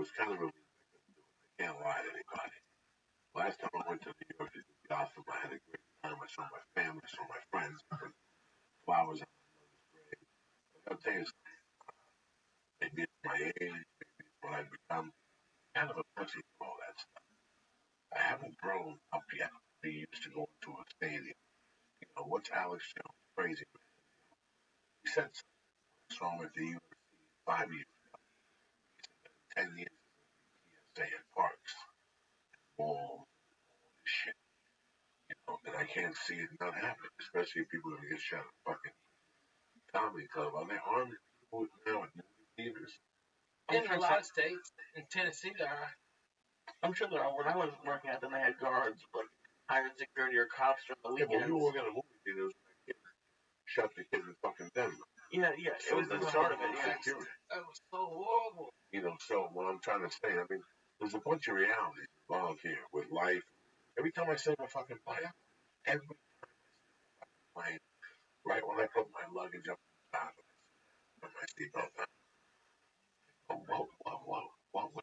was kind of relieved I couldn't do it. I can't lie to anybody. Last time I went to New York to do Gotham, I had a great time. I saw my family, I saw my friends, I put flowers on my mother's grave. But I'll tell you something, maybe it's my age, maybe it's what I've become, kind of a pussy for all that stuff. I haven't grown up yet. I used to go into a stadium. You know, what's Alex Jones crazy? He said something. What's wrong with the UFC 5 years ago? He said 10 years ago, PSA at parks, all this shit. You know, and I can't see it not happening, especially if people are gonna get shot at fucking comedy club. Are they armed people now at movie theaters? In a lot of states, in Tennessee, there are. I'm sure there are. When I was working at them, they had guards, like hired security or cops during the Yeah, weekends. but you were working at a movie theater, shot the kid in fucking Denver. Yeah. So it was the start of it. Yeah. That was so horrible. You know, so what I'm trying to say, I mean, there's a bunch of realities involved here with life. Every time I say my fucking plane, every time I say my fucking plane, right when I put my luggage up on top of it, my seatbelt on, whoa,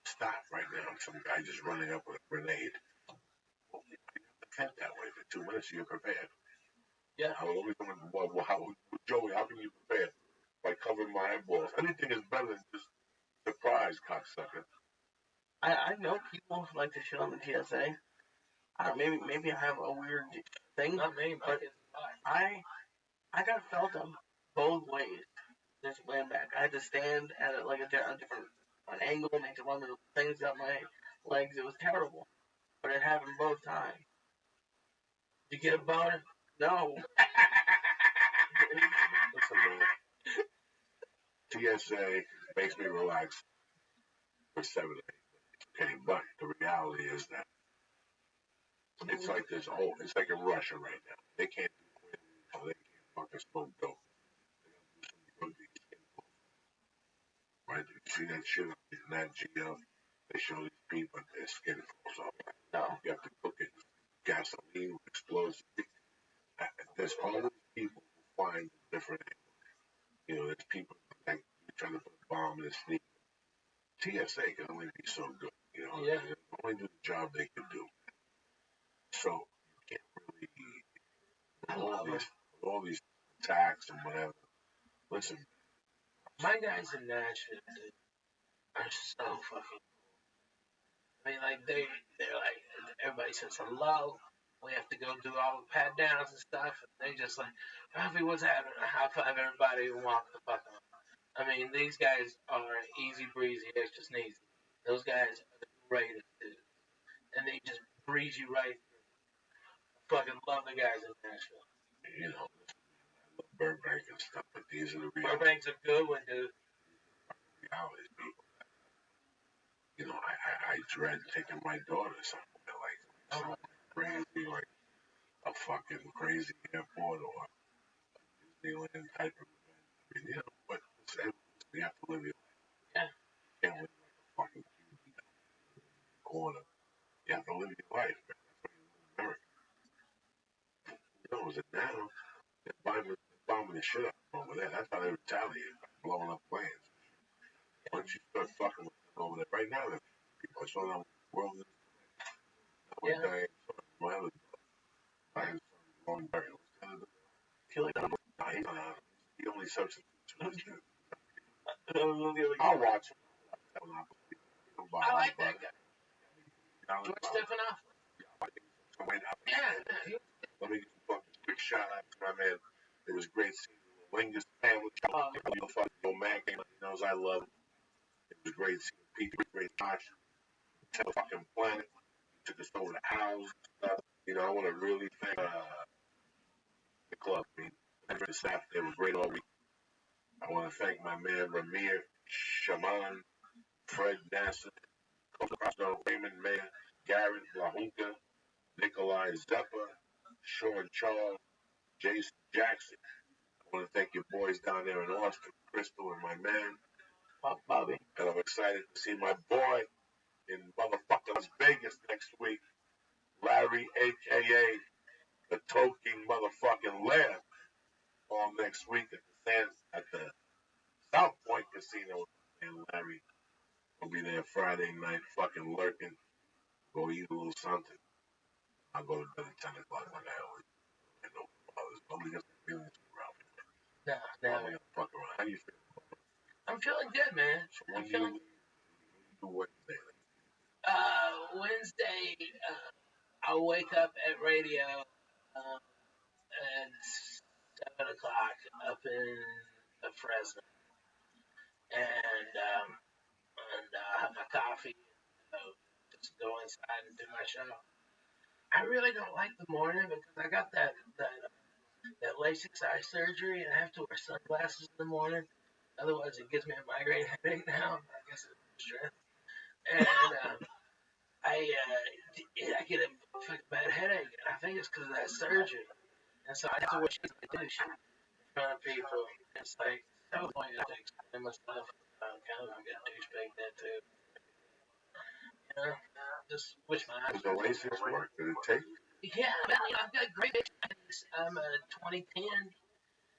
stop right now. Some guy just running up with a grenade. Well, you have to think that way for 2 minutes, so you're prepared. Yeah. Joey, how can you prepare? By covering my eyeballs. Anything is better than just surprise, cocksucker. I know people like to shit on the TSA. Maybe I have a weird thing. Not me, but I got felt on both ways. This way back, I had to stand at a different angle, make to run the things up my legs. It was terrible, but it happened both times. Did you get a boner? No. Listen, man. TSA makes me relax for 7 to 8 minutes. Okay, but the reality is that it's like it's like in Russia right now. They can't do anything, so they can't fucking smoke dope. They gotta do some drug right? You see that shit on Nat Geo? They show these people and their skin falls off. No. You have to cook it. Gasoline, explosive. There's always people who find different angles. You know, there's people like trying to put a bomb in a sneaker. TSA can only be so good. You know, yeah. They can only do the job they can do. So you can't really all these attacks and whatever. Listen, my guys in Nashville are so fucking. I mean, like they're like everybody says hello. We have to go do all the pat downs and stuff, and they just like, Rafi, what's happening? High five everybody and walk the fuck on. I mean, these guys are easy breezy, extra sneezy. Those guys are the greatest dudes, and they just breeze you right through. I fucking love the guys in Nashville. You know, I love Burbank and stuff, but these are the realities. Burbank's a good one, dude. Realities, people. You know, I dread taking my daughter somewhere like crazy, like a fucking crazy airport or a Disneyland type of event. I mean, you know, but you have to live your life. Yeah. You can't live like a fucking corner. You have to live your life, man. That's why you live in America. You know, is it now? They're bombing the shit up over there. That's how they retaliate by blowing up planes. Once you start fucking with them over there, right now, people are showing up world news today. Yeah. My other I long burial. Feel like I'm The only substitute. I'll watch him. I like that guy. George Stephanopoulos. Yeah. Let me give a quick shout out to my man. It was great seeing the Lingus sandwich. The fucking man came. He knows I love him. It was great seeing Pete, great Josh. Tell the fucking planet. He took us over the house. You know, I want to really thank the club. I mean, the staff, they were great all week. I want to thank my man Ramir Shaman, Fred Nassar, Raymond Mayer, Garrett LaHunka, Nikolai Zeppa, Sean Charles, Jason Jackson. I want to thank your boys down there in Austin, Crystal, and my man, Bobby. And I'm excited to see my boy in motherfucking Las Vegas next week, Larry, a.k.a. the Toking motherfucking Lamb, all next week at the South Point Casino. And Larry, I'll be there Friday night, fucking lurking. Go eat a little something. I'll go to bed at 10 o'clock when I always. I know nobody gets feelings around me. No, Nobody gonna fuck around. How do you feel? I'm feeling good, man. So I'm feeling. do Wednesday. Wednesday, I'll wake up at radio at 7 o'clock up in Fresno, and have my coffee. Just go inside and do my show. I really don't like the morning because I got that LASIK eye surgery and I have to wear sunglasses in the morning. Otherwise, it gives me a migraine headache now. I guess it's stress. And I get a fucking bad headache. And I think it's because of that surgery. And so I have to wear shit like this in front of people. It's like so annoying to explain myself. I'm kind of like a douchebag that too. You know, just wish my eyes. Does the LASIK work? Did it take? Yeah, I've got great pictures. I'm a 2010.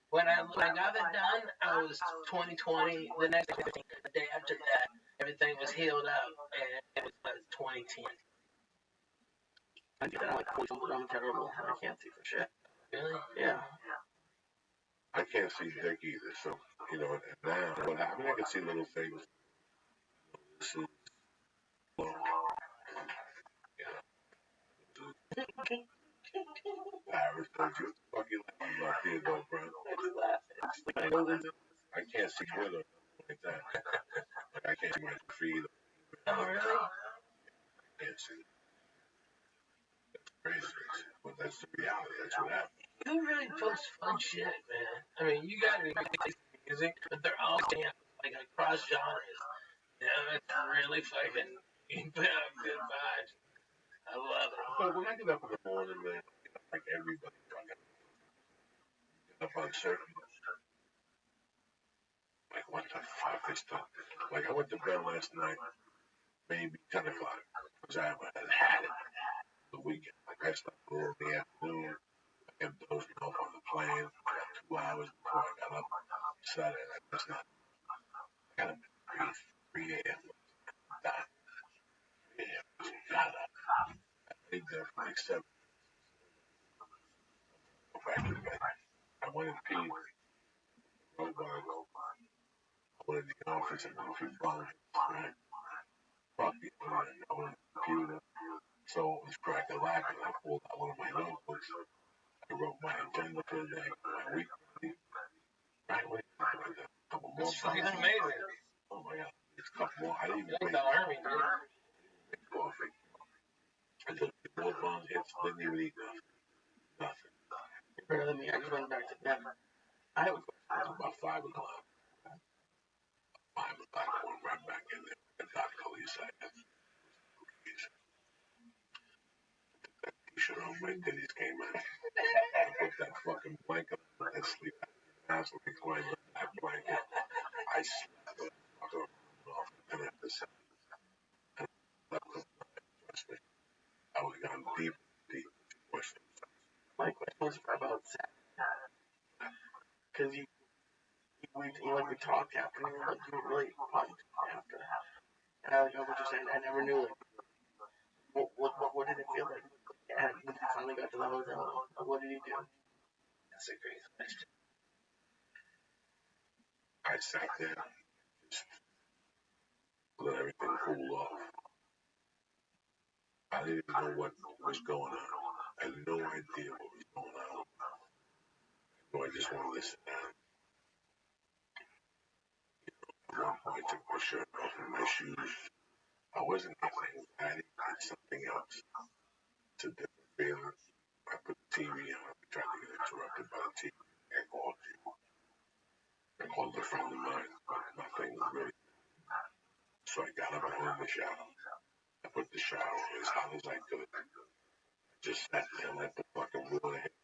When I got it done, I was 2020. The next the day after that, everything was healed up, and it was 2010. I do that like I'm terrible. I can't see for shit. Really? Yeah. I can't see dick either. So and now, I mean, I can see little things. This is long. Paris, don't you fucking laugh about here, though, bro. I can't see Twitter like that. Like, I can't see my feed. Oh, really? I can't see it. That's crazy. But that's the reality. That's what happens. You really post fun shit, man. I mean, you got music, but they're all like across genres. You know, it's really fucking, you put out good vibes. I love it. But when I get up in the morning, man, like everybody fucking get up on certain. Like, what the fuck is that? Like, I went to bed last night, maybe 10 o'clock, because I had it the weekend. Like, I slept a little in the afternoon. I kept dozing off on the plane for like 2 hours before I got up Saturday. Like, that's not. I got up at 3 a.m. Got 3 a.m. Got up. I laid there for like 7. Go back to bed. I went and peed. I went in the office and a few bones, right? Fuck the internet. I went on the computer. So it was crack-a-lack, and I pulled out one of my notebooks. I wrote my agenda for the day, my week. Right away, a couple more. It's fucking amazing. Oh my god, it's a couple more. I didn't even Like make the army, dude. coffee. I just did more bong hits, didn't even eat nothing. Better than me. I just went back to bed. I was about 5 o'clock. 5 o'clock, I went right back in there. And Dr. Khalees said, that t-shirt on my titties came out. I put that fucking blanket on and sleep. Ass like lying on that blanket. I slept the fucker off and at the same time. Trust me. I was gone deep questions. my question was about sex. Because we talked after, and you were really pumped after. And I was just saying, I never knew, like, what did it feel like? And when you finally got to the hotel, what did you do? That's a great question. I sat there, just let everything cool off. I didn't even know what was going on. I had no idea what was going on. So I just wanted to sit down. At one point, I took my shirt off and my shoes. I wasn't getting anxiety. It's something else. It's a different feeling. I put the TV on. I tried to get interrupted by the TV. I called you. I called a friend of mine, but nothing was really. So I got up and went in the shower. I put the shower as hot as I could. I just sat there and let the fucking water hit me.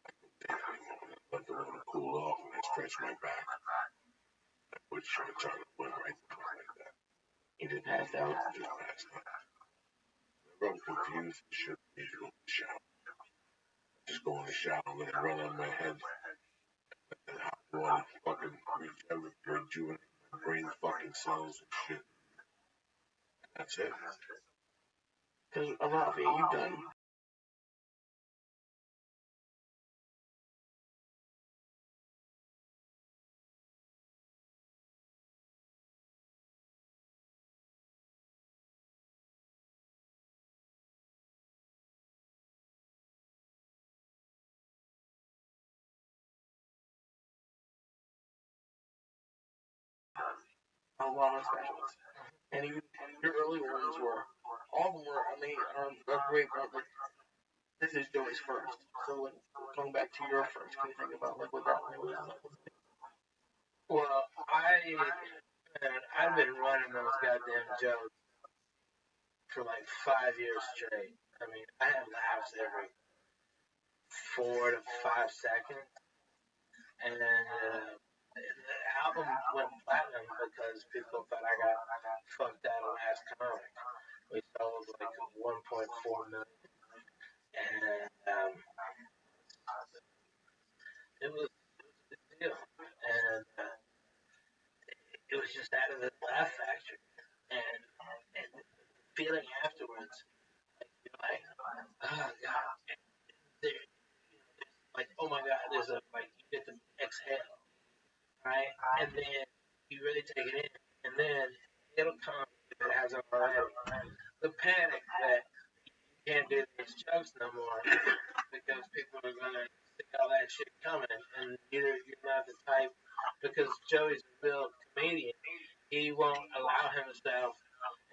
I couldn't take it anymore. I let the water cool off and I stretched my back. I put shorts on and went right down like that. You just passed out. Just passed out. I was confused and shit. I need to go in the shower. Just go in the shower and let it run on my head. And hot water fucking rejuvenate my brain fucking cells and shit. That's it. Because a lot of it you've done. A lot of specials. And even your early ones were, all of them were, I mean, are great. Like, this is Joey's first. So, like, going back to your first, can you think about, like, what that was? Well, I've been running those goddamn jokes for like 5 years straight. I mean, I have laughs every 4 to 5 seconds, and the album went platinum because people thought I got fucked out of Last Comic. We sold like 1.4 million, and it was a big deal, and it was just out of the laugh factory, and the feeling afterwards, like you're like, oh god, there, like oh my god, there's a like you get to exhale, right, and then you really take it in, and then it'll come if it hasn't already. The panic that you can't do these jokes no more because people are gonna see all that shit coming, and either you're not the type because Joey's a real comedian. He won't allow himself,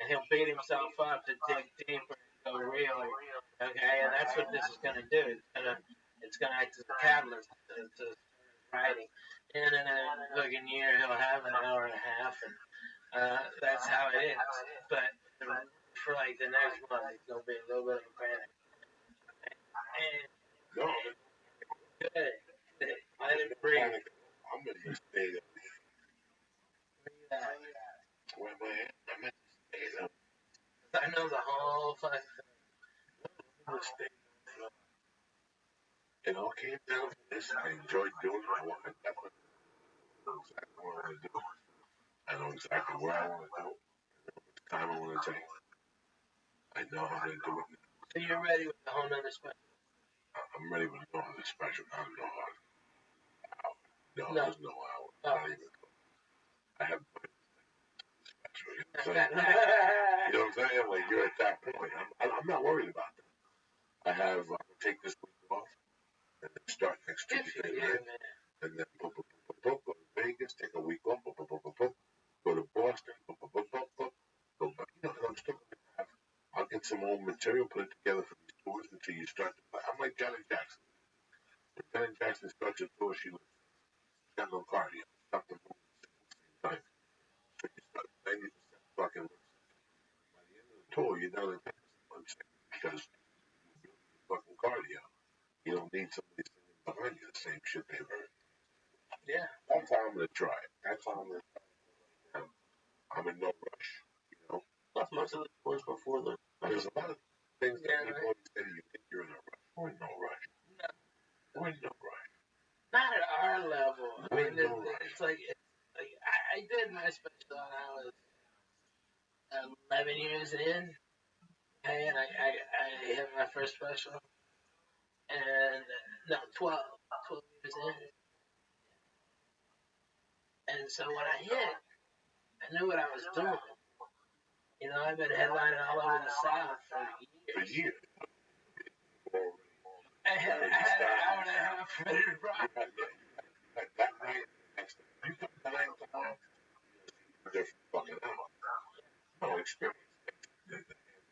and he'll beat himself up to dig deeper and go really. Okay, and that's what this is gonna do. It's gonna act as a catalyst to writing. And in a fucking year, he'll have an hour and a half, and that's how it is. But for like the next month, it's gonna be a little bit of a panic. And No, good. Let it breathe. I'm in the state of Breathe where my I'm in the state of out. I know the whole fucking the state of it all came down to this. I enjoyed doing it. I definitely know exactly what I want to do. I know exactly where I want to go. I know what time I want to take. I know how to do it. So you're ready with the whole nother special? I'm ready with no other special. I don't know how. No, No. there's no how. Oh. Not even. I have special. You know what I'm saying? You know what I'm saying? Like you're at that point. I'm not worried about that. I have take this week off and then start next Tuesday night, and then go to Vegas, take a week off, go to Boston, go back. You know, I'm still gonna have. I'll get some old material, put it together for these tours until you start to play. I'm like Janet Jackson. When Janet Jackson starts a tour, she got no cardio. Stop the move at the same time. So you start 90% fucking lip syncing. By the end of the tour, you're down to 10% lip syncing because you build your fucking cardio. You don't need somebody singing behind you the same shit they've heard. Yeah. That's how I'm gonna try it. That's how I'm gonna try it. I'm in no rush. You know. Plus, most of the tours before the. There's a lot of things that people always say you think you're in a rush. We're in no rush. No. We're in no rush. Not at our level. I mean, it's like I did my special when I was 11 years in, okay, and I hit my first special, and no, 12 years in, and so when I hit, I knew what I was doing. You know, I've been headlining all over the South for years. I had an hour and a half ready to rock. That night, you come tonight tomorrow, different fucking hour. No experience.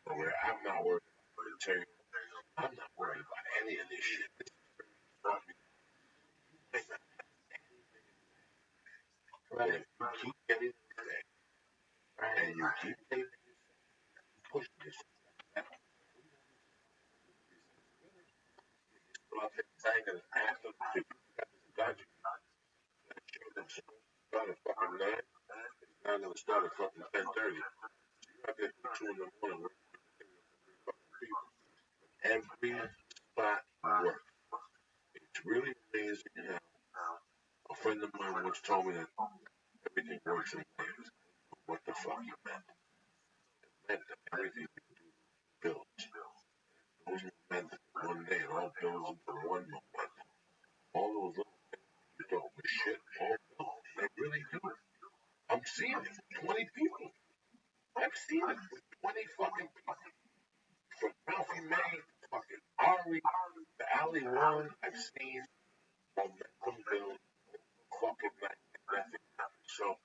I'm not worried about material. I'm not worried about any of this shit. This experience taught me you might not have anything in life. But if you keep getting there, and you keep taking yourself, pushing yourself, out there banging after the dodgy. That show them start at fucking 9. It's not gonna start at fucking 10:30. So you're out there till 2 in the morning working on material for 3 fucking people. Every spot works. It's really amazing how a friend of mine once told me that everything works in waves. fucking meant. It meant that everything we do builds. Those momentum one day, it all builds into one momentum. All those little things you don't with shit, all build. They really do. I'm seeing it with 20 people. I've seen it with 20 fucking people. From Ralphie May to fucking Ari to Ali Warren, I've seen momentum build fucking night and nothing happens. So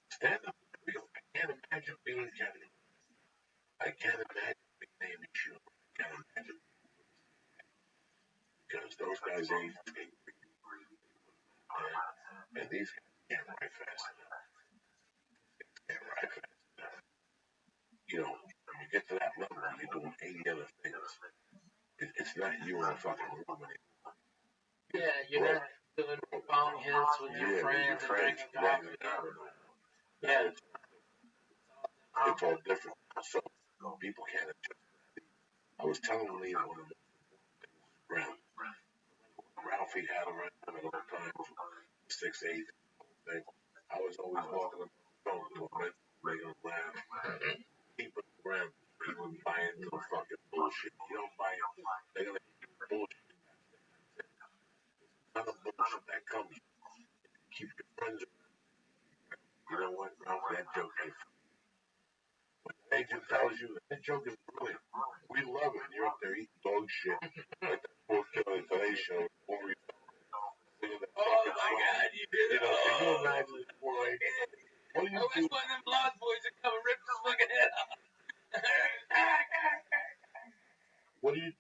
stand up and real. I can't imagine being Kevin. I can't imagine being Amy Schumer. I can't imagine because those guys ain't and these guys can't write fast enough. Can't write fast enough. You know, when you get to that level, you're doing 80 other things. It's not you in a fucking room anymore. Yeah, you're not doing bong hits with your friends and drinking coffee. Yeah. It's all different. So people can't adjust. I was telling Lee that one of the around. Ralphie had around at all times, 6'8", thing. I was always walking up the phone to him, making him laugh. Keep it around. People buy into the fucking bullshit. You don't buy it, they're gonna keep bullshit. None of bullshit that comes. Keep your friends around. You know what, Ralph? That joke ain't funny. When the agent tells you that joke is brilliant, we love it. You're up there eating dog shit like that poor kid on the Today Show. Oh my God, you did it. Can you imagine this poor lady? What do you I wish one of them Lost Boys would come and rip this fucking head off. What do you do?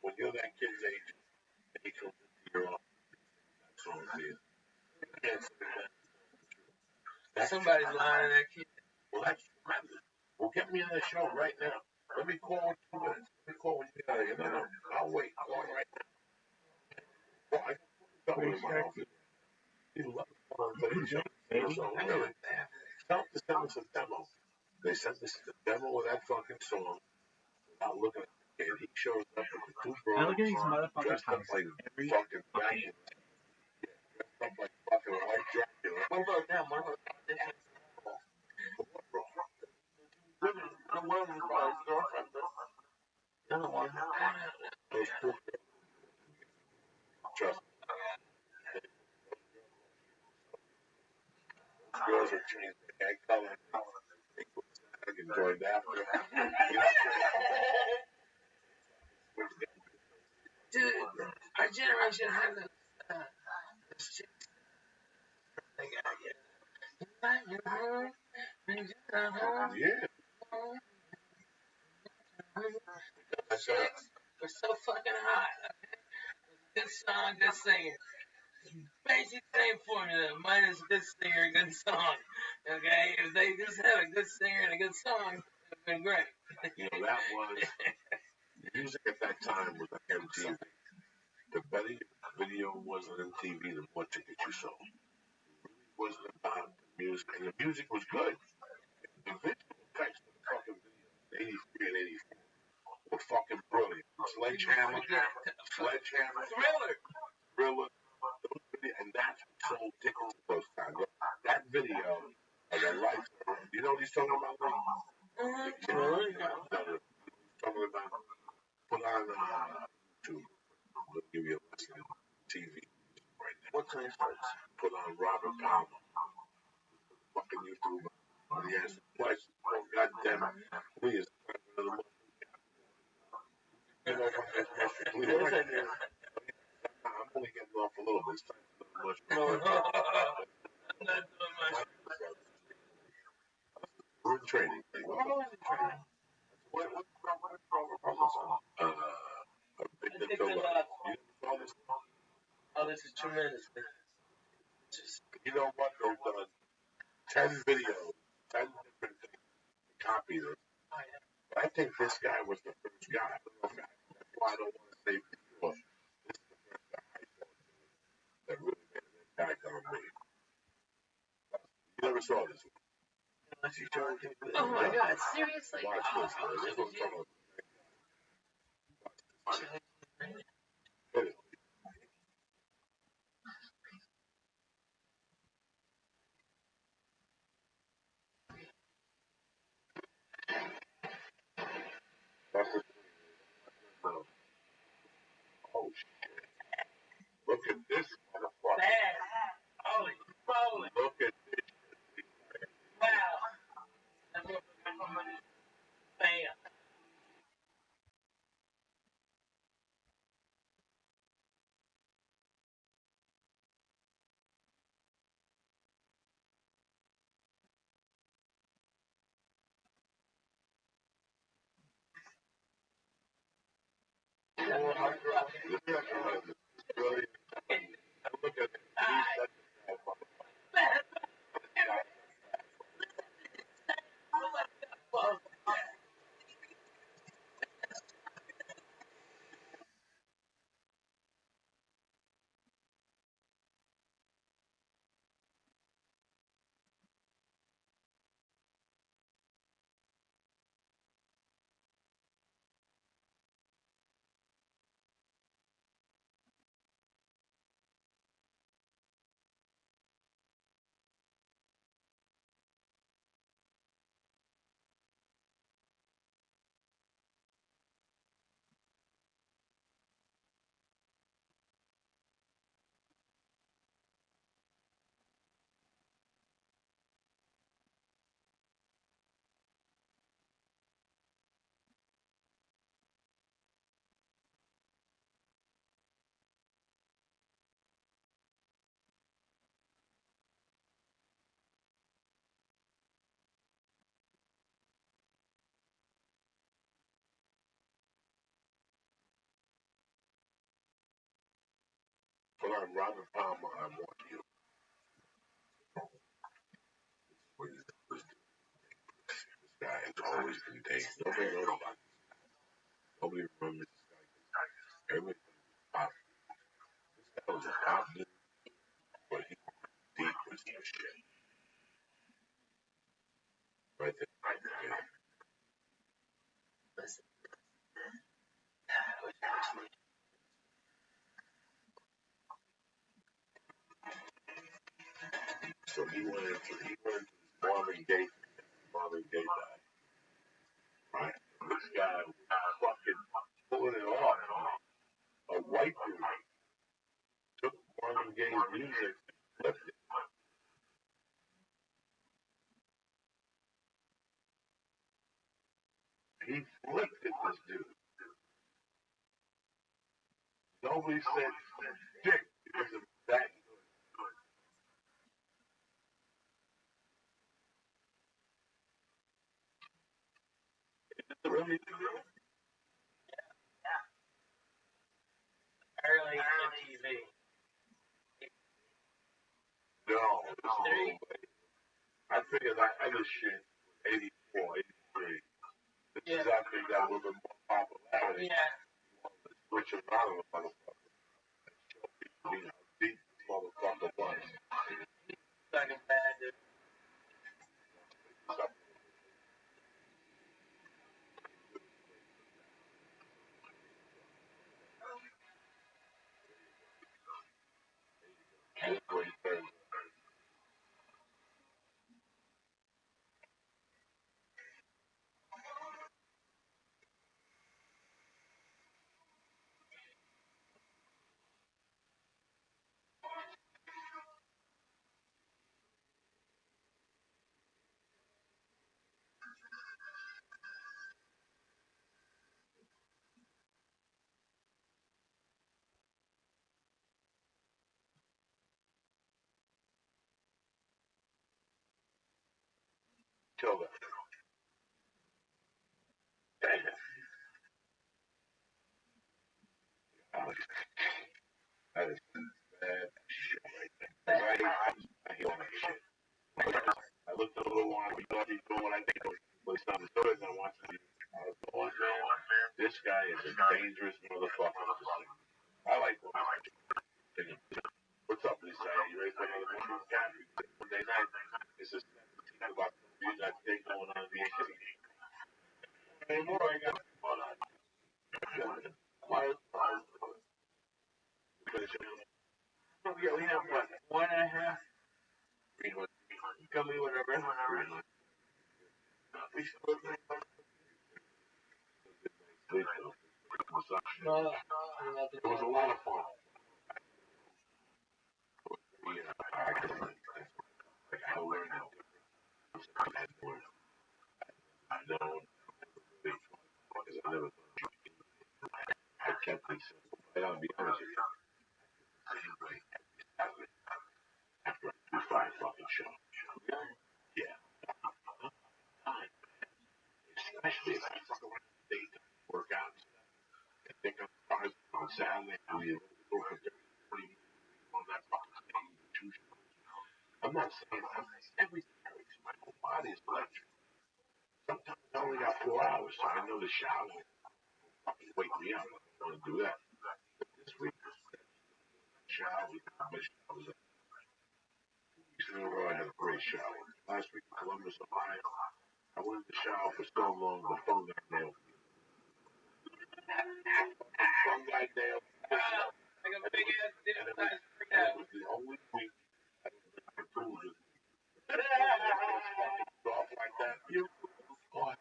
When you're that kid's age, and he comes into your office, that's all it is. You can't say that. Somebody's lying to that kid. Well, that's tremendous. Well, get me on the show right now. Let me call in 2 minutes. Let me call when you get out of here. No, I'll wait. Call right now. Well, I got in my office. He loves Tell them to send us a demo. They sent us a demo of that fucking song without looking at the kid. He shows up with the 2 bros dressed up like fucking Dracula. Dressed up like fucking white Dracula. What about them? What about them? What, bro? Women, the woman's probably his girlfriend, but the other one. Those 2 girls. Trust me. Girls are changing their hair color. They put tag and joined after. Dude, our generation had this chick. Yeah. The chicks were so fucking hot. Good song, good singer. Basic same formula, minus good singer, good song. Okay, if they just had a good singer and a good song, it would have been great. You know, that was music at that time was like MTV. The better your video was on MTV, the more tickets you sold. It really wasn't about the music, and the music was good. The visual effects of the fucking video, 83 and 84, were fucking brilliant. Sledgehammer, Thriller, those videos, and that's what sold tickets at those times. That video of the lights, you know what he's talking about? He's talking about put on YouTube. We'll give you a lesson on TV right now. What kind of starts? Put on Robert Palmer. Fucking YouTube. When he asked the question, oh, God damn it. Please, you know, I'm only getting off a little bit. It's time for the much. I'm not doing much. We're in training. What was the training? What problem song? Addicted to Love. You know this song? Oh, this is tremendous. You know what? They've done 10 videos, 10 different things to copy this. But I think this guy was the first guy. I don't know if that's why I don't want to say for sure. This is the first guy I saw that really made an impact on me. You never saw this one. Oh my God, seriously? Watch this. This one's talking about Look at this motherfucker. Man, holy moly. Look at this. Wow. That's what I'm saying. This exercise is really. And look at it. But I'm Robert Palmer. I want you. This guy has always been dating. Nobody knows about this. Nobody remembers this guy. Everybody pop. This guy was a pop dude, but he deep was some shit. Right there. Right there. Listen. So he went into this Marvin Gaye died. Right? This guy was fucking pulling it off. A white dude took Marvin Gaye's music and flipped it. He flipped it, this dude. Nobody said dick because of that good. It's really good. Early MTV. No, this is a little late. I figured that other shit, 84, 83. This is after he got a little bit more popularity. Yeah. Switch around with motherfucker. Show people how deep this motherfucker was. Fucking bad, dude. Kill that. That is bad shit right there. I hate all that shit. I looked at a little while, you know, he's doing what I think was something good, and I watched it. I was going, man, this guy is a dangerous motherfucker. I like what I'm doing. What's up, Lisa? You ready for another movie? Monday night. It's a 17 o'clock. You got thing going on in the city. Anymore, I got hold on. Yeah, we have what? 1.5? Gummy, whatever. We should look at It was a lot of fun. I gotta be honest with you. Same way every Saturday after I do 5 fucking shows. Yeah. Especially if I fuck around the daytime, work out and stuff. And think I'm cars on Saturday, and we go for 30, 40 minutes on that fucking stage, 2 shows. I'm not saying everything hurts. My whole body is electric. Sometimes I only got 4 hours, so I know the shower will fucking wake me up. I don't want to do that. But this week, shower, I missed showers. 2 weeks in a row, I had a great shower. Last week in Columbus, Ohio, I went in the shower for so long, the phone got nailed. Fungi nailed. Like a big ass dip size freak It out. was the only week I didn't bring my tools with me. Fucking off like that. You what?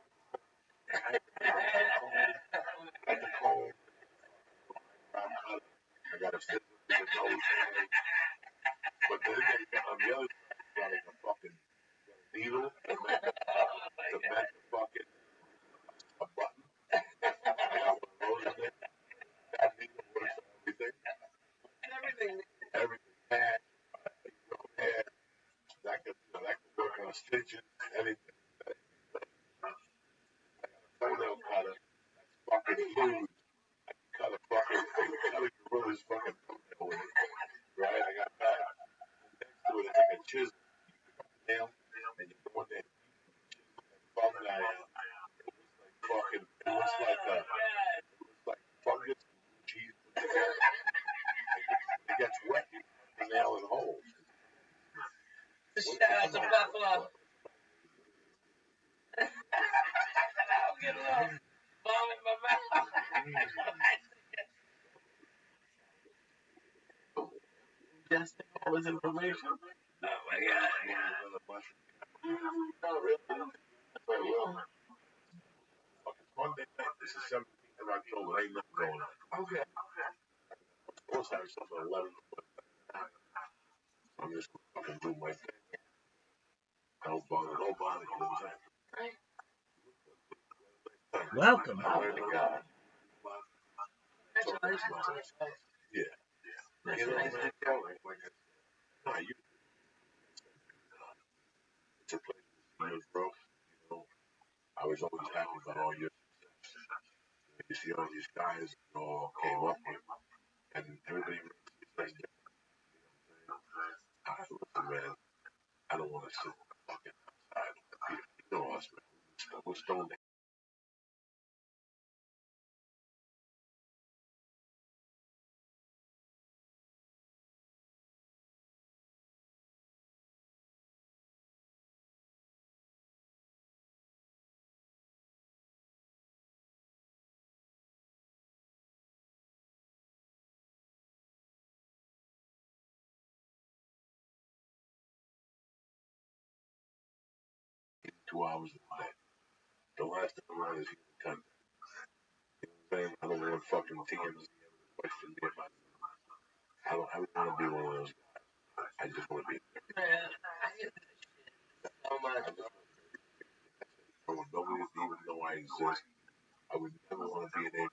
I had the comb. I got a scissors in the nose. But then on the other side, got like a fucking needle to make the fucking a button. I got one of those in there. That needle works for everything. Everything. Bad. Hair. That could work on stitches. Anything. Toenail cutter. That's fucking huge. I can cut a fucking gorilla's fucking toenail with it. Right? I got that. Next to it is like a chisel. Nail. And you go in there. Fungi. It was like fungus cheese. It gets wet. The nail is whole. Shout out to Buffalo. I'll get a little bomb in my mouth. Just all this information. Oh my god. Not really. Monday night. This is 17th of October. Ain't nothing going on. Okay. I'm supposed to have something at 11. I'm just gonna fucking do my thing. Don't bother. You know what I'm saying? Welcome. Oh my god. Congratulations. Yeah. That's You know, nice. man, like it's a place to see your growth. You know, I was always happy about all your success. You see all these guys you all came up with, and everybody makes different. Listen, man, I don't want to sit fucking outside. You know us, man. We're stoned. In 2 hours a day. The last thing I want is human contact. You know what I'm saying? I don't want fucking TMZ question me about it. I don't want to be one of those guys. I just want to be Man, I get that shit so much. I want nobody to even know I exist. I would never want to be an ABC.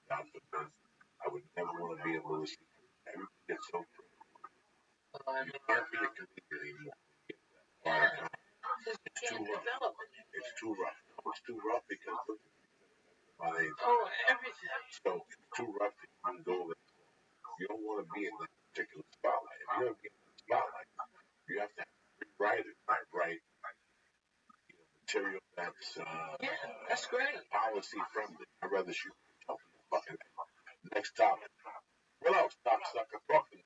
God forbid. I would never want to be a Louis. Everybody gets so critical. You can't be a comedian anymore. It's too rough. It's too rough. No, it's too rough because look at my age. Oh, everything. So it's too rough to even go there. You don't want to be in that particular spotlight. If you're going to be in the spotlight, you have to write it. Write material That's great. policy friendly. I'd rather shoot myself in the fucking next topic. What else? Stop sucking fucking.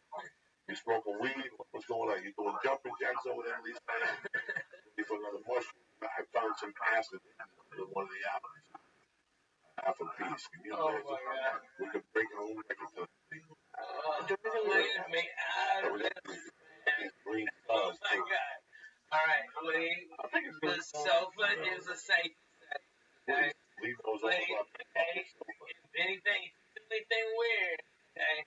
You smoking weed? What's going on? You doing jumping jacks over there? These things? Ready for another mushroom? I found some acid in one of the albums. Half a piece. Can you Oh imagine? my god. We could break our own record for the thing. Please make out of this, man. Green Oh stars, my too. god. Alright, Lee. I think it's The sofa is a safe set. Okay? Leave those all Lee, up. okay? If anything weird, okay?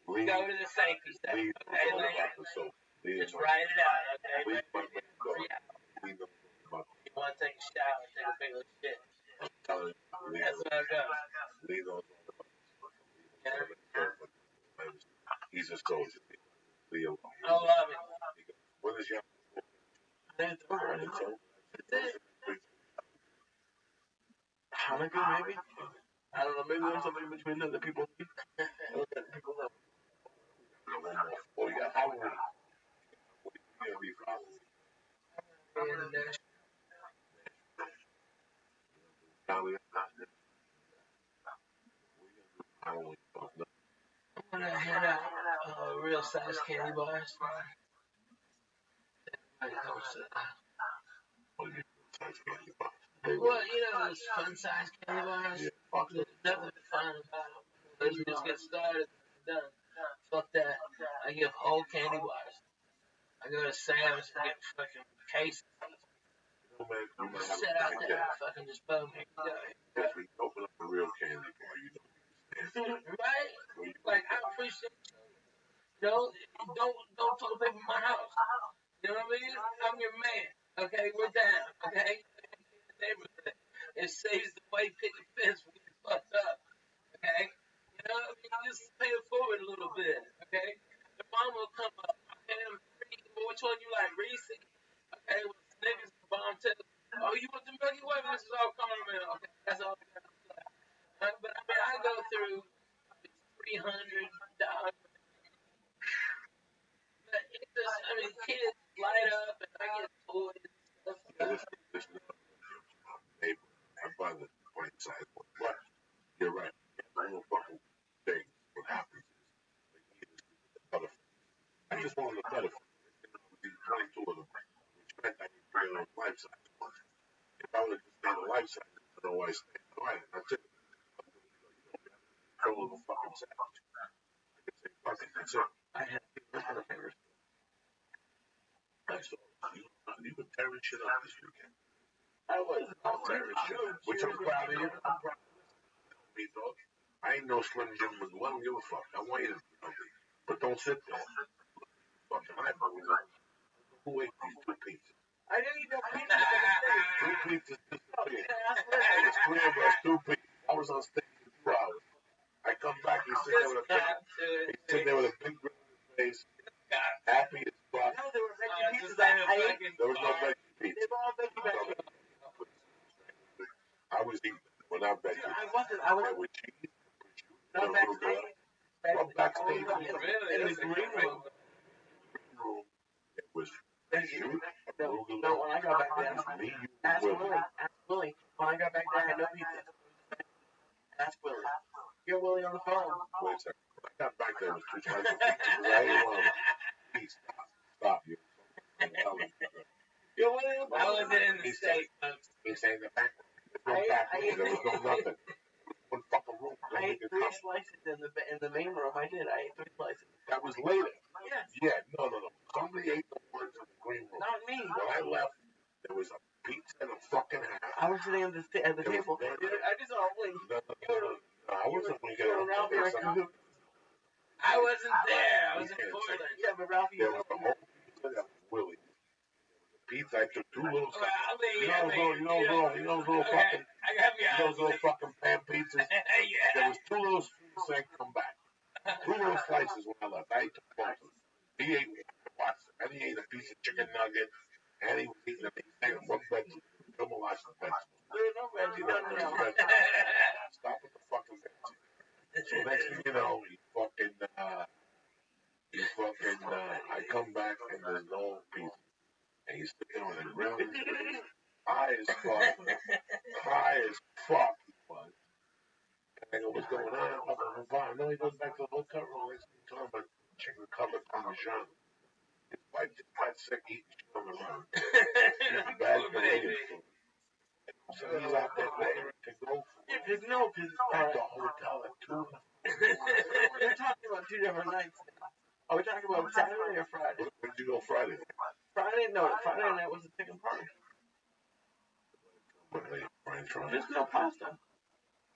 Leave, Go to the safety set. leave Okay, those all Lee? about the soap. Leave Just them write it out, okay? Leave my man go. Free out. Leave them about You want to take a shower, take a big old shit. I'm telling you. Leave That's those. how it goes. Leave those all about. He's a soldier. Leo. I love it. When is your? It's over. That's it. Hanukkah, maybe? I don't know. Maybe there's something between them that people need. People know. Oh, you got Halloween. What are you gonna be for Halloween? And Halloween. Halloween. I'm gonna hand out real size candy bars. Well, you know those fun size candy bars? There's nothing fun about them. Let's just get started and done. Fuck that. I give whole candy bars. I go to Sam's and get fucking cases. Sit out there and fucking just boom, here you go. Yes, we open up a real candy bar, you know. Right? Like, I appreciate you. You know, don't talk to people in my house. You know what I mean? I'm your man. Okay, we're down. Okay? Neighborhood. It saves the white picket fence when you fucked up. Okay? You know what I mean? Just pay it forward a little bit. Okay? The mom will come up. Okay, which one you like? Reese? Okay, well, niggas bomb too. Oh, you want the Milky Way? This is all caramel. Okay, that's all I got to say. But I mean, I go through $300. But it just, I mean, kids light up and I get toys and stuff. My brother, point side, but you're right. I don't fucking thing. What happens is I just wanted a butterfly. These 22 of them, which meant I could bring on life size ones. If I would have just done a life size, I don't know why I stayed. All right, that's it. Control of a fucking sandwich. I can say fucking that's it. I had butterfingers. That's all. You can tear shit up this weekend. I was. Tearing shit up. Which I'm proud of you. I'm proud of you. Dog. I ain't no Slim Jim, but I don't give a fuck. I want you to be healthy. But don't sit there. Fucking eyebrows out. Who ate these 2 pizzas? I didn't eat no pizza. 2 pizzas disappeared. There's 3 of us, 2 pizzas. I was on stage for 2 hours. I come back, he's sitting there with a big grin on his face, happy as fuck. No, there were veggie pizzas. There was no veggie pizza. They were all veggie back. I was eating without veggie. I wasn't. I was with cheese. not backstage. Backstage. In the green room. It was you. No, when I got back there, ask Willie. When I got back there, I had no pizza. Ask Willie. Get Willie on the phone. Wait a second. When I got back there, it was 2 times a pizza. I didn't want to. Please stop. You. Get Willie on the phone. I was in the state. He's saying the back. There was no nothing. One fucking room. I ate 3 slices in the main room. I did. I ate 3 slices. That was later. Yes. Yeah, no. Somebody ate the ones in the green room. Not me. When I left, there was a pizza and a fucking half. I was sitting at the table. I just saw Willie. No, I wasn't when you got Ralphie. I wasn't there. I was in Portland. Yeah, but Ralphie. There was a whole pizza that was Willie. Pizza, I took 2 little Well, you know those little fucking, I got me those little fucking pan pizzas. Yeah. There was 2 little sweets saying come back. 2 little slices when I left. I ate both of them. He ate and he ate a piece of chicken nugget, and he was eating a piece of one vegetable. Come on, watch the vegetables. There was no veggie. No. Stop with the fucking veggie. So next thing you know, I come back and there's no pizza. And he's sitting on the ground. High as fuck he was. And I go, what's going on? I'm fine. No, he goes back to the hotel room. He's talking about chicken cutlet parmesan. His wife just got sick eating shit on the road. She's bad for eating. So he's out there ordering to go for it. Because At the hotel at 2. We're talking about 2 different nights. Are we talking about Saturday or Friday? Where did you go Friday? Friday night was the chicken party. Just no pasta.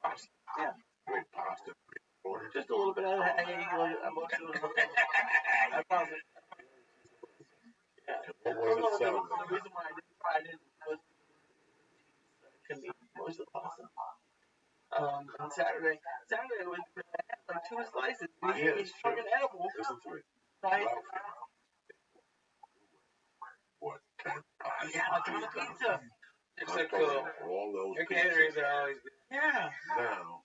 Pasta? Yeah. Wait, pasta? Just a little bit of that. I promise. Yeah. What was it selling? The reason why I didn't was what was the pasta? On Saturday was I had like 2 slices. It's fucking edible. Listen to it. Right? What? Yeah, a ton of pizza. It's so cool. All those Your caterings are always good. Yeah. Now.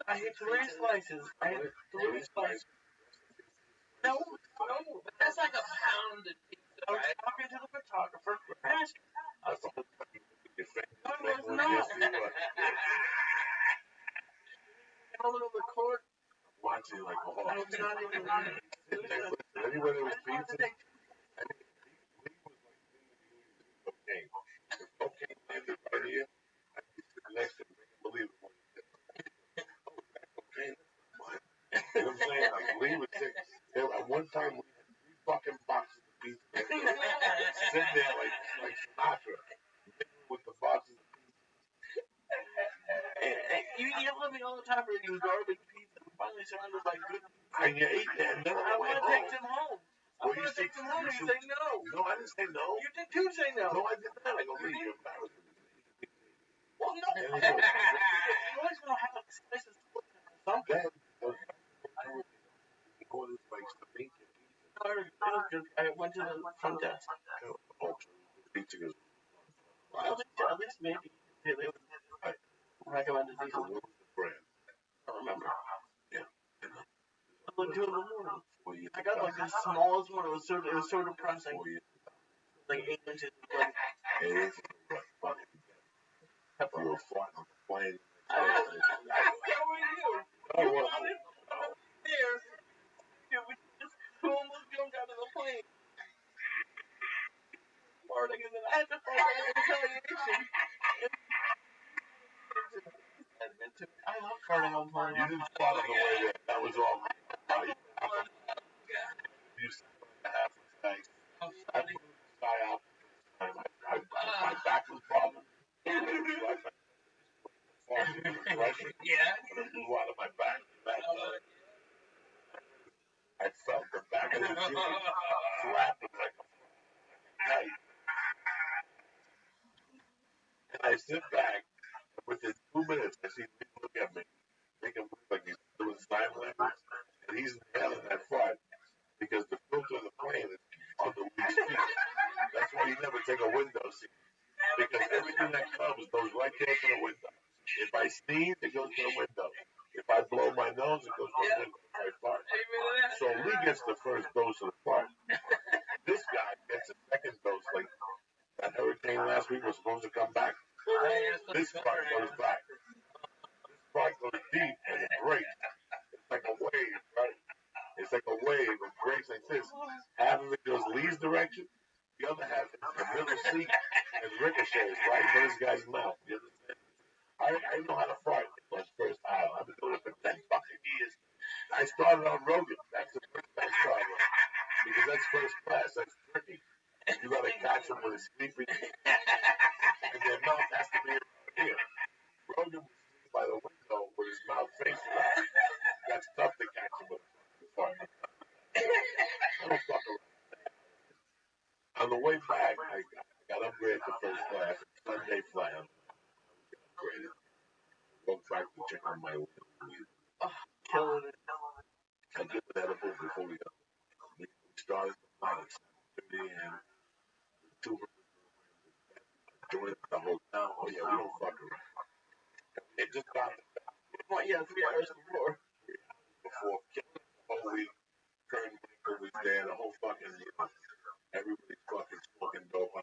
I had 3 slices. No, but that's like a pound of pizza, I was right? talking to the photographer. Ask. That's the whole thing. Your No, it's fingers not. All over the court. watching like, oh, I was not even. anywhere there was pizza, cocaine. If cocaine landed right here, I'd be sitting next to him, believe it. Oh, that cocaine? You know what I'm saying? Like, Lee would say, at one time, we had 3 fucking boxes of pizza. Sitting there like Sinatra, with the boxes of pizza. You yell at me all the time for eating garbage pizza. I'm finally surrounded by good pizza. And you ate that, and then I want to take them home. I Well, want to take them home, and you say no. No, I didn't say no. You did too say no. No, I did not. I go, Lee, you're embarrassing me. Well, no. And he goes, You always want to have like slices to look at or something. he orders like steak and pizza. I went to the front desk. Oh, pizza goes, Well, at least maybe they would recommend a decent what was the brand? I don't remember. Yeah. I looked 2 in the morning. 4 years. I got like the smallest one. It was so depressing. 4 years. Like 8 inches. Like, It is fucking pepper. you were farting on the plane. How are you? Oh, well, There. We just almost jumped out of the plane. Farting, and then I had to fart in retaliation. I love farting on planes. you didn't fart on the way there. That was all. You said half was nice. I put the sky out. My back was bothering me. Yeah. It blew out of my back. I felt the back of the jeans flapping like a kite. And I sit back, and within 2 minutes, I see him look at me, make him look like he's doing sign language, and he's nailing that fart because the filter of the plane is on the lead seat. That's why you never take a window seat, because everything that comes goes right there to the window. If I sneeze, it goes to the window. If I blow my nose, it goes to the window. I fart. So Lee gets the first dose of the fart. This guy gets a second dose. Like that hurricane last week was supposed to come back. This fart goes back. This fart goes deep and it breaks. It's like a wave, right? It's like a wave. It breaks like this. Half of it goes Lee's direction. The other half is the middle seat and ricochets right in this guy's mouth. You understand? I know how to fart in my first aisle. I've been doing it for 10 fucking years. I started on Rogan. That's the first I started on. Because that's first class. That's tricky. You gotta catch them when it's sleeping. And their mouth has to be around here. Rogan was sitting by the window with his mouth facing up. That's tough to catch him with a fart. I don't fuck around. On the way back, I got upgraded to first class. Sunday flight. Upgraded. Walked back to check on my weed. Killing it. I did an edible before we got. We started the flight at 7:30 a.m. 200 joined the hotel. Oh yeah, we don't fuck around. It just got Well, yeah, 3 hours before. before killing the whole week. Kurt Michael was there, the whole fucking everybody fucking smoking dope on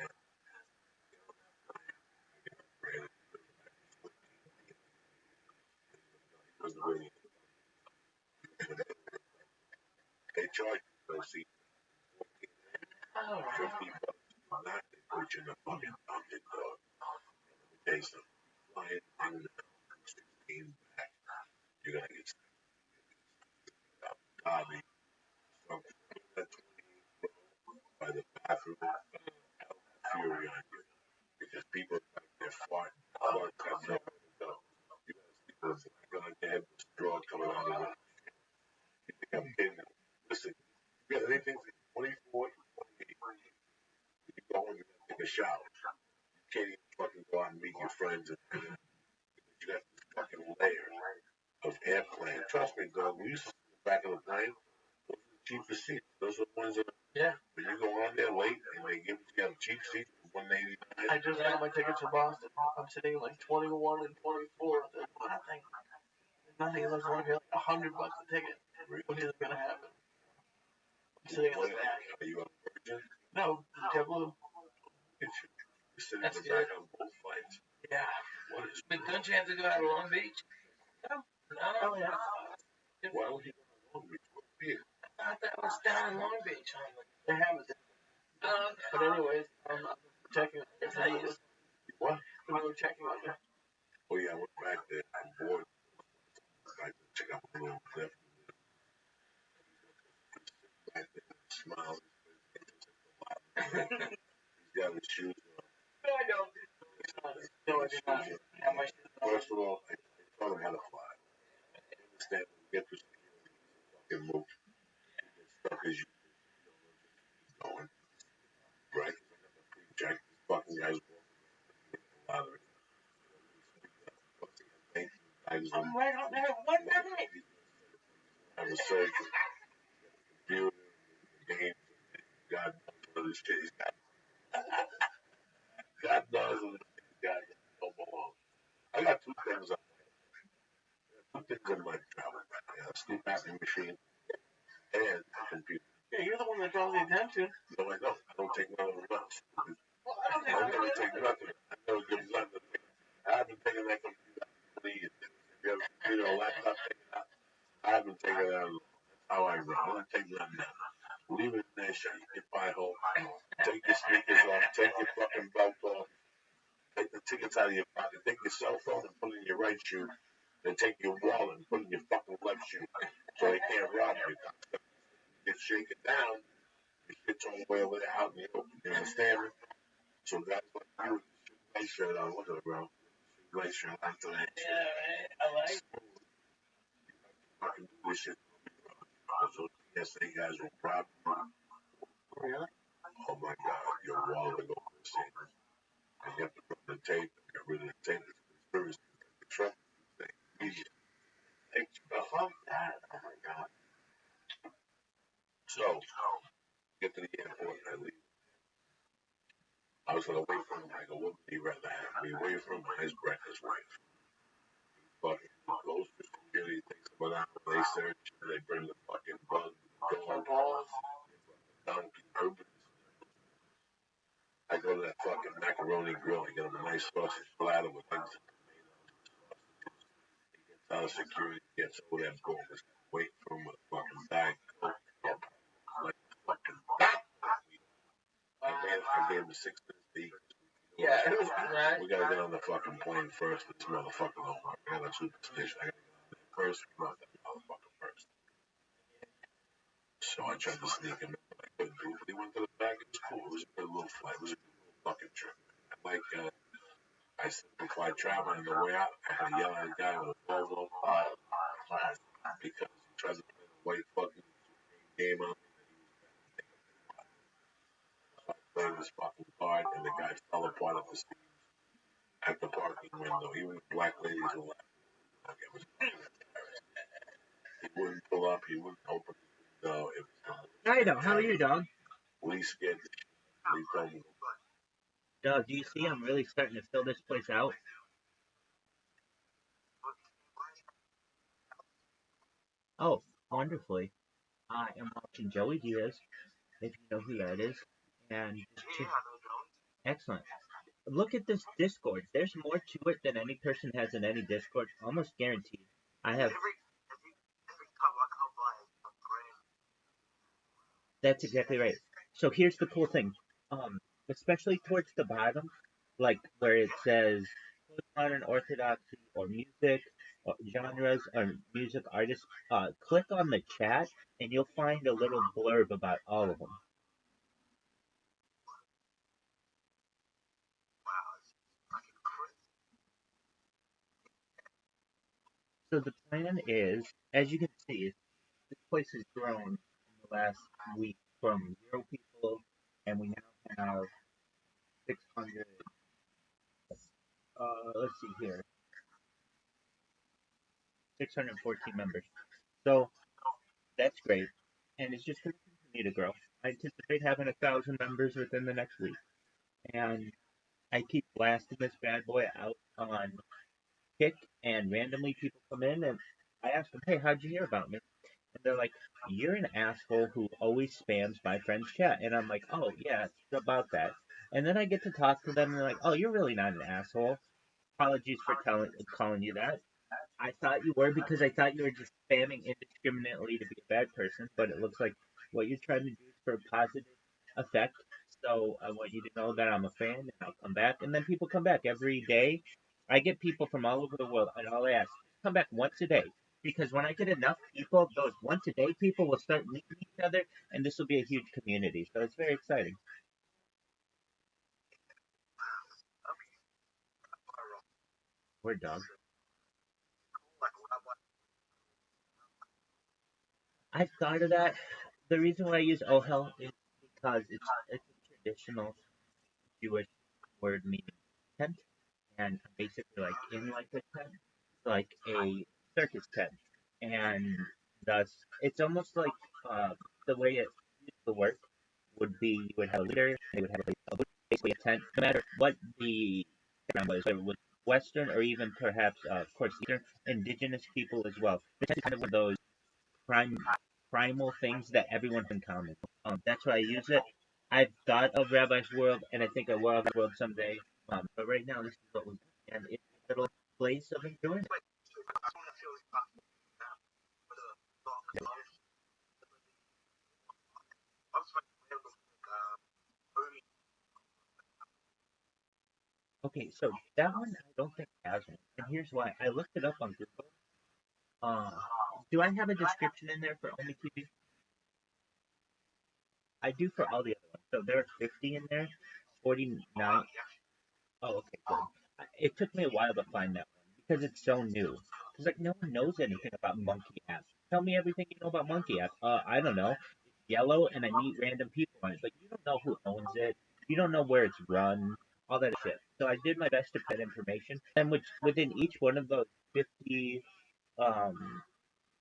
and was really they charge you to see Oh, 50 bucks on that. They put you in the fucking dungeon dog. They some flying thing 16 back. You're gonna get Bobby from that 20 by the bathroom. Fury on you because people they're farting. All the time, no, you gotta see those gonna have the straw coming out of it. You think I'm kidding? Listen, you got anything from 24 to 28. You go home, you gotta take a shower. You can't even fucking go out and meet your friends. friends, and you got this fucking layer of airplane. Trust me, dog. We used to sit in the back of the plane. Those are the cheapest seats. Those are the ones that. Yeah. When you go on there late and they give you a cheap seat for $189. I just got my tickets for Boston. I'm sitting like 21 and 24. There's nothing unless I want to pay like $100 a ticket. What is gonna happen? I'm sitting in the back. Are you on Virgin? No, JetBlue. You're sitting in the back of both flights. Yeah. What is? But don't you have to go out to Long Beach? No. No. Yeah. Why would you go to Long Beach? What beer? I thought that was down in Long Beach. They have it. But anyways, I'm checking. What? We were checking on it. Oh yeah, I went back there. I'm bored. I check out a little clip. Back there, smile. He's got his shoes on. No, I don't. No, I do not have my shoes on. First of all, I told him how to fly. I understand when you get to security, fucking move. You get stuck as you going. Right? Jack, these fucking guys walking around. I'm right on there. 1 minute. I'm a surgeon. Computer, games, God knows what this shit he's got. God knows what this shit he's got. Don't belong. I got two things on my travel bag. I got a sleep apnea machine and a computer. Yeah, you're the one that draws the attention. No, I don't. I don't take none of them else. Well, I don't think I never take nothing. I never give nothing. I haven't taken that computer out of the years. If you have a computer or laptop, take it out. I haven't taken it out. That's how I roll. I don't take nothing out. Leave it in there, shut your pie hole. Take your sneakers off. Take your fucking belt off. Take the tickets out of your pocket. Take your cell phone and put it in your right shoe. Then take your wallet and put it in your fucking left shoe. So they can't rob you. Get shaken down. Your shit's all the way over there out in the open. You understand me? So guys like you with the white shirt on, look at it, bro. White shirt on today. Yeah, right. I like it. Fucking do this shit. So yesterday guys will rob you. Really? Oh my God, your wallet will go missing. And you have to put the tape, get rid of the tape. It's conspiracy. The Trump thing. Media. Fuck that. Oh my God. So, get to the airport and I leave. I was gonna wait for him. I go, what would he rather have? Me wait for him or his breakfast wife? But goes to security, takes him an hour, they search, and they bring the fucking bug, dog, Balls. donkey, urban. I go to that fucking macaroni grill, I get him a nice sausage platter with things. He gets out of security, gets over there, boom, just wait for him with a fucking bag. Like fucking I gave him 6 minutes to eat. Yeah, it was right. We gotta get on the fucking plane first. This motherfucker don't work. I got a superstition. I gotta get on there first. We want that motherfucker first. So I tried to sneak him in, but I couldn't do it. But he went to the back. It was cool. It was a good little flight. It was a good little fucking trip. Like, I simplified travel on the way out. I had to yell at a guy with a Volvo because he tried to play the white fucking game on me. I played this fucking card, and the guy fell apart at the seams at the parking window. Even the black ladies were laughing. Like, it was he wouldn't pull up. He wouldn't open the window. It was Hi, dog. How are you, dog? we scared the shit. He told me, Dog, do you see I'm really starting to fill this place out? Oh, wonderfully. I am watching Joey Diaz, if you know who that is. And excellent. Look at this Discord. There's more to it than any person has in any Discord. Almost guaranteed. I have. That's exactly right. So here's the cool thing. Especially towards the bottom, like where it says modern orthodoxy or music or genres or music artists, click on the chat and you'll find a little blurb about all of them. So the plan is, as you can see, this place has grown in the last week from 0 people, and we now have 600 let's see here, 614 members. So that's great, and it's just going to continue to grow. I anticipate having 1,000 members within the next week, and I keep blasting this bad boy out on Kick, and randomly people come in, and I ask them, "Hey, how'd you hear about me?" And they're like, "You're an asshole who always spams my friend's chat." And I'm like, "Oh yeah, it's about that." And then I get to talk to them, and they're like, "Oh, you're really not an asshole. Apologies for calling you that. I thought you were because I thought you were just spamming indiscriminately to be a bad person, but it looks like what you're trying to do is for a positive effect. So I want you to know that I'm a fan and I'll come back." And then people come back every day. I get people from all over the world, and all I ask is come back once a day. Because when I get enough people, those once a day people will start meeting each other, and this will be a huge community. So it's very exciting. We're dog. I thought of that. The reason why I use ohel is because it's a traditional Jewish word meaning tent, and I'm basically like in like a tent, like a circus tent, and thus it's almost like the way it used to work would be you would have a leader, they would have basically a tent, no matter what the background was, whether it was Western or even perhaps, of course, Eastern, indigenous people as well. The tent is kind of one of those prime primal things that everyone has in common. That's why I use it. I've thought of Rabbi's World, and I think I will have a world someday. But right now, this is what we got, and it's a little place of enjoyment. Okay, so that one I don't think has one, and here's why. I looked it up on Google. Uh, do I have a description in there for Only TV? I do for all the other ones. So there are 50 in there, 49. Oh, okay, good. It took me a while to find that one because it's so new. Because like no one knows anything about Monkey App. Tell me everything you know about Monkey App. I don't know. It's yellow, and I meet random people on it, but you don't know who owns it. You don't know where it's run. All that shit. So I did my best to put information, and which within each one of those 50 um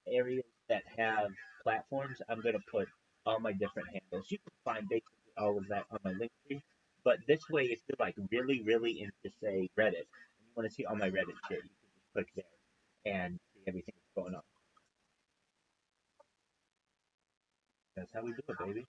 areas that have platforms, I'm gonna put all my different handles. You can find basically all of that on my link tree. But this way, if you're like really, really into say Reddit, and you want to see all my Reddit shit, you can just click there and see everything that's going on. That's how we do it, baby.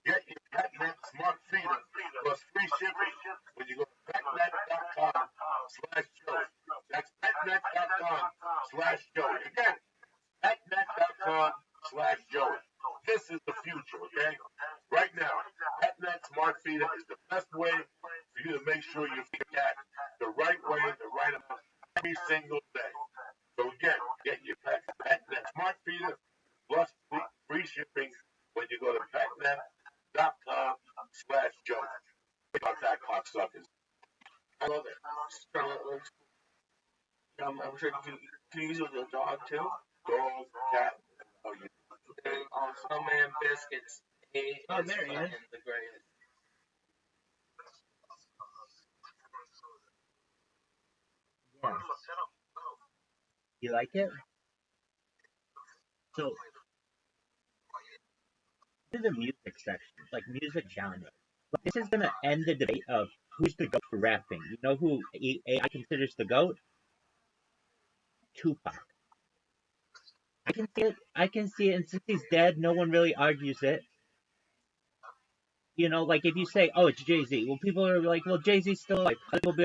Get your PetNet smart feeder plus free shipping when you go to petnet.com/Joey. That's petnet.com/Joey. Again, petnet.com/Joey. This is the future, okay? Right now, PetNet Smart Feeder is the best way for you to make sure you feed your cat the right way, the right amount, every single day. So again, get your PetNet Smart Feeder plus free shipping when you go to petnet.com/Joey. About that, cocksuckers. I love it. I'm sure you can use it with a dog too. Dog, cat, oh, you Snowman Biscuits. He Oh, is there he is. fucking the greatest. Yeah. You like it? So this is the music section, like music genre. This is gonna end the debate of who's the goat for rapping. You know who AI considers the goat? Tupac. I can see it. I can see it. And since he's dead, no one really argues it. You know, like if you say, "Oh, it's Jay Z," well, people are like, "Well, Jay Z's still alive." I'll be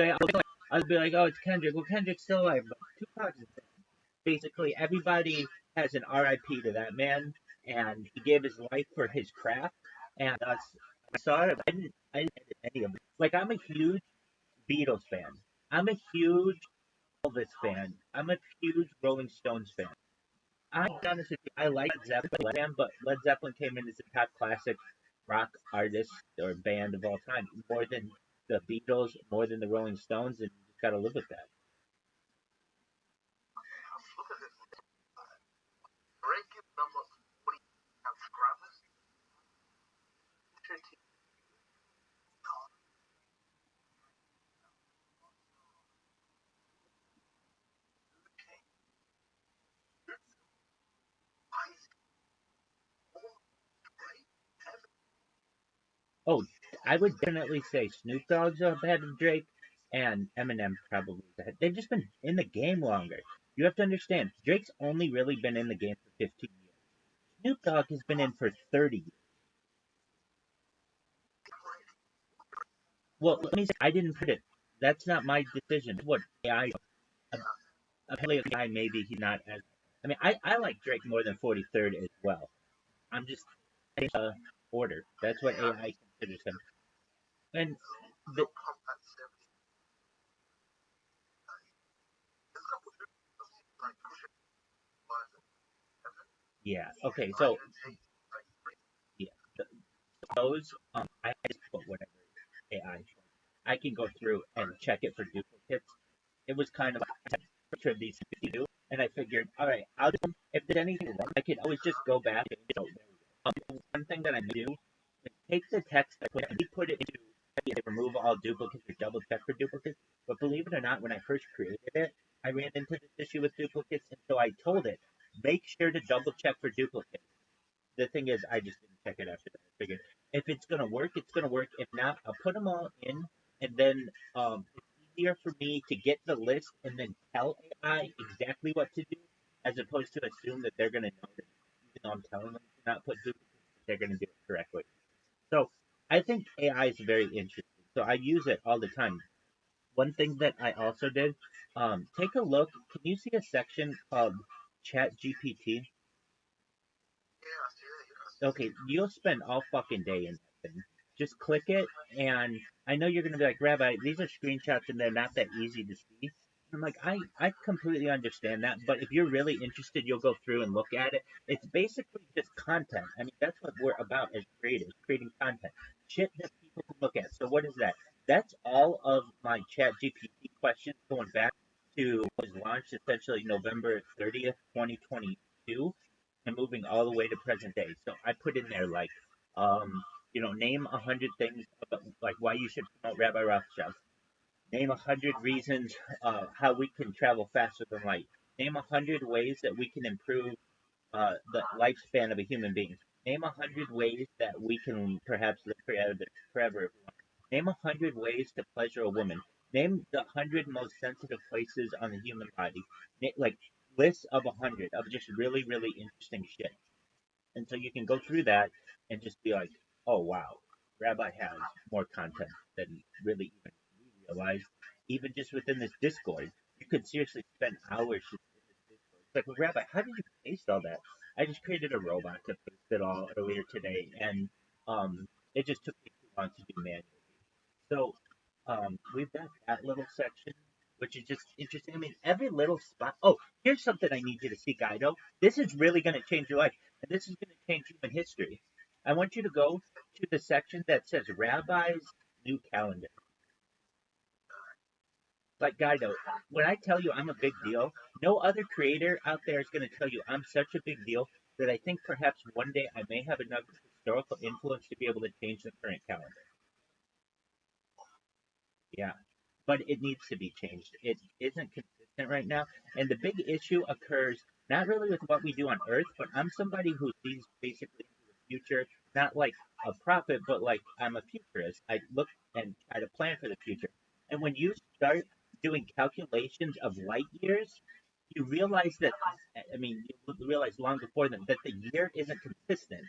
like, "Oh, it's Kendrick." Well, Kendrick's still alive, but Tupac is dead. Basically, everybody has an R.I.P. to that man, and he gave his life for his craft. And I saw it. I didn't edit any of it. Like, I'm a huge Beatles fan. I'm a huge Elvis fan. I'm a huge Rolling Stones fan. I'm honest with you, I like Led Zeppelin, but Led Zeppelin came in as the top classic rock artist or band of all time, more than the Beatles, more than the Rolling Stones, and you just got to live with that. Oh, I would definitely say Snoop Dogg's ahead of Drake, and Eminem probably is ahead. They've just been in the game longer. You have to understand, Drake's only really been in the game for 15 years. Snoop Dogg has been in for 30 years. Well, let me say, I didn't put it. That's not my decision. That's what AI. Apparently, AI maybe he's not as. I mean, I like Drake more than 43rd as well. I'm just order. That's what AI considers him. And the, yeah, okay, so yeah, those I just put whatever AI. I can go through and check it for duplicates. It was kind of like a picture of these 52, and I figured, all right, if there's anything wrong, I could always just go back and there we go. One thing that I do is take the text I put it into remove all duplicates or double check for duplicates. But believe it or not, when I first created it, I ran into this issue with duplicates, and so I told it make sure to double check for duplicates. The thing is, I just didn't check it after that. I figured if it's gonna work, it's gonna work. If not, I'll put them all in, and then it's easier for me to get the list and then tell AI exactly what to do, as opposed to assume that they're gonna know that even though I'm telling them to not put duplicates, they're gonna do it correctly. So I think AI is very interesting. So I use it all the time. One thing that I also did, take a look. Can you see a section called Chat GPT? Okay, you'll spend all fucking day in that thing. Just click it, and I know you're gonna be like, Rabbi, these are screenshots and they're not that easy to see. I'm like, I completely understand that, but if you're really interested, you'll go through and look at it. It's basically just content. I mean, that's what we're about as creators, creating content. Shit that people can look at. So what is that? That's all of my Chat GPT questions going back to was launched essentially November 30th, 2022 and moving all the way to present day. So I put in there like, name 100 things about like why you should promote Rabbi Rothschild. Name 100 reasons how we can travel faster than light. Name 100 ways that we can improve the lifespan of a human being. Name 100 ways that we can perhaps live forever. Name 100 ways to pleasure a woman. Name the 100 most sensitive places on the human body. Like lists of 100 of just really, really interesting shit. And so you can go through that and just be like, oh wow, Rabbi has more content than really even we realize. Even just within this Discord, you could seriously spend hours just in this Discord. It's like, well, Rabbi, how did you paste all that? I just created a robot to paste it all earlier today, and it just took me too long to do manually. So we've got that little section, which is just interesting. I mean, every little spot. Oh, here's something I need you to see, Guido. This is really going to change your life, and this is going to change human history. I want you to go to the section that says Rabbi's New Calendar. Like, Guido, when I tell you I'm a big deal, no other creator out there is going to tell you I'm such a big deal that I think perhaps one day I may have enough historical influence to be able to change the current calendar. Yeah, but it needs to be changed. It isn't consistent right now, and the big issue occurs not really with what we do on Earth, but I'm somebody who sees basically into the future, not like a prophet, but like I'm a futurist. I look and try to plan for the future. And when you start doing calculations of light years, you realize that, I mean, you realize long before then that the year isn't consistent.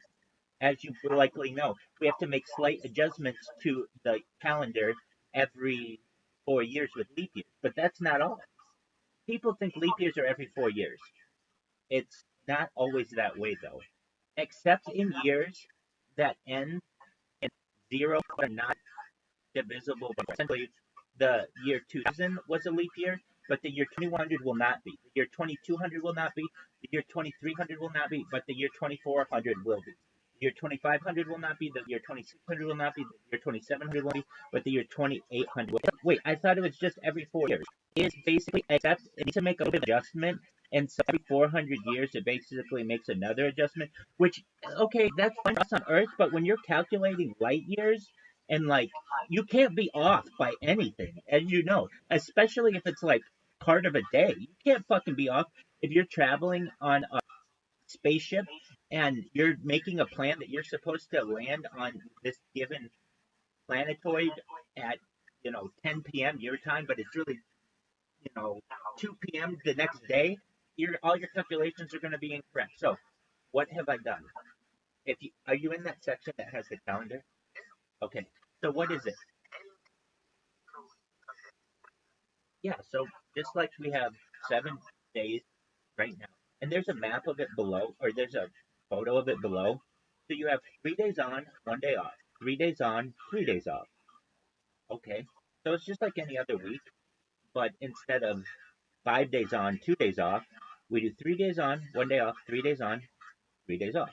As you likely know, we have to make slight adjustments to the calendar every 4 years with leap years. But that's not all. People think leap years are every 4 years. It's not always that way, though, except in years that end in zero or not divisible. Essentially, the year 2000 was a leap year, but the year 2100 will not be. The year 2200 will not be. The year 2300 will not be, but the year 2400 will be. The year 2500 will not be. The year 2600 will not be. The year 2700 will be, but the year 2800 will be. Wait, I thought it was just every 4 years. It's basically, except it needs to make a little bit of adjustment, and so every 400 years it basically makes another adjustment, which, okay, that's fine for us on Earth, but when you're calculating light years, and like, you can't be off by anything, as you know, especially if it's like part of a day. You can't fucking be off if you're traveling on a spaceship and you're making a plan that you're supposed to land on this given planetoid at 10 p.m. your time, but it's really 2 p.m. the next day. All your calculations are going to be incorrect. So, what have I done? Are you in that section that has the calendar? Okay. So what is it? Yeah. So just like we have 7 days right now, and there's a map of it below, or there's a photo of it below. So you have 3 days on, 1 day off. 3 days on, 3 days off. Okay. So it's just like any other week, but instead of 5 days on, 2 days off, we do 3 days on, 1 day off, 3 days on, 3 days off.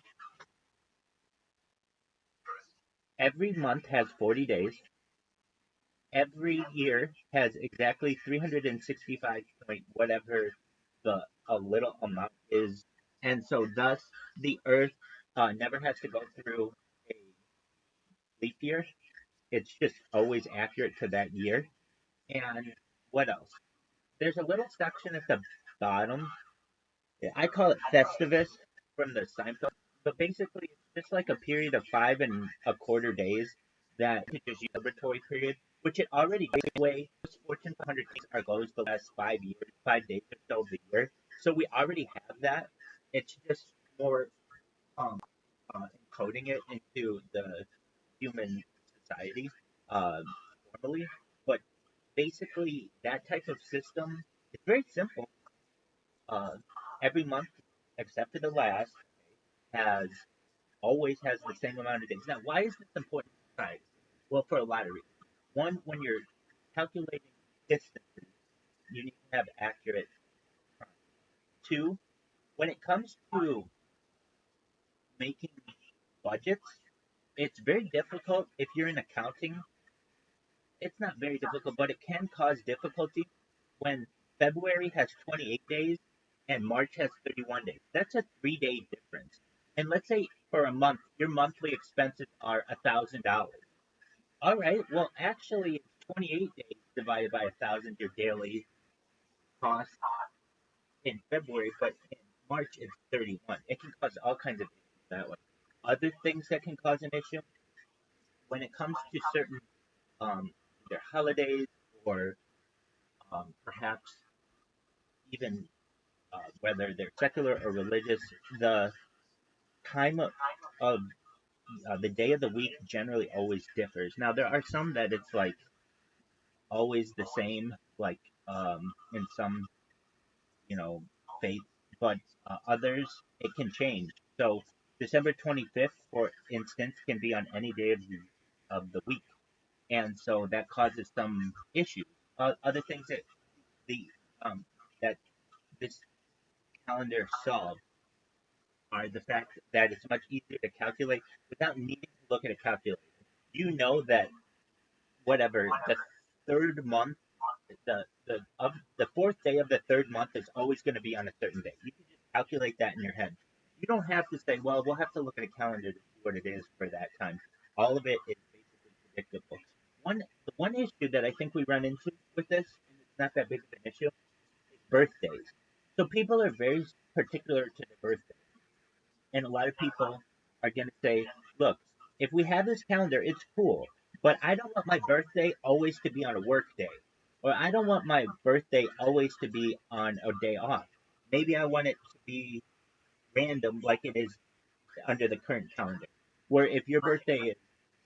Every month has 40 days. Every year has exactly 365 point whatever the a little amount is, and so thus the Earth never has to go through a leap year. It's just always accurate to that year. And what else? There's a little section at the bottom. I call it Festivus from the Seinfeld, but basically it's just like a period of 5.25 days that is just celebratory period, which it already goes away. Fortune 500 days are goes the last 5 years, 5 days or so of the year. So we already have that. It's just more encoding it into the human society uh, normally. But basically, that type of system is very simple. Uh, every month, except for the last, has always has the same amount of days. Now, why is this important to society? Well, for a lot of reasons. One, when you're calculating distances, you need to have accurate time. Two, when it comes to making budgets, it's very difficult if you're in accounting. It's not very difficult, but it can cause difficulty when February has 28 days and March has 31 days. That's a 3 day difference. And let's say for a month, your monthly expenses are $1,000. All right, well, actually, it's 28 days divided by 1,000, your daily cost in February, but in March, it's 31. It can cause all kinds of issues that way. Other things that can cause an issue when it comes to certain um, either holidays or perhaps even whether they're secular or religious, the time of the day of the week generally always differs. Now, there are some that it's like always the same, like in some, faiths, but others it can change. So, December 25th, for instance, can be on any day of the week, and so that causes some issues. Other things the um, that this calendar solves are the fact that it's much easier to calculate without needing to look at a calculator. You know that whatever the third month, the fourth day of the third month is always going to be on a certain day. You can just calculate that in your head. You don't have to say, well, we'll have to look at a calendar to see what it is for that time. All of it is basically predictable. The one issue that I think we run into with this, and it's not that big of an issue, is birthdays. So people are very particular to their birthday. And a lot of people are going to say, look, if we have this calendar, it's cool, but I don't want my birthday always to be on a work day, or I don't want my birthday always to be on a day off. Maybe I want it to be random like it is under the current calendar, where if your birthday is,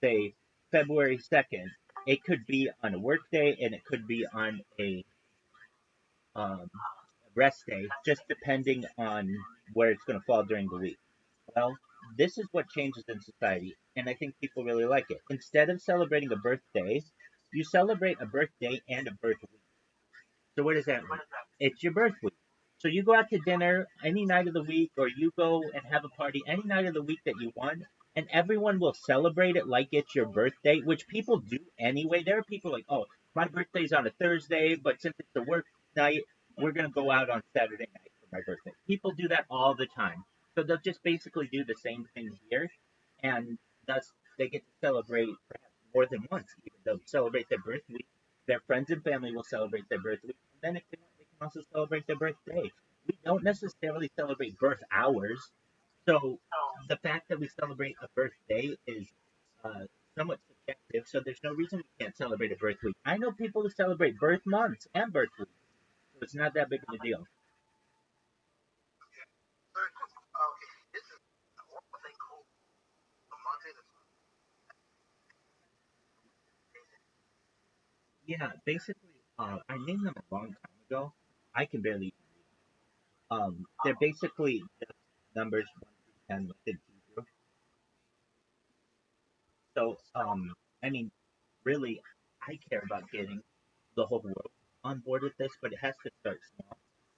say, February 2nd, it could be on a work day and it could be on a um, rest day, just depending on where it's going to fall during the week. Well, this is what changes in society, and I think people really like it. Instead of celebrating a birthday, you celebrate a birthday and a birth week. So what does that mean? It's your birth week. So you go out to dinner any night of the week, or you go and have a party any night of the week that you want, and everyone will celebrate it like it's your birthday, which people do anyway. There are people like, oh, my birthday's on a Thursday, but since it's a work night, we're gonna go out on Saturday night for my birthday. People do that all the time. So they'll just basically do the same thing here, and thus they get to celebrate perhaps more than once. Even they'll celebrate their birth week. Their friends and family will celebrate their birth week. And then if they want, they can also celebrate their birthday. We don't necessarily celebrate birth hours. So the fact that we celebrate a birthday is uh, somewhat subjective. So there's no reason we can't celebrate a birth week. I know people who celebrate birth months and birth weeks. So it's not that big of a deal. Yeah, basically, I named them a long time ago. I can barely. They're basically just numbers 1 through 10 listed in Hebrew. So, I mean, really, I care about getting the whole world on board with this, but it has to start small.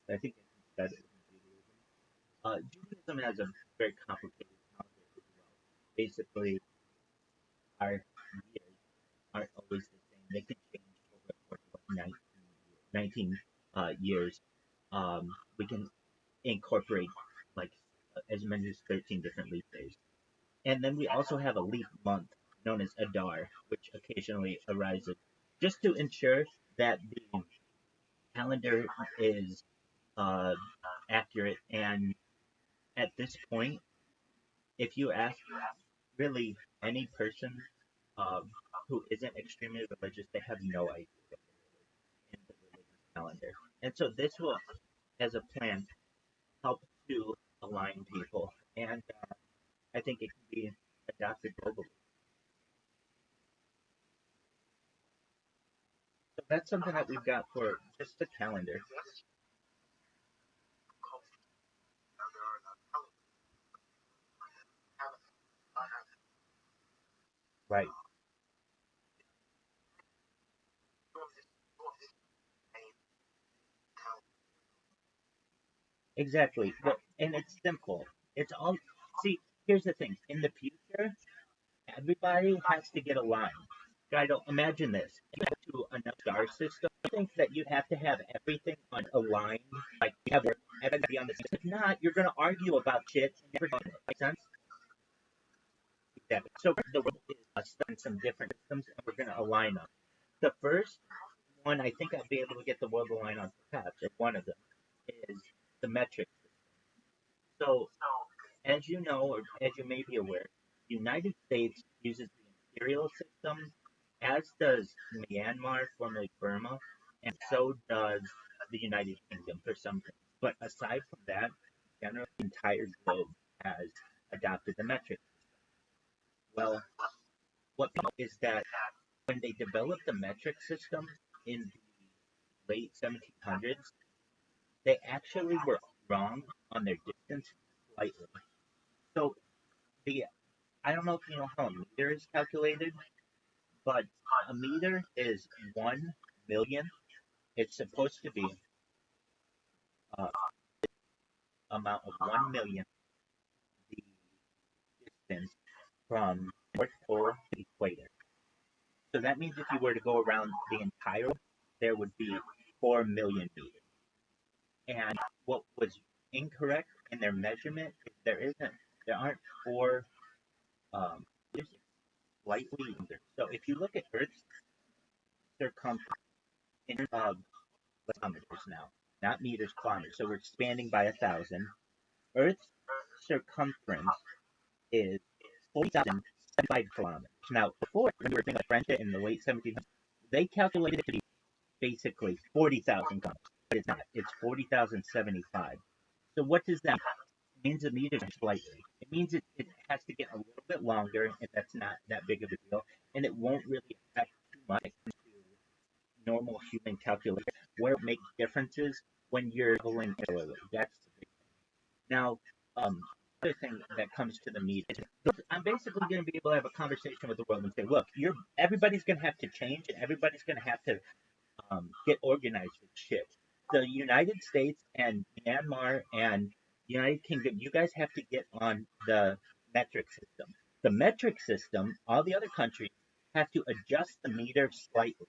I think that is Judaism. Judaism has a very complicated calendar as well. Basically, our years aren't always the same. They can change over the course of like 19 years. We can incorporate like as many as 13 different leap days. And then we also have a leap month known as Adar, which occasionally arises just to ensure that the calendar is uh, accurate. And at this point, if you ask really any person um, who isn't extremely religious, they have no idea what in the religious calendar. And so this will, as a plan, help to align people. And I think it can be adopted globally. So that's something that we've got for just the calendar. Right. Exactly. Well, and it's simple. It's all. See, here's the thing. In the future, everybody has to get aligned. I don't imagine this. If you go to another star system, I think that you have to have everything on aligned. Like you have everybody on the same. If not, you're going to argue about shit and never done it. Make sense? Exactly. So the world is studying some different systems, and we're going to align them. The first one, I think I'll be able to get the world aligned on perhaps, or one of them, is the metric system. So as you know, or as you may be aware, the United States uses the imperial system, as does Myanmar, formerly Burma, and so does the United Kingdom for some things. But aside from that, generally the entire globe has adopted the metric system. Well, what is that when they developed the metric system in the late 1700s, they actually were wrong on their distance slightly. So the I don't know if you know how a meter is calculated, but a meter is 1 million. It's supposed to be uh, amount of 1 million the distance from North Pole to equator. So that means if you were to go around the entire world, there would be 4 million meters. And what was incorrect in their measurement is there aren't four meters, slightly under. So if you look at Earth's circumference in kilometers now, not meters, kilometers. So we're expanding by 1,000. Earth's circumference is 40,075 kilometers. Now, before, when we were thinking of French in the late 1700s, they calculated it to be basically 40,000 kilometers, but it's not. It's 40,075. So what does that mean? It means the meters are slightly. It means it has to get a little bit longer, and that's not that big of a deal, and it won't really affect too much normal human calculation. Where it makes differences when you're going parallel. That's the big thing. Now, other thing that comes to the meet is I'm basically going to be able to have a conversation with the world and say, look, everybody's going to have to change, and everybody's going to have to get organized with shit. The United States and Myanmar and United Kingdom, you guys have to get on the metric system. The metric system, all the other countries have to adjust the meter slightly.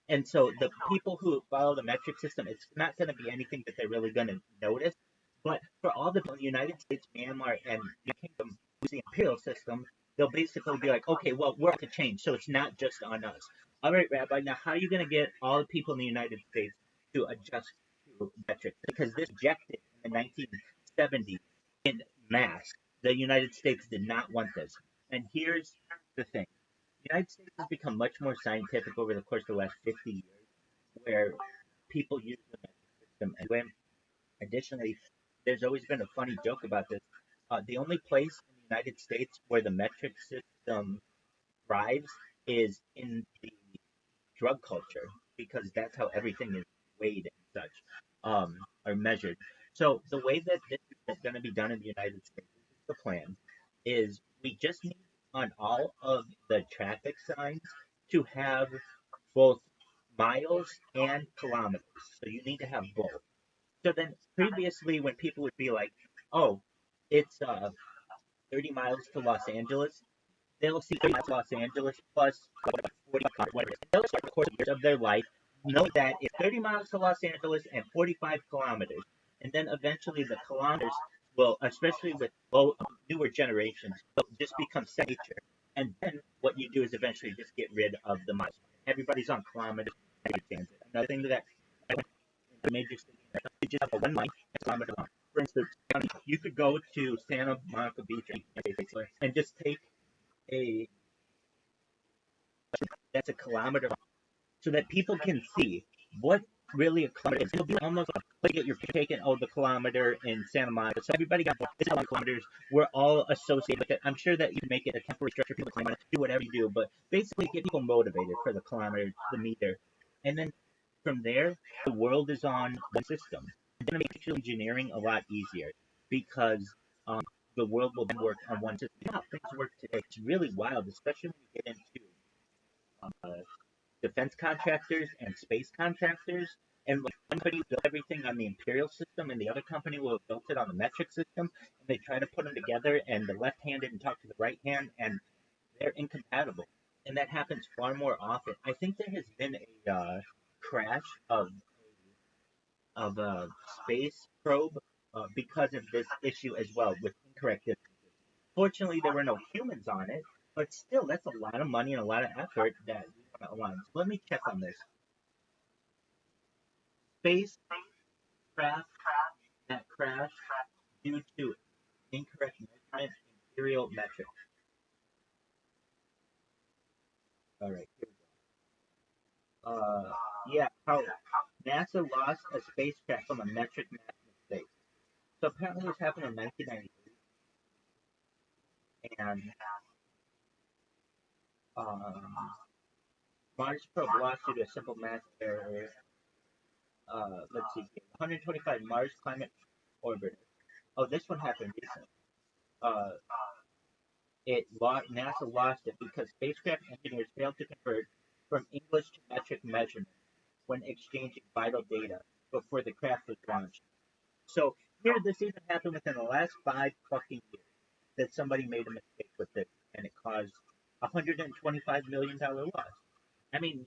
And so the people who follow the metric system, it's not going to be anything that they're really going to notice. But for all the United States, Myanmar, and the Kingdom, who's the imperial system, they'll basically be like, okay, well, we're to change, so it's not just on us. All right, Rabbi, now how are you going to get all the people in the United States to adjust to metric? Because this rejected in the 1970s in mass. The United States did not want this. And here's the thing. The United States has become much more scientific over the course of the last 50 years, where people use the metric system. And when, additionally, there's always been a funny joke about this. The only place in the United States where the metric system thrives is in the drug culture, because that's how everything is weighed and such, or measured. So the way that this is going to be done in the United States, this is the plan, is we just need on all of the traffic signs to have both miles and kilometers. So you need to have both. So then previously when people would be like, oh, it's 30 miles to Los Angeles, they'll see Los Angeles plus 40 whatever. They'll start the course of their life know that it's 30 miles to Los Angeles and 45 kilometers. And then eventually the kilometers will, especially with newer generations, will just become second nature. And then what you do is eventually just get rid of the miles. Everybody's on kilometers. Another thing that the major city you just have a one line kilometer long. For instance, you could go to Santa Monica Beach and just take a that's a kilometer so that people can see what really a kilometer is. It'll be almost like you're taking the kilometer in Santa Monica. So everybody got this kilometers. We're all associated with it. I'm sure that you can make it a temporary structure. People can do whatever you do, but basically get people motivated for the kilometer, the meter, and then from there, the world is on one system. It's going to make engineering a lot easier because the world will then work on one system. You know how things work today. It's really wild, especially when you get into defense contractors and space contractors. And one company built everything on the imperial system, and the other company will have built it on the metric system. And they try to put them together, and the left hand didn't talk to the right hand, and they're incompatible. And that happens far more often. I think there has been a crash of a space probe because of this issue as well with incorrect images. Fortunately, there were no humans on it, but still, that's a lot of money and a lot of effort that we want to align. So let me check on this. Spacecraft that crashed due to incorrect measurement imperial metric. All right, here we go. Yeah, how NASA lost a spacecraft from a metric mass mistake. So apparently this happened in 1998, and Mars probe lost due to a simple mass error. Let's see, 125 Mars climate orbiter. Oh, this one happened recently. NASA lost it because spacecraft engineers failed to convert from English to metric measurement when exchanging vital data before the craft was launched. So here, this even happened within the last 5 fucking years that somebody made a mistake with this, and it caused $125 million loss. I mean,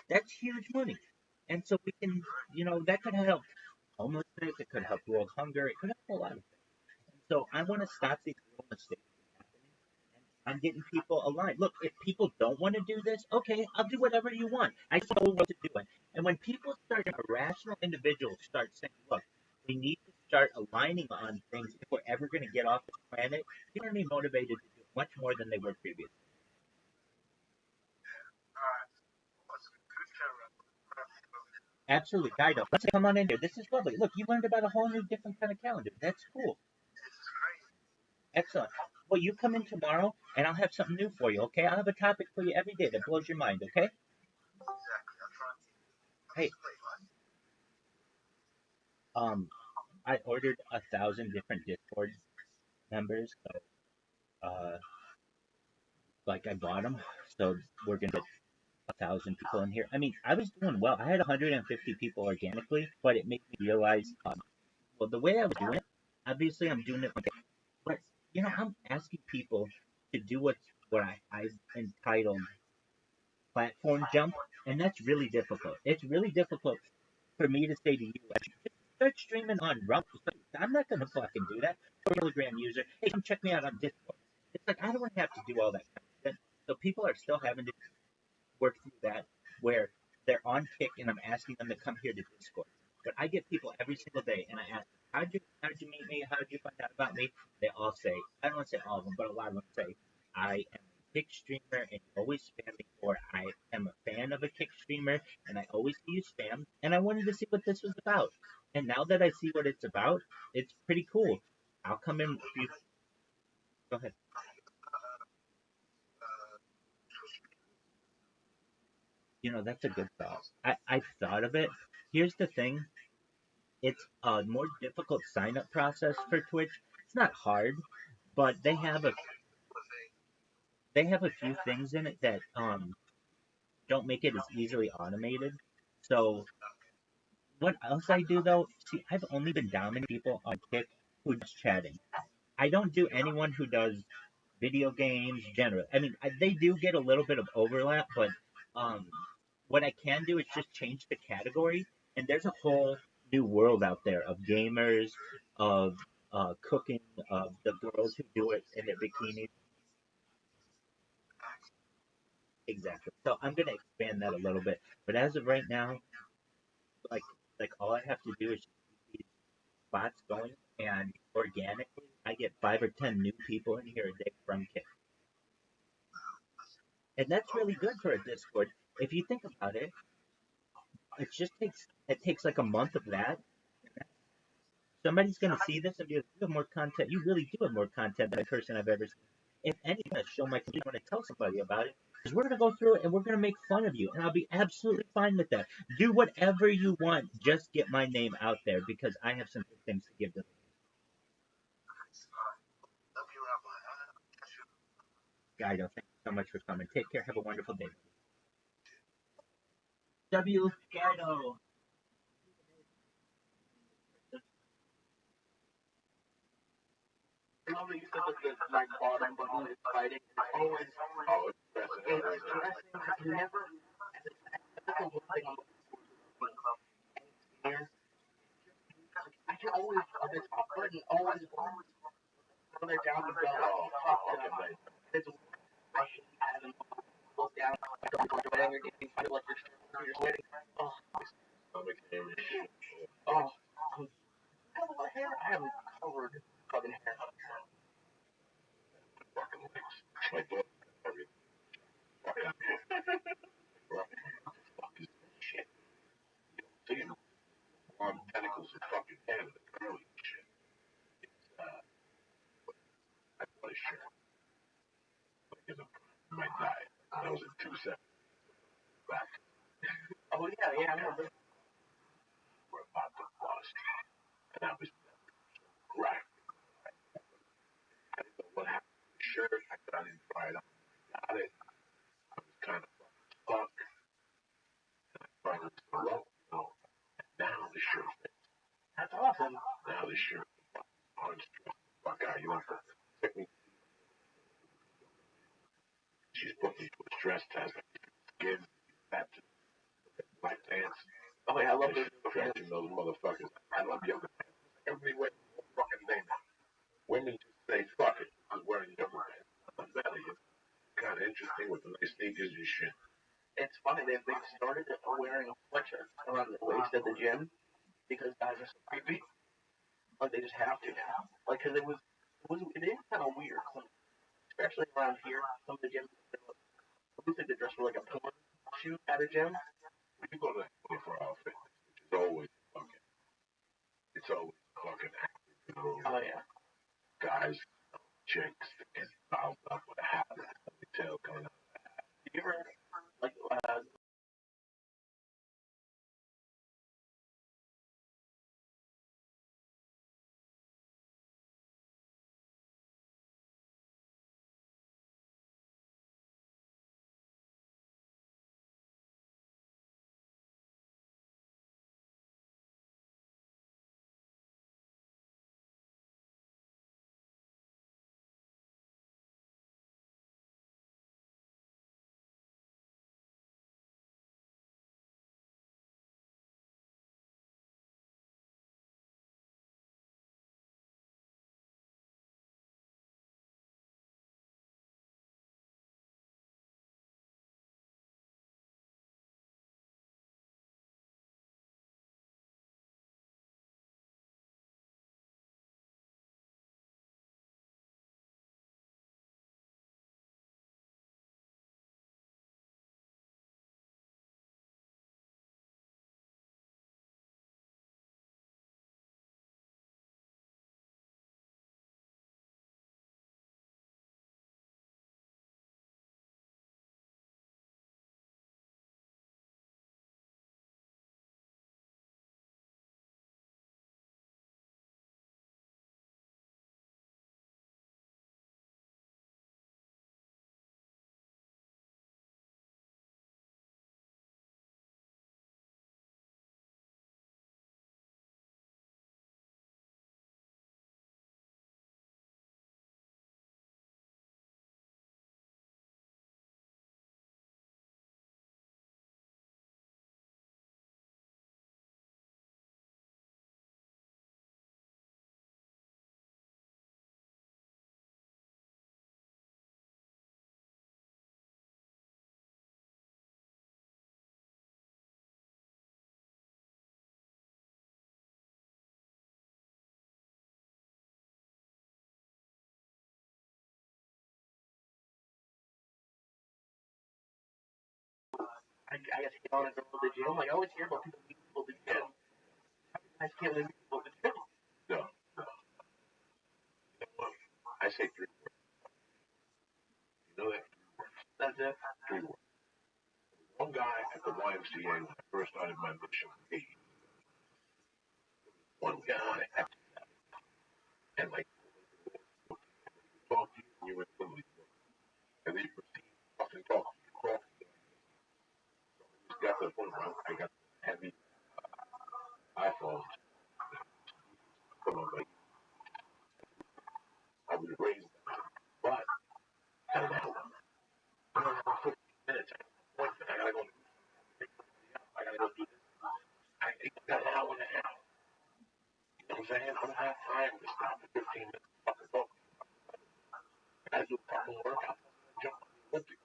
that's huge money. And so we can, that could help homelessness, it could help world hunger, it could help a lot of things. And so I want to stop these little mistakes from happening. And I'm getting people aligned. Look, if people don't want to do this, okay, I'll do whatever you want. I just know what to do it. And when people start, rational individuals start saying, look, we need to start aligning on things if we're ever going to get off this planet, people are going to be motivated to do much more than they were previously. Absolutely, Guido. Let's come on in here. This is lovely. Look, you learned about a whole new different kind of calendar. That's cool. Excellent. Well, you come in tomorrow, and I'll have something new for you, okay? I'll have a topic for you every day that blows your mind, okay? Hey, I ordered 1,000 different Discord members, so, I bought them, so we're gonna get 1,000 people in here. I mean, I was doing well. I had 150 people organically, but it made me realize, well, the way I was doing it, obviously I'm doing it, but I'm asking people to do what I entitled platform jump, and that's really difficult. It's really difficult for me to say to you, start streaming on Rumble. I'm not gonna fucking do that. Telegram user, hey, come check me out on Discord. It's like I don't have to do all that kind of shit. So people are still having to work through that where they're on Kick and I'm asking them to come here to Discord. But I get people every single day and I ask them, how'd you meet me? How'd you find out about me? They all say, I don't want to say all of them, but a lot of them say, I am a Kick streamer and you always spam me, or I am a fan of a Kick streamer and I always see you spam and I wanted to see what this was about. And now that I see what it's about, it's pretty cool. I'll come in. Go ahead. That's a good thought. I've thought of it. Here's the thing. It's a more difficult sign up process for Twitch. It's not hard, but they have a few things in it that don't make it as easily automated. So what else I do though? See, I've only been dominating people on Kick who just chatting. I don't do anyone who does video games generally. I mean, they do get a little bit of overlap, but um, what I can do is just change the category, and there's a whole new world out there of gamers, of cooking, of the girls who do it in their bikinis. Exactly. So I'm gonna expand that a little bit, but as of right now, like all I have to do is just keep these spots going, and organically, I get 5 or 10 new people in here a day from Kick. And that's really good for a Discord. If you think about it, it takes like a month of that. Somebody's gonna see this and be like, "You have more content. You really do have more content than a person I've ever seen." If anything, I'm gonna show my community when I tell somebody about it, because we're gonna go through it and we're gonna make fun of you, and I'll be absolutely fine with that. Do whatever you want, just get my name out there because I have some good things to give them. Guido, thank you so much for coming. Take care. Have a wonderful day. W. Guido. I love that you said that the like bottom button is fighting. It's always Oh, it's pressing it right now. interesting. I've never. That's the one thing I'm here. I can always the top button always further down the bell. Oh, fucking nice. It's I should have them look down. Whatever you find like you're sweating. Oh, Stomach hair and shit. oh. I have a lot of hair. I have covered fucking hair. Fucking legs. My daughter, everything. Fucking what the fuck is this shit? See, long tentacles and fucking hair and the curly shit. It's, I bought a shirt. Like, in my diet. I was in 2 seconds back. Oh yeah, I remember. We're about to bust. And I was right. I didn't know what happened to the shirt. I didn't try it on. I got it. I was kind of fucking stuck. Finally, now the shirt fits. That's awesome. Now the shirt on fuck out. You know, technically, she's put me through a stress test. Skin, fat, black pants. Oh yeah, I love those. Stretching those motherfuckers. I love yoga pants. Everywhere, fucking name. Women just say fuck it. I was wearing yoga pants. I'm better. It's kind of interesting with the nice sneakers and shit. It's funny they started wearing a sweatshirt around the waist at the gym because guys are so creepy. Like they just have to now. Like because it is kind of weird. Especially around here, some of the gyms. I would think they dress for like a porn shoot at a gym. When you go to 24-hour fitness, which is always fucking, it's always fucking active. You know, Oh yeah. guys, chicks, and bound up with a hat, the tail coming out. Did you ever like I guess hit on a girl at the gym. Like I always hear about people meeting people at the gym. I can't leave people at the gym. No. You know what? I say 3 words. You know that? That's it. 3 words. One guy at the YMCA when I first started my mission, one guy and like talk to you and you were literally and they proceed to talk to you. Got to the point where I got heavy iPhones. I was raised, but I don't know. I don't have 15 minutes. I gotta go. I gotta go do this. I got an hour and a half. You know what I'm saying? I don't have time to stop for 15 minutes to fucking talk. I gotta do a fucking workout. Jump on the Olympics.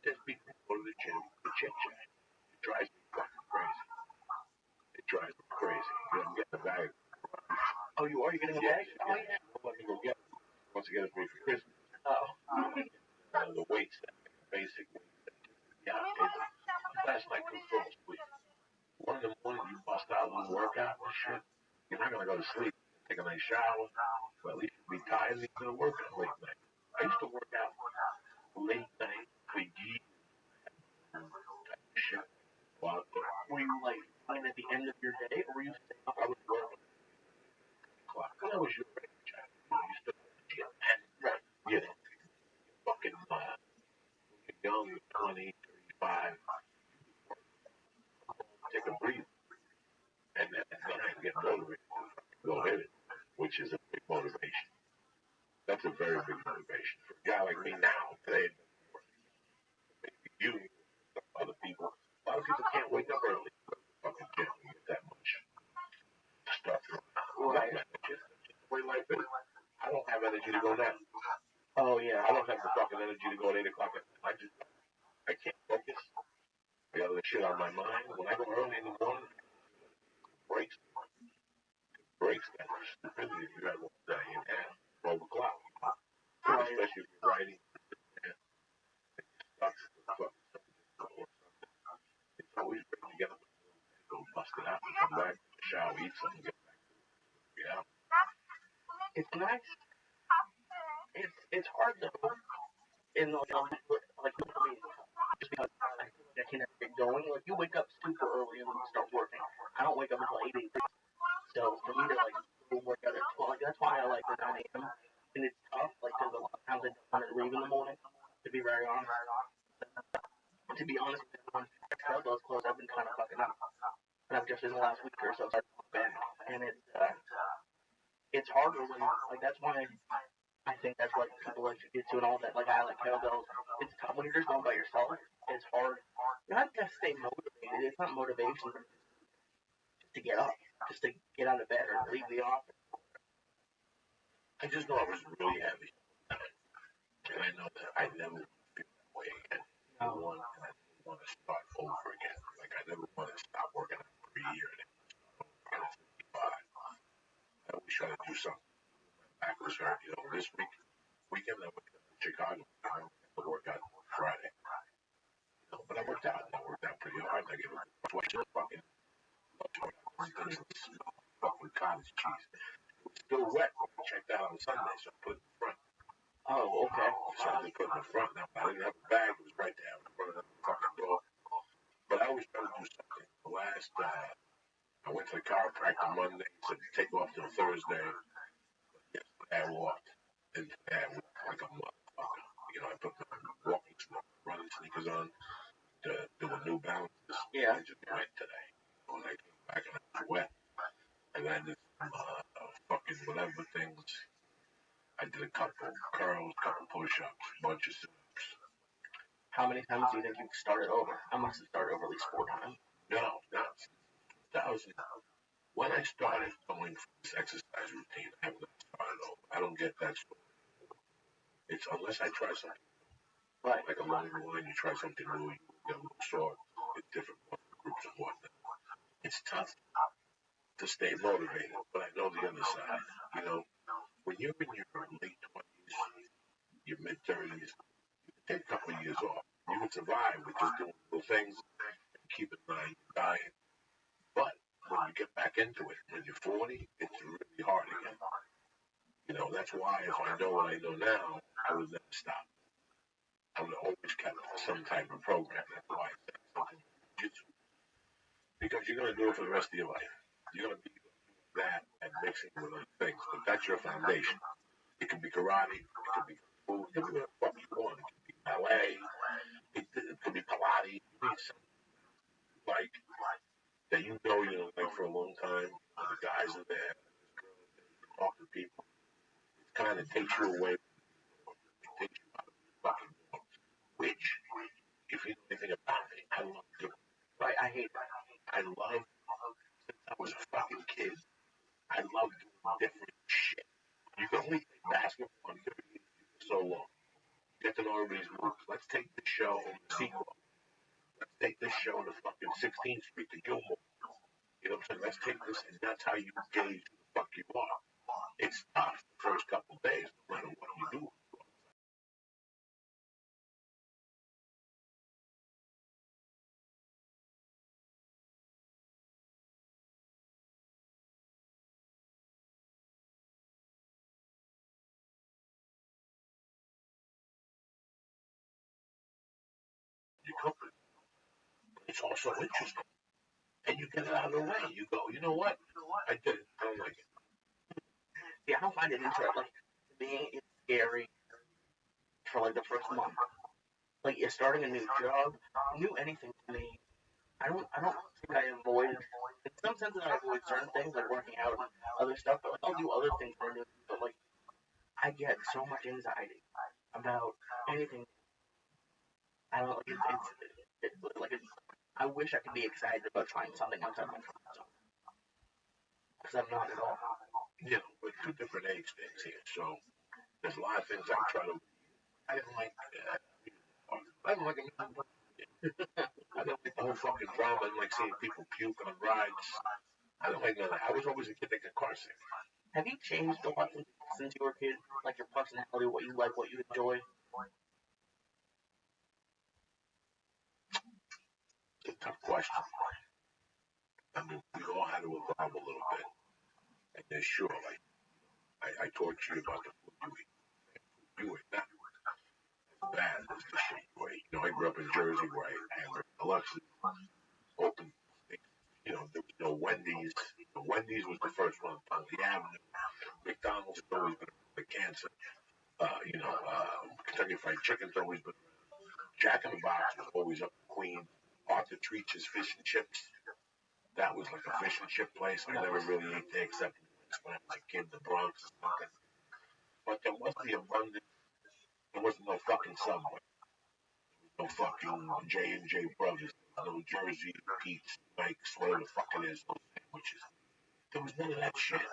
There's people who go to the gym to chit chat. It drives me fucking crazy. It drives me crazy. You know, I'm getting a bag. Oh, you are? You getting a bag? Oh, yeah. Let me go get it. Once again, it's me for Christmas. Oh. The weights, basic weights. Yeah, last night couldn't go to sleep. 1 in the morning, you bust out a little workout and shit. You're not gonna go to sleep. Take a nice shower, but at least you'll be tired and you're gonna work out late night. I used to work out late night for years. Shit. Well, were you like playing at the end of your day, or were you staying up? I was working clock. When I was your age, you still right? Yeah. Fucking young, 20, 35. Take a breather, and then I get motivated. Go hit it, which is a big motivation. That's a very big motivation for a guy like me now. Today, maybe you, some other people. A lot of people can't wake up early. Fucking gym and get that much stuff. Right. Just the way life is. I don't have energy to go now. Oh yeah. I don't have the fucking energy to go at 8 o'clock. I can't focus. I got other shit on my mind. When I go early in the morning, it breaks that stupidity you had one day and half, 12 o'clock. Right. Especially if you're writing. It's always great to get up and go bust it out and come back, shower, eat something, get back to it. Yeah. It's nice. It's hard though. In like for me, just because I feel like I can never get going. Like you wake up super early and then you start working. I don't wake up until 8 8:30. So for me to like go work out at 12, like that's why I like the 9 a.m. And it's tough, like because a lot of times I don't want to leave in the morning. To be very honest. To be honest with everyone, those clothes I've been kind of fucking up. And I've just in the last week or so started to look back, and it's harder when like that's why. I think that's what people like to get to and all that. Like I like kettlebells. It's tough when you're just going by yourself. It's hard. You have to stay motivated. It's not motivation, but just to get up, just to get out of bed or leave the office. I just know I was really heavy, and I know that I never feel that way again. I want to start over again. Like I never want to stop working out for a year and then start over again at 55. I always try to do something. Back was hurt, you know. This weekend I went to Chicago. I worked out Friday. You know, but I worked out pretty hard. I gave it fucking cottage cheese. It was still wet when I checked out on Sunday, so I put it in the front. Oh, okay. So I just put it in the front. Now I didn't have a bag. It was right there. I was running up the fucking door. But I always try to do something. I went to the chiropractor Monday, said to take off till Thursday. I walked, and I walked like a motherfucker. You know, I put my walking running sneakers on to do a New Balances. Yeah. I just went today. When I came back and I was wet, and I did some fucking whatever things. I did a couple curls, couple push-ups, bunch of sit-ups. How many times do you think you've started over? I must have started over at least 4 times. No, not 1,000. When I started going for this exercise routine, I haven't started over. I don't get that story. It's unless I try something. Right. Like along the line, you try something new, you get a little short, it's different groups and whatnot. It's tough to stay motivated, but I know the other side. You know, when you're in your late 20s, your mid 30s, you can take a couple of years off. You can survive with just doing physical things, and keep in mind your diet. But when you get back into it, when you're 40, it's really hard again. That's why if I know what I know now, I would never stop. I would always kept some type of program. That's why I said something like jiu-jitsu. Because you're going to do it for the rest of your life. You're going to be that and mixing with other things. But that's your foundation. It could be karate. It could be food. It could be whatever you want. It could be ballet. It could be Pilates. It could be something like that like for a long time. The guys are there. There's girls there. You talk to people. It kind of takes you away. It takes you out of the fucking world. Which, if you know anything about me, I love doing. Right, I hate that. I love, since I was a fucking kid, I love doing different shit. You can only play basketball and WWE for so long. Get to know everybody's moves. Let's take this show on the sequel. Let's take this show to fucking 16th Street to Gilmore. You know what I'm saying? Let's take this, and that's how you gauge who the fuck you are. It's tough the first couple of days, no matter what you do. You come, it's also interesting, and you get it out of the way. You go, you know what? I did it. I don't like it. Yeah, I don't find it interesting. Like, to me, it's scary for like the first month. Like, you're starting a new job, new anything to me. I don't think I avoid. In some senses, I avoid certain things like working out and other stuff. But like, I'll do other things for a new. But like, I get so much anxiety about anything. I don't like I wish I could be excited about trying something outside my comfort zone because I'm not at all. We're two different age things here, so there's a lot of things I try to. I didn't like. I didn't like. I didn't like the whole fucking drama. I didn't like seeing people puke on rides. I don't like none of that. I was always a kid that got car sick. Have you changed a lot since you were a kid? Like your personality, what you like, what you enjoy? It's a tough question. I mean, we all had to evolve a little bit. And then sure, like, I taught you about the food you eat. You eat that as bad as the shit you ate. I grew up in Jersey where I had Biloxi open. There was no Wendy's. Wendy's was the first one on the avenue. McDonald's has always been the cancer. Kentucky Fried Chicken's always been around. Jack in the Box was always up in Queens. Arthur Treach's Fish and Chips. That was like a fish and chip place. I never really ate there except when I was a kid in the Bronx or something. But there wasn't the abundance. There wasn't no fucking Subway. No fucking J&J Brothers. No Jersey Pete's, Mike's, whatever the fuck it is. No sandwiches. There was none of that shit.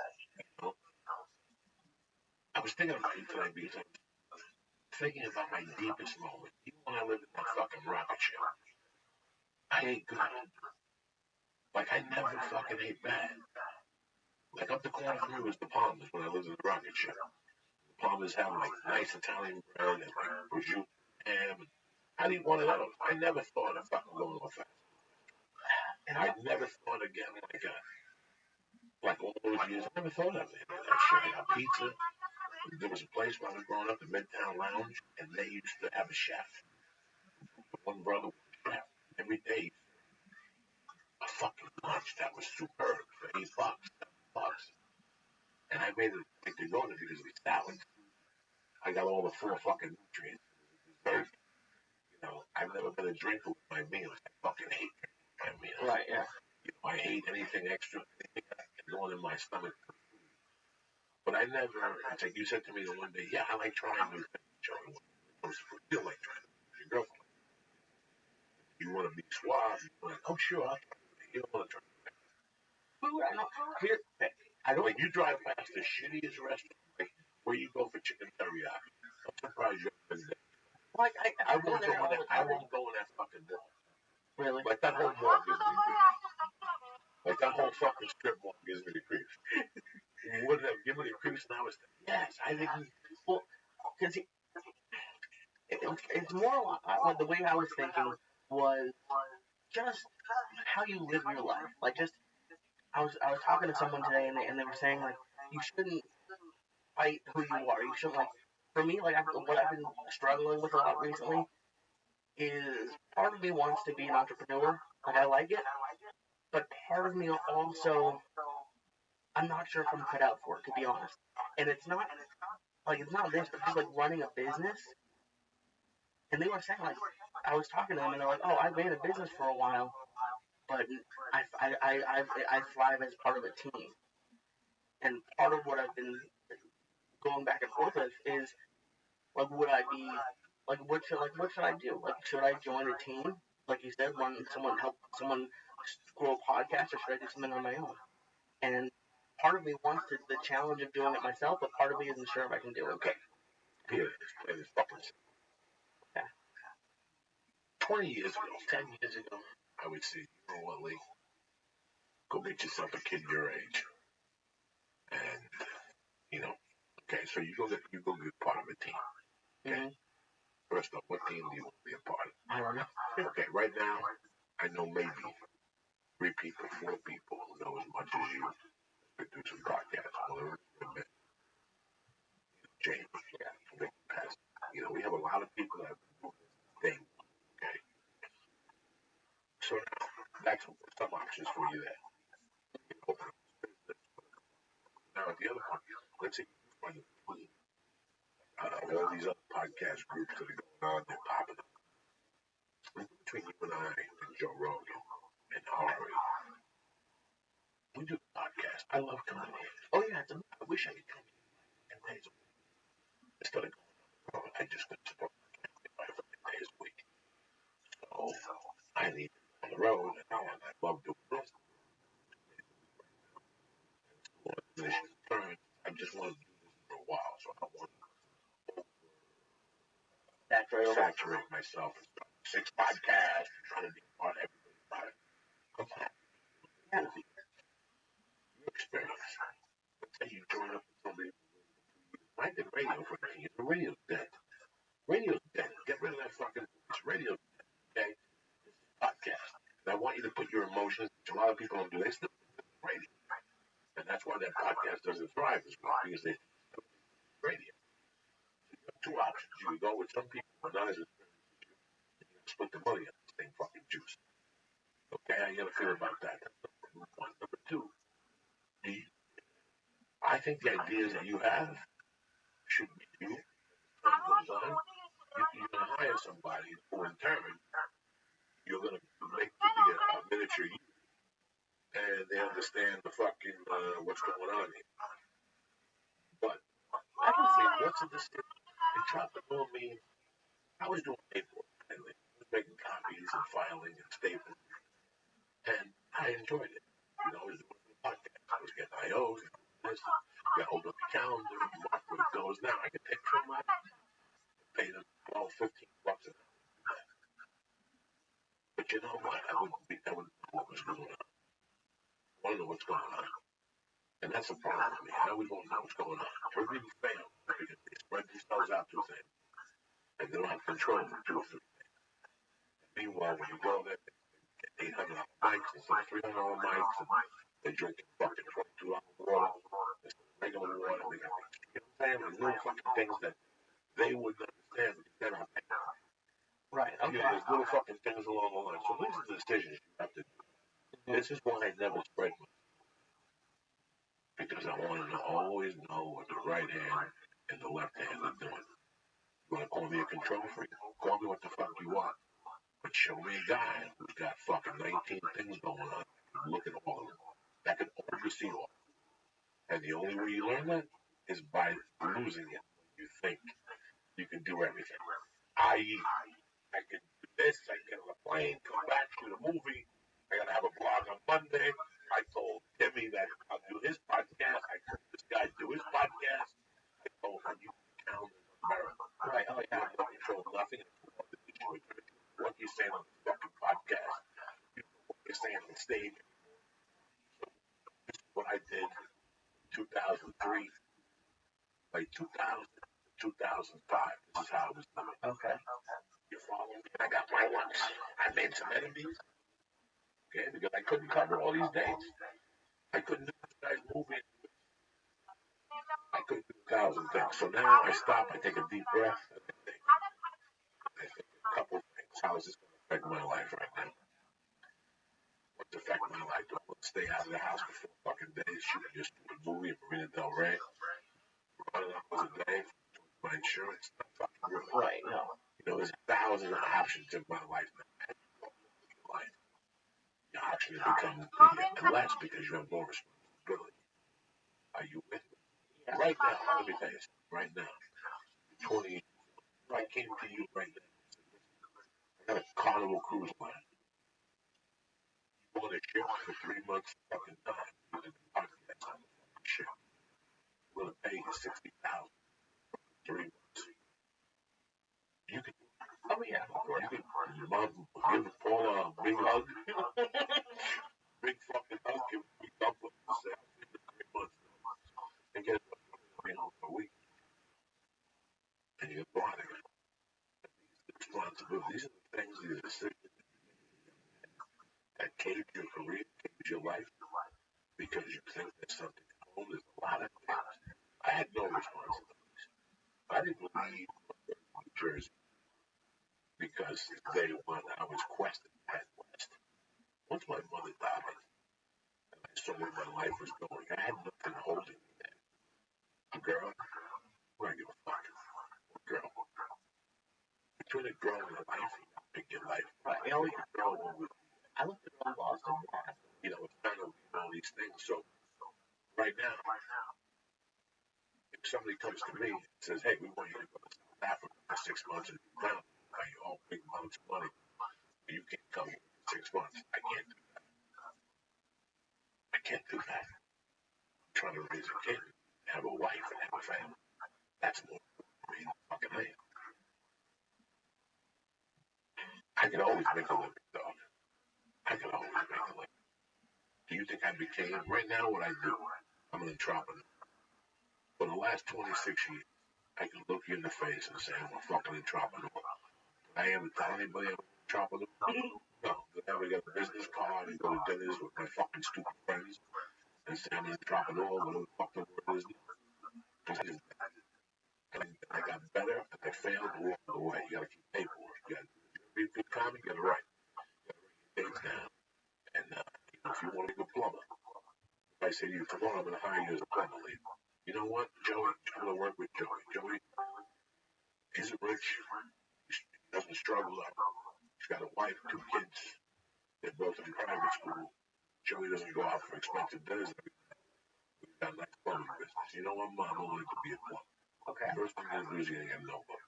I was thinking about you today because I was thinking about my deepest moment. Even when I lived in that fucking rocket ship. I ate good. Like, I never fucking ate bad. Like, up the corner from me was the Palmers when I lived in the rocket ship. The Palmers have, like, nice Italian bread and, like, prosciutto ham. And I'd eat one of those. I never thought of fucking going to a fast food. And I never thought again, like all those years, I never thought of it. That shit. I got pizza. There was a place when I was growing up, the Midtown Lounge, and they used to have a chef. One brother was a chef. Every day, a fucking lunch that was superb for $8, $7. And I made it like to go there because of the salad. I got all the four fucking nutrients. Dessert. I've never been a drinker with my meals. I fucking hate drinking my meals. Right, yeah. I hate anything extra, anything that can go in my stomach. But I never, it's like you said to me the one day, yeah, I like trying new things. When it comes to food, you don't like trying your girlfriend. You want to be suave. You're like, oh, sure, I'll try it. You don't want to try it. Food, I don't. Like, you drive past the shittiest restaurant, like, where you go for chicken teriyaki. I'm surprised you've been there. Like, I won't go in that fucking mall. Really? Like, that whole mall gives me the creeps. Like, that whole fucking strip mall gives me the creeps. Wouldn't have given me the creeps now? Yes, I think. Well, because it's more like the way I was thinking was just how you live your life. Like, just I was talking to someone today, and they were saying like you shouldn't fight who you are. You shouldn't, like, for me, like, what I've been struggling with a lot recently is part of me wants to be an entrepreneur. Like, I like it, but part of me also, I'm not sure if I'm cut out for it, to be honest. And it's not this, but just like running a business. And they were saying, like, I was talking to them, and they're like, "Oh, I've been in a business for a while, but I thrive as part of a team." And part of what I've been going back and forth with is, like, would I be what should I do? Like, should I join a team? Like you said, help someone grow a podcast, or should I do something on my own? And part of me wants the challenge of doing it myself, but part of me isn't sure if I can do it. Okay. Here, explain this fucking. Okay. 20 years ago, 10 years ago, I would say, you know what, Lee? Go get yourself a kid your age. And, okay, so you go get part of a team. Okay? Mm-hmm. First off, what team do you want to be a part of? I don't know. Okay, right now, I know maybe 3 people, 4 people who know as much as you could do some podcasts. Well, James, Vic Pest. We have a lot of people that have been doing this thing. Okay? So now, that's some options for you there. Now, at the other one, let's say you find a team. All these other podcast groups that are going on, they're popping up. Between you and I and Joe Rogan and Ari, we do the podcast. I love coming in. Oh, yeah, I wish I could come in 10 days a week. Instead of going on the road, I just couldn't support my family 5 days a week. So I need to go on the road, and I love doing this. I just want to do this for a while, so I don't want to saturate myself and start 6 podcasts and trying to be part of everybody's product. I'm happy. Yeah. Your experience. Let's say you join up with somebody. I did radio for 10 years. The radio's dead. Radio's dead. Get rid of that fucking voice. Radio's dead. Okay? This is a podcast. And I want you to put your emotions, which a lot of people don't do. They still put radio. And that's why that podcast doesn't thrive as well, because they radio. So you have 2 options. You can go with some people who are not as experienced as you, and you split the money on the same fucking juice. Okay, how you gonna feel about that? That's number 1. Number 2, I think the ideas that you have should be you. As time goes on, you're gonna hire somebody who, in turn, you're gonna make to be a miniature you, and they understand the fucking what's going on here. But I can say, what's a decision? Entrepreneur means I was doing paperwork. I was making copies and filing and stapling, and I enjoyed it. I was doing the podcast. I was getting IOs, this, you got to hold up your calendar, you mark where it goes. Now I can take somebody, pay them $12, $15 an hour. But you know what? I wouldn't know what was going on. I want to know what's going on. And that's a problem with me. I always want to know what's going on. Everybody fails because they spread themselves out too thin. And they don't have control of 2 or 3 things. Meanwhile, when you go there, they get $800 mics instead of $300 mics, and they're drinking fucking $22 water instead of regular water. They got these, you know what I'm saying? These little fucking things that they wouldn't understand because they're not paying. Right, okay. There's little fucking things along the line. So these are the decisions you have to do. Mm-hmm. This is why I never spread myself. Because I want to always know what the right hand and the left hand are doing. You want to call me a control freak? Call me what the fuck you want. But show me a guy who's got fucking 19 things going on. Look at all of them. That can oversee all. And the only way you learn that is by losing it when you think you can do everything. I.e., I can do this, I can get on a plane, come back, shoot a movie. I gotta have a blog on Monday. I told Timmy that I'll do his podcast. I told this guy to do his podcast. I told him you can count in America. Right, oh, yeah. You don't control nothing. What you're saying on the fucking podcast. You know what you're saying on stage. So this is what I did in 2003. Like 2000 to 2005. This is how it was done. Okay. You following me. I got my ones. I made some enemies, okay, because I couldn't cover all these dates. I couldn't do this guy's movie. I couldn't do 1,000 things. So now I stop, I take a deep breath, and I think a couple of things. How is this going to affect my life right now? What's affecting my life? Do I want to stay out of the house for 4 fucking days, shooting your stupid movie in Marina Del Rey? Running hours a day for my insurance? Not fucking real. Right, no. You know, there's 1,000 options in my life now. Life. Your options become less because you have more responsibility. Are you with me? Yeah. Right now, let me tell you something. Right now, 20 years ago, I came to you right now. I got a Carnival cruise line. You want a ship for 3 months fucking time. You can podcast on the fucking ship. I'm gonna pay you 60,000 for 3 months. You can. Oh yeah, of course. You can. Your mom give Paul a big hug. Big fucking hug. Give him a big dumpling. Say, I'll see you in 3 months. And get it home for a week. And you go out again. Responsibility. These are the things, these are the decisions that cage your career, cage your life, because you think there's something at home. There's a lot of things. I had no responsibilities. I didn't leave New Jersey because day one I was questing at West. Once my mother died and I saw where my life was going, I had nothing holding me there. A girl, I don't give a fuck. A girl. Between a girl and a life, you gotta pick your life. Right. You know, I looked at Boston. You know, it's kind of all these things. So right now, if somebody comes to me and says, "Hey, we want you to go to South Africa for 6 months and be down, pay you all big amounts of money, but you can't come here for 6 months," I can't do that. I can't do that. I'm trying to raise a kid, have a wife, and have a family. That's more important to me than fucking land. I can always make a living, dog. I can always make a living. Do you think I became right now what I do? I'm an entrepreneur. For the last 26 years, I can look you in the face and say I'm a fucking entrepreneur. Did I ever tell anybody I'm an entrepreneur? No. Did I ever get a business card and go to dinners with my fucking stupid friends and say I'm an entrepreneur, whatever the fuck the word is? I got better and I failed along the way. You gotta keep paperwork. You gotta be a good comic, you gotta write. You gotta write your things down. And if you want to be a plumber, if I say to you, tomorrow I'm gonna hire you as a plumber lead. You know what, Joey? I'm gonna work with Joey. Joey isn't rich. He doesn't struggle out. He's got a wife, 2 kids. They're both in private school. Joey doesn't go out for expensive dinners every night. We've got a nice plumbing business. You know what, Mom? I'm willing to be a plumber. Okay. First thing you're gonna do is you're gonna get a notebook.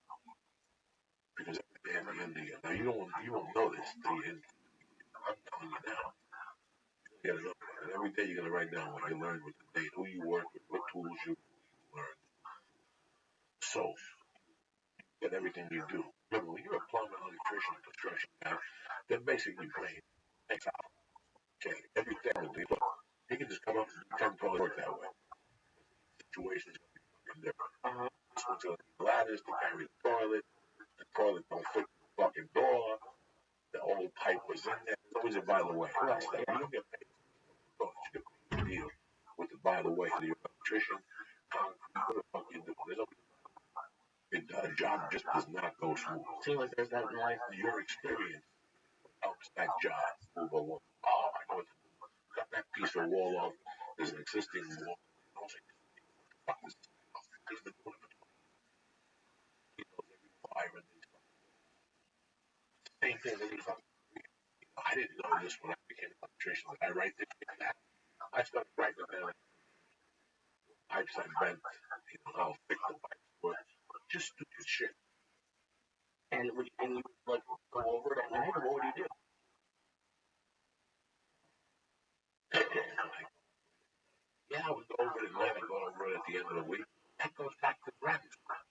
Because at the end of the year, now you won't know this till the end. I'm telling you now. You're gonna get a notebook. And every day you're gonna write down what you learned with the date, who you work with, what tools you learned. So get everything you do. Remember, when you're a plumber, electrician, construction guy, they're basically paying $8,000. Okay, every day he can just come up and do 10 toilet work that way. The situation's gonna be fucking different. This one's gonna be ladders to carry the toilet don't fit the fucking door, the old pipe was in there. There's always a by the way. Right, yeah. You don't get paid for the you get paid deal with the by the way to your electrician, concrete, what the fuck you do. There's always a job just does not go smooth. Seems like there's that in life. Your experience helps that job move along. Oh, I know what to do. Cut that piece of wall off. There's an existing wall. I was like, fuck this. He's been doing it for 20 years. He knows every fire in these fucking walls. Same thing with these fucking. I didn't know this when I became an electrician. I write this shit down. I started writing down pipes I bent, how thick the pipes were. Just stupid shit. And you like go over it at night, or what would you do? Yeah, I would go over it at night. I go over it at the end of the week. That goes back to grammar school.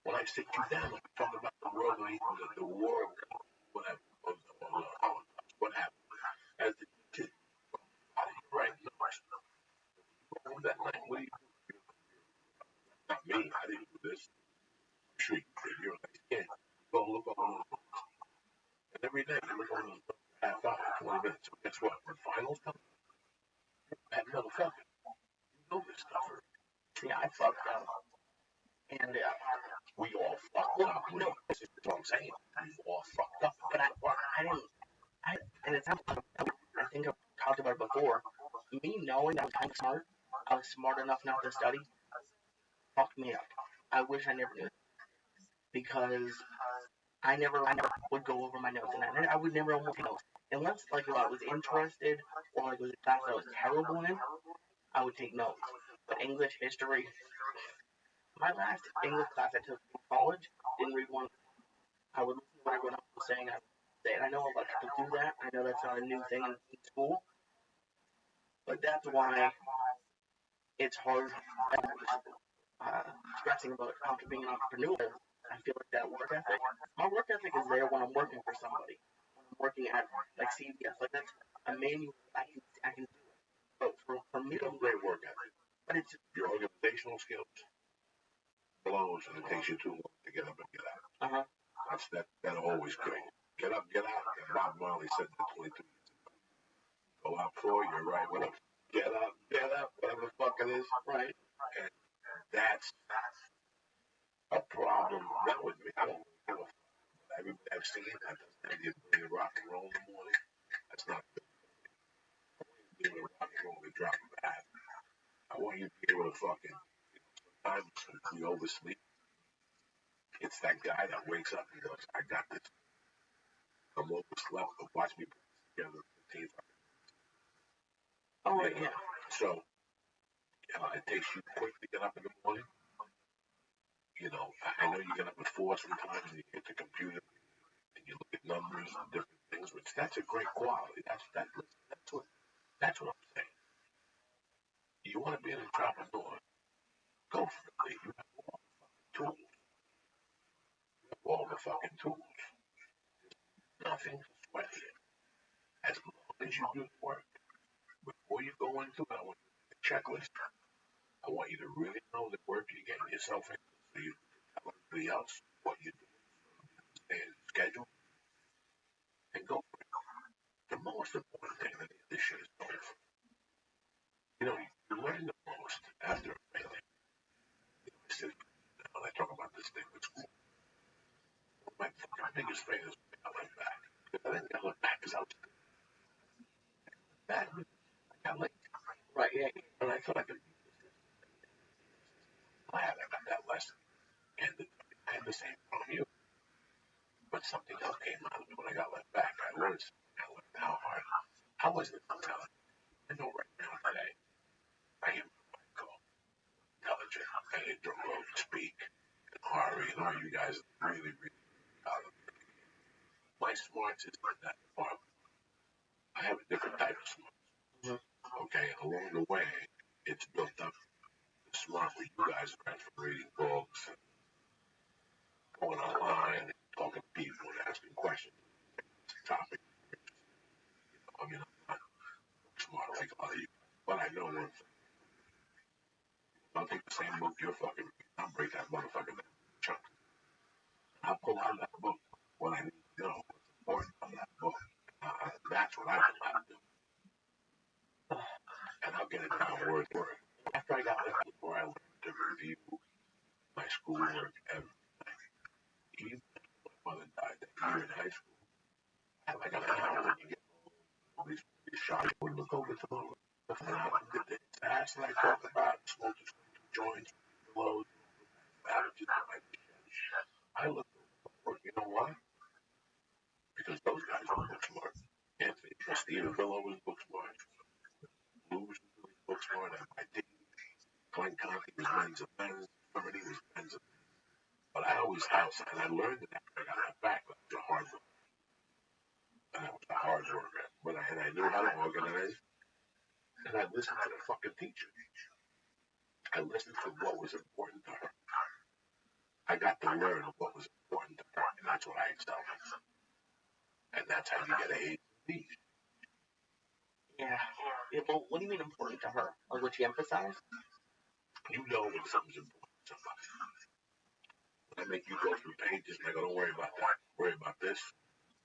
When I sit you down, I'm talking about the world, the war, whatever. What happened? As the kid, how do you write numbers? That night, what do you do? Not me. I didn't do this. I'm sure you did. You're a nice kid. guess what? When finals come, that motherfucker, you know this stuff. Yeah, I fucked up. And we all fucked up. No, this is what I'm saying. We all fucked up. But I didn't. And it's not. I think I've talked about it before. Me knowing that I was kind of smart, I was smart enough not to study, fucked me up. I wish I never knew, because I never would go over my notes, and I would never almost take notes unless like if I was interested or like it was a class I was terrible in. I would take notes. But English, history, my last English class I took in college, didn't read one. I would listen to what everyone else was saying. I would say, and I know a lot of people do that. I know that's not a new thing in school, but that's why it's hard. Stressing about being an entrepreneur. I feel like that work ethic. My work ethic is there when I'm working for somebody. When I'm working at like CVS, like that's a manual. I can do it. But for me, You have great work ethic. but it's Your organizational skills blows, and it takes you too long to get up and get out. That always great. Get up, get out. And Bob Marley said that 22 years ago. Go out for you're right. Whatever. Get up, whatever the fuck it is. right. And that's a problem. Not with me. I don't give a fuck. Everybody I've seen that doesn't have the ability to rock and roll in the morning. That's not good. I want you to be able to rock and roll and drop a bat. I want you to be able to fucking, sometimes we oversleep. It's that guy that wakes up and goes, I got this. I'm overslept, but watch me put this together in 15 fucking minutes. Oh, right, yeah. So, it takes you quick to get up in the morning. I know you get up at 4 sometimes and you hit the computer and you look at numbers and different things, which that's a great quality. That's what I'm saying. You want to be an entrepreneur, go for it. You have all the fucking tools. You have all the fucking tools. Nothing to sweat here. As long as you do the work. Before you go into it, I want you to make a checklist. I want you to really know the work you're getting yourself into so you can tell everybody else what you're doing. And schedule and go for it. The most important thing that this shit is going for. You learn the most after a failure. When I talk about this thing with school, one of my fucking biggest failures was I went back. I didn't get look back because I was bad. I got late. Right, yeah. And I thought I could beat this. Glad I got that lesson. And I had the same from you. But something else came out of me when I got left back. I learned how hard. I wasn't intelligent. I know right now today, I am what I call intelligent. I hit the road to speak. And Hari and all you guys are really, really proud of me. My smarts is in that department. I have a different type of smarts. Okay, and along the way, it's built up the smart where you guys are at from reading books and going online and talking to people and asking questions. Topic. I'm not smart like a lot of you, but I know one thing. I'll take the same book you're fucking reading. I'll break that motherfucker down in chunks. I'll pull out of that book what I need to know, what's important on that book. That's what I know how to do. And I'll get it down word for word. After I got left before I learned to review my schoolwork everything. Even when my mother died that year in high school, I had like an hour when you get home. These shots would look over to the ass that I talk about, smoke joints, blows, averages on my shit. I looked over, you know why? Because those guys were book smart. Anthony Stephen Billow was book smart. Lou was really book smart. MIT. Glenn Conti was men's and men's. Bernie was men's and men's. But I always had, and I learned that after I got that back, that was a hard work. And I was a hard worker. And I knew how to organize. And I listened to the fucking teacher. I listened to what was important to her. I got to learn what was important to her, and that's what I excel in. And that's how you get A's and B's. Yeah. Well, what do you mean important to her? Like what she emphasized? You know when something's important to somebody. When I make you go through pages and I go, don't worry about that, worry about this,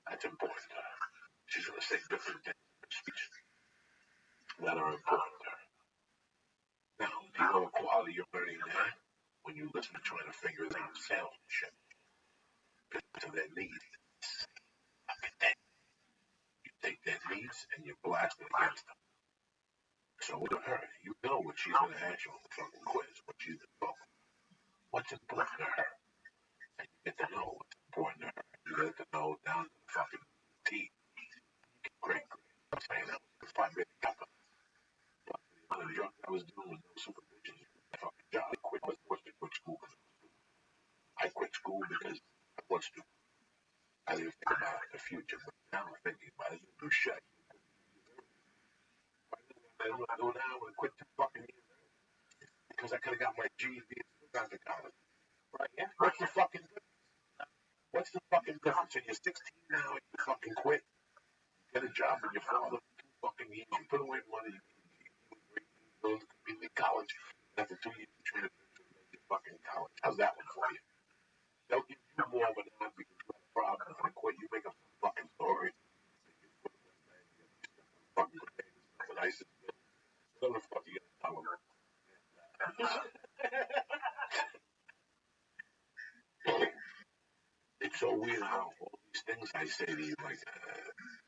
that's important to her. She's going to say different things in her speech. that are important to her. Now, do you know the quality you're learning there? When you listen to trying to figure out salesmanship to their needs. You take their needs and you blast it against them. So with her, you know what she's going to ask you on the fucking quiz, what she's going to talk about. What's important to her? And you get to know what's important to her. You get to know down to the fucking T. Great. I'm saying that was a 5 minute couple. But the other job I was doing with no supervision, I fucking job. I quit school. I quit school because I was stupid. I didn't think about the future, but now I'm thinking about it. You do shit. I don't know now. I quit 2 fucking years because I could have got my GED and still gone to college. Right? Yeah. What's the fucking difference? What's the fucking difference? And you're 16 now and you fucking quit. You get a job with your father for 2 fucking years. You put away money. You go to community college. And after 2 years, you train to fucking college. How's that one for you? They'll give you more of a nod because you have a problem. If I quit, you make up some fucking story. Fucking what I said. What the fuck you gonna tell them? It's so weird how all these things I say to you, like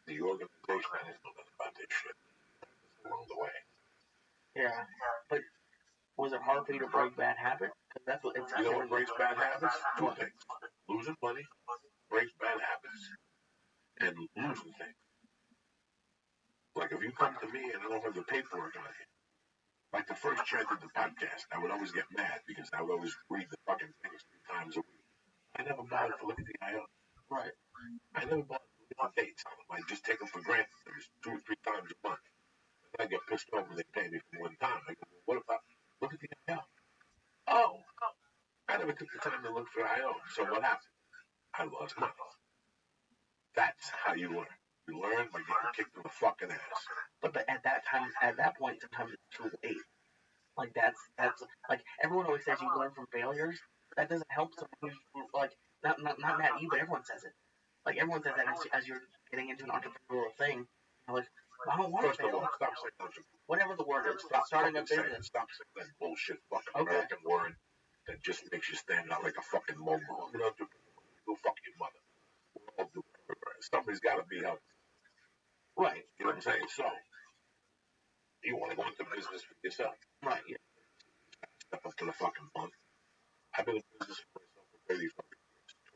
the organization, I didn't know nothing about this shit. Along the way. Yeah, but was it hard for you to break bad habits? Because that's what it's. You know what breaks bad habits? 2 things: losing money, breaks bad habits, and losing things. Like if you come to me and I don't have the paperwork on it, like the first year I did the podcast, I would always get mad because I would always read the fucking things 3 times a week. I never bothered to look at the IO. Right. I never bothered to look at dates on them. I just take them for granted. There's 2 or 3 times a month. And I get pissed off when they pay me for 1 time. I go, well, what about, look at the IO. Oh, I never took the time to look for IO. So what happened? I lost money. That's how you learn. You learn by getting kicked in the fucking ass. But at that point, sometimes it's too late. Like that's like everyone always says you learn from failures. That doesn't help someone who like not Matt you, but everyone says it. Like everyone says that as you're getting into an entrepreneurial thing. You're like, I don't want to fail. Stop saying that. Whatever the word is, starting a business. Stop saying that bullshit fucking American word that just makes you stand out like a fucking mogul. You know, go fuck your mother. We'll all do it. Somebody's got to be out. Right. You know what I'm saying? So, you want to go into business for yourself. Right, yeah. Step up to the fucking month. I've been in business for myself for 30 fucking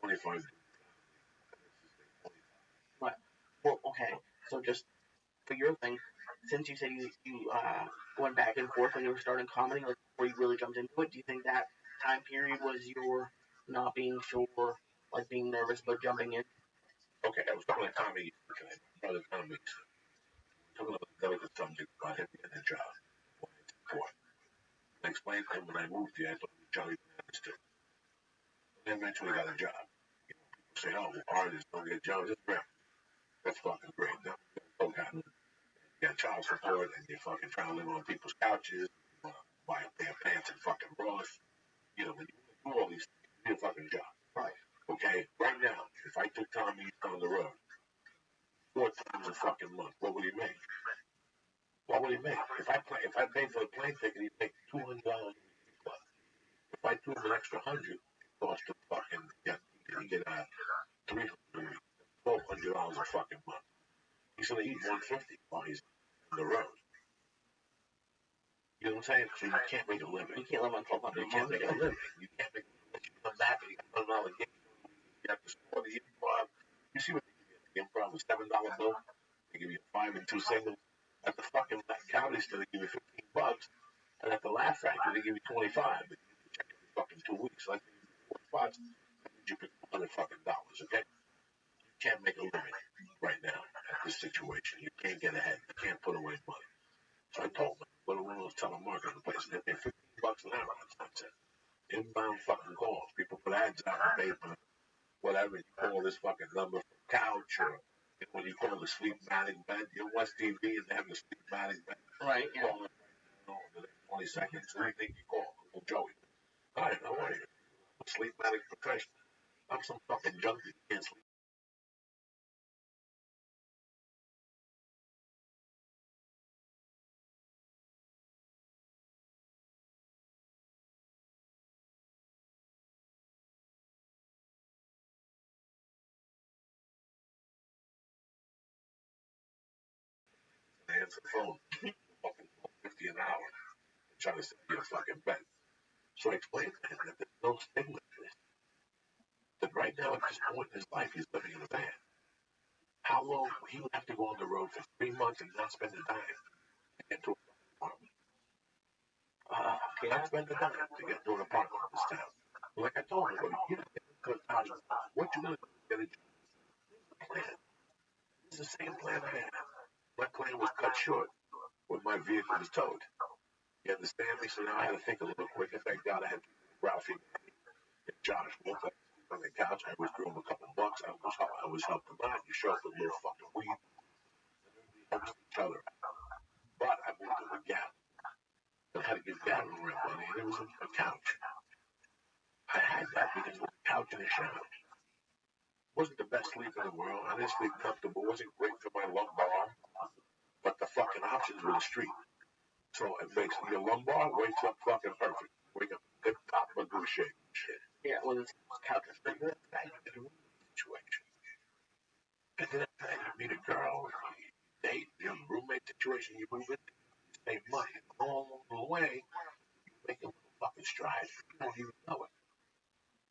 years. 25 years. Right. Well, okay. So just for your thing, since you said you went back and forth when you were starting comedy, like before you really jumped into it, do you think that time period was your not being sure, like being nervous about jumping in? Okay, I was talking to Tommy. Brother Tommy. Talking about a delicate subject about him getting a job. I explained to him when I moved here, I thought he was Johnny Bananas too. And eventually got a job. You know, people say, oh, well, artists don't get jobs. It's great. That's fucking great. Now, you got child support and you're fucking trying to live on people's couches, buy a pair of pants and fucking Ross. You know, when you do all these things, you need a fucking job. Right. Okay, right now, if I took Tommy on the road 4 times a fucking month, what would he make? What would he make? If I paid for the plane ticket, he'd make $200 a week plus. If I threw him an extra 100, it cost him fucking he get $300 $1,200 a fucking month. He's gonna eat 150 while he's on the road. You know what I'm saying? So you can't make a living. You can't live on $1,200. You can't make a living. You can't make a living. You come back and you got $1 game. You have to support the improv. You see what they give you at the improv? A $7 bill. They give you 5 and 2 singles. At the fucking comedy store, they give you $15. And at the Laugh Factory, they give you 25. They give you a check every fucking 2 weeks. Like they give you 4 spots. That means you pick $100 fucking dollars, okay? You can't make a living right now at this situation. You can't get ahead. You can't put away money. So I told them, go to one of those telemarketing places. They pay $15 an hour on nonsense. Inbound fucking calls. People put ads out on paper, whatever. You call this fucking number for couch or when you call the sleep-matting bed, you watch TV and they have the sleep-matting bed. Right, yeah. Call it right now in the next 20 seconds. Who do you think you call? Uncle Joey. Hi, how are you? Sleep-matting professional. I'm some fucking junkie. Can't sleep. answer the phone, fucking $50 an hour, and try to sell you a fucking bet. So I explained to him that there's no stigma to this. That right now, at this point in his life, he's living in a van. How long he would have to go on the road for 3 months and not spend a dime to get to an apartment? Not spend a dime to get to an apartment in this town. Like I told him, you know, what you gonna do? Get a job? Here's the plan. It's the same plan I had. My plan was cut short when my vehicle was towed. You understand me? So now I had to think a little quicker. Thank God I had Ralphie and Josh both on the couch. I withdrew him a couple bucks. I was helping him out. You show up with a little fucking weed. And then we helped each other out. But I moved to a gap. And I had to give Gavin rent money. And it was a couch. I had that because it was a couch in the shower. Wasn't the best sleep in the world. I didn't sleep comfortable. Wasn't great for my lumbar. But the fucking options were the street. So it makes your lumbar wakes up fucking perfect. Wake up good top of good shape. Shit. Yeah, well, it's couch. Then you get a roommate situation. And then after that, you meet a girl, you date, your roommate situation, you move in, you save money. And all along the way, you make a little fucking strides. You don't even know it.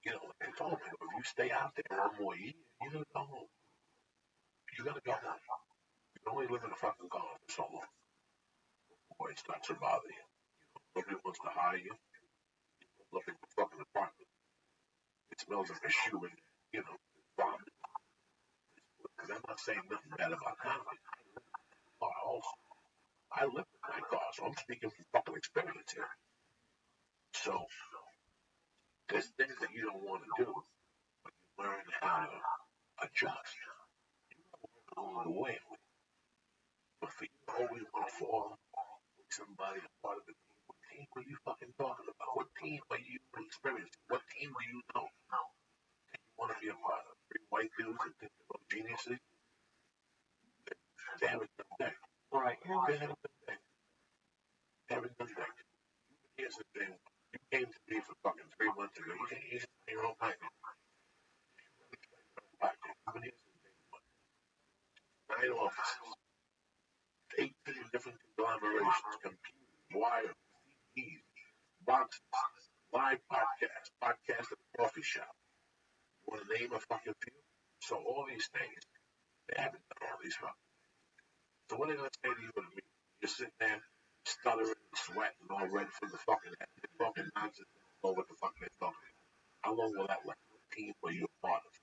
You know, like I told me, if you stay out there one more year, you're gonna go home. You gotta go home. You can only live in a fucking car for so long. Before it starts to bother you. Nobody wants to hire you. Look at the fucking apartment. It smells like a shoe in there, you know, vomit. And I'm not saying nothing bad about comedy. I live in my car, so I'm speaking from fucking experience here. So there's things that you don't want to do, but you learn how to adjust. You learn along the way. But for you to always want to fall with somebody, a part of the team, what team are you fucking talking about? What team are you experiencing? What team do you know? And you want to be a part of three white dudes that think they're all geniuses? They haven't done that. Right. They haven't done that. They haven't done that. Here's the thing. You came to me for fucking 3 months ago. You can't use your own mind. But here's the thing. 9 offices. 18 different conglomerations. Computers. Wires. CDs. Boxes. Live podcasts. Podcast at a coffee shop. You want to name a fucking few? So all these things. They haven't done all these fucking things. So what are they going to say to you and me? You're sitting there stuttering and sweating all red from the fucking head. They're talking nonsense. They don't know what the fuck they're talking about. How long will that last? What team were you a part of?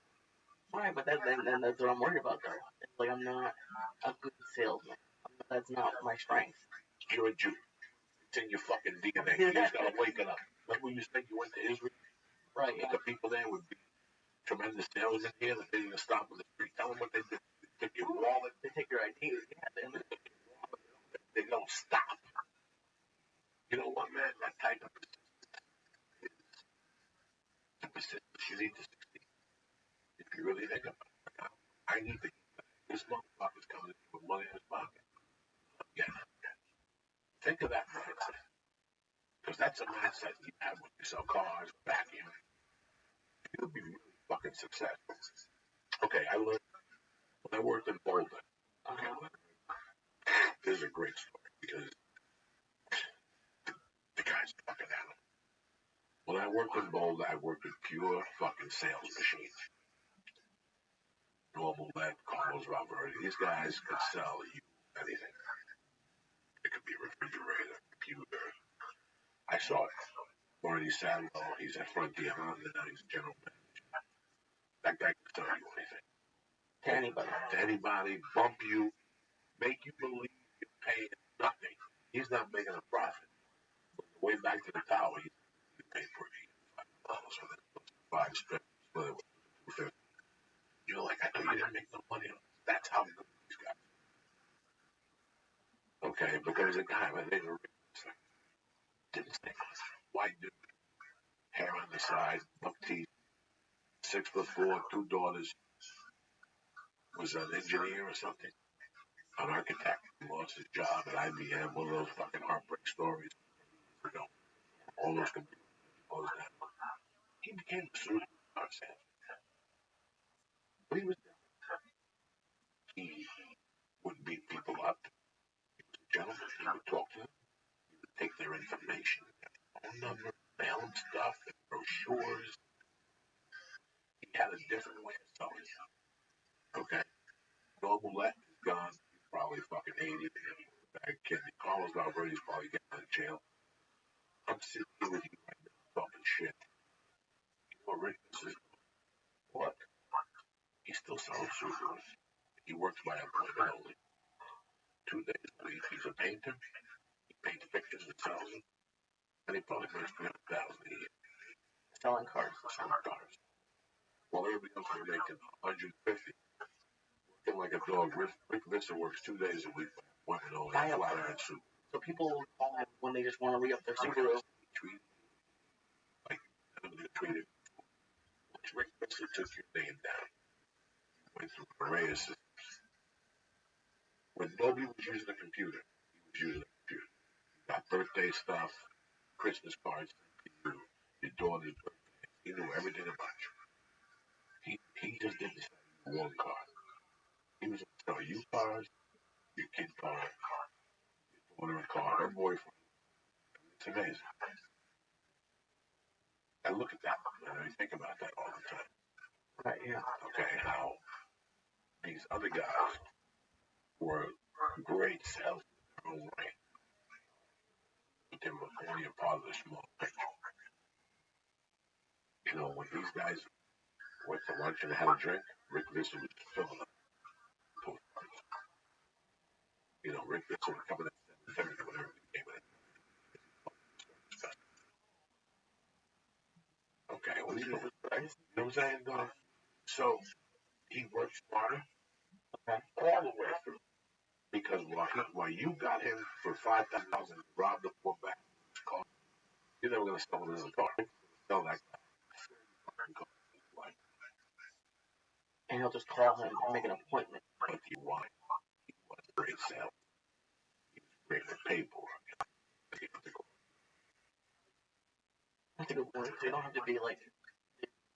Right, but that's what I'm worried about, though. It's like I'm not a good salesman. That's not my strength. You're a Jew. It's in your fucking DNA. You just gotta wake it up. Remember when you said you went to Israel? Right, And the people there would be tremendous salesmen here that they didn't stop in the street. Tell them what they did. They took your wallet. They take your ID. They don't stop. You know what, man? That type of persistence is the persistence you need to succeed. If you really think about it, I need to get that. This motherfucker's coming in with money in his pocket. Yeah. Think of that mindset. Because that's a mindset you have when you sell cars, vacuum. You'll be really fucking successful. Okay, I learned when I worked in Boulder. Okay, this is a great story because the guy's a fucking animal. When I worked in Boulder, I worked with pure fucking sales machines. Normal lead, Carlos Valverde. These guys could sell you anything. It could be a refrigerator, computer. I saw it. Barney Sadlow, he's at Frontier Honda now, he's a general manager. That guy can sell you anything. To anybody. To anybody, bump you, make you believe you're paying nothing. He's not making a profit. But the way back to the tower, he's paid for $85 for the 5 strips. You're like, I know you didn't make no money on this. That's how good these guys are. Okay, but there was a guy by the name of Rick. Didn't say much. White dude. Hair on the side, buck teeth, 6'4", 2 daughters. Was an engineer or something. An architect. He lost his job at IBM. One of those fucking heartbreak stories. You know, all those computers closed down. He became a superstar salesman. But he was different. He would beat people up. He gentleman. He would talk to them. He would take their information, their phone number, mail them stuff, and brochures. He had a different way of selling. Okay? Normal left is gone. He's probably fucking 80. That kid, Carlos Alberti's probably getting out of jail. I'm sitting here with you right now talking shit. You know what Rick is? What? He still sells souvenirs. He works by appointment only. 2 days a week. He's a painter. He paints pictures and sells them. And he probably makes $300,000 a year. Selling cars. Selling cars. While everybody else is making $150. Working like a dog. Rick Visser works 2 days a week by appointment only. I have flat iron suit. So people call him when they just want to re-up their Subaru. Like they're treated. Once Rick Visser took your name down, went through an array of systems. When nobody was using a computer, he was using a computer. He got birthday stuff, Christmas cards, your daughter's birthday. He knew everything about you. He just didn't sell you one car. He was going to sell you cars, your kid car, your daughter car, her boyfriend. It's amazing. I look at that and I think about that all the time. Right, yeah. Okay, how these other guys were great salesmen in their own way, but they were only a part of the small picture. You know, when these guys went to lunch and had a drink, Rick Visser was filling up postcards. You know, Rick Visser would come in at 7:30 whenever he came in. Okay, well, you know what I'm saying? So he worked smarter all the way through. Because while you got him for $5,000, robbed the poor back of his car, you're never going to sell another car. Sell that guy. And he'll just call him and make an appointment. But he was a great salesman. He was great for paperwork. That's a good point. So you don't have to be like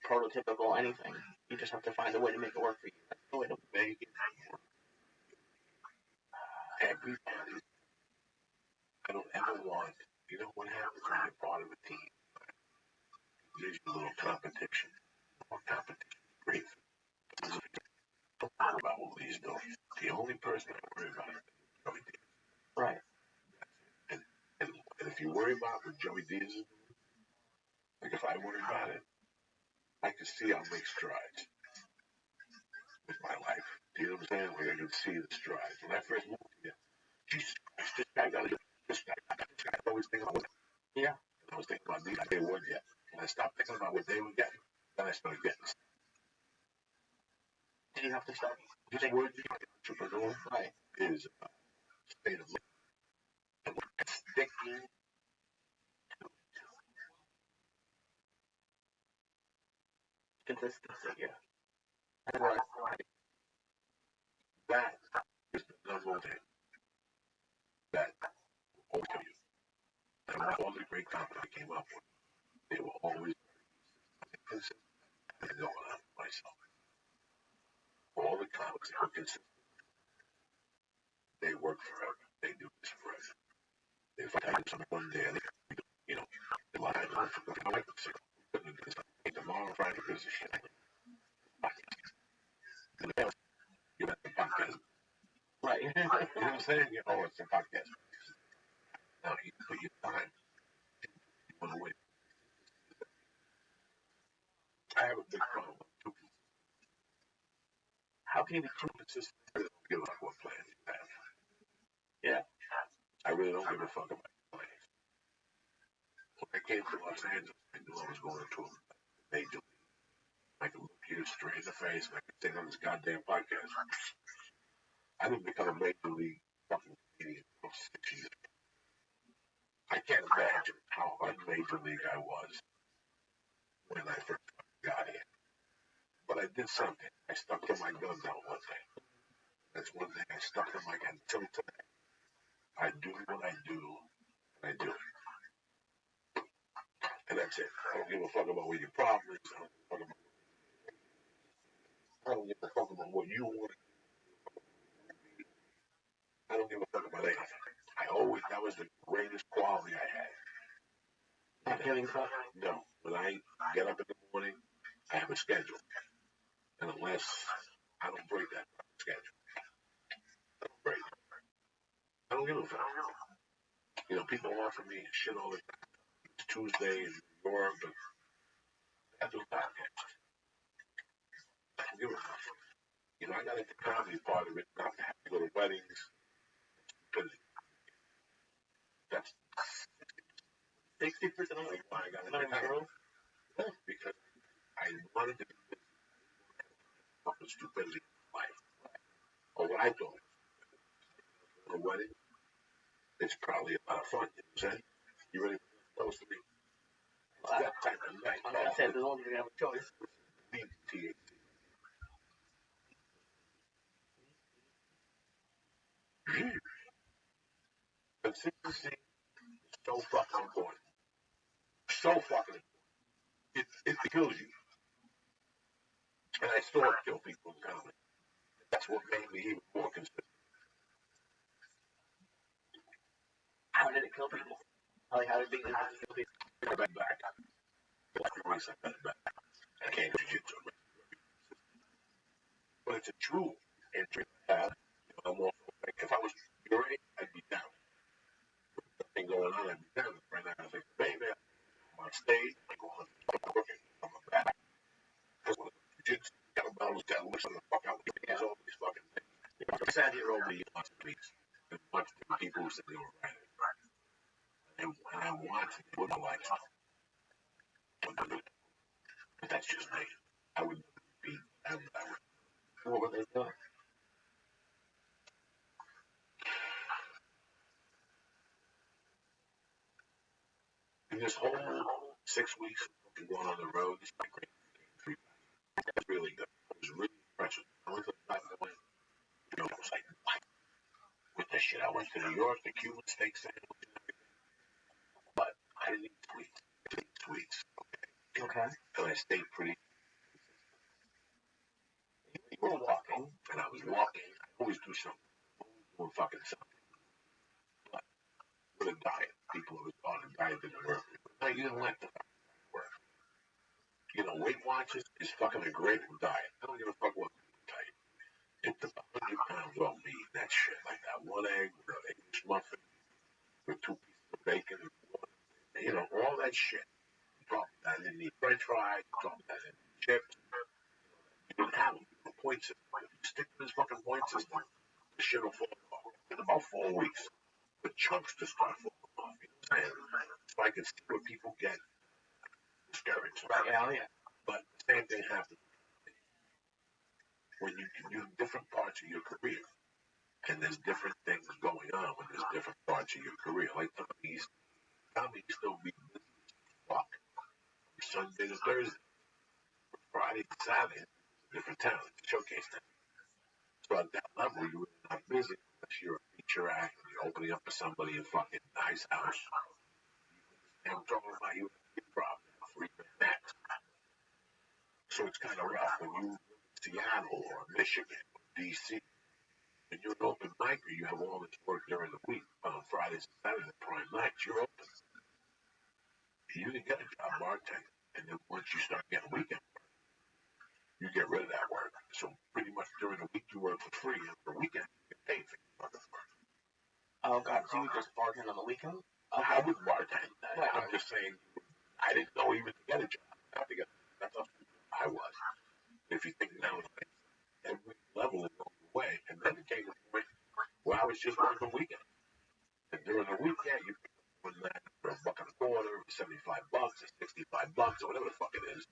prototypical anything. You just have to find a way to make it work for you. That's the way to make it work. Everybody. I don't ever want, you know what happens when you're part of a team? There's a little competition. Competition is great. Don't worry about what he's doing. The only person I worry about is Joey Diaz. Right. And if you worry about what Joey Diaz is doing, like if I worry about it, I can see I'll make strides with my life. Do you know what I'm saying? Like I can see the strides. When I first moved here, Jesus Christ, this guy got to do this guy. I always think about it. Yeah. And I was thinking about these they would get. When I stopped thinking about what they would get, then I started getting this. Did you have to start? This word entrepreneur is state of mind. And sticking to consistency, yeah. That is the number one thing that will tell you. And all the great companies I came up with, they were always consistent. And going on myself. All the comics are consistent. They work forever. They do this forever. If I tell you something one day, you know, they lie on for I like this. Tomorrow, Friday, because of shit. You got the podcast. Right. You know what I'm saying? You know, it's a podcast. Now, you put your time. You want to win. I have a big problem with too consistent. How can you be too consistent? I really don't give a fuck what plans you have. Yeah. I really don't give a fuck about your plans. When I came to Los Angeles, I knew I was going to a major league. I could look you straight in the face and I could say on this goddamn podcast. I didn't become a major league fucking comedian for 6 years. I can't imagine how un-major league I was when I first got here. But I did something. I stuck to my guns on one thing. That's one thing I stuck to my guns until today. I do what I do, and I do it. And that's it. I don't give a fuck about what your problem is. I don't give a fuck about what you want. I don't give a fuck about anything. was the greatest quality I had. Not getting caught. No, when I get up in the morning, I have a schedule. And unless I don't break that schedule, I don't break it. I don't give a fuck. You know, people offer me shit all the time. It's Tuesday in New York, but I do a podcast. I don't give a fuck. You know, I got into comedy part of it, not to have to go to weddings. That's 60% of why I got into comedy. Because I wanted to do fucking stupidity in life. Or what I thought was a wedding. It's probably a lot of fun, you know what I'm saying? You ready for this close to me? It's that type of night. Like I said, as long as you have a choice. Consistency is so fucking important. So fucking important. It kills you. And I saw it kill people in comedy. That's what made me even more consistent. How did it kill people? Like, how did it kill people? I got back. Like Rice, I got back. I can't jiu-jitsu. But it's a true entry to have. You know, I'm also, like, if I was your age, I'd be down. Nothing going on, I'd be down. Right now, I was like, baby, I'm on stage, I'm going to working, I'm back. Because when jiu-jitsu, kettlebells, deadlifts, and the fuck out with your hands, all these fucking things. You know, I sat here over the last weeks and watched the people who said they were right. And I watched it with my life. But that's just me. I would be, I would. What were they doing? In this whole 6 weeks of going on the road, it's my great 3 times. That's really good. It was really impressive. I went to the back of the way. You know, I was like, what? With this shit, I went to New York, the Cuban steak sandwich and everything. But I didn't eat sweets. I didn't eat sweets. Okay. And I stayed pretty. You were walking, and I was walking. I always do something. I'm always doing fucking something. But with a diet, people always thought a diet didn't work. But you didn't let the work. You know, Weight Watchers is fucking a great diet. I don't give a fuck what people tell you. It took 100 pounds off me eating that shit. Like that one egg with an English muffin with 2 pieces of bacon and water. You know, all that shit. I didn't eat french fries. I didn't eat chips. You didn't have them. The point system. If you stick to this fucking point system, the shit will fall off. In about 4 weeks, the chunks just start falling off. You know what I'm saying? So I can see where people get discouraged. Right, yeah. But the same thing happens when you can do different parts of your career. And there's different things going on when there's different parts of your career. Like comedy still be busy as fuck. Sunday to Thursday. Friday to Saturday, different talent, showcase them. So at that level, you're really not busy unless you're a feature act and you're opening up for somebody in fucking nice house. And I'm talking about you in improv, 3-man acts. So it's kind of rough when you live in Seattle or Michigan or DC. And you're an open micer, you have all this work during the week on Fridays and Saturdays, prime nights, you're open. You can get a job bartending, and then once you start getting weekend work, you get rid of that work. So pretty much during the week you work for free, and for the weekend you get paid for your fucking work. Oh God, so you just bartend on the weekend? Okay. I wouldn't bartend. I'm just saying, I didn't know even to get a job. That's how I was. If you think now, every level is going away, and then it came to the point where I was just working weekends. And during the week, yeah, you pick up one that for $1.25, or $75, or $65, or whatever the fuck it is,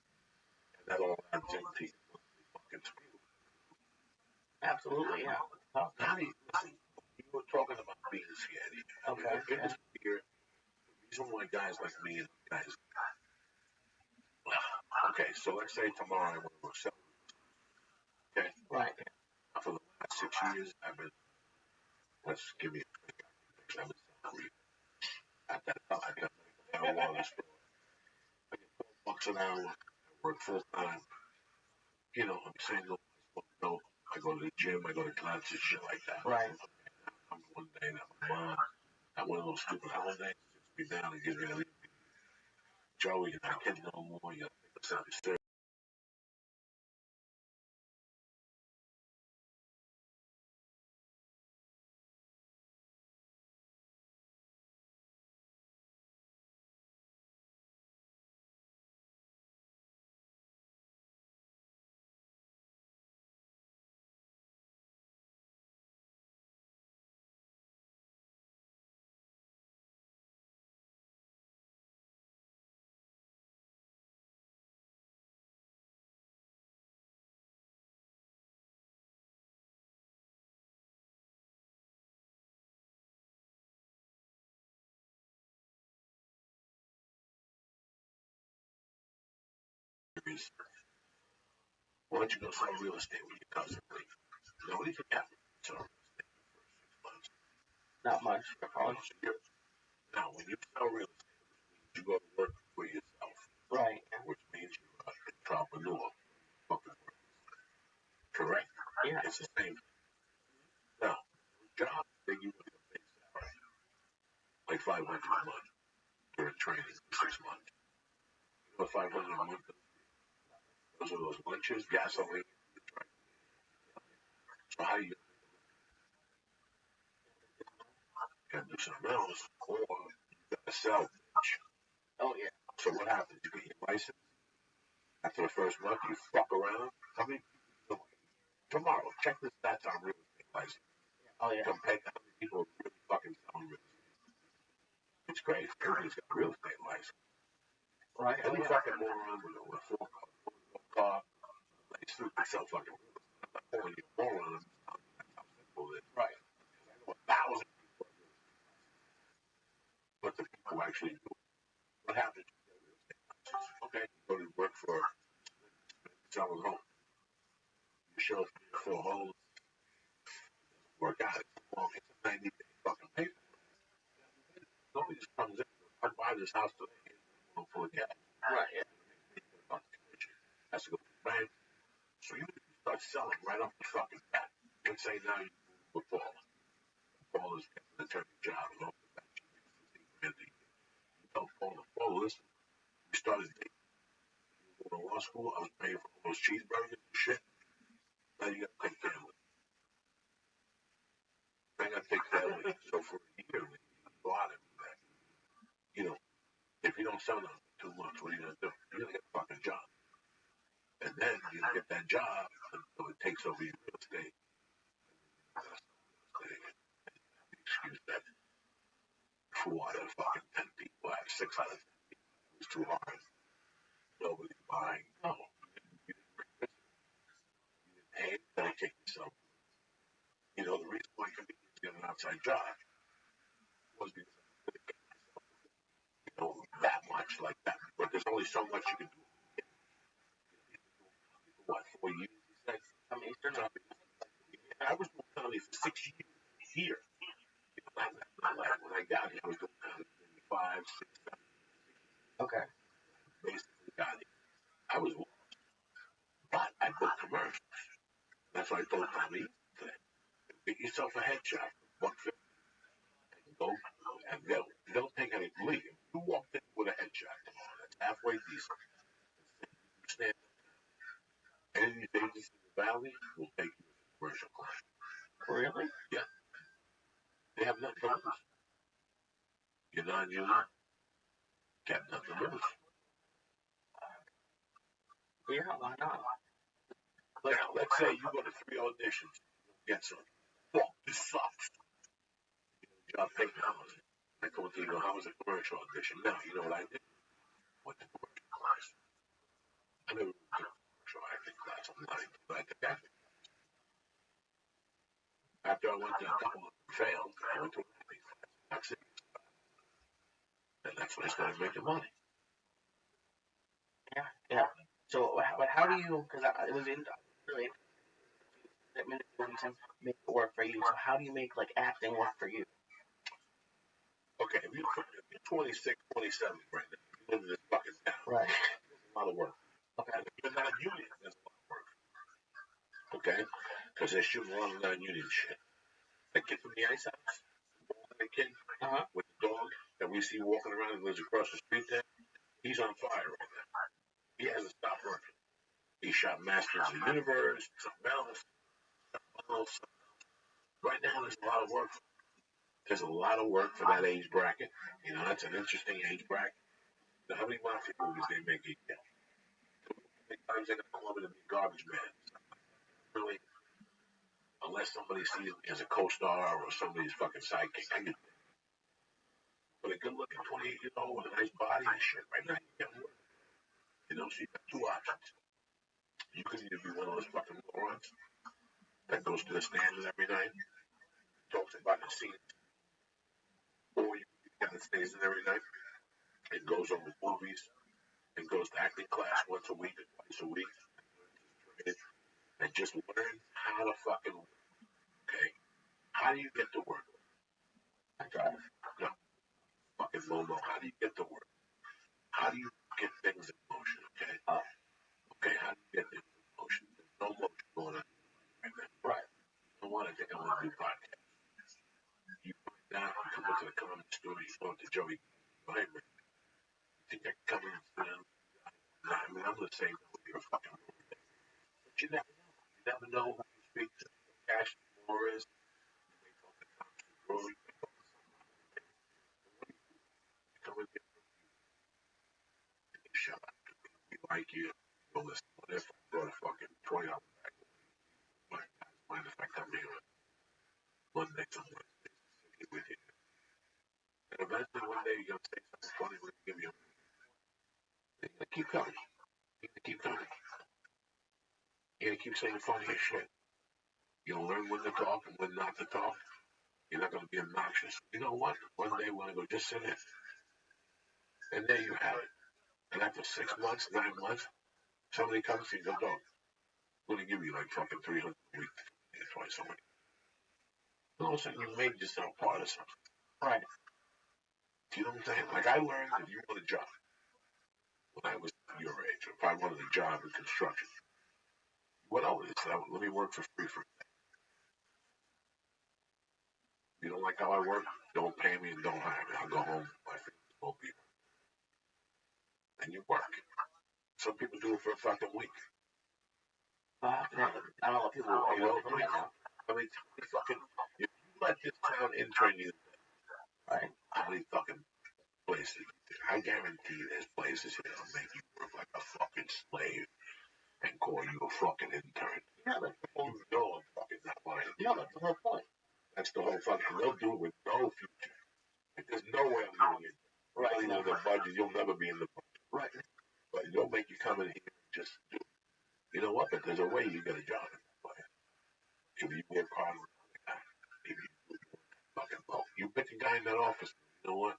and that all adds into your fucking spiel. Absolutely, yeah. Listen, you were talking about being scared. Okay. The biggest fear, the reason why guys like me and guys. Okay, so let's say tomorrow I want to sell. Okay. Right. For the last 6 years, I've been. Let's give me a quick. I've been selling. At that time, I got marijuana store. I get $12 an hour. I work full time. You know, I'm single. I go to the gym. I go to classes, shit like that. Right. I'm one day that my mom. I one of those stupid holidays. Just be down and get rid of it. Joey, you're not kidding no more. You gotta take us out of service. Why don't you go sell real estate with your cousin, please? Nobody can have it. So, Not much for college. now, when you sell real estate, you go to work for yourself, Right. which means you're an entrepreneur. Correct? Yeah. It's the same. Now, job, they give you a base salary, like $500 a month during training for 6 months. You know what $500 a month is? Those are those lunches, gasoline, so how you can do something else, or you gotta sell. Oh yeah. So what happens? You get your license. After the first month, you fuck around. How many people tomorrow? Check the stats on real estate license. Oh yeah. Compare how many people are really fucking selling real estate. It's great. Everybody's got a real estate license. Right. Every fucking moron with a full car, they still can sell fucking real estate. I'm not calling you a moron. I'm just telling you how simple it is. Right. I know 1,000 people are real estate license. But the people who actually do it, what happens? You get a real estate license. Okay, you go to work for selling homes. You show up for a home, work out. It's a 90-day fucking paper. Nobody just comes in. I buy this house today. For a cash. Right. Yeah. Has to go to the bank. So you start selling right off the fucking bat. And say now you move with Paul. Paul is getting an attorney job and all that. You tell Paul, listen, we started dating. You go to law school, I was paying for all those cheeseburgers and shit. Now you gotta take care of it. I gotta take care of it. So for a year, you go out and that. You know, if you don't sell them in 2 months, what are you gonna do? You're gonna get a fucking job. And then you get that job until it takes over your real estate. Excuse that. 4 out of fucking 10 people have 6 out of 10 people. It's too hard. Nobody's buying. No. You didn't bring business. You didn't pay it. Dedicate yourself. You know, the reason why comedians get an outside job was because I dedicated myself. You know, that much like that. But there's only so much you can do. What, 4 years? He said, I'm Eastern. I was doing comedy for 6 years here. You know, when I got here, I was doing comedy maybe 5, 6, 7. Okay. Basically got it. I was lost. But I booked commercials. That's why I told Tommy today. Get yourself a headshot. $150. Go and they'll take any leave. You walked in with a headshot tomorrow. That's halfway decent. Stand any of these agencies in the valley will take you as a commercial client. Really? Yeah. They have nothing to lose. You're non-union. Got nothing to lose. Yeah, why not? But now, let's say you go to 3 auditions, get some. Fuck, this sucks. Job taken hours. I told you, how was a commercial audition? Now, you know what I did? Went to commercial class. I never went to commercial acting class online, but I took acting. After I went to a couple of them failed, I went to an acting class. That's it. And that's when I started making money. Yeah. Yeah. So, how do you? Because it was really that manipulating to make it work for you. So, how do you make like acting work for you? Okay, if you're 26, 27 right now, you live in this fucking town. Right. There's a lot of work. Okay. And if you're not union, there's a lot of work. Okay? Because they're shooting a lot of non-union shit. That kid from the Ice House, that kid, with the dog that we see walking around and lives across the street there. He's on fire right now. He hasn't stopped working. He shot Masters of the Universe, something else. Right now, there's a lot of work. There's a lot of work for that age bracket. You know, that's an interesting age bracket. Now, how many mafia movies they make a year? How many times they gonna call me to be garbage man? Really, unless somebody sees me as a co-star or somebody's fucking sidekick, I get. But a good-looking 28-year-old with a nice body and shit, right now you can't work. You know, so you got two options. You can either be one of those fucking morons that goes to the stands every night, talks about the scene, or you got the stays in every night and goes over movies and goes to acting class once a week or twice a week and just learn how to fucking work. Okay? How do you get to work? I drive. No. Fucking Momo. How do you get to work? How do you get things in motion? Okay? Okay, how do you get things in motion? There's no motion going on right now. Right. You don't want to think I want to do podcasts. You find out, you come into the comedy store, you go to Joey, hey man, you think I can come in and sit down? Nah, I mean, I'm going to say no, you're a fucking movie. But you never know. You never know who you speak to. Cash more is. You may talk to Thompson Brewery. You may talk to somebody. You come in here, you shut up. We like you. You don't listen. What if I brought a fucking $20 back? Mind if I come here on Mondays and Wednesdays and sit with you? And eventually one day you're going to say something funny when you give you a money. You're going to keep coming. You're going to keep coming. You're going to keep saying funny as shit. You'll learn when to talk and when not to talk. You're not going to be obnoxious. You know what? One day we're going to go just sit in. And there you have it. And after 6 months, 9 months, somebody comes to you and goes, dog, we're going to give you like fucking 300 a week. That's why somebody. And all of a sudden you made yourself part of something. Right. Do you know what I'm saying? Like I learned if you want a job when I was your age, if I wanted a job in construction, what I would have said, let me work for free for a day. You don't like how I work? Don't pay me and don't hire me. I'll go home. My family won't be here. And you work. Some people do it for a fucking week. I don't know what people are working right now. I mean, how many fucking, if you let this town intern you, Right. how many fucking places? I guarantee there's places here that'll make you work like a fucking slave and call you a fucking intern. Yeah, that's the whole. You know I'm fucking not lying. No, that's the whole point. That's the whole fucking. They'll do it with no future. Like, there's no way I'm doing it. Right. Not even in the budget. You'll never be in the budget. Right. But they'll make you come in here and just do it. You know what? But there's a way you get a job in that way. If you work hard, if you fucking well, you pick a guy in that office. You know what?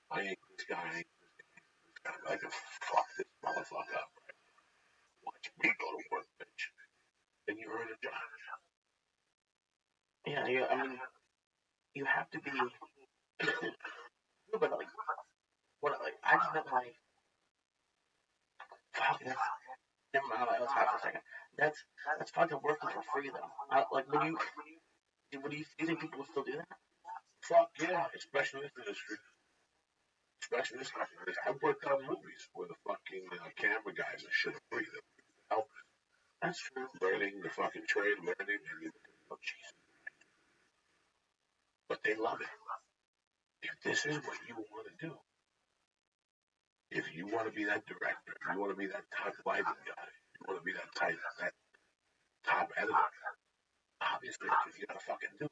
I ain't this guy. I ain't this guy. I can fuck this motherfucker up. Right? Watch me go to work, bitch. Then you earn a job. Yeah, I mean, you have to be. But like, I just meant like, fuck, never mind. Let's stop for a second. That's fucking working for free though. Like, do you think people will still do that? Fuck yeah, especially in this industry. Especially this industry. I worked on movies where the fucking camera guys and shit are free. They help. That's true. Learning the fucking trade, learning, and you oh Jesus. But they love it. If this is what you want to do, if you want to be that director, if you want to be that top lighting guy, if you want to be that top editor, obviously, because you gotta fucking do it.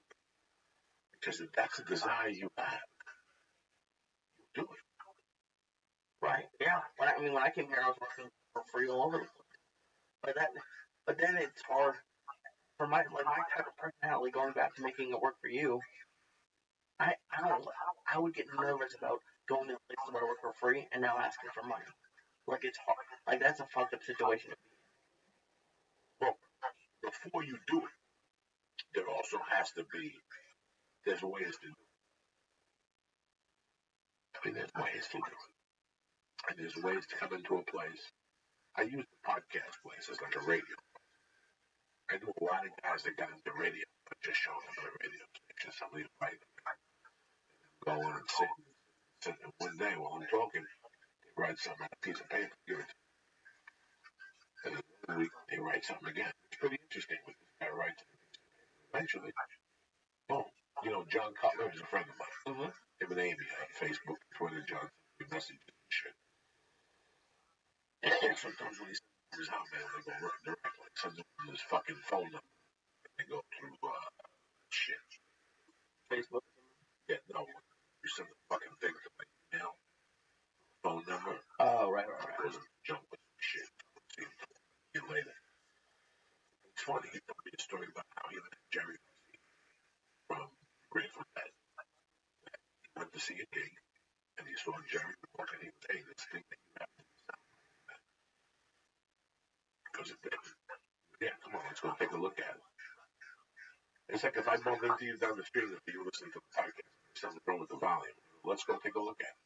Because if that's a desire you have, you do it. Right. Yeah. When I came here, I was working for free all over the place. But then it's hard for my type of personality. Going back to making it work for you, I don't. I would get nervous about going to places where I work for free and now asking for money. Like it's hard. Like that's a fucked up situation. Well, before you do it, there also has to be. There's ways to do it. I mean, there's ways to do it. And there's ways to come into a place. I use the podcast place as like a radio. I know a lot of guys that got into radio, but just showing up on a radio station, somebody to write them. going and sitting. And one day while I'm talking, they write something on a piece of paper, give it to me. And then one week they write something again. It's pretty interesting what this guy writes on a piece of paper. Eventually, boom. You know, John Cutler is a friend of mine. Mm-hmm. Him and Amy on Facebook, Twitter, John, messages and shit. Sometimes when he sends his hotmail, they go directly. Sends him his fucking phone number. And they go through shit. Facebook. Yeah, no. You send the fucking thing to my email, phone number. Oh, right. It goes in junk with shit. See you later. It's funny. He told me a story about how he met Jerry from Grateful Dead. He went to see a gig, and he saw Jerry walking. He was, hey, this thing that you have to sound like that. Because it didn't. Yeah, come on, let's go take a look at it. It's like if I bumped into you down the street and you listen to the podcast, there's something wrong with the volume. Let's go take a look at it.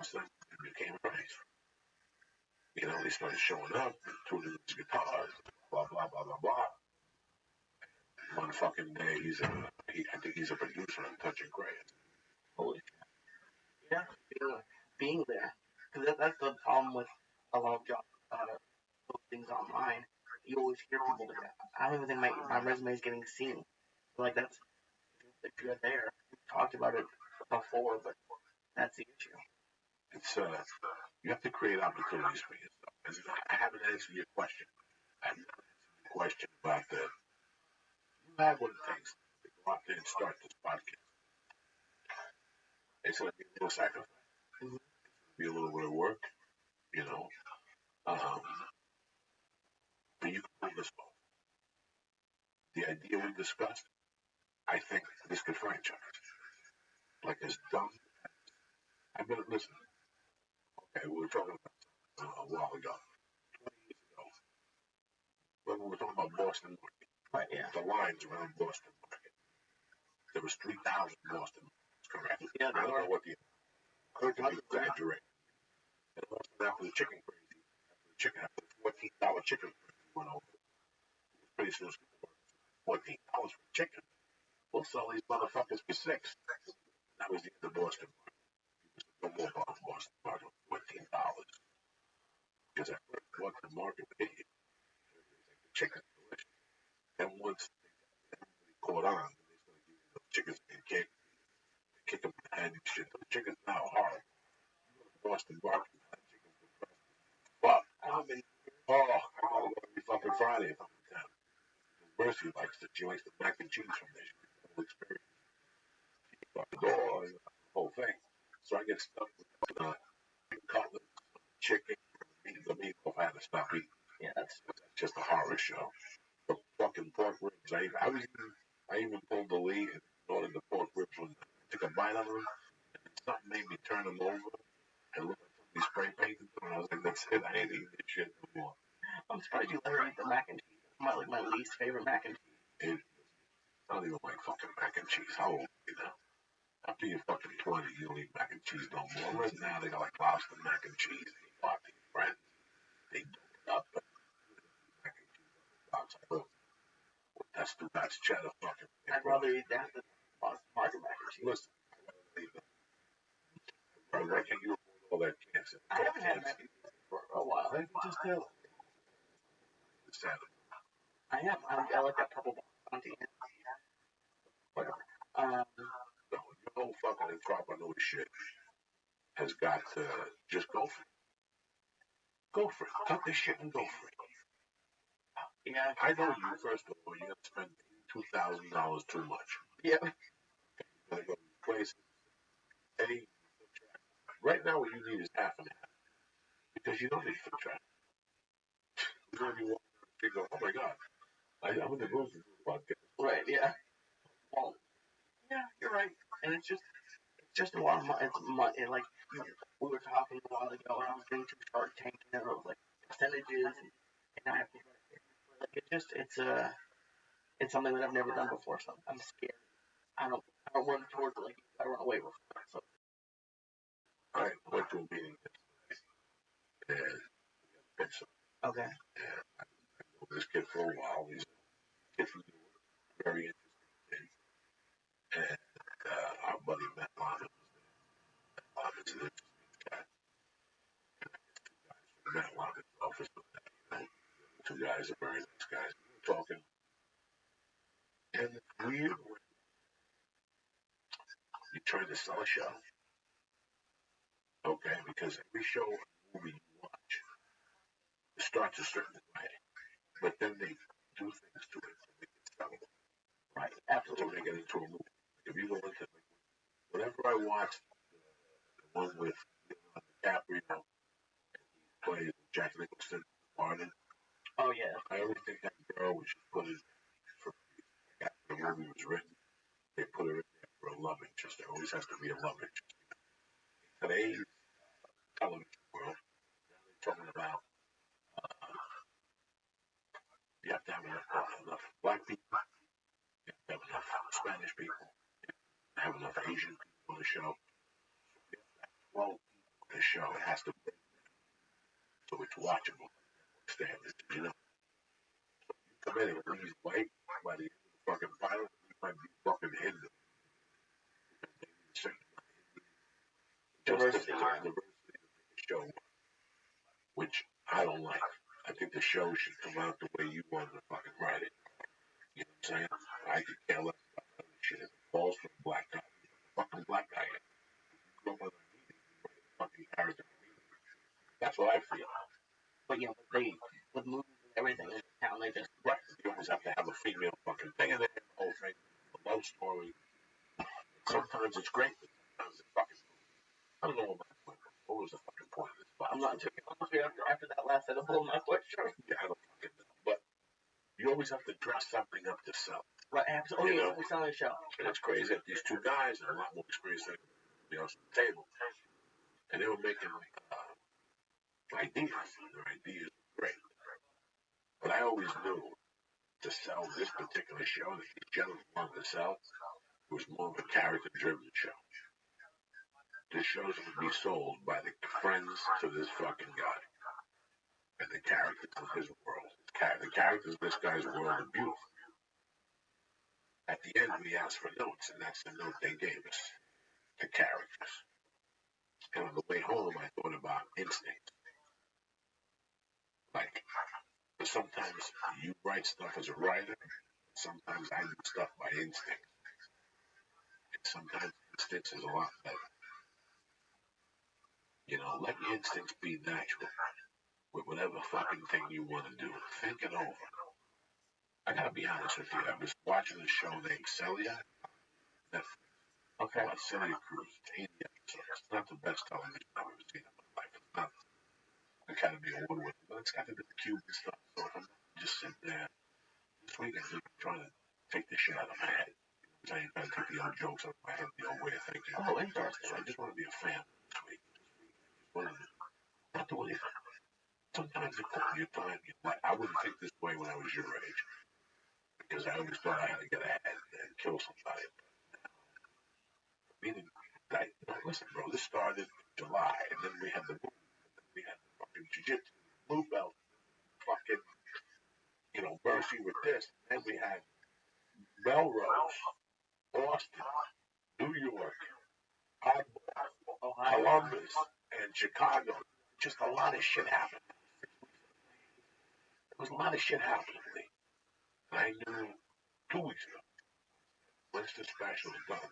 So it became friends. You know, they started showing up, tuning his guitars, blah, blah, blah, blah, blah. One fucking day, I think he's a producer on Touch and Grace. Holy shit. Yeah, being there. Because that's the problem with a lot of jobs, things online. You always hear people do that. I don't even think my resume is getting seen. Like, that's, if you're there, we talked about it before, but that's the issue. It's, you have to create opportunities for yourself. And I haven't answered your question. I haven't answered your question about you have what it takes to go out there and start this podcast. It's going to be a little sacrifice. Mm-hmm. It's going to be a little bit of work, you know. But you can pull this off. The idea we discussed, I think this could franchise. Like as dumb as I've been listening. Okay, we were talking about a while ago, 20 years ago, when we were talking about Boston Market. Right, yeah. The lines around Boston Market. There was 3,000 Boston Markets, correct? Yeah, I don't know what the could be exaggerated. And also after the chicken crazy, after the $14 chicken crazy went over, pretty soon $14 for chicken. We'll sell these motherfuckers for $6. That was the end of Boston Market. No more about Boston Market for $14. Because at first I went to the market with it. The chicken's delicious. And once everybody caught on, they started giving the chickens and kick them in the head and shit. The chicken's now hard. You go to Boston Market, that chicken's the best. Fuck. I gotta go every fucking Friday if I'm in town. Mercy likes it. She likes the mac and cheese from there. She gets the whole experience. She fucking the whole thing. So I get stuck with cutlets, chicken, the meatloaf. I had to stop eating. Yeah, that's just a horror show. The fucking pork ribs. I even pulled the lead and ordered the pork ribs when I took a bite out of them, and something made me turn them over and look like somebody spray painted them. And I was like, that's it. I ain't eating this shit no more. I'm surprised you let her eat the mac and cheese. It's my least favorite mac and cheese. I don't even like fucking mac and cheese. How old are you now? After you're fucking 20, you don't eat mac and cheese no more. Right now, they got like lobster mac and cheese. They bought these friends. They dope it up. But mac and cheese on the box. I go, that's cheddar fucking. I'd rather eat that than Boston Market mac and cheese. Listen, why can't you avoid all that cancer? I haven't had mac and cheese for a while. I just tell it. It's sad. I have. I like that purple bounty. Whatever. No, your whole fucking entrepreneur shit has got to just go for it. Go for it. Cut this shit and go for it. Yeah. I know you, first of all, you're going to spend $2,000 too much. Yeah. You're going to go to places. Right now, what you need is half and half. Because you don't need foot traffic. You don't even want to go, oh my God, I'm in the mood to do a podcast. Right, yeah. Well, yeah, you're right. And it's just a lot of money. It's money. Like, we were talking a while ago, and I was getting to Shark Tank, and it was like percentages, and I have to like, it's something that I've never done before, so I'm scared. I don't run towards it like I run away from it. So. I went to a meeting and okay. And I know this kid for a while. He's a kid from New York, very interesting kid. And guys. We were talking, and it's weird when you try to sell a show, okay? Because every show or movie you watch, it starts a certain way, but then they do things to it to make it sellable. Right. Absolutely. To make it into a movie. If you go into whenever I watched the one with DiCaprio, plays Jack Nicholson, Martin. Oh yeah. I always think that girl was just put in for after the movie was written. They put her in there for a love interest. There always has to be a love interest. Today's television world, they're talking about you have to have enough black people, you have to have enough Spanish people, you have to have enough Asian people on the show. You have to have 12 people on the show. It has to be so it's watchable. Standards, you know. You come in and leave white by the end of the fucking pilot, you might be fucking Hindu. Diversity to make the show, which I don't like. I think the show should come out the way you want to fucking write it. You know what I'm saying? I could care less about that shit. If it falls from a black guy, fucking black guy. If you grow up with a fucking character. That's what I feel. But you know, with movies and everything in town, they just right. You always have to have a female fucking thing in there. The whole thing, the love story. Sometimes it's great, but sometimes it's fucking. I don't know what was the fucking point of this. I'm not taking after that last set of bull, I'm not quite sure. Yeah, I don't fucking know. But you always have to dress something up to sell. Right, absolutely. You know? We're selling a show. And it's crazy that these two guys are a lot more experienced than everybody else at the table. And they were making ideas. Their ideas were great. But I always knew to sell this particular show that these gentlemen wanted to sell, it was more of a character-driven show. This show's going to be sold by the friends to this fucking guy. And the characters of his world. The characters of this guy's world are beautiful. At the end, we asked for notes, and that's the note they gave us. The characters. And on the way home, I thought about instinct. Like, sometimes you write stuff as a writer, sometimes I do stuff by instinct. And sometimes instinct is a lot better. You know, let your instincts be natural with whatever fucking thing you want to do. Think it over. I gotta be honest with you. I was watching a show named Celia. Netflix. Okay. About Celia Cruz. 80 episodes. It's not the best television I've ever seen in my life. It's not Academy Award winning, but it's got to do the Cuban stuff. So if I'm just sitting there this week, I'm trying to take the shit out of my head. I ain't trying to take the old jokes out of my head, the old way of thinking. Oh, interesting. So I just want to be a fan this week. Just want to not do anything. Sometimes you're fine. I wouldn't think this way when I was your age. Because I always thought I had to get ahead and kill somebody. Meaning, listen, bro, this started in July, and then we had the movie, and then we had the fucking jiu-jitsu, blue belt, fucking, Mercy with this. And then we had Melrose, Boston, New York, Ohio, Columbus, and Chicago. Just a lot of shit happened. There was a lot of shit happening to me. And I knew 2 weeks ago, once the special is done,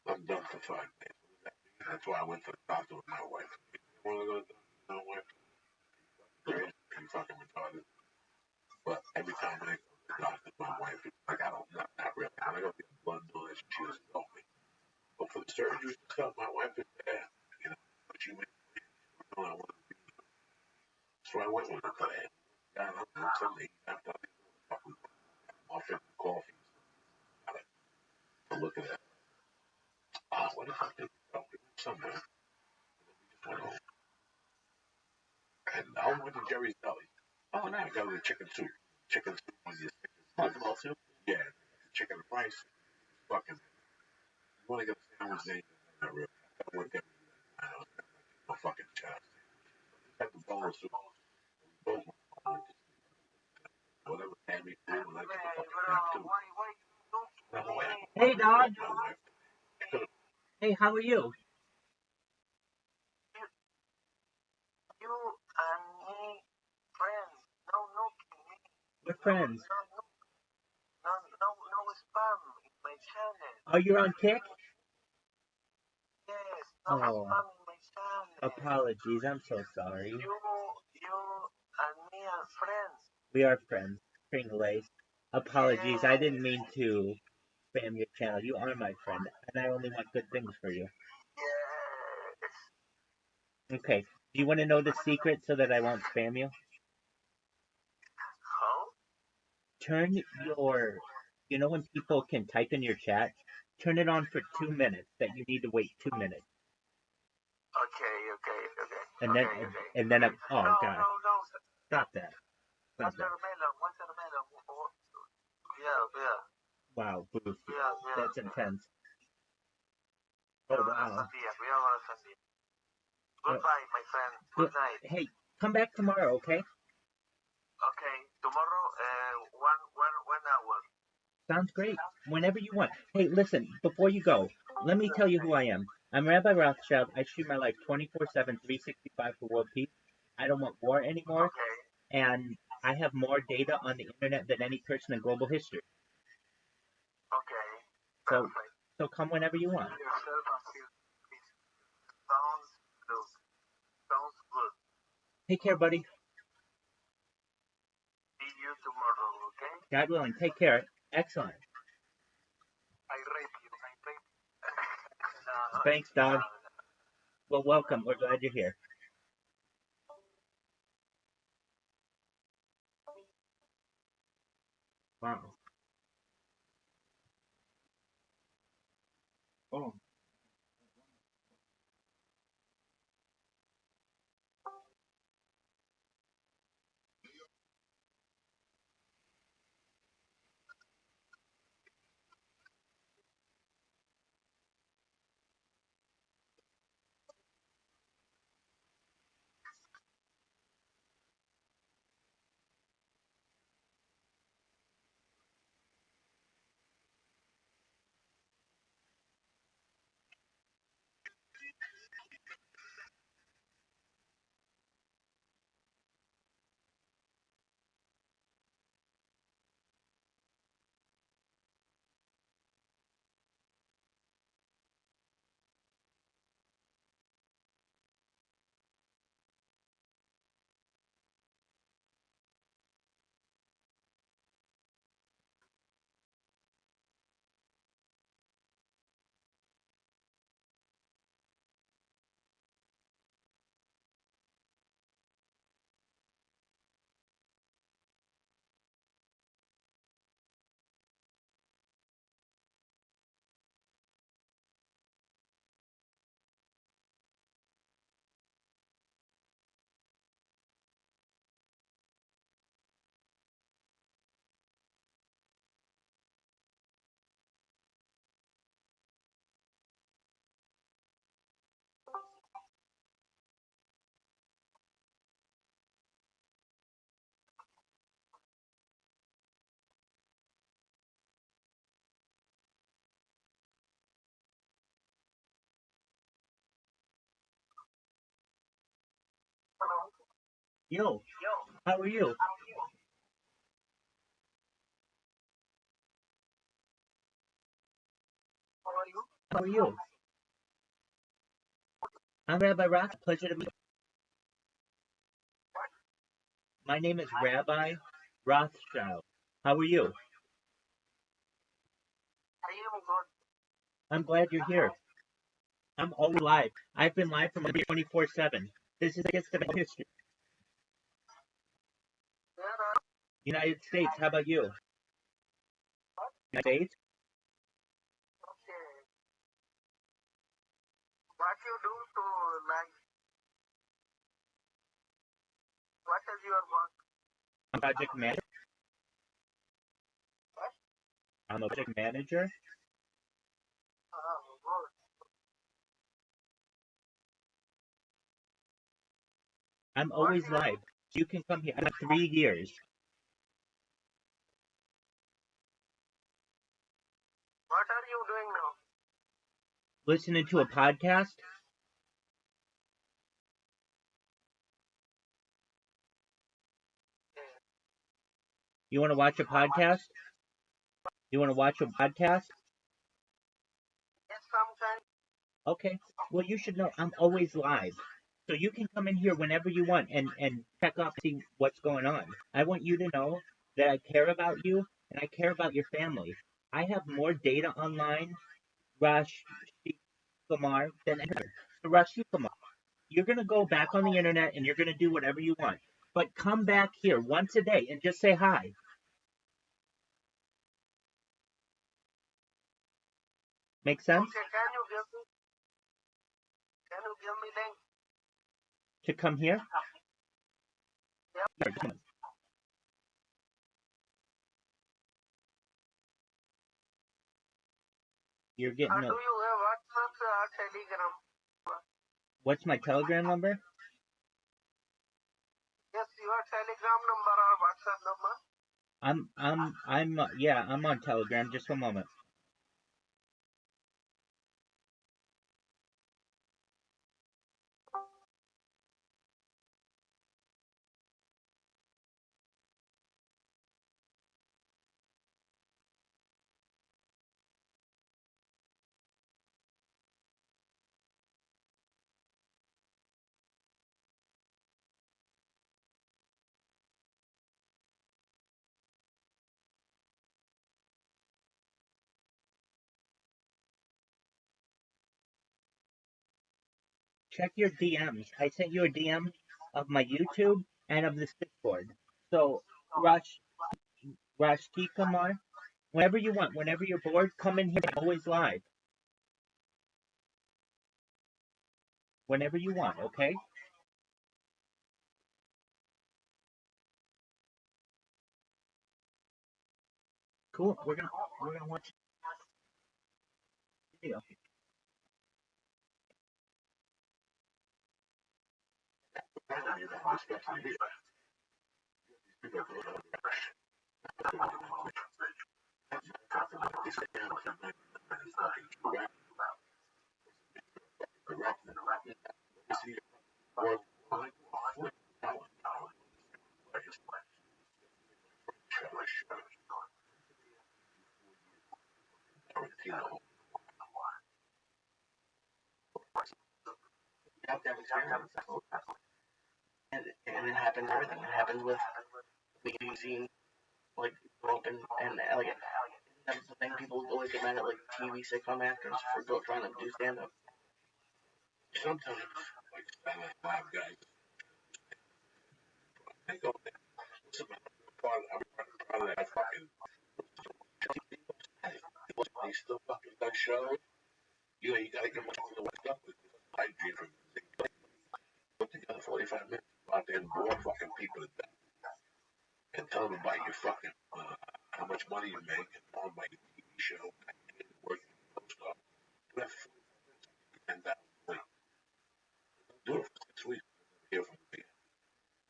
I'm done for 5 days. That's why I went to the doctor with my wife. You want to go to my wife? I'm fucking retarded. But every time I go to the doctor, my wife is like, not really. When I go get blood donation, she doesn't know me. But for the surgery and stuff, my wife is there. But she went, I want to be there. So I went with her today. Got up on Sunday after I fucking muffin and coffee. To look at that. What the fuck did we go? We went somewhere. And then we just went home. And I went to Jerry's Deli. Oh, nice. I got the chicken soup. Chicken soup on your chicken soup? Yeah. Chicken and rice. Fucking. You want to get a sandwich name? Not really. I went there. I was my fucking child. Had the bowl of soup. Both went to whatever had me food, and I took a fucking nap too. Hey, dog. Hey, how are you? You and me friends. We're friends. No spam in my channel. Oh, you're on Kick? Yes, no Oh, spam in my channel. apologies. I'm so sorry. You and me are friends. We are friends. String lace. Apologies. I didn't mean to spam your channel. You are my friend, and I only want good things for you. Yes. Okay. Do you want to know the secret so that I won't spam you? How? Turn your, when people can type in your chat, turn it on for 2 minutes. That you need to wait 2 minutes, Okay. and then oh god, No. stop that. Stop that. Watermelon. Yeah. Wow, Booth, Yeah. that's intense. Oh wow. Goodbye, my friend. Good night. Hey, come back tomorrow, okay? Okay, tomorrow, 1 hour. Sounds great. Whenever you want. Hey, listen, before you go, let me tell you who I am. I'm Rabbi Rothschild. I stream my life 24/7, 365 for world peace. I don't want war anymore, Okay. and I have more data on the internet than any person in global history. Okay. So, Perfect. so come whenever you want. Yourself sounds good. Sounds good. Take care, buddy. See you tomorrow, okay? God willing. Take care. Excellent. I rape you. No, Thanks, dog. Well, welcome. We're glad you're here. Wow. Oh. Yo, how are you? How are you? I'm Rabbi Rothschild. Pleasure to meet you. My name is Rabbi Rothschild. How are you? I am good. I'm glad you're here. I'm always live. I've been live from 24/7. This is against the history. United States. How about you? United States. Okay. What you do to like? What is your work? I'm project manager. What? I'm a project manager. Good. I'm always live. You can come here. I have 3 years. What are you doing now? Listening to a podcast. You want to watch a podcast? You want to watch a podcast? Yes, sometimes. Okay. Well, you should know I'm always live. So you can come in here whenever you want and check out see what's going on. I want you to know that I care about you and I care about your family. I have more data online, Rash Kumar, than ever. So Rashi Kumar, you're gonna go back on the internet and you're gonna do whatever you want. But come back here once a day and just say hi. Make sense? Okay, can you give me link? To come here? Yep. Here, come on. You're getting Do you have WhatsApp or Telegram? What's my Telegram number? Yes, your Telegram number or WhatsApp number. I'm on Telegram. Just one moment. Check your DMs. I sent you a DM of my YouTube and of this Discord. So, Rashki Kumar, whenever you want, whenever you're bored, come in here. I'm always live. Whenever you want, okay? Cool. We're gonna watch the video. You have to have experience. And it happens everything. It happens with being seen like grow up and like that's the thing people always get mad at like TV sitcom actors for trying to do stand up. Sometimes, like Saturday Night Live guys, they go there. Listen, man, I'm part of that fucking. They still fucking done shows. You gotta get much to wake up with. I dream from put together 45 minutes, go out there and bore fucking people to death and tell them about your fucking how much money you make and tell them about your TV show and working post up. Do that for 10,000 a week. Do it for 6 weeks. Hear from me.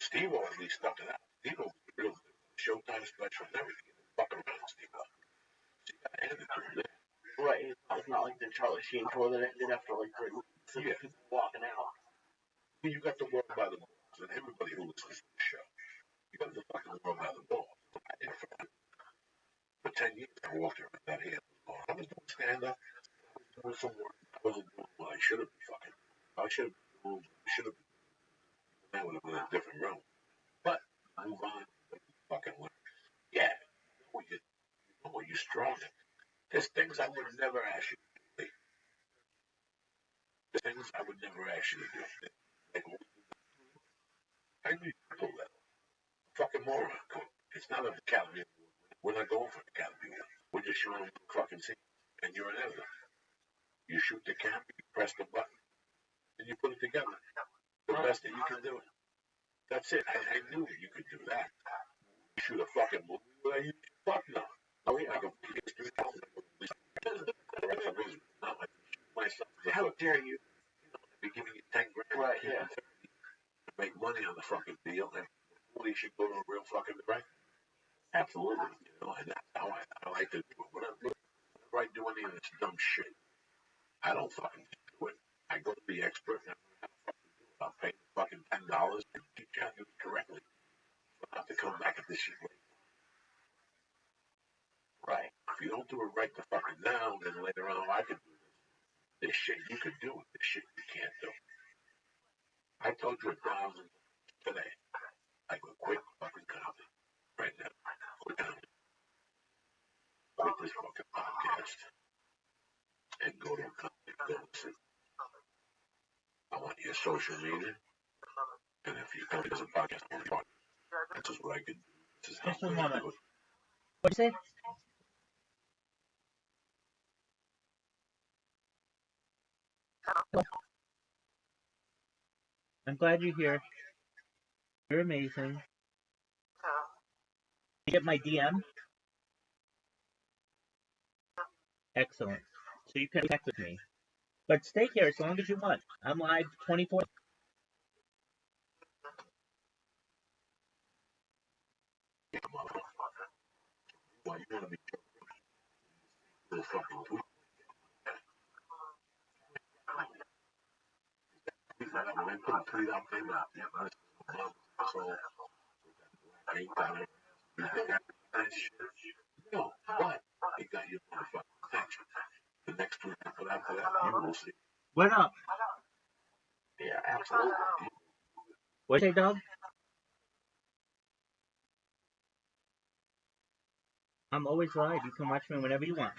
Steve at least stuck it out. Steve was real Showtime special and everything. Fucking around, Steve. So you gotta hand it to him there. Right. It's not like the Charlie Sheen tour that ended after like 3 weeks of people walking out. You got the world by the balls, and everybody who listens to the show, you got the fucking world by the balls. For 10 years, I walked around that here. I was doing stand up. I was doing some work. I wasn't doing what I should have been fucking. I should have been doing what I should have been. That would have been a different realm. But move on. Fucking learn. Yeah. You know what you're strong in. There's things I would never ask you to do. There's things I would never ask you to do. Like, I knew people that fucking moron. It's not an Academy Award. We're not going for an Academy Award. We're just showing them fucking scene. And you're an editor. You shoot the camera, you press the button, and you put it together. The best that you can do it. That's it. I knew you could do that. You shoot a fucking movie, well, you fuck no. Oh yeah, I go history. Myself. How dare you? Be giving you 10 grand. Right, yeah. To make money on the fucking deal, and nobody should go to a real fucking director. Absolutely. You know, and that's how I like to do it. Whenever I do any of this dumb shit, I don't fucking do it. I go to the expert and I'll pay fucking $10 and teach you how to do it correctly. I don't have to come back at this shit later. If you don't do it right the fucking now, then later on, I could do this shit. You could do it. This shit you can't do. I told you 1,000 today. I go quit fucking comedy right now. Quit comedy. Quit this fucking podcast and go to a comedy. Go listen. I want your social media. And if you come to a podcast, I want you on. This is what I can do. This is how Just one I'm moment. do it. What'd you say? I'm glad you're here. You're amazing. You get my DM? Excellent. So you can connect with me. But stay here as long as you want. I'm live 24. Yeah, motherfucker. Why you want to be little fucking tweet? When I put a tweet out there, so I ain't got it. That shit. No, but it got your motherfucking attention. The next tweet I put after that, you will see. What up? Yeah, absolutely. What'd you say, dog? I'm always live. You can watch me whenever you want.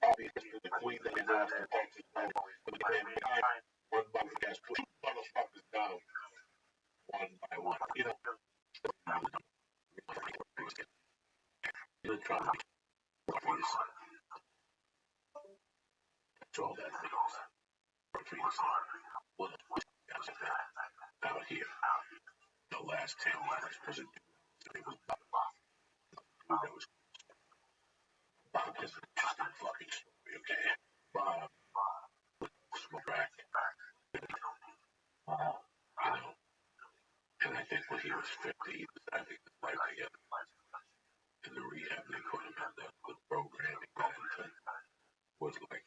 The queen that is asked to take this moment, but the man behind one podcast, push motherfuckers down one by one. You know, you're trying to be for yourself. That's all that means. For yourself. Well, guys like that out here, the last 10 years was a dude that was Bob has an interesting fucking story, okay? Bob smoked crack, you know, and I think when he was 50, he decided to get his life together. In the rehab they put him in, the program he got into was like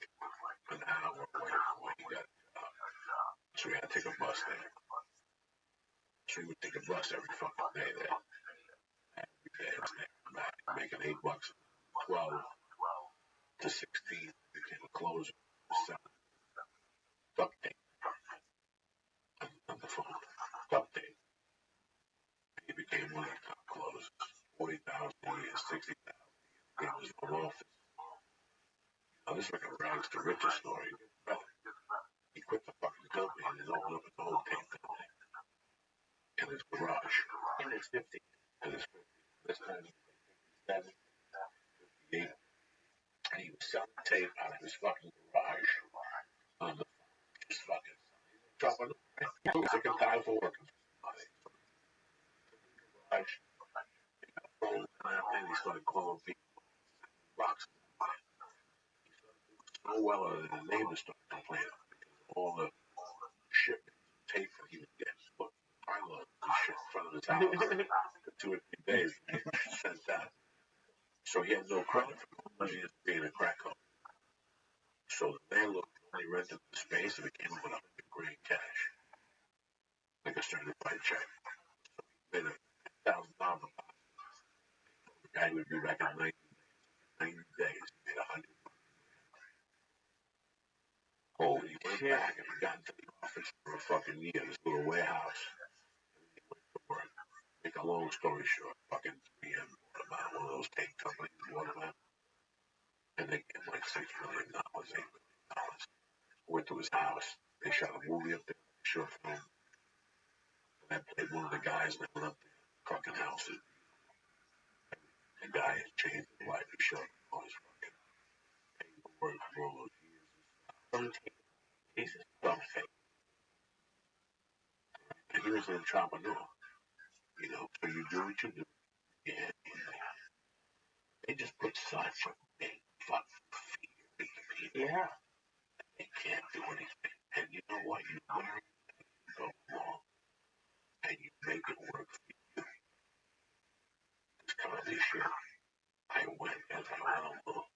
an hour away from where he got so he had to take a bus there. So he would take a bus every fucking day there. Every day, back, making $8, 12 to 16, became a closer, selling duct tape on the phone. Duct tape. He became one of the top closers. 40,000 a year, 60,000 a year. He was in an office. Now, this is like a rags to riches story. He quit the fucking company and then opened up his own tape company in his garage. In his 50s. In his 50s. This time, 57, 58. And he was selling tape out of his fucking garage on the phone. Just fucking dropping it. He was sick and tired for working for somebody. Garage. He got a phone and he started calling people. Rocks. So well that the neighbors started complaining because of all the shipment tape that he was getting put pile of shit in front of his house for 2 or 3 days. Sent that. So he had no credit for money as being a crack house. So the landlord only rented the space and it came with $100,000 cash, like a certified check. So he made $1,000 deposit. The guy would be back in 90 days. He made 100. Oh, he went back and he got into the office for a fucking year, this little warehouse. And he went to work. Make a long story short, fucking 3M bought him out, one of those tape companies bought him out. And they gave him like $6 million, $8 million. Went to his house. They shot a movie up there, short film. And I played one of the guys that went up there, fucking houses. The guy had changed his life. He showed him all his fucking paperwork for all those years. Jesus, something. And he was an entrepreneur. You know, so you do what you do. Yeah. They just put such a big fucking fear into people. Yeah. They can't do anything. And you know what? You learn and you go along. And you make it work for you. This comedy shit, I went as I went along.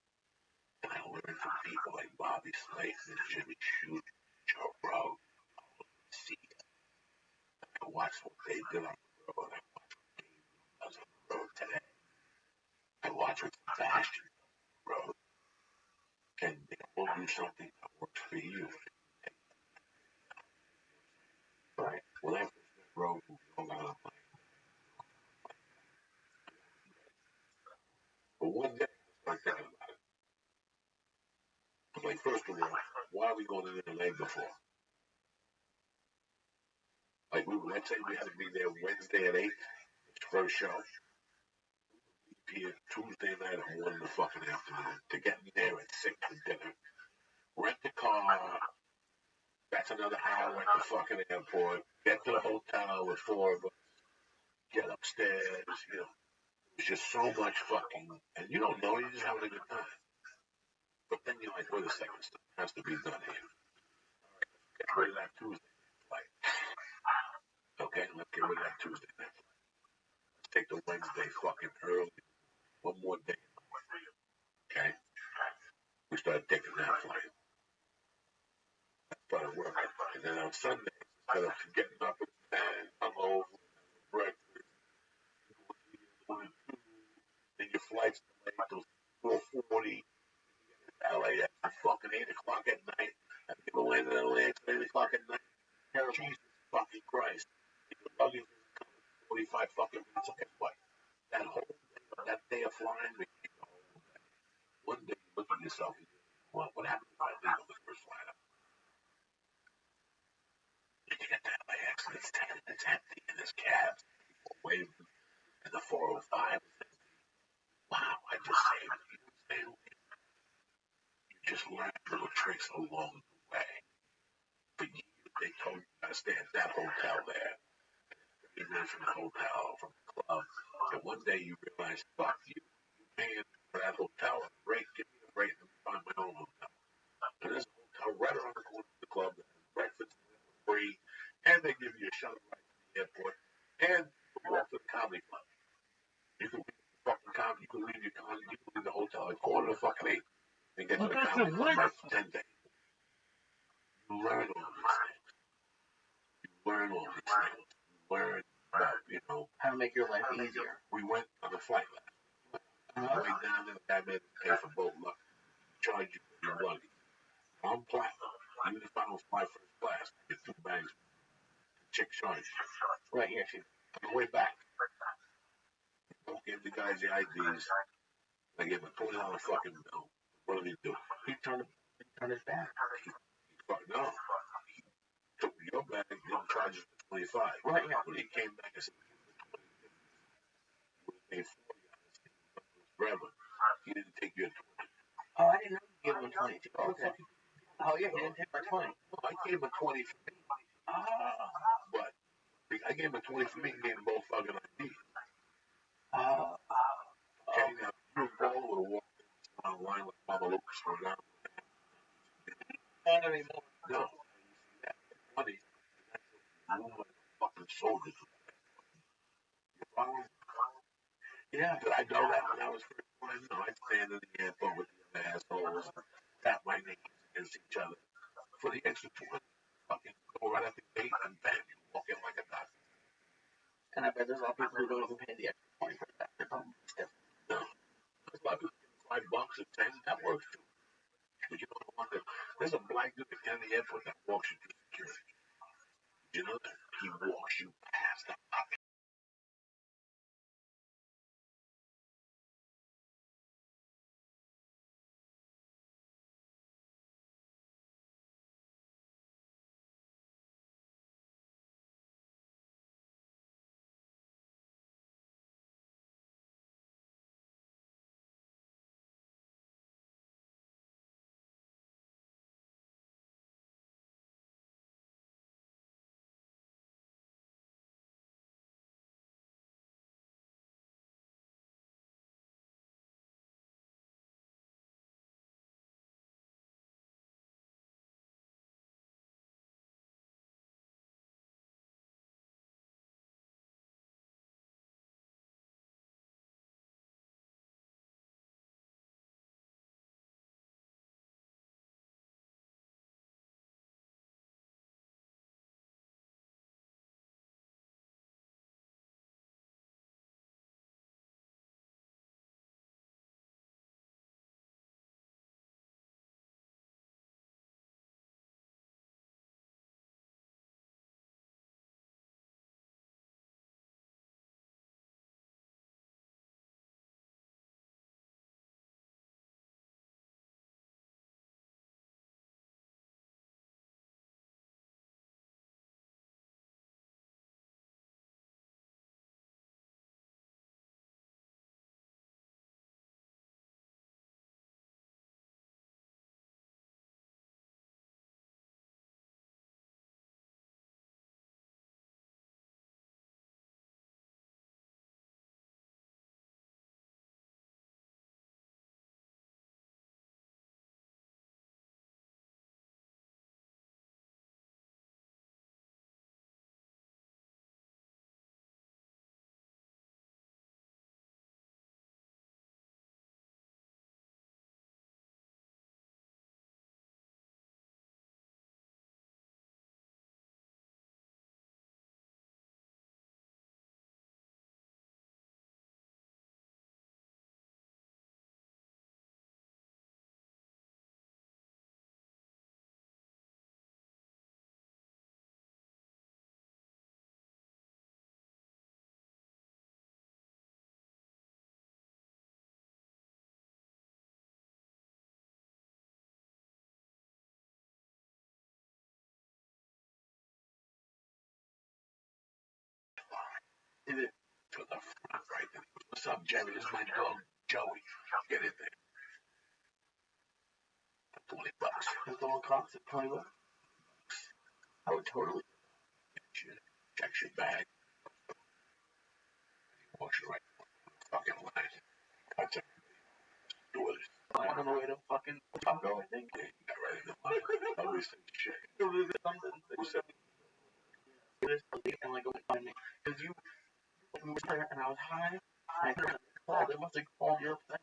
And I learned from people like Bobby Slayton and Jimmy Shute, Joe Rogan, see it. I watched what they did on the road. I watched what Dave does on the road today. I watch what Sebastian does on the road. And they will do something that works for you. Right. When I first met Rogan, we all got on my. But one day, I started thinking about it. I was like, first of all, why are we going to LA before? Like, let's say we had to be there Wednesday at 8, it's first show. Be here Tuesday night at 1 in the fucking afternoon to get me there at 6 for dinner. Rent a car. That's another hour at the fucking airport. Get to the hotel with 4 of us. Get upstairs, you know. It's just so much fucking, and you don't know, you're just having a good time. But then you're like, wait a second, stuff has to be done here. Get rid of that Tuesday night flight. Okay, let's get rid of that Tuesday night flight. Let's take the Wednesday fucking early. One more day. Okay? We started taking that flight. That started working. And then on Sunday, instead of getting up and hungover, breakfast, then your flight's delayed till 4:40. LAX at fucking 8 o'clock at night. And people land in LAX at 8 o'clock at night. Jesus fucking Christ. Your luggage is coming 45 fucking minutes. Okay, what? That whole day, that day of flying, one day you look at yourself and you go, what happened if I leave on the first flight up? You get to LAX and it's empty in this cab. People waiting in the 405. Wow, I just saved it. You just learn little tricks along the way. For years, they told you to stay at that hotel there. You ran from the hotel, from the club. And one day you realize, fuck you. You're paying for that hotel. Great, give me a break and find my own hotel. And there's a hotel right around the corner of the club that has breakfast free. And they give you a shuttle ride to the airport. And you can walk to the comedy club. You can leave the fucking comedy. You can leave your comedy. You can leave the hotel at quarter to fucking 8. And get to the comedy club by 10 days. You learn all these things. You learn about, you know, how to make your life easier. We went on a flight last night. On the way down there, the guy made us pay for boat luggage. Charge you for your luggage. I'm platinum. Even if I don't fly first class, I get 2 bags. Chick charge. Right here, on the way back. I gave the guys the IDs. I gave him a $20 fucking bill. What did he do? He turned his back. No. He took your bag and didn't charge us for 25. Right, yeah. When he came back, I said, we paid 40 on this thing. Forever. He didn't take your 20. Oh, I didn't know you gave him 20. Okay. Oh, yeah, he didn't take my 20. No, I gave him a 20 for me. But I gave him a 20 for me and gave him both fucking IDs. Okay, now, you and Paul would have walked online with Mama Lucas for an hour. Not anymore. No. That money, and that's a room like a fucking soldier. Yeah. Did I know that when I was first born? No, I'd stand in the airport with the other assholes and tap my knees against each other. For the extra 20, fucking go right at the gate and bam, you walk in like a doctor. And I bet there's a lot of people who don't even pay the extra 20 for that. No. There's a lot of people $5 or 10, that works too. But you know the one that there's a black dude at the airport that walks you through security. You know that? He walks you past the fucking. Did it to the front right there. What's up, Jerry? This is my dog, Joey. Get in there. $20. That's the one cost at 20 bucks. I would totally. Checks your bag. Walks you right fucking line. Cuts it. Do it. On the way to fucking Taco, I think. Yeah, you got right in the line. Always think shit. Something. Who said And like, because you, we were there and I was high. And I called. It must have called your thing.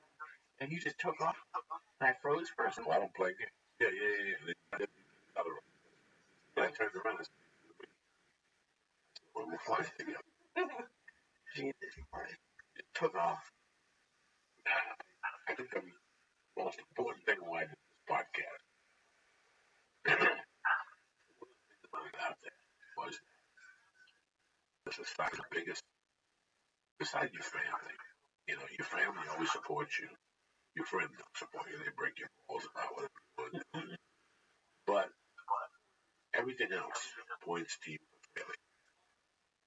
And you just took off. And I froze for a second. I don't play games. Yeah. I turned around and said, we'll fly together. Jesus Christ. It took off. I think the most important thing why I did this podcast out there was this is not the biggest besides your family. You know, your family always supports you. Your friends don't support you. They break your balls about whatever you want to do. But everything else points to you family.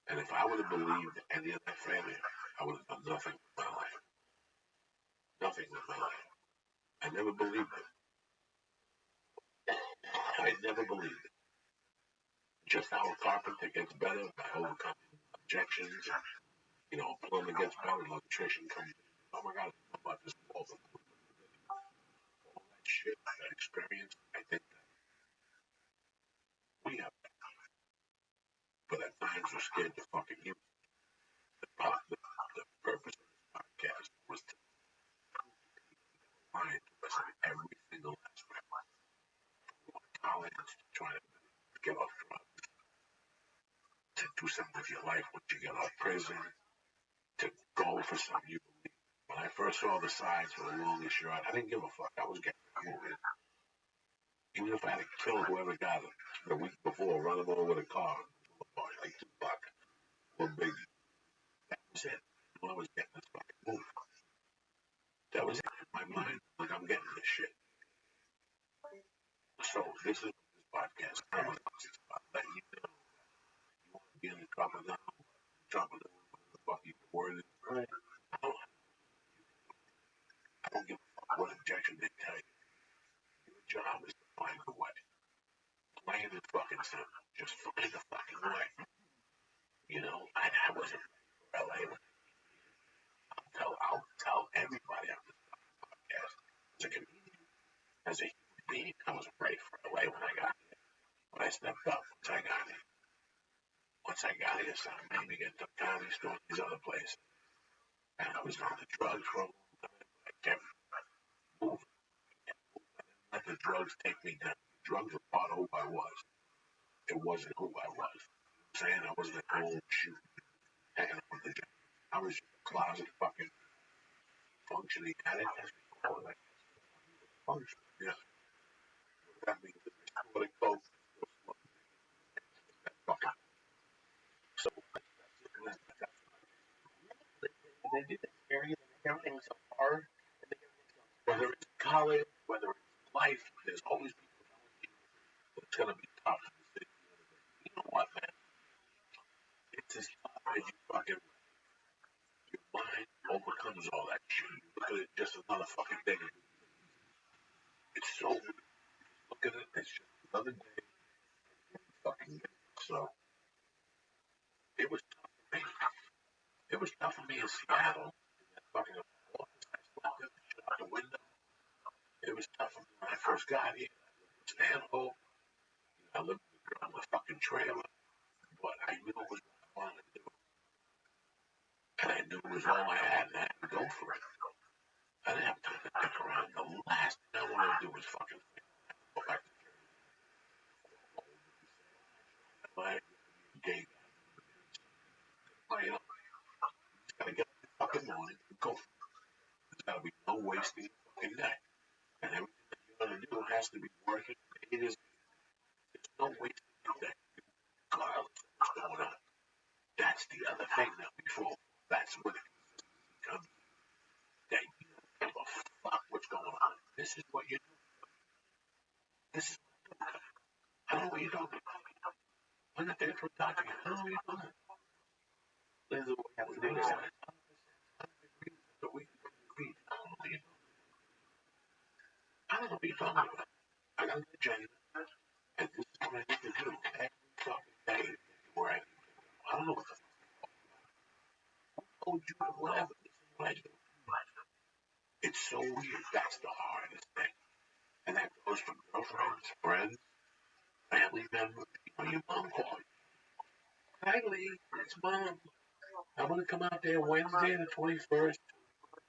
And if I would have believed any of that family, I would have done nothing with my life. Nothing with my life. I never believed it. I never believed it. Just how a carpenter gets better by overcoming objections. And, you know, a plumber gets better, an electrician comes in. Oh my God, how about this wall? All that shit, that experience, I think that we have. But at times we're scared to fucking use the purpose of this plans to try to get off drugs, to do something with your life once you get off prison, to go for something you believe. When I first saw the signs for the longest yard, I didn't give a fuck. I was getting moving. Even if I had to kill whoever got it the week before, run them over with a car, like Tupac or Biggie. That was it. I was getting this fucking move. That was it in my mind. Like, I'm getting this shit. So this is what this podcast is about. Letting you know you want to be in the trouble now, trouble now, what the fuck you word is. Right. I don't give a fuck what objection they tell you. Your job is to find a way. Plain and fucking simple. Just find a fucking way. You know, I wasn't for LA. I'll tell everybody on this podcast. As a comedian, as a human being, I was ready for LA when I got here. But I stepped up once I got here. Once I got here, something made me get to comedy store and these other places. And I was on the drugs for a long time. I kept moving. I didn't let the drugs take me down. The drugs were part of who I was. It wasn't who I was. I'm saying I wasn't at home shooting, hanging out with the drugs. I was just a closet fucking functioning addict. That's what I function. Yeah. That means that they still let it go. Fucking. So that's They do that scary. They make everything so hard. whether it's college, whether it's life, there's always people telling you it's gonna be tough. You know what, man? It's as tough as you fucking your mind overcomes all that shit. You look at it just another fucking thing. It's so look at it, it's just another day. Fucking day. So it was tough for me. It was tough for me in Seattle. That fucking office, I slept in the shit out the window. It was tough for me when I first got here. Stanhope. I lived on a fucking trailer, but I knew it was what I wanted to do. And I knew it was all I had, and I had to go for it. I didn't have time to dick around. The last thing I wanted to do was fucking go back to my gay guy. You know, you just gotta get up in the fucking morning and go for it. There's gotta be no wasting a fucking day. And everything that you're gonna do has to be working. There's no wasting a day. Regardless of what's going on. That's the other thing that we fall for. That's where the consistency comes in. That you don't give a fuck what's going on. This is what you do. This is what you do. I don't know what you're talking about. I'm not there for a doctor. I don't know what you're talking about. This is what we have to do. I don't know what you're talking about. I got an agenda, and this is what I need to do every fucking day where I need to go. I don't know what the fuck. Who told you or whatever? This is what I do. It's so weird. That's the hardest thing. And that goes for girlfriends, friends, family members. You know, your mom calls you. Hi, Lee. It's Mom. I'm going to come out there Wednesday the 21st.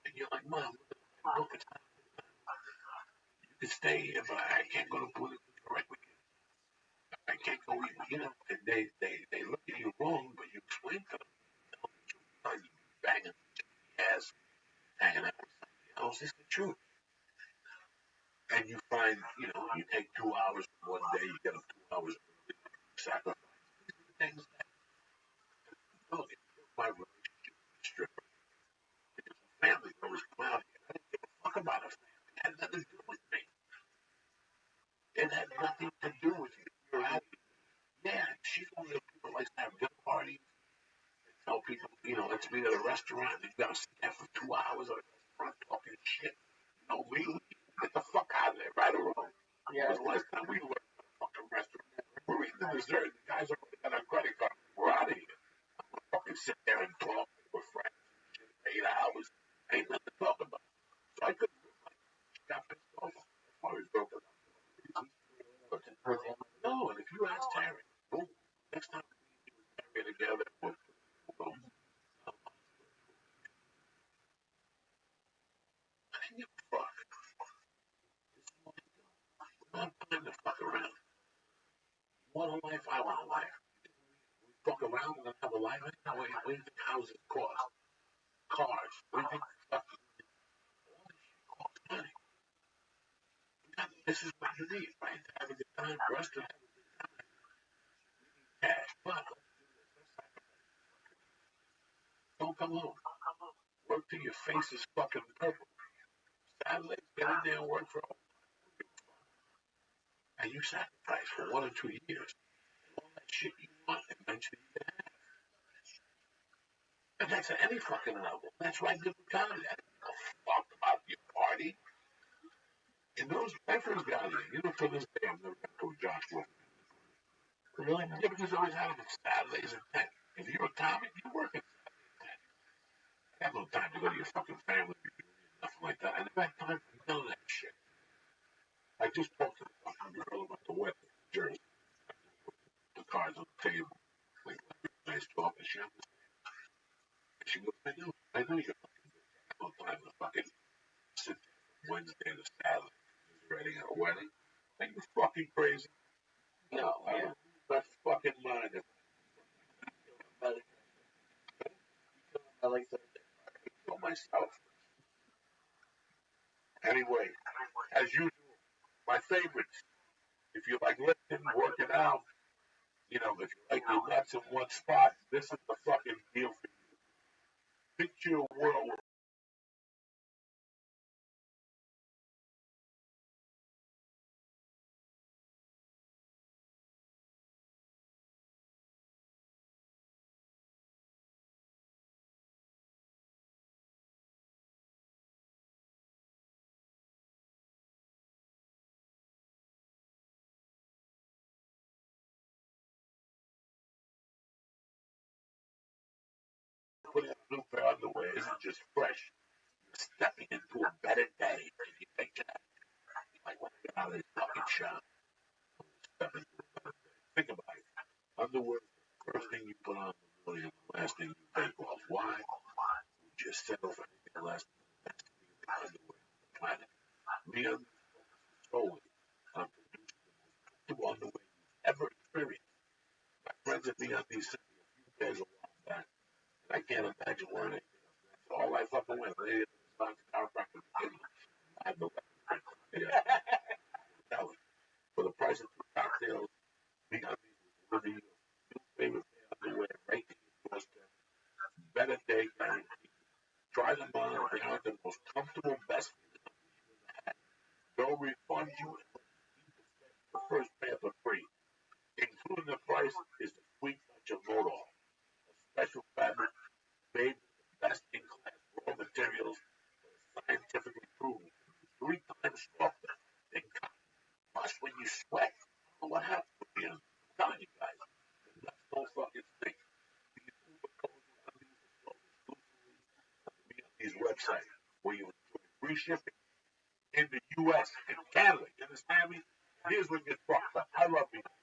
And you're like, Mom, look, it's not. You can stay here, but I can't go to political correct with you. I can't go, you know, and they look at you wrong, but you explain to them, you know, the truth. You banging ass, hanging out with somebody else. It's the truth. And you find, you know, you take 2 hours one day, you get up 2 hours early, sacrifice. These are the things that, look, it killed my relationship with the stripper. Because the family always come out here. I didn't give a fuck about her family. It had nothing to do with me. It had nothing to do with you. You're out here. Yeah, she's one of the people that likes to have dinner parties. Tell people, you know, let's meet at a restaurant. And you gotta sit there for 2 hours at a restaurant talking shit. You know, really? Get the fuck out of there, right or wrong. Yeah. It was the last time we went to a fucking restaurant. We're eating the dessert. The guys already got our credit card. We're out of here. I'm gonna fucking sit there and talk with friends and shit for 8 hours. Ain't nothing to talk about. So I couldn't do it. She got pissed off. As far as broken up. No, and if you ask Terry, boom, next time we do Terry together, boom, boom. I didn't give a fuck. This is what I do. I'm not time to fuck around. want a life, I want a life. We fuck around and have a life. What do you think houses cost? Cars. What do you think fucking all this shit costs money? This is what you need, right? To have a good time, for us to have a good time. Cash, but don't come home. Work till your face is fucking purple. Saturdays, get in there and work for all. And you sacrifice for 1 or 2 years. All that shit you want, eventually you can have. And that's at any fucking level. That's why I did the comedy. I didn't give a fuck about your party. And those, my first got here, you know, to this day, I've never got to a Josh Wolf. Really? Yeah, because I always had them on Saturdays at 10. If you're a comic, you're working Saturdays at 10. I have no time to go to your fucking family reunion, nothing like that. I never had time for none of that shit. I just talked to the fucking girl about the wedding in Jersey. The cards on the table. Like, nice talk, and she understands. And she goes, I know you're fucking busy. I have no time to fucking sit there from Wednesday to Saturday. Just ready at a wedding. Are you fucking crazy? No, I don't. My fucking mind. I like that. For myself. Anyway, as usual, my favorites. If you like lifting, working out, you know, if you like your nuts in one spot, this is the fucking deal for you. Picture a world where putting on a new pair of underwear isn't just fresh. You're stepping into a better day. And you think that, like, when I get out of this fucking shop, step into a better day. Think about it. Underwear is the first thing you put on in the morning and the last thing you take off. Why? You just settle for anything less than the best thing in the underwear on the planet. Me and solely on producing the most comfortable underwear you've ever experienced. My friends at MeUndies sent me a few pairs a while back, and I can't imagine wearing anything else. That's all I fucking wear. They didn't respond to chiropractor. I have no reference. Yeah, for the price of 2 cocktails, MeUndies will deliver you a new favorite pair of underwear right to your doorstep. Better day guarantee. Try them on. They are the most comfortable, best feeling underwear you ever had. They'll refund you and let you keep the first pair for free. Including the price is the sweet touch of Motor, a special fabric made with the best in class raw materials that is scientifically proven to be 3 times softer than cotton. Plus, when you sweat, I don't know what happens to you. I'm telling you guys, the nuts don't fucking stink. These Uber codes and undies are sold exclusively on the MeUndies website, where you enjoy free shipping in the U.S. and Canada. You understand me? Here's what gets fucked up. I love MeUndies.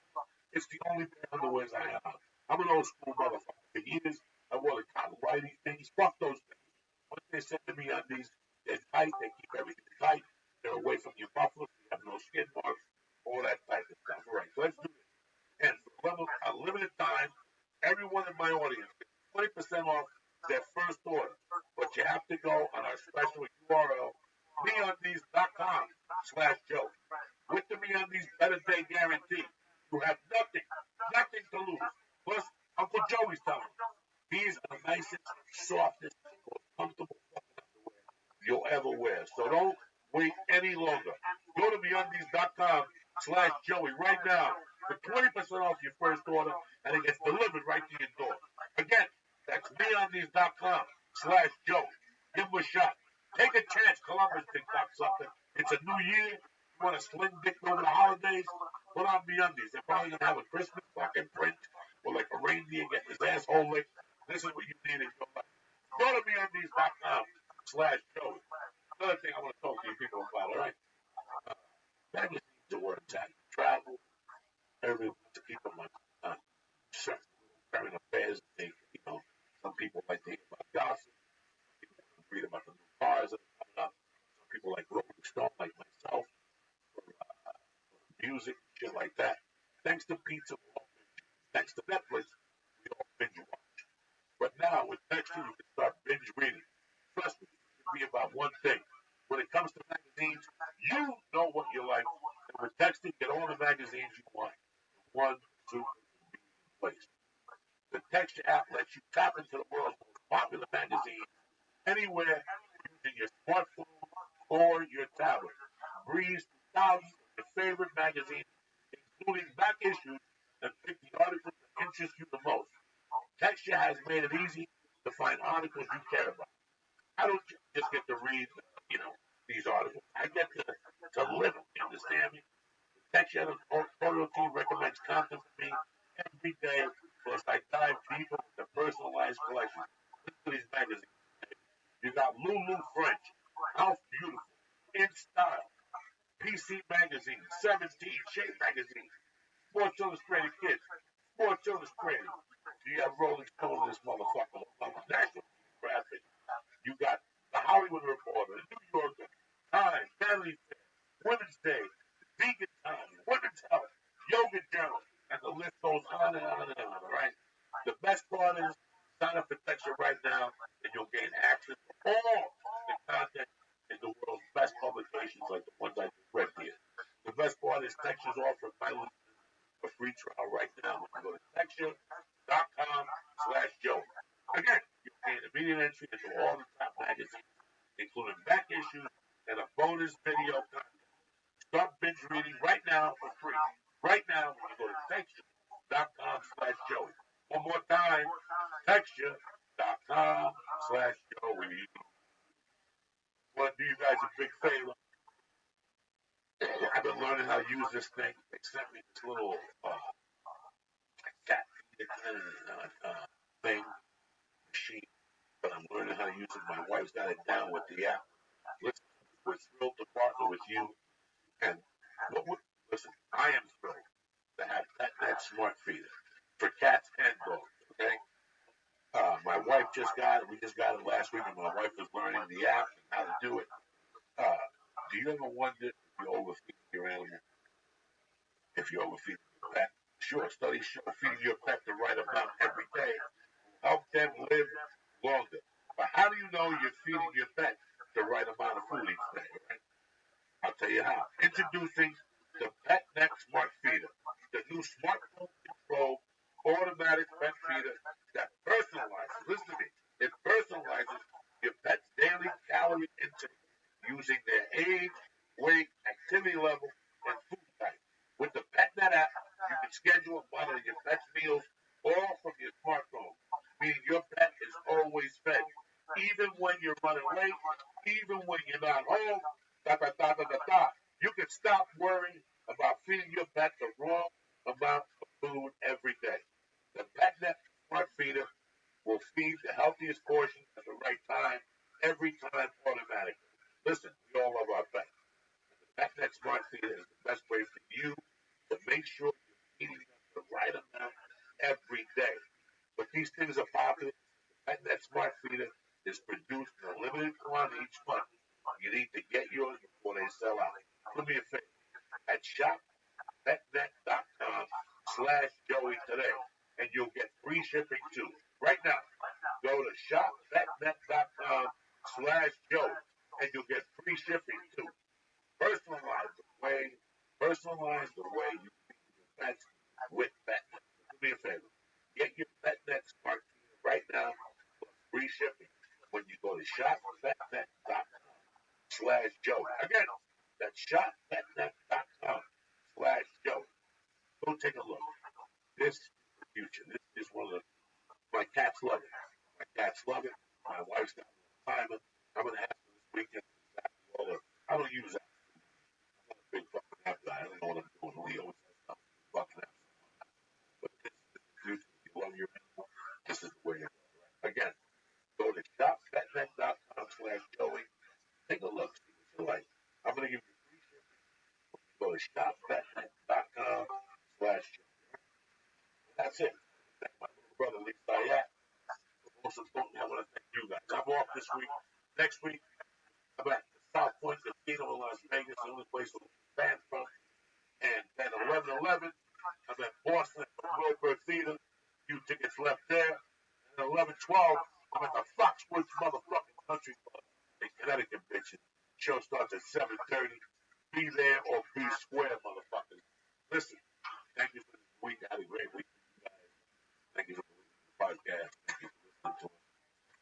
It's the only pair of underwear I have. I'm an old school motherfucker. For years, I wore the cotton whitey things. Fuck those things. Once they send to me undies, they're tight. They keep everything tight. They're away from your mufflers. You have no skin marks. All that type of stuff. All right, so let's do this. And for a limited time, everyone in my audience gets 20% off their first order. But you have to go on our special URL, MeUndies.com/Joe. With the MeUndies Better Day Guarantee, you have nothing to lose. Plus, Uncle Joey's telling you, these are the nicest, softest, most comfortable fucking underwear you'll ever wear. So don't wait any longer. Go to MeUndies.com/Joey right now for 20% off your first order, and it gets delivered right to your door. Again, that's MeUndies.com/Joey. Give them a shot. Take a chance. Columbus thinks up something. It's a new year. You want to sling dick over the holidays? Put on MeUndies. They're probably going to have a Christmas fucking print or like a reindeer getting his asshole licked. This is what you need in your life. Go to MeUndies.com/Joey. Another thing I want to talk to you people about, all right? Magazines are where it's at. Travel. Everyone wants to keep them on certain current affairs. They, you know, some people like to hear about gossip. People want to read about the new cars that are coming up. Some people like Rolling Stone, like myself, for music, shit like that. Thanks to pizza, we all binge. Thanks to Netflix, we all binge watch. But now with texting, you can start binge reading. Trust me, it can be about one thing. When it comes to magazines, you know what you like. And with texting, get all the magazines you want in one super convenient place. The Texture app lets you tap into the world's most popular magazines anywhere using your smartphone or your tablet. Breeze through thousands of your favorite magazines, including back issues, and pick the articles that interest you the most. Texture has made it easy to find articles you care about. I don't just get to read, these articles. I get to live them. You understand me? Texture editorial team recommends content for me every day. Plus, I dive deeper into personalized collections. Listen to these magazines. You got Lulu French, House Beautiful, In Style, PC Magazine, 17, Shape Magazine, Sports Illustrated Kids, Sports Illustrated. You got Rolling Stone in this motherfucker. National Geographic. You got the Hollywood Reporter, the New Yorker, Time, Family Fair, Women's Day, Vegan Time, Women's Health, Yoga Journal, and the list goes on and on and on, all right? The best part is sign up for Texture right now, and you'll gain access to all the content in the world's best publications like the ones I just read here. The best part is Texture's offering my listeners a free trial right now. When you go to texture.com/Joe. Again, you'll gain immediate entry into all the top magazines, including back issues and a bonus video content. Start binge reading right now for free. Right now, when you go to texture.com/Joey. One more time, texture.com/Joey. I want to do you guys a big favor. I've been learning how to use this thing. They sent me this little cat thing, machine, but I'm learning how to use it. My wife's got it down with the app. Listen, we're thrilled to partner with you. And listen, I am thrilled to have that smart feeder for cats and dogs. Okay, my wife just got it. We just got it last week, and my wife is learning the app and how to do it. Do you ever wonder if you overfeed your animal? If you overfeed your pet? Sure, studies show feeding your pet the right amount every day help them live longer. But how do you know you're feeding your pet the right amount of food each day? Right? I'll tell you how. Introducing the PetNet Smart Feeder, the new smartphone controlled automatic pet feeder that personalizes, listen to me, it personalizes your pet's daily calorie intake using their age, weight, activity level, and food type. With the PetNet app, you can schedule and monitor your pet's meals all from your smartphone, meaning your pet is always fed, even when you're running late, even when you're not home. You can stop worrying about feeding your pet the wrong amount of food every day. The PetNet Smart Feeder will feed the healthiest portion at the right time, every time automatically. Listen, we all love our pets. The PetNet Smart Feeder is the best way for you to make sure you're feeding them the right amount every day. But these things are popular. The PetNet Smart Feeder is produced in a limited quantity each month. You need to get yours before they sell out. Do me a favor. At shop.petnet.com/Joey today, and you'll get free shipping too. Right now, go to shop.petnet.com/Joey, and you'll get free shipping too. Personalize the way you feed your pets with PetNet. Do me a favor. Get your PetNet Smart Feeder right now for free shipping when you go to shop.petnet.com/Joey. Again, that's shop.petnet.com/Joey. Go take a look. This is the future. This is one of the, my cats love it. My cats love it. My wife's got a timer. I'm going to ask her this weekend exactly all the, I don't use that. I'm not a big fucking app guy. I don't know what I'm doing. We always have something fucking apps. But this is the future. If you love your animal, this is the way to go. Right? Again, go to shop.petnet.com/Joey. Take a look. See what you like. I'm going to give you free shipping. Go to shop.petnet.com/Joey. That's it. Thank my little brother, Lee Sayat. But most importantly, I want to thank you guys. I'm off this week. Next week, I'm at the South Point Casino in Las Vegas, the only place where fans from. And then 11/11, I'm Boston at the Wilbur Theater. Few tickets left there. And at 11:12, I'm at the Foxwoods motherfucking Country Club in Connecticut, bitches. Show starts at 7:30. Be there or be square, motherfuckers. Listen, thank you for this week. I had a great week with you guys. Thank you for listening to the podcast. Thank you for listening to us.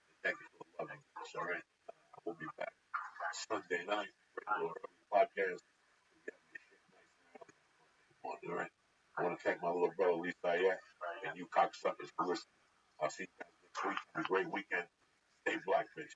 And thank you for loving us, all right? We'll be back Sunday night. Regular early podcast. We got this shit nice and early on Monday, all right? I want to thank my little brother, Lisa, and you cocksuckers for listening. I'll see you guys next week. Have a great weekend. Stay black, bitch.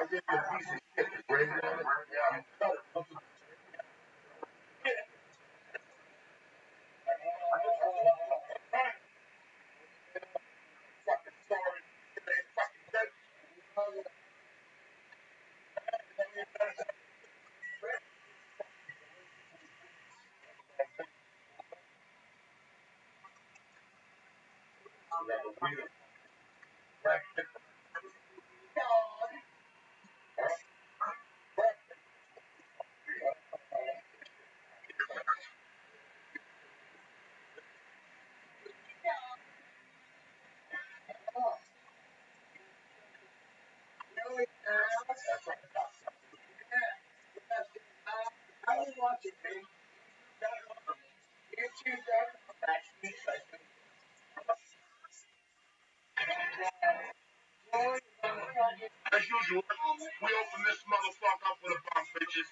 I'll give you a piece of shit. The grade on it. You cut it. Fucking sorry. Fucking dead. As usual, we open this motherfucker up with a bomb, bitches.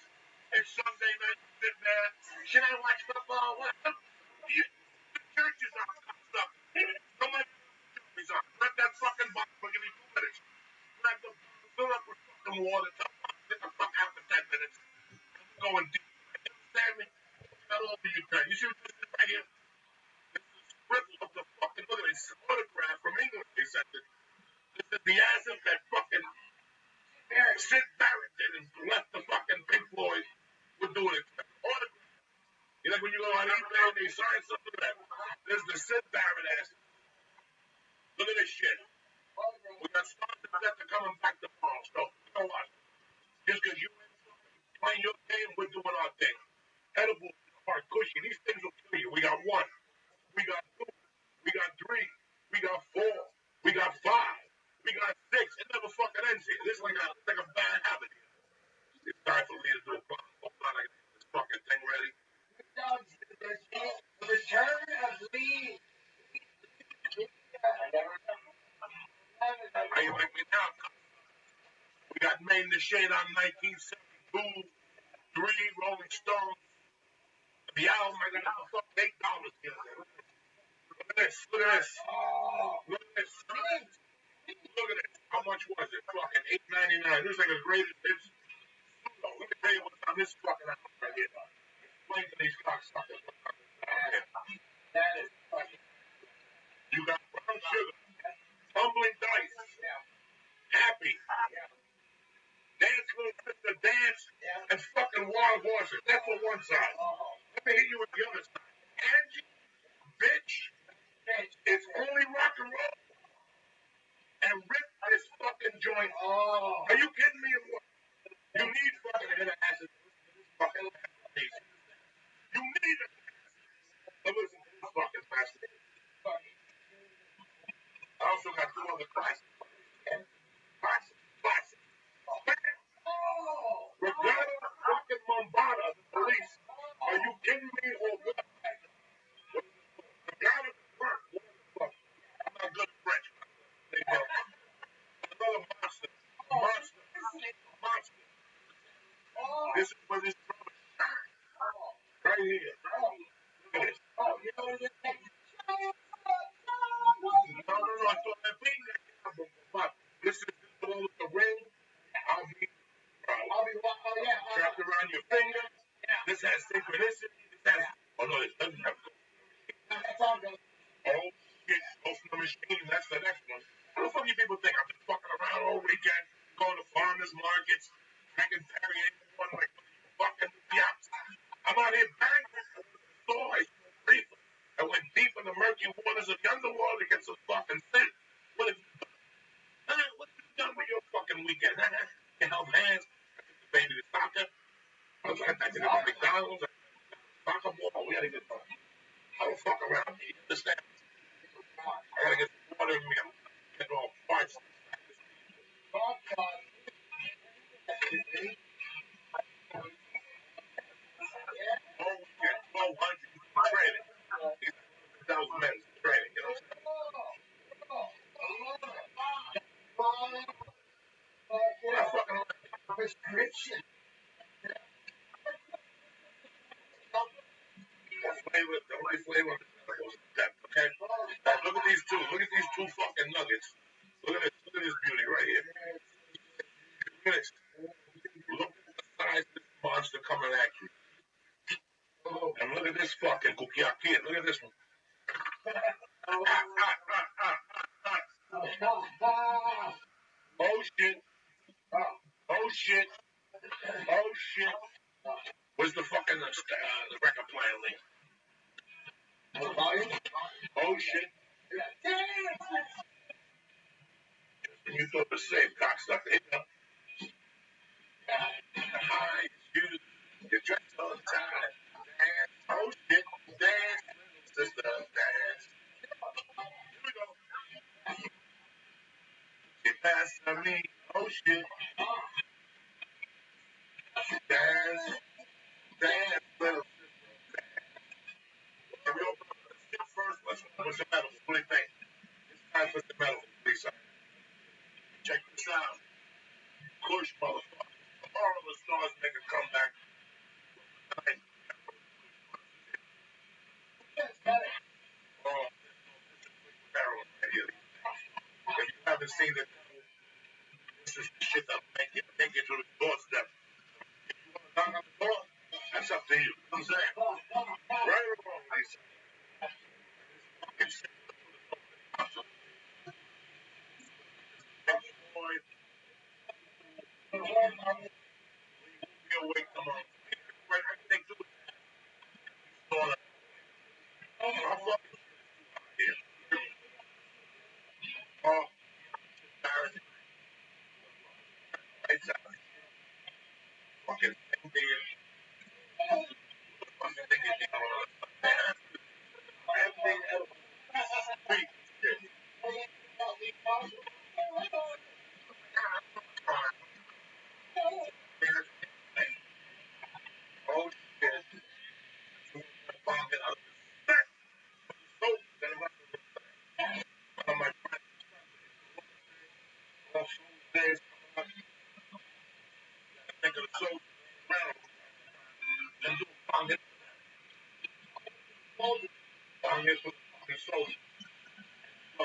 It's Sunday night, sit there. Should I watch football? What? The churches are stuck. No matter what the are. Let that fucking bomb for give me 2 minutes. Grab the fill up with fucking water. Get the fuck out for 10 minutes. I'm going deep. You understand me? Not all of you can. You see what this is right here? This is a scribble of the fucking, look at this autograph from England. They sent it. This is the asset that fucking Sid Barrett did and left the fucking Pink Floyd with doing it. Autograph. You like when you go on eBay and they sign something like that? This is the Sid Barrett asset. Look at this shit. We got started that they're coming back tomorrow. So, you know what? Just because you ain't playing your game, we're doing our thing. Edible, hard, cushy. These things will kill you. We got 1. We got 2. We got 3. We got 4. We got 5. We got 6. It never fucking ends here. This is like a bad habit here. It's time for me to do a bomb. Hold on, I get this fucking thing ready. The return of Lee. How you like me now? We got Made in the Shade on 1972. 3 Rolling Stones. The album I got for fucking $8 here. Look at this. Look at this. Look at this. Look at this. How much was it? Fucking $8.99. This is like a greatest hits. Let me tell you what's on this fucking album right here. Explain to these cocksuckers what's on this album. That is fucking. You got Brown Sugar, Tumbling Dice, Happy, Dance Little Sister Dance, and fucking Wild Horses. That's on one side. Let me hit you with the other side. Angie, bitch, it's only rock and roll. And rip this fucking joint. Are you kidding me or what? You need fucking hit an acid. Fucking you need it. Now listen to this fucking bastard. I also got 2 other classics. Classic. Regarding fucking Mombada, the police. Are you kidding me or what? Regarding the work. What the fuck? I'm not good at French. Another monster. Monster. This is where this drum is right here. Look at this. No, I thought that being that. This is the one with the ring. I'll be wrapped around your finger. This has synchronicity. This has. Oh no, it doesn't have. Oh shit, open the machine. That's the next one. How the fuck you people think I've been fucking around all weekend, going to farmers markets, drinking Perrier one like fucking yaps? I'm out here banging the store. I smoked reefer. I went deep in the murky waters of the underworld to get some fucking sin. What have you done? What have you done with your fucking weekend? You held hands. I took the baby to soccer. I was like, I did it at McDonald's. Soccer ball. We had a good time. I don't fuck around. You understand? I gotta get some water in me. I'm getting all parts. All weekend, 1,200 training. That was men's training, you know what I'm saying? I fucking like prescription. The only flavor was that, okay? Now look at these 2. Look at these 2 fucking nuggets. Look at this beauty right here. at this. Look at the size of this monster coming at you. And look at this fucking cookie. Look at this one. Oh shit. Oh shit. Oh shit. Where's the fucking the record player link? Oh shit. You thought the safe cocksucker hit up. Hi, excuse me. You're dressed on time. Dance. Oh shit. Dance, little sister. Dance. Here we go. She passed on me. Oh shit. Dance. Dance, little sister. Can we open up the shit first? Let's open with some medals. What do you think? It's time for some medals, Lisa. Check this out. Push, motherfucker. Tomorrow the stars make a comeback. Tonight, oh, this is Liquid Heroin right here. If you haven't seen it, this is the shit that'll make you to the doorstep. If you want to knock on the door, that's up to you. You know what I'm saying? Right or wrong, Lisa? It's boy, be awake tomorrow. Right, I think do it. I'm fucking here. Oh, embarrassing. Lights out. Fucking thing there. Fucking thing in there. Everything else. Sweet shit. Oh shit. Fucking upset. So, then one of my friends also days think of the soul around and do a bong hit with the fucking soul. So,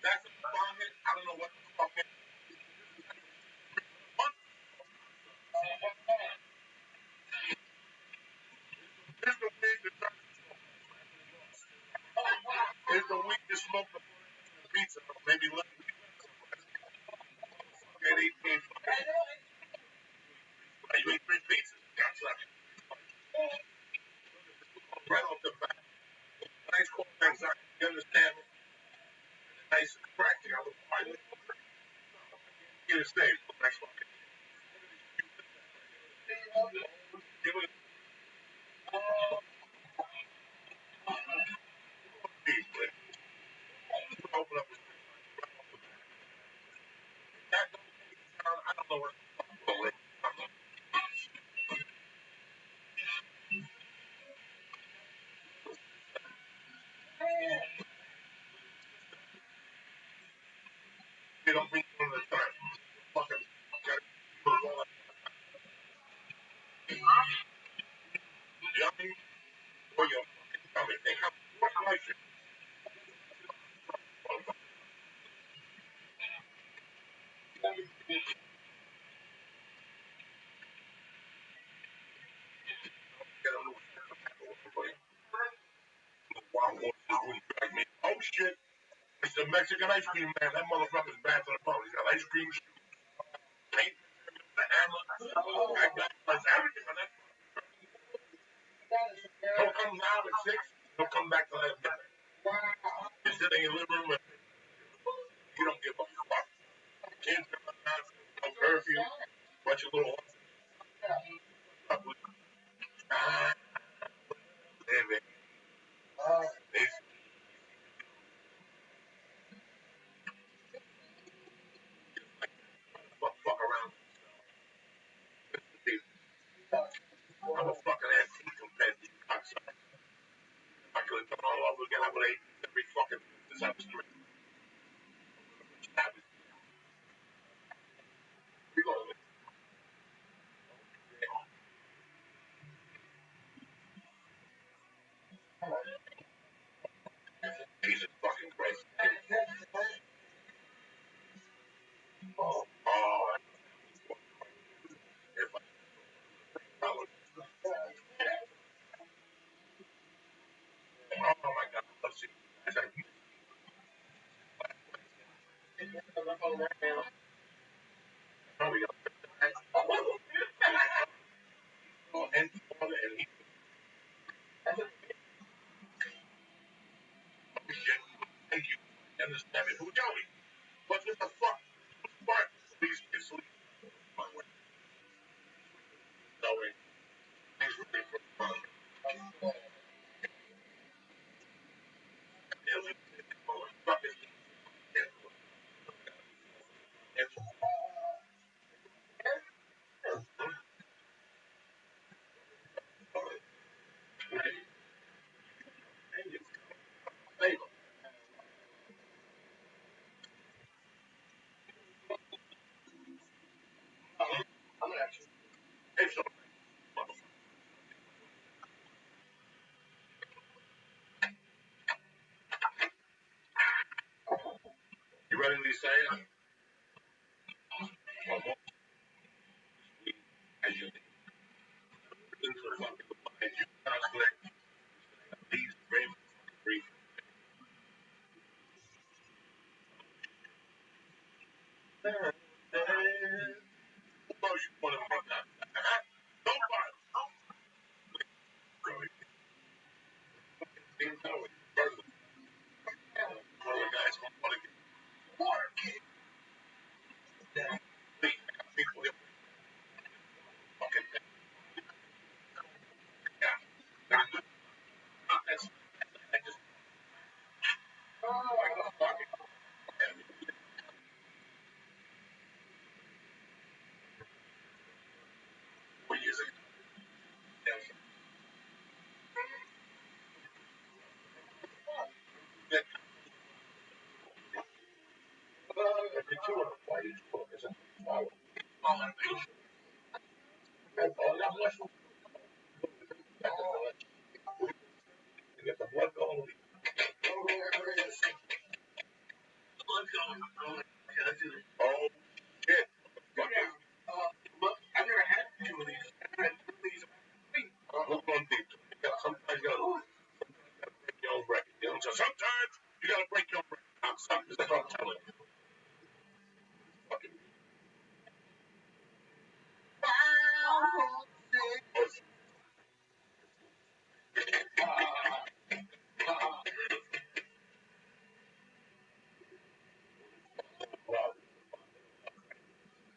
that's a bong hit. I don't know what the fuck it is. Here's the weed that turns to smoke. Here's the weed to smoke before they make the pizza. Maybe let me get 18 fucking. You eat 3 pizzas. That's not right off the bat. Nice cold anxiety. You understand me? Nice and practical. I was quite get it saved for the next fucking. Give it a beat, but open up with that don't take it down. I don't know what the fuck to do. You don't mean one at a time. Fucking yummy or your fucking tummy. They have what life is. Get a little everybody. Wild horses wouldn't drag me. Oh shit. It's the Mexican ice cream man. That motherfucker's bad to the bone. He's got ice cream shoes, paint, the hammer. That guy does everything on that. He'll come now at 6. He'll come back to that minute. He's sitting in your living room and you don't give a fuck. Kids come out, no curfew, bunch of little up with living. They fuck around. I'm a fucking antique compared to you cocksucker. I could have done all over again. I would have ate every fucking business I was doing. It's so you ready to say it? As you listen to the fucking as you constantly these brave brief. Who knows you want to run that? Nobody. Didn't know it. One of the guys want to get water. Please, people that fucking yeah. That's I just like a fucking 4 years ago. That the two of them, why did you focus on all that patient? And all that much to get the blood going. Oh shit. Look, I've never had two of these. I've had two of these. Look on deep. Sometimes you gotta break your own record. You know, so sometimes you gotta break your own record. I'm sorry, that's what I'm telling you. Fucking wow.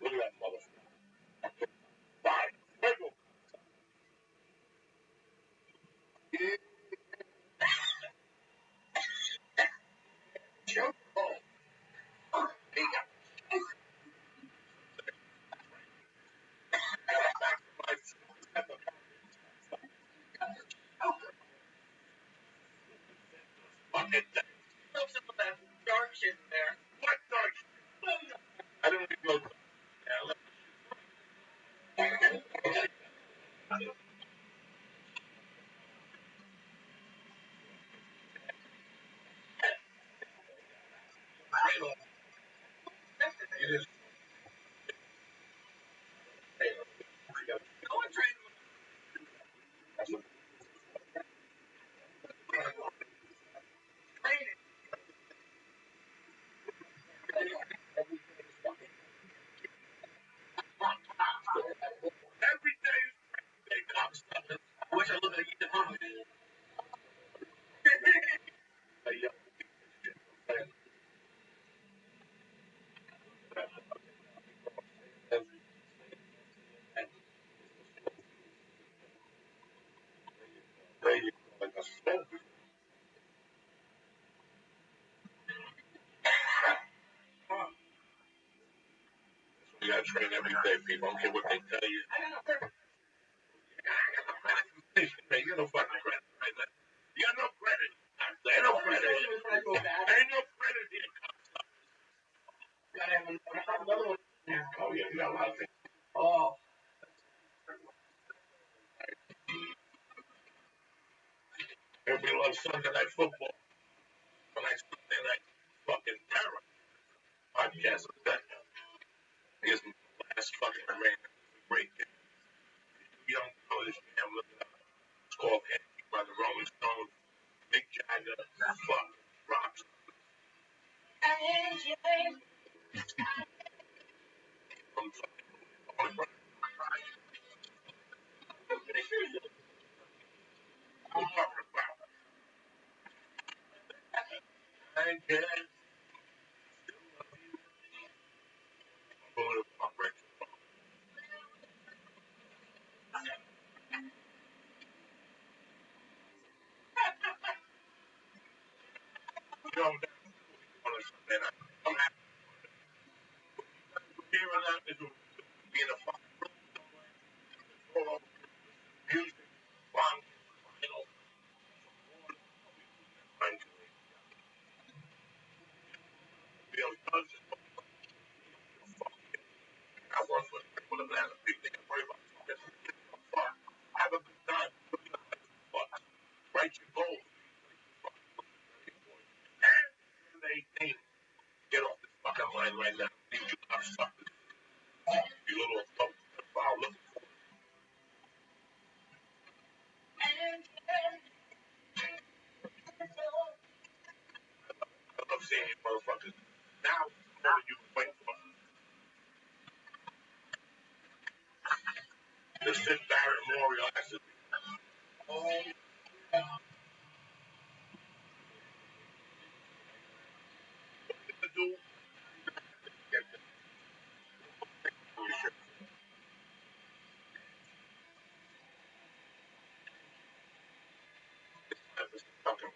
Look at that motherfucker. Why? Wiggle. Jump. Oh, he got back to my fucking thing. Some of that dark shit there. What dark shit? I don't even know. It is. No one trained. Every day they come something. I wish I looked like you did hungry. You gotta train every day, people. I don't care what they tell you. You got no fucking credit. You got no credit. Ain't no credit. Ain't no credit here. Gotta have another one. Oh yeah, you got a lot of things. Oh. Everybody loves Sunday night football. Tonight's Sunday night fucking terror. Podcast of that. Here's the last fucking remainder. Great game. You don't know this damn look it up. It's called Antique by the Rolling Stones. Big Jagger. Fuck. Rocks. From fucking I can't. You know, on a Sunday night. I'm happy to be around this being a fucking roll music, fun, you know, fun, feel good. I work with a man, a big thing, I worry about. mind right now. I need you cocksuckers. You little adult foul looking for. I love seeing you motherfuckers. Now, what are you waiting for? The Sid Barrett Memorial has to be. Oh, to do. Get the shit. This fucking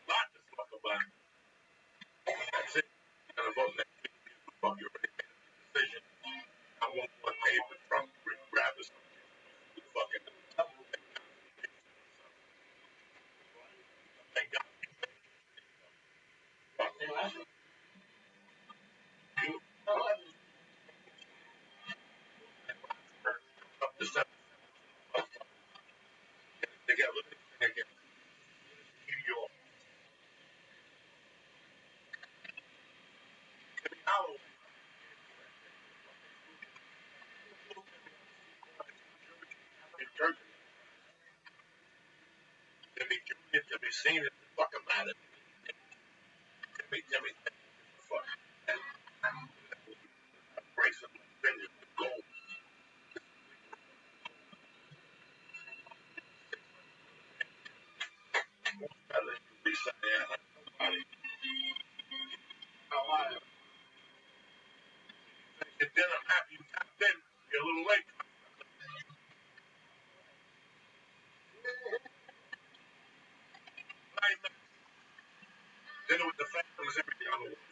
lot to fuck about. That's it. And I vote next week. Fuck, you already made a decision. I won't want paper from grab this fucking. Thank God. You up to 7. They get a little bit. They get New York. Holloway. In Jersey. To be Julian, to be seen, it fucking matter. Timmy, fuck. Brace of fingers with gold. I let you be something. Nobody. And then I'm happy you tapped in. You're a little late. 9 minutes. Dinner with the family was everything on the wall.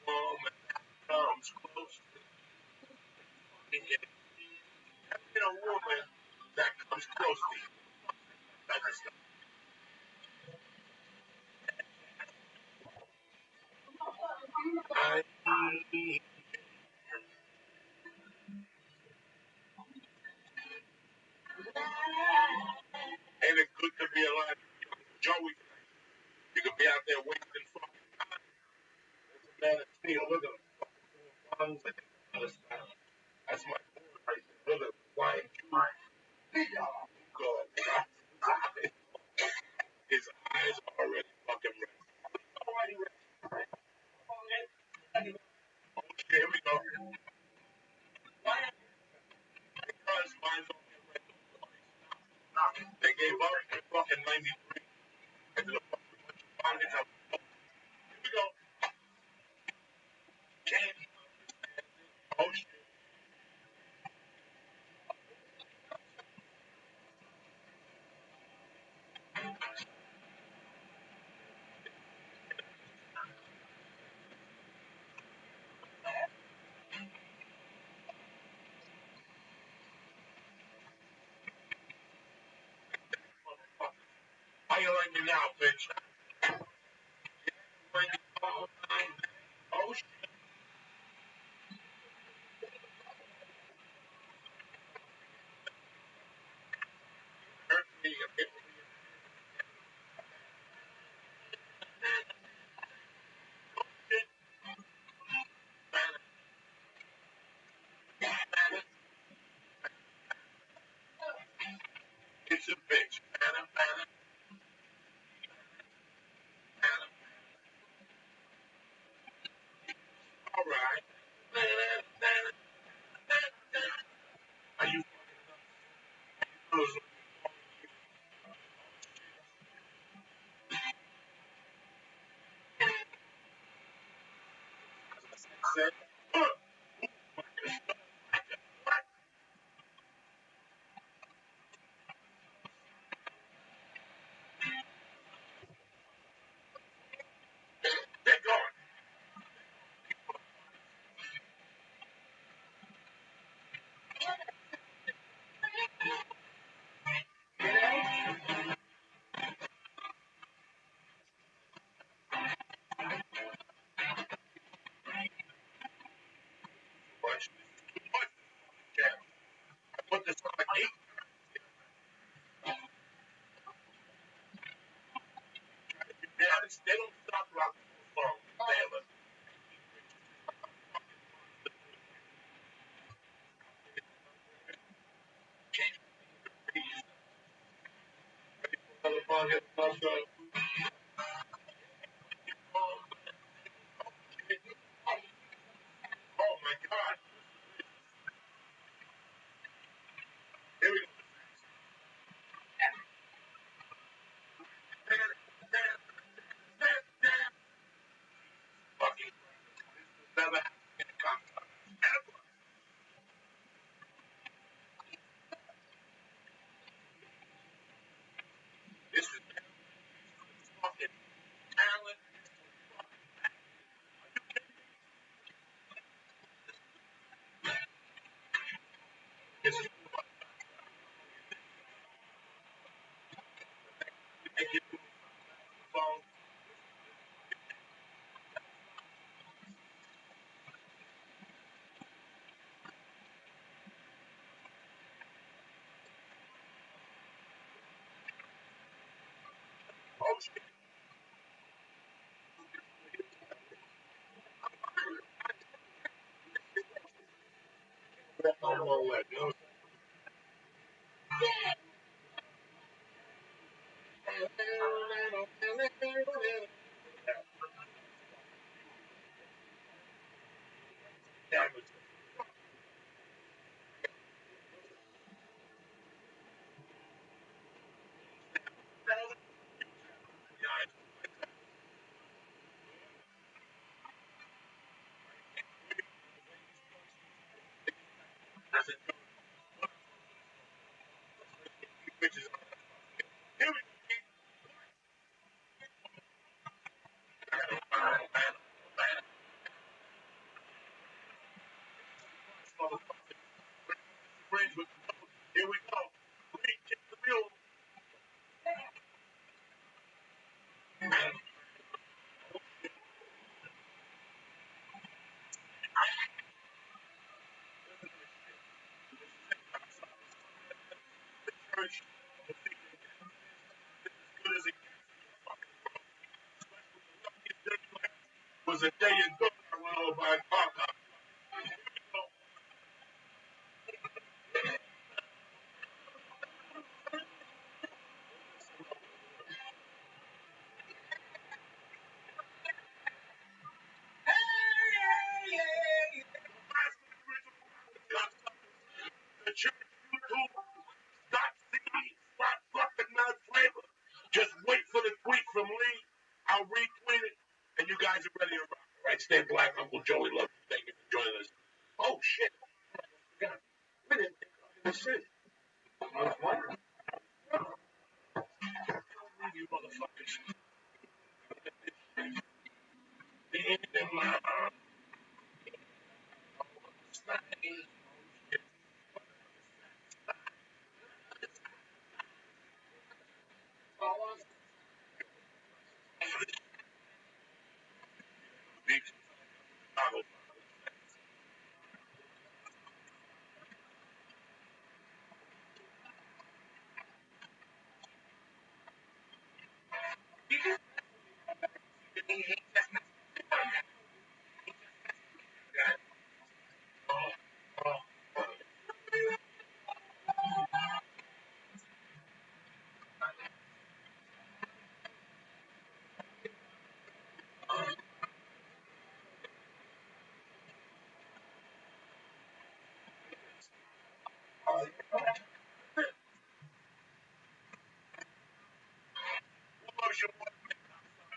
Woman comes close to me. In a woman that comes close to you. Like I said, ain't it good to be alive? Joey, you could be out there wasting fucking time. There's a man that's me. Look at him. Lungs and all this stuff. That's my boy right there. Look at him. Flying Jew. God. His eyes are already fucking red. Already red. Okay, here we go. Because mine's don't get red. They gave up in fucking 93. And the fucking bunch of bondage. Here we go. Can't. Oh shit. How you like me now, bitch? Oh shit. Hurt me. It's a bitch. All right. Are you said, they're gone. of the oh my God. Here we go. Fucking never happened in Compton. Ever. This is fucking talent. This is make it phone. Oh shit. Walk on one leg. You know what I'm saying? Damage. I said, bitches. Here we go. Here we go. We kick the mule. Church. Good as it was a day ago. I went over by Parker. The church YouTube, stop singing, stop fucking not flavor. Just wait for the tweet from Lee. I'll retweet it, and you guys are ready to rock. All right, stay black, Uncle Joey. Love you. Thank you for joining us. Oh shit! God, we didn't think of this shit. What? You motherfuckers.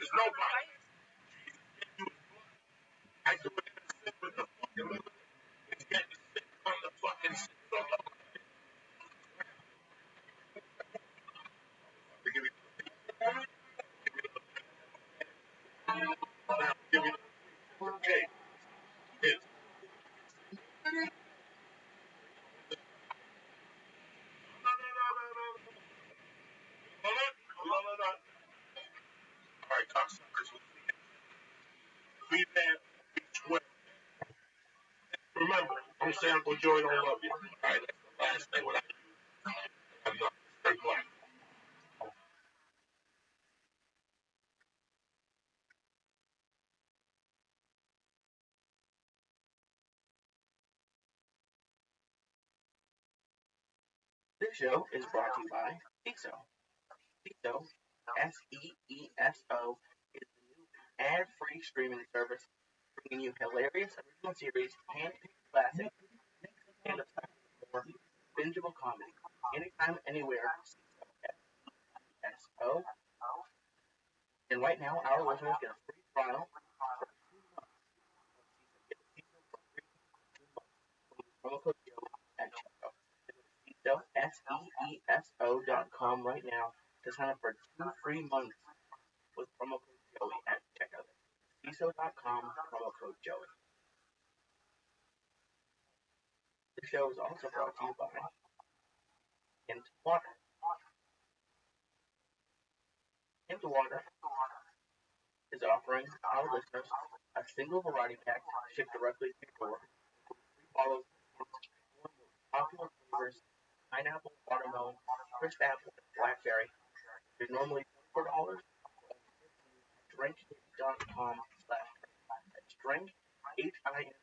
There's nobody. I do it with the fucking liver. It's getting sick on the fucking sick. Give me, give me the okay. Yes. No, no, no, no, no. No, no, no, no. All right, cocksuckers. Be there. Be square. Remember, don't say Uncle Joey don't love you. All right, that's the last thing. What I'm not. Stay black. This show is brought to you by Piso. Piso SEESO is the new ad-free streaming service bringing you hilarious original series, hand-picked classics, and more bingeable comedy. Anytime, anywhere. SEESO. And right now, our listeners get a free trial for 2 months of CISO. Get CISO for free for 2 months. Use promo code Joey at checkout. Visit SEESO.com right now to sign up for 2 free months with promo code Joey at checkout. CISO.com, promo code Joey. The show is also brought to you by Hint Water. Hint Water is offering our listeners a single variety pack shipped directly to your door. Free bottles of four most popular flavors: pineapple, watermelon, crisp apple, and blackberry. They're normally $24. Drink.com/church. That's drink, HINC.com/church.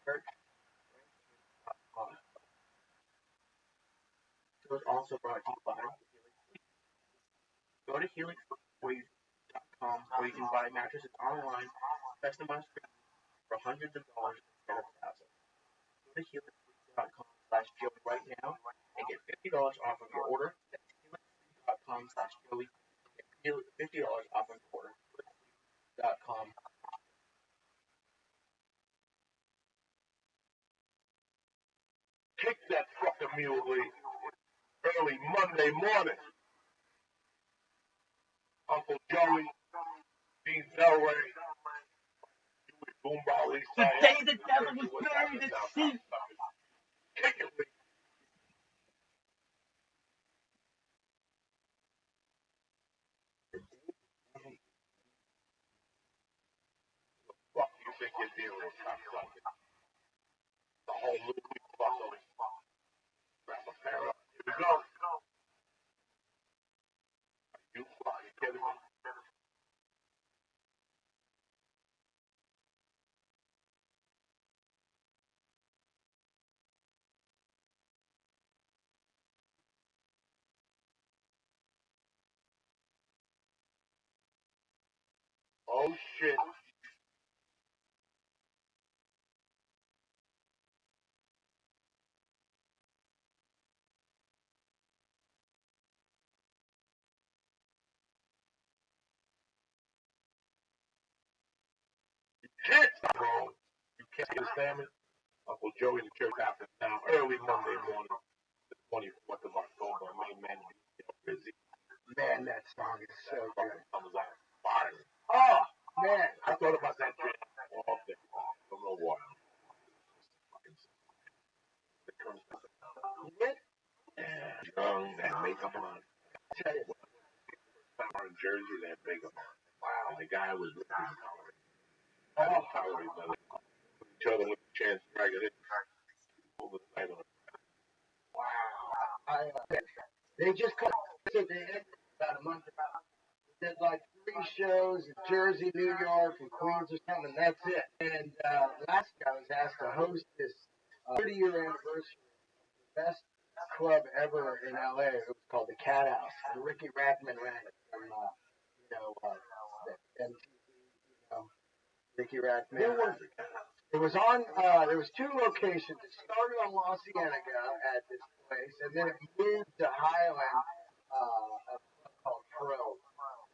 Drink.com. It was also brought to you by Go to HelixWave.com where you can buy mattresses online, customized for hundreds of dollars instead of thousands. Go to HelixWave.com/Joey right now and get $50 off of your order. That's HelixWave.com/Joey. Get $50 off of your order. HelixWave.com. Kick that fucking muley early Monday morning. Uncle Joey, Dean Delray, Boomball East The day the devil was buried at sea. Kick it, Lee. Fuck you think you're dealing with, cocksucker? The whole movie fucking. Grab a pair up. Here we go. You fucking kidding me? Oh shit. Shit, bro. You can't understand me? Uncle Joey, the church after now, early Monday morning, the 24th of October, main man, busy. Man, that song is so good. Comes out fire. Oh, man. I thought about that jam all day. I don't know why. It comes out. You did? Yeah, young, that makeup on. I tell you. Summer in Jersey, that makeup on. Wow. And the guy was looking tolerant. I Oh, didn't tolerate nothing. Each other with a chance to drag it in. Pull the night on. wow. They just cut it. They ended about a month ago. They did like 3 shows in Jersey, New York, and Queens or something, and that's it. And last year I was asked to host this 30-year anniversary of the best club ever in LA. It was called the Cat House. And Ricky Rackman ran it from, the MTV, Ricky Rackman. Where was it? It was on, there was 2 locations. It started on La Cienega at this place, and then it moved to Highland, a club called Pro.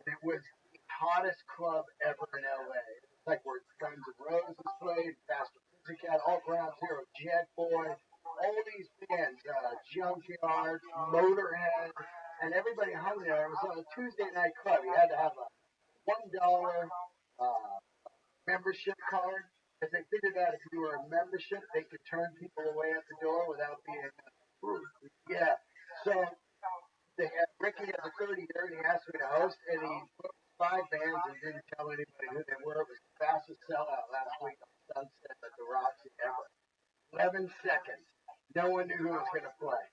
And it was the hottest club ever in LA. It's like where Guns N' Roses played, Faster Pussycat, all Ground Zero, Jet Boy, all these bands, Junkyard, Motorhead, and everybody hung there. It was on a Tuesday night club. You had to have a $1 membership card. Because they figured out if you were a membership, they could turn people away at the door without being rude. Yeah. So they had Ricky as a 30-year, and he asked me to host, and he booked 5 bands and didn't tell anybody who they were. It was the fastest sellout last week on Sunset at the Roxy ever. 11 seconds. No one knew who was going to play.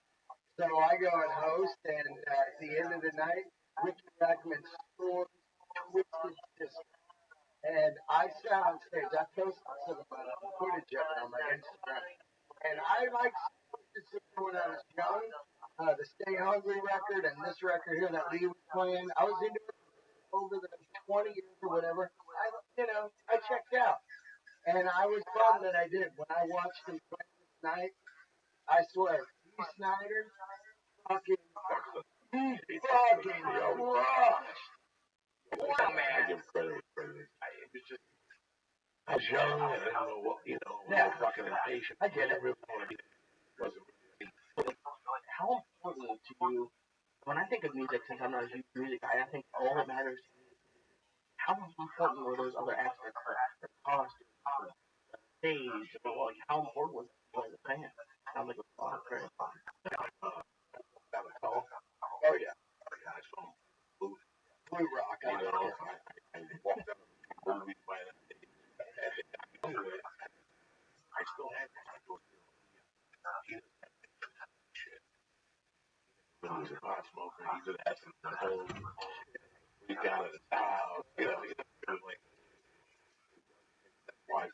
So I go and host, and at the end of the night, Ricky Rackman scores Twisted Sister. And I sat on stage. I posted some footage of it on my Instagram. And I like Twisted Sister when I was young. the Stay Hungry record and this record here that Lee was playing. I was into it over the 20 years or whatever. I checked out. And I was bummed that I did. When I watched him play this night, I swear, D. Snyder fucking crushed. Wow, man. I give credit. It was just, I was young and I didn't know what, fucking impatient. I get it. Really want to be, wasn't really. How important to you, when I think of music, since I'm not a huge music guy, I think all that matters to me is how important were those other aspects, the costumes, the stage, like how important was it as a fan? Sounds like it was a lot of credit. Oh yeah. I saw Blue Rock. I walked out of the movie by that day. And I still had shit. He was a pot smoker. He did that in the whole. We got it. He was like, why?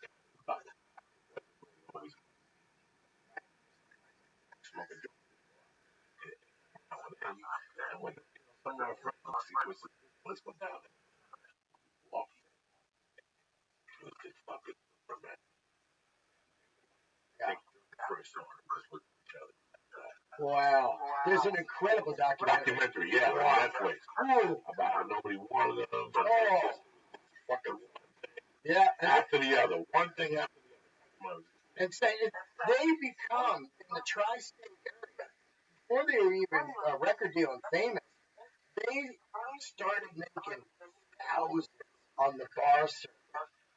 Always smoking. And when some of our friends, let's go down and walk. It's fucking romantic. Yeah. First one with each other. Wow. There's an incredible documentary, yeah, on Netflix. About how nobody wanted them. Fucking yeah. After the other. One thing after the other. And say they become in the tri-state area before they were even record deal and famous. They started making thousands on the bar circuit.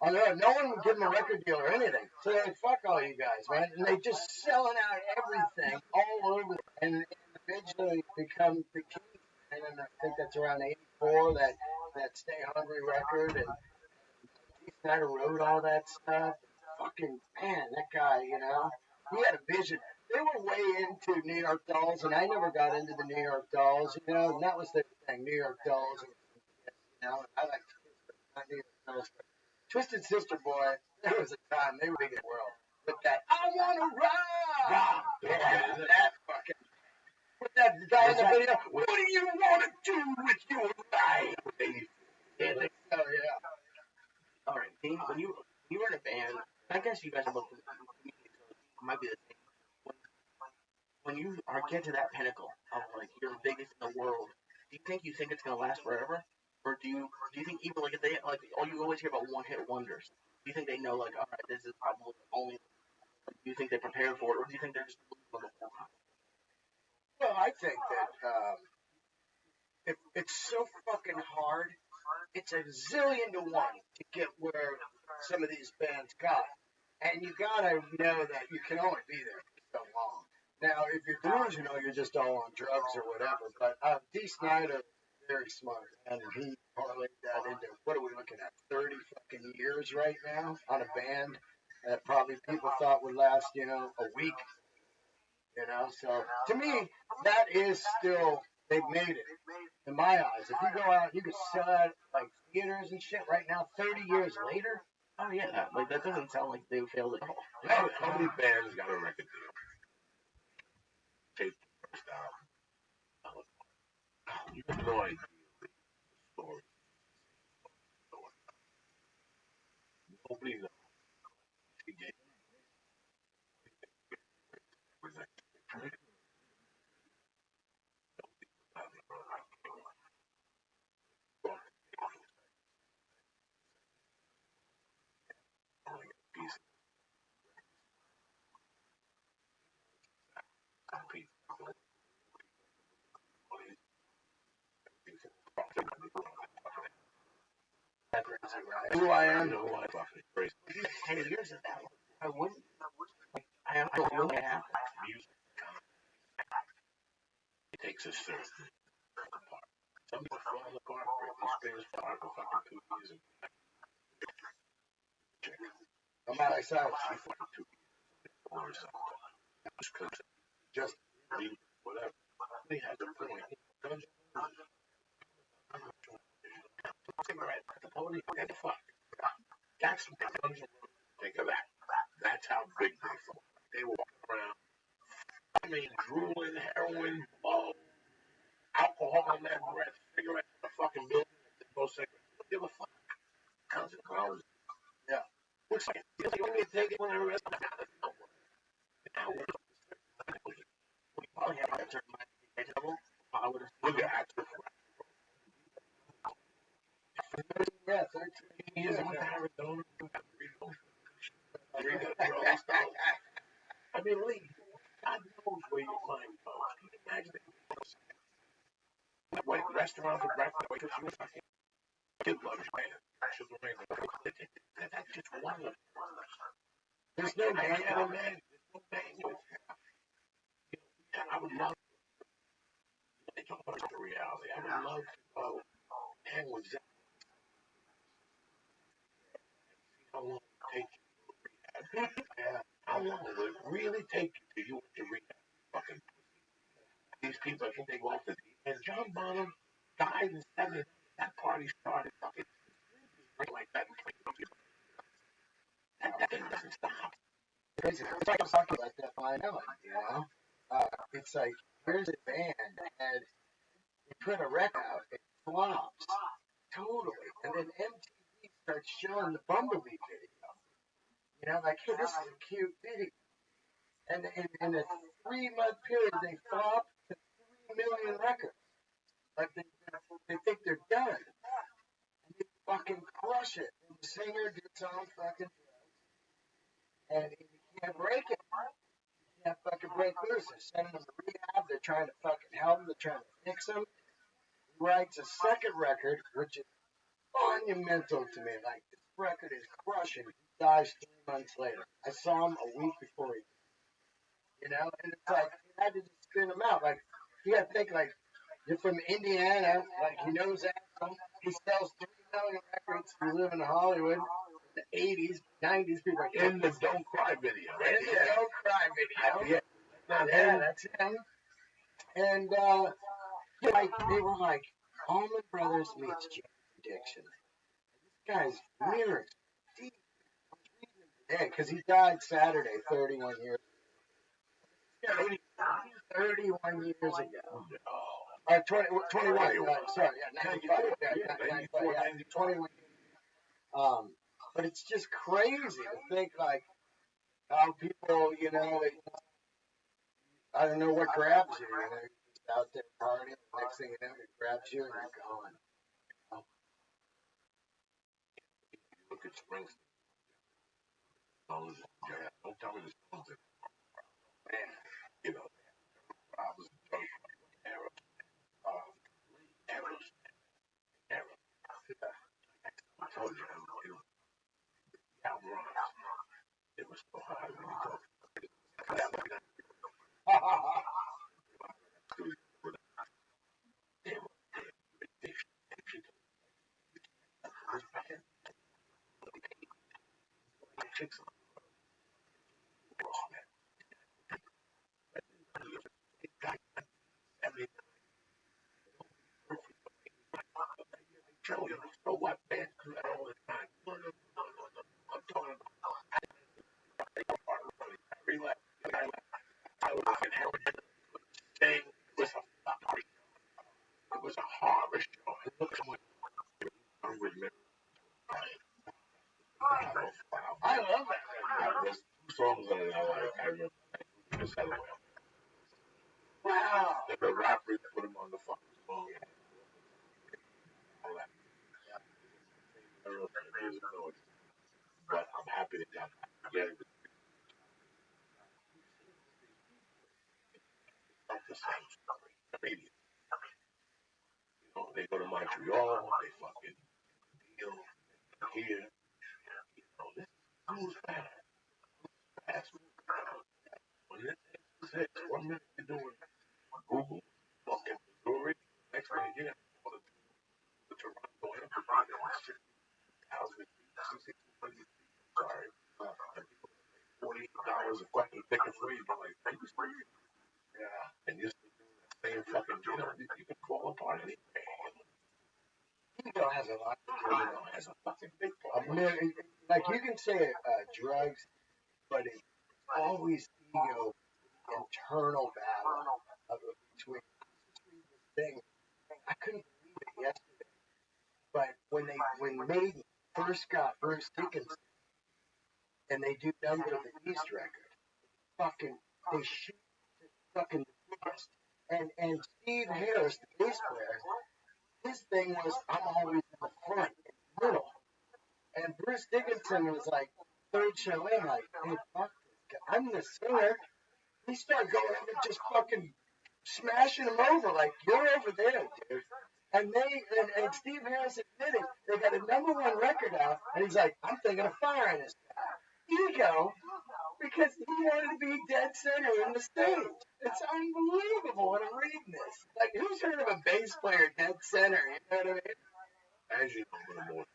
No one would give them a record deal or anything. So they're like, fuck all you guys, man. And they just selling out everything all over. And eventually become the king. And then I think that's around 84, that Stay Hungry record. And D. Snyder wrote all that stuff. Fucking, man, that guy, he had a vision. They were way into New York Dolls, and I never got into the New York Dolls, and that was the thing, New York Dolls. I liked New York Dolls. Twisted Sister, boy, there was a time they were big in the world. With that, I wanna rock! Yeah, that fucking. With that guy in the video, what do you wanna do with your life? Oh, yeah. All right, when you were in a band, I guess you guys are both in the community, so it might be the same. When you get to that pinnacle of like you're the biggest in the world, do you think it's gonna last forever, or do you think even like if they like you always hear about one hit wonders? Do you think they know like all right, this is probably only? Like, do you think they prepare for it, or do you think they're just losing the whole time? Well, I think that it's so fucking hard. It's a zillion to one to get where some of these bands got. And you gotta know that you can only be there for so long. Now, if you're delusional, you're just all on drugs or whatever. But D. Snyder is very smart, and he parlayed that into, what are we looking at, 30 fucking years right now on a band that probably people thought would last, a week. So to me, that is still, they've made it. In my eyes, if you go out, you can sell out like theaters and shit right now, 30 years later. Oh yeah, like that doesn't sound like they failed at all. How many bands got a record deal? Tape first album. You have no idea the story. Nobody knows. Who I am. You know who I fucking crazy. 10 years of that. I wouldn't. Like, I don't really have Music. It takes a certain apart. Some people fall apart. Britney Spears apart for fucking 2 years. I'm out of sight. She fucking 2 years. Or something. Just leave whatever. They had the point. Cigarette at the podium. What the fuck? That's what Guns N' Roses think of that. That's how big they thought. They walked around. I mean, drooling, heroin, hauling that breath, cigarettes in the fucking building, no cigarettes. You don't give a fuck. Counts and grows. Yeah. Looks like you only take it when I rest. Now, Oh yeah, I turned my vegetable. I would have. look at active. Yeah, 13 Years in Arizona, I mean, Lee, God knows where your mind goes. Can you imagine it? Wait, restaurant for breakfast, wait, you fucking kid loves man. That's just one of them. There's no manual, man. There's no manual. I would love to talk about the reality. I would love to go hang with Zach. How long it takes you to rehab? How long will it really take you to rehab? Fucking these people, I think they go off the deep end. John Bonham died in 70. That party started fucking like that. That thing doesn't stop. It's like I'm talking about that vinyl, you know? It's like, here's a band, and they put a record out, it flops totally, and then MTV starts showing the Bumblebee video. You know, like, hey, this is a cute video. And in a 3-month period, they flop to 3 million records. Like, they think they're done. And they fucking crush it. And the singer gets on fucking drugs, and he can't break it. He can't fucking break loose. They're sending him to rehab. They're trying to fucking help him. They're trying to fix him. He writes a second record, which is monumental to me. Like, this record is crushing. He dies 3 months later. I saw him a week before he, you know, and it's like, he had to just spin him out. Like, you gotta think, like, you're from Indiana, like, he knows that. He sells 3 million records. You live in Hollywood. In the 80s, 90s, people are like, In the Don't Cry video. in the Don't Cry video. Yeah. That's him. And, like, they were like, Allman Brothers meets James Addiction. This guy's lyrics deep. I was reading him today because he died Saturday, 31 years. 31 years ago. 21. Sorry, yeah, 95. Yeah, 95. Yeah, 21. But it's just crazy to think like how people, you know, I don't know what grabs you. You know, you're just out there partying. The next thing you know, it grabs you and you're gone. Look at Springsteen. Don't tell me the Stones. Man, you know, I was a joke. Arrows. Arrows. I told you, it was so hard when you talk. So what, man? Do that all the time. No. I'm talking about relax. I was in hell. It was a horror show. It looked like I remember. I love that. There's 2 songs on it I like. I remember. Just had a Wow. the rappers put them on the fucking song. All that. But I'm happy that y'all getting it. It's not the same story. Canadian. You know, they go to Montreal, they fucking deal here. You know, this moves fast. When this hits, 1 minute you're doing Google, fucking Missouri, next minute you're going to the Toronto Amphitheater, 60,000 feet, 6,600 feet. Sorry. $48 a fucking ticket for you. You're like, are you serious? Yeah. And you're still doing the same fucking, you know, you can fall apart anyway. Ego has a lot to do with Ego has a fucking big part. like you can say drugs, but it's always ego, internal battle between this thing. I couldn't believe it yesterday. But when Maiden first got Bruce Dickinson and they do Number of the Beast record, fucking they shoot fucking the biggest. And Steve Harris, the bass player, his thing was I'm always in the front, in the middle. And Bruce Dickinson was like third show in, like, hey, fuck this guy. I'm the singer. He started going over just fucking smashing him over, like, you're over there, dude. And and Steve Harris admitted they got a #1 record out, and he's like, I'm thinking of firing this guy. Ego, because he wanted to be dead center in the stage. It's unbelievable when I'm reading this. Like, who's heard of a bass player dead center? You know what I mean? As you know, the more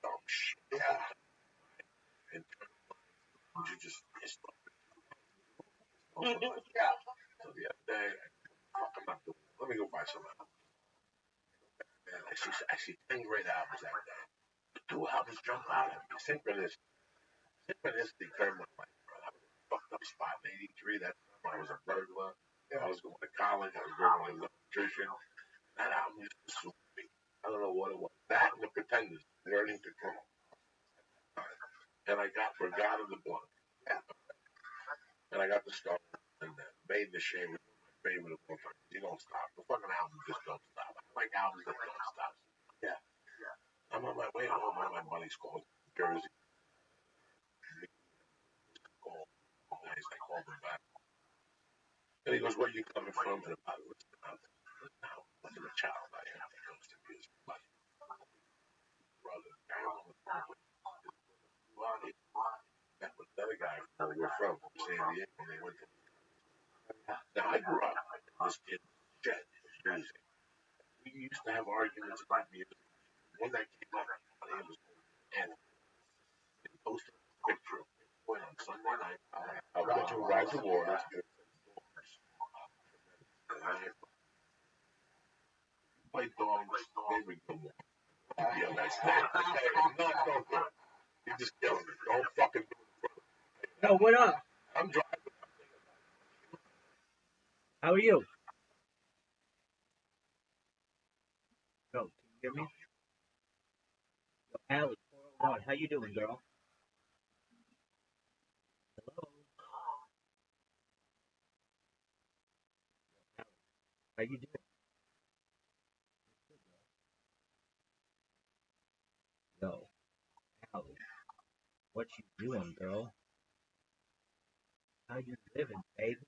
dumb shit. Yeah. And you just Yeah. So the other day, fuck, I'm not doing it. Let me go buy some albums. Man, I see 10 great albums that day. 2 albums jump out at me. Synchronicity turned my life, bro. I was in a fucked up spot in 83. That time I was a burglar. I was going to college. I was going to an electrician. That album used to suit me. I don't know what it was. That and the Pretenders, Learning to Crawl. And I got Forgot of the Blunt. Yeah. And I got the stuff and Made the Shame was my favorite of all time. You don't stop. The fucking album just don't stop. I like albums that don't stop. Yeah. I'm on my way home. One of my buddies called Jersey. I called him back. And he goes, where are you coming from? And about what's about now? What's a child I have that comes to music? Like, brother, down on the phone with that was another guy from where we're from San Diego. And they went to now I grew up this kid Jet music. We used to have arguments about music. One that came up, it was and he posted a picture of Bitcoin on Sunday night. Roger Waters. And I played dogs, maybe go more. Yeah, that's not. No, don't do it. You just killing me. Don't fucking do it. No, what up? I'm driving. How are you? No, can you hear me? Yo, Allie, 401, how you doing, girl? Hello? How you doing? Yo, Allie, what you doing, girl? How you living, baby?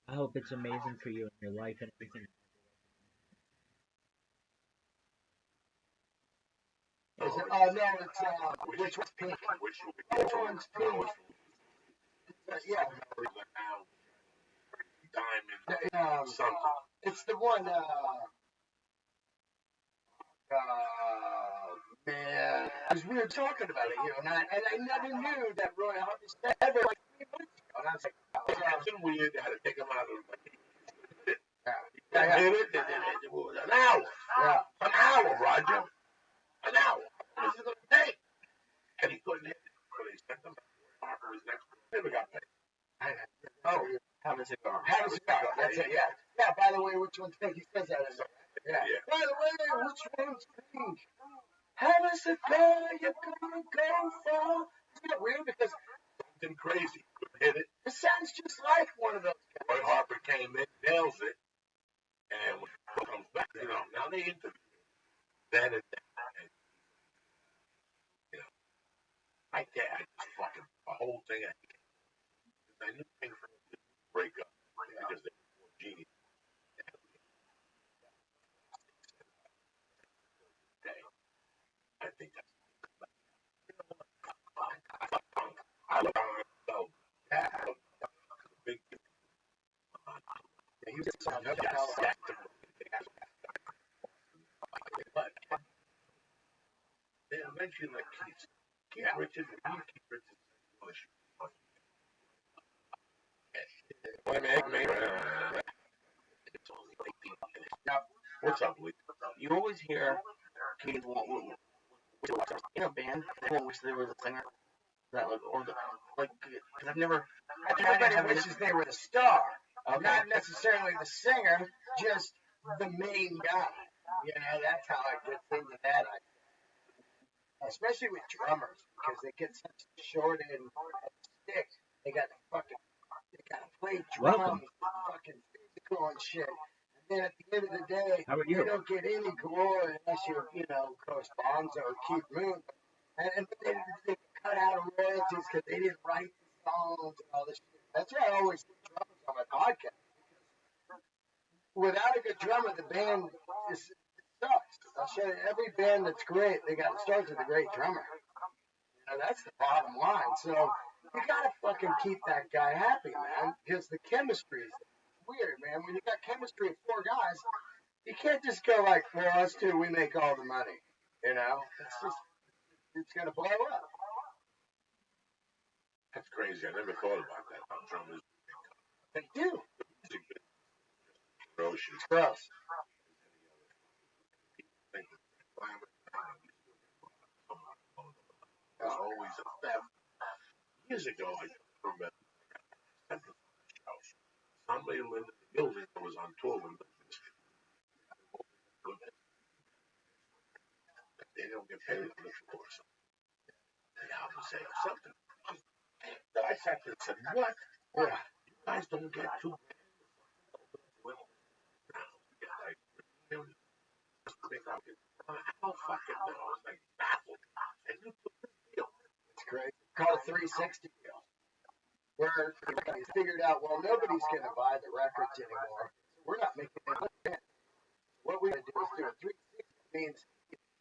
I hope it's amazing for you in your life and everything. Is it, oh, no, it's, which one's pink? Which one's pink? Yeah. Diamond. Something. It's the one, man. Because we were talking about it, you know, and I never knew that Roy Harvey said ever like 3 months ago. And I was like, oh, It's weird. I had to take him out of the yeah. Did it? An hour. Yeah. An hour, Roger. An hour. What was it going to take? And he couldn't hit it. So they sent him Parker was next. Never got paid. Oh, have a cigar. Have a cigar. That's it. Yeah. Yeah. By the way, which one's pink? He says that. Yeah. By the way, which one's pink? Have a cigar. You're gonna go far. Isn't that weird? Because something crazy. Couldn't hit it. It sounds just like one of those guys. Roy Harper came in, nails it, and when he comes back, you know, now they interview him. Then and there. And, you know, I just fucking the whole thing. I knew things would break up because they were more genius. I think that's. I love big. He was just on but they mentioned like Keith Richards and Keith Richards. What's up, Lee? You always hear kids in a band, they won't wish they were the singer. That like, or the, like, because I've never. Everybody wishes they were the star. Not necessarily the singer, just the main guy. You know, that's how I get into that. Especially with drummers, because they get such a short end stick. They got to play drums, fucking physical and shit. And then at the end of the day, you don't get any glory unless you correspond or keep moving. And they cut out of royalties because they didn't write the songs and all this shit. That's why I always do drummers on my podcast. Without a good drummer, the band sucks. I'll show you, every band that's great, they got starts with a great drummer. That's the bottom line. So you gotta fucking keep that guy happy, man, because the chemistry is weird, man. When you got chemistry of four guys, you can't just go like, well, us two, we make all the money. It's gonna blow up. That's crazy. I never thought about that. How drummers. They do. It's gross. There's always a theft. Years ago, I remember somebody lived in the building that was on tour with me. They don't get paid on the floor. So they have to say something. I sat there and said, what? Yeah. You guys don't get too bad. I don't fucking know. I was like baffled. And you took this deal. It's crazy. Called a 360 deal. Where companies figured out, well, nobody's going to buy the records anymore. So we're not making any money. What we're going to do is do a 360 means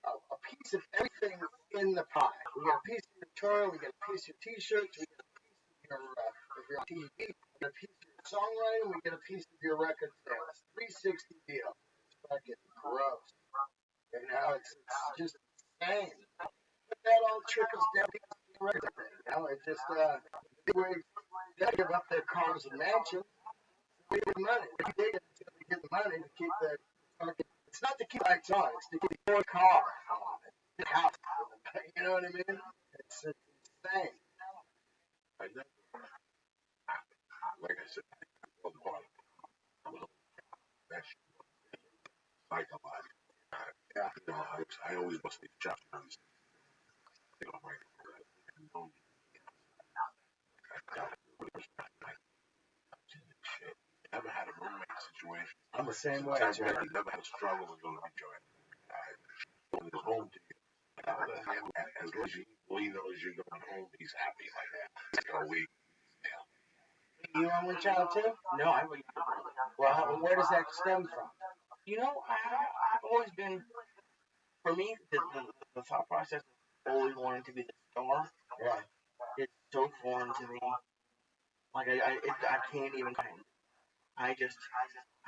a piece of everything in the pie. We get a piece of your tour, we get a piece of your t-shirts, we get a piece of your TV, we get a piece of your songwriting, we get a piece of your record sales. 360 deal. It's fucking gross. It's just insane. But that all trickles down to the record thing. It's just they give up their cars and mansions. We get the money. They get the money to keep the fucking. It's not to keep lights on. It's to keep your car on. The house. You know what I mean? It's insane. I never. Like I said, that's psychological. Yeah, I always must be just never had a roommate situation. I'm the same way. I never had a struggle with going to be joined. His home to you. As long as he knows you're going home, he's happy like that. A week. You only child too? No, I really not. Well, where does that stem from? I've always been, for me, the thought process of always wanting to be the star. Yeah. It's so foreign to me. Like, I can't even kind of. I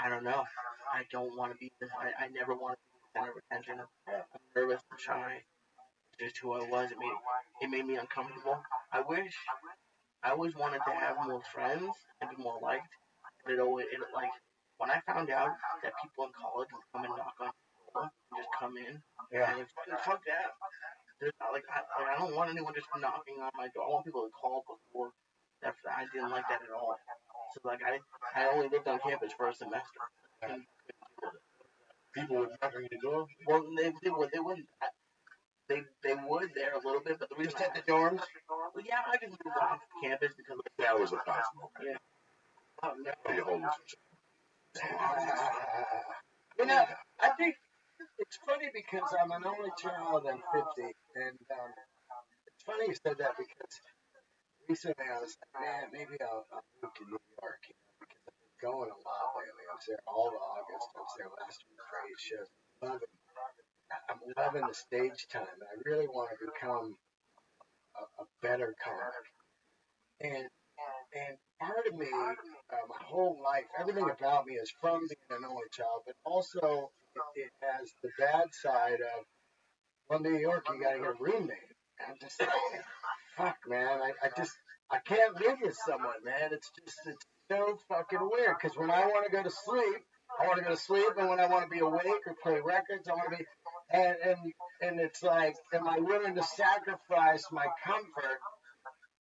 don't know. I don't want to be this. I never want to be the center of attention. I'm nervous. I'm shy. It's just who I was. It made me uncomfortable. I always wanted to have more friends and be more liked. And when I found out that people in college would come and knock on the door and just come in, yeah, and fuck that. I don't want anyone just knocking on my door. I want people to call before. I didn't like that at all. So I only lived on campus for a semester. Yeah. People would knock on your door? Well, they wouldn't. They would there a little bit, but the reason just at the dorms. Well, yeah, I just moved off campus because that was a possible. Yeah. Oh no. I think it's funny because I'm an only child and 50, and it's funny you said that because recently I was like, man, maybe I'll move to New York, because I've been going a lot lately. I was there all of August. I was there last week for 8 shows. I'm loving the stage time, and I really want to become a better comic. And part of me, my whole life, everything about me is from being an only child, but also it has the bad side of, well, New York, you got to get a roommate. And I'm just like, fuck, man, I can't live with someone, man. It's so fucking weird, because when I want to go to sleep, I want to go to sleep, and when I want to be awake or play records, I want to be, and it's like, am I willing to sacrifice my comfort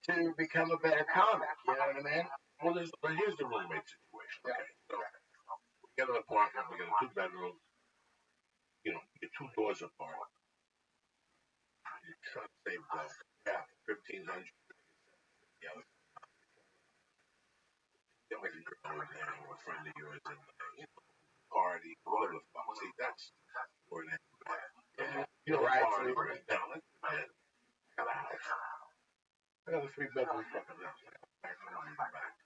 to become a better comic? You know what I mean? Well, here's the roommate situation. Okay, so we get an apartment, we get a 2-bedroom, you're 2 doors apart. You're trying to save yeah, 1,500. Yeah, get like a girl in there or a friend of yours in there, party, whatever the fuck. See, that's where that. Right. Party right now. I got a house. I got a 3-bedroom fucking house. I got back home in the back.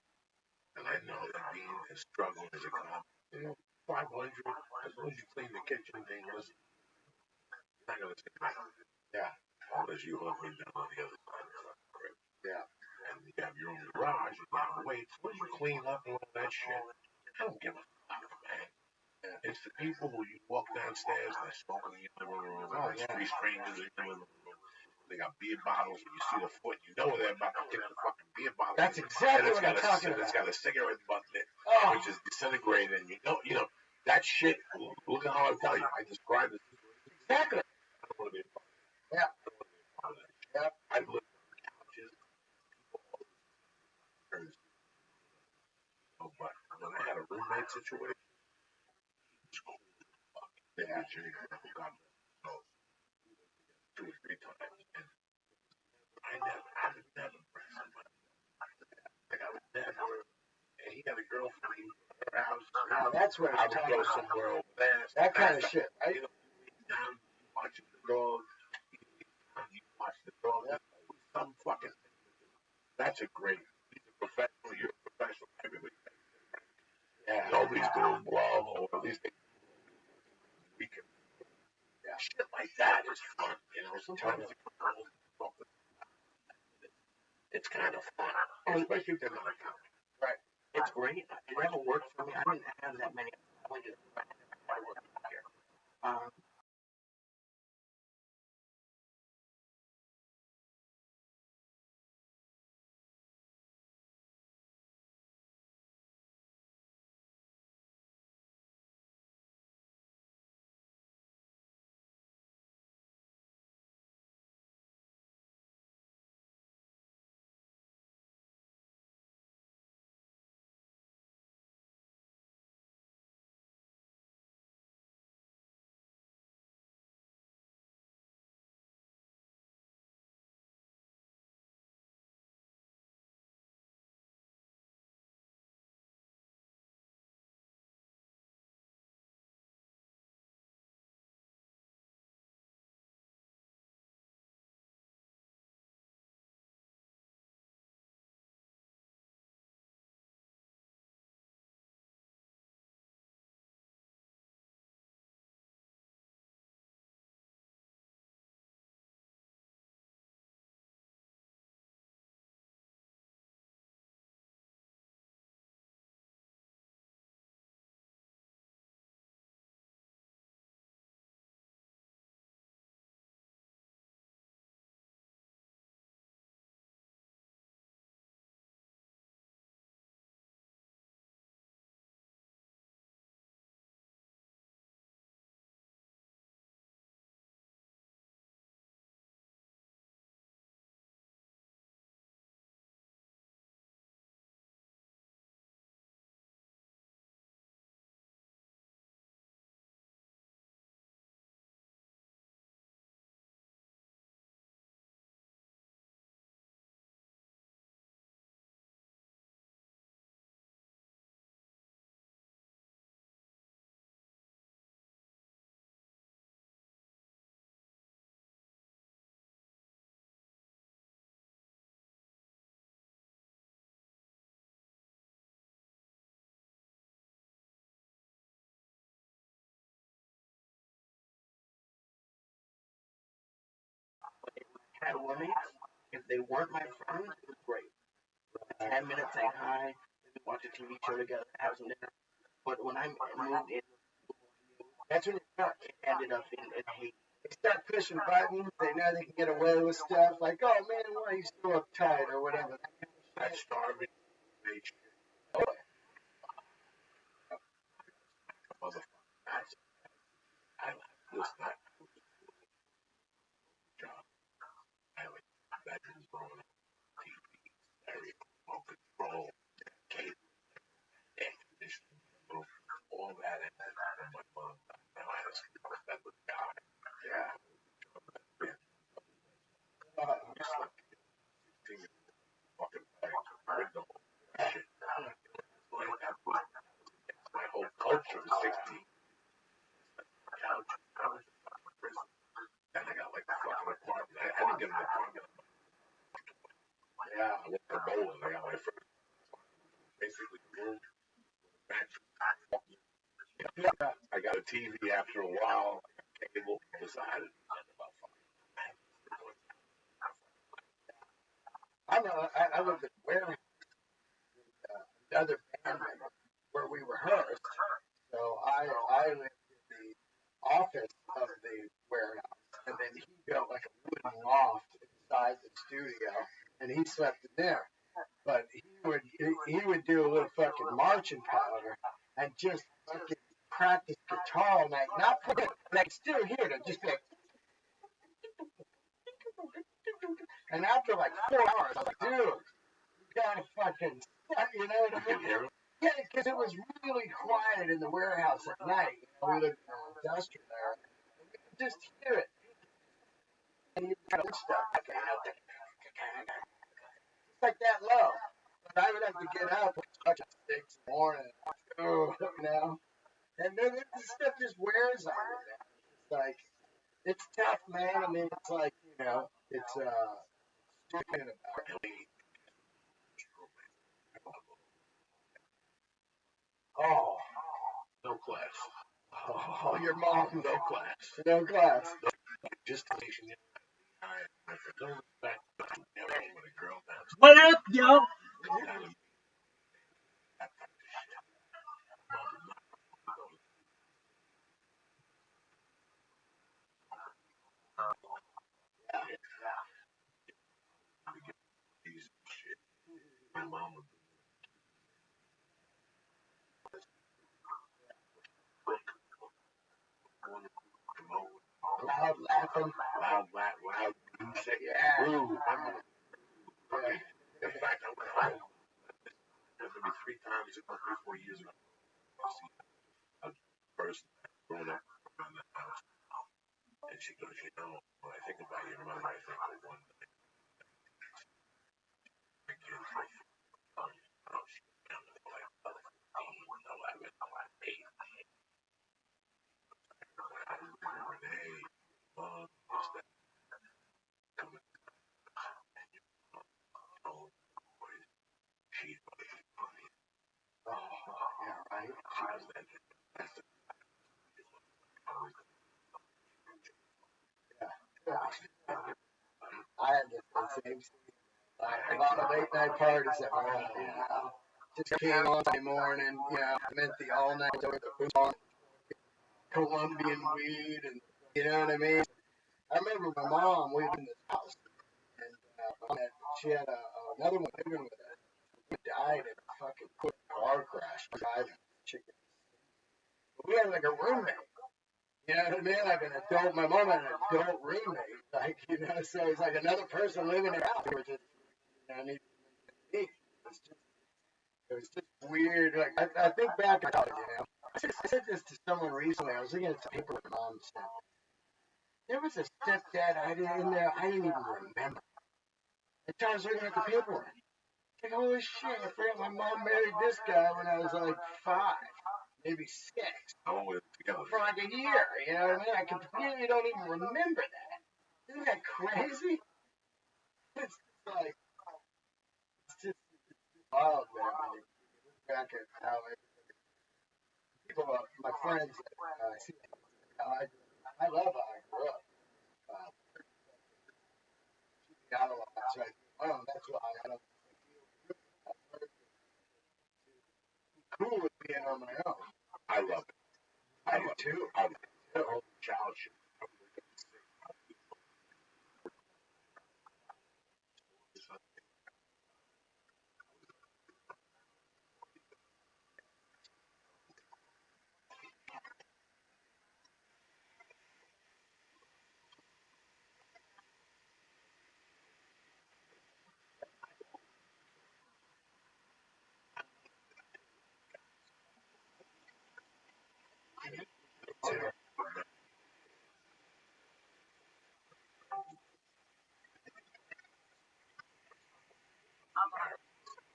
And I know that being a struggle as a cop, 500, as long as you clean the kitchen thing, listen, you're not going to say that. Yeah. Unless you hold me down on the other side of the crib. Yeah. And you have your own garage, you got to wait. As long as you clean up and all that shit, I don't give a fuck, man. Yeah. It's the people who you walk downstairs and they're smoking in your living room. Oh, yeah. 3 strangers in your living room. They got beer bottles, and you see the foot, you know they're about to take the fucking beer bottle. That's exactly what I'm talking about. It's got a cigarette butt in it, which is disintegrated, and you know that shit. Look at how I tell you. I described it. Exactly. I don't want to be a part of that. Yeah. I don't want to be a part of that. Yeah. I've lived on couches. People always but when I had a roommate situation, it was cool. Yeah. God knows. 2 or 3 times. And I would never bring somebody. Like I would never. And he had a girlfriend. He was at her house. Now that's where I would go somewhere over there. That kind of shit, right? You down, watching the dog. You watch the dog. That's always some fucking thing to do. That's a great. He's a professional. You're a professional. Everybody. Yeah. Nobody's doing blow, or at least we can. Yeah. Shit like that is fun. Sometimes it's kind of fun, especially if they're not coming. Right. It's great. It never worked for me. I didn't have that many. I went to I worked here. Had roommates. If they weren't my friends, it was great. 10 minutes saying hi, maybe watch a TV show together, have some dinner. But when I moved in, That's when it ended up in hate. they start pushing buttons. They know they can get away with stuff like, oh man, why are you still uptight or whatever. that starving nature. Oh, Motherfucker. I listen, I was job. I like bedrooms growing up, TV, stereo, remote control, cable, get an apartment. Yeah. I went to bowling. I got my first basically room, mattress. Yeah. I got a TV after a while. I got cable. Decided about I lived in warehouse with another band member where we rehearsed. So I lived in the office of the warehouse, and then he built like a wooden loft inside the studio, and he slept in there. But he would do a little fucking marching powder and just fucking practice guitar all night. Not put it, but I can still hear it. Just be like, and after like 4 hours, I was like, dude, you gotta fucking, you know what I mean? Yeah, because it was really quiet in the warehouse at night. You know, we lived in an industrial area. And you could just hear it. And you kind of stuff. It's like that low. But I would have to get up at 6 in the morning. Oh, you know? And then this stuff just wears on you, man. It's like, it's tough, man. I mean, it's like, you know, it's, stupid about it. Oh, no class. oh, your mom, No class. no class. Just station. I said, no respect. Never with a girl down. What up, yo? My mom would Loud laughing. loud music. Yeah. Ooh, in fact, I went home. Maybe 3 times, 3-4 years ago. A person growing up around the house. And she goes, you know, when I think about your mother, I think of one night. I can't say, oh, she was down to like 11, 8. Renee, mom, just that coming and you know, she's funny. Oh, yeah, right. She was that. That's the I had the same thing. A lot of late night parties at my home, you know. Just came on Sunday morning, you know, meant the all night with the boom, Colombian weed, and you know what I mean? I remember my mom, we lived in this house, and she had another one living with us who died in a fucking quick car crash driving chicken. We had like a roommate. You know what I mean? Like an adult, my mom had an adult roommate. Like, you know, so it's like another person living in the house. We were just, you know, it was just weird. Like, I think back about it, you know. I said this to someone recently. I was looking at some paper my mom sent. There was a stepdad I didn't even remember. Until I was looking at the paperwork. Like, holy shit, I forgot my mom married this guy when I was like 5, maybe 6. For like a year, you know what I mean? I completely don't even remember that. Isn't that crazy? It's like, it's just wild, man. I mean, you look back at how people, my friends, see how I love how I grew up. Got a lot, so that's why I don't feel cool with being on my own. I love it. I do too. I love it. Whole child shit.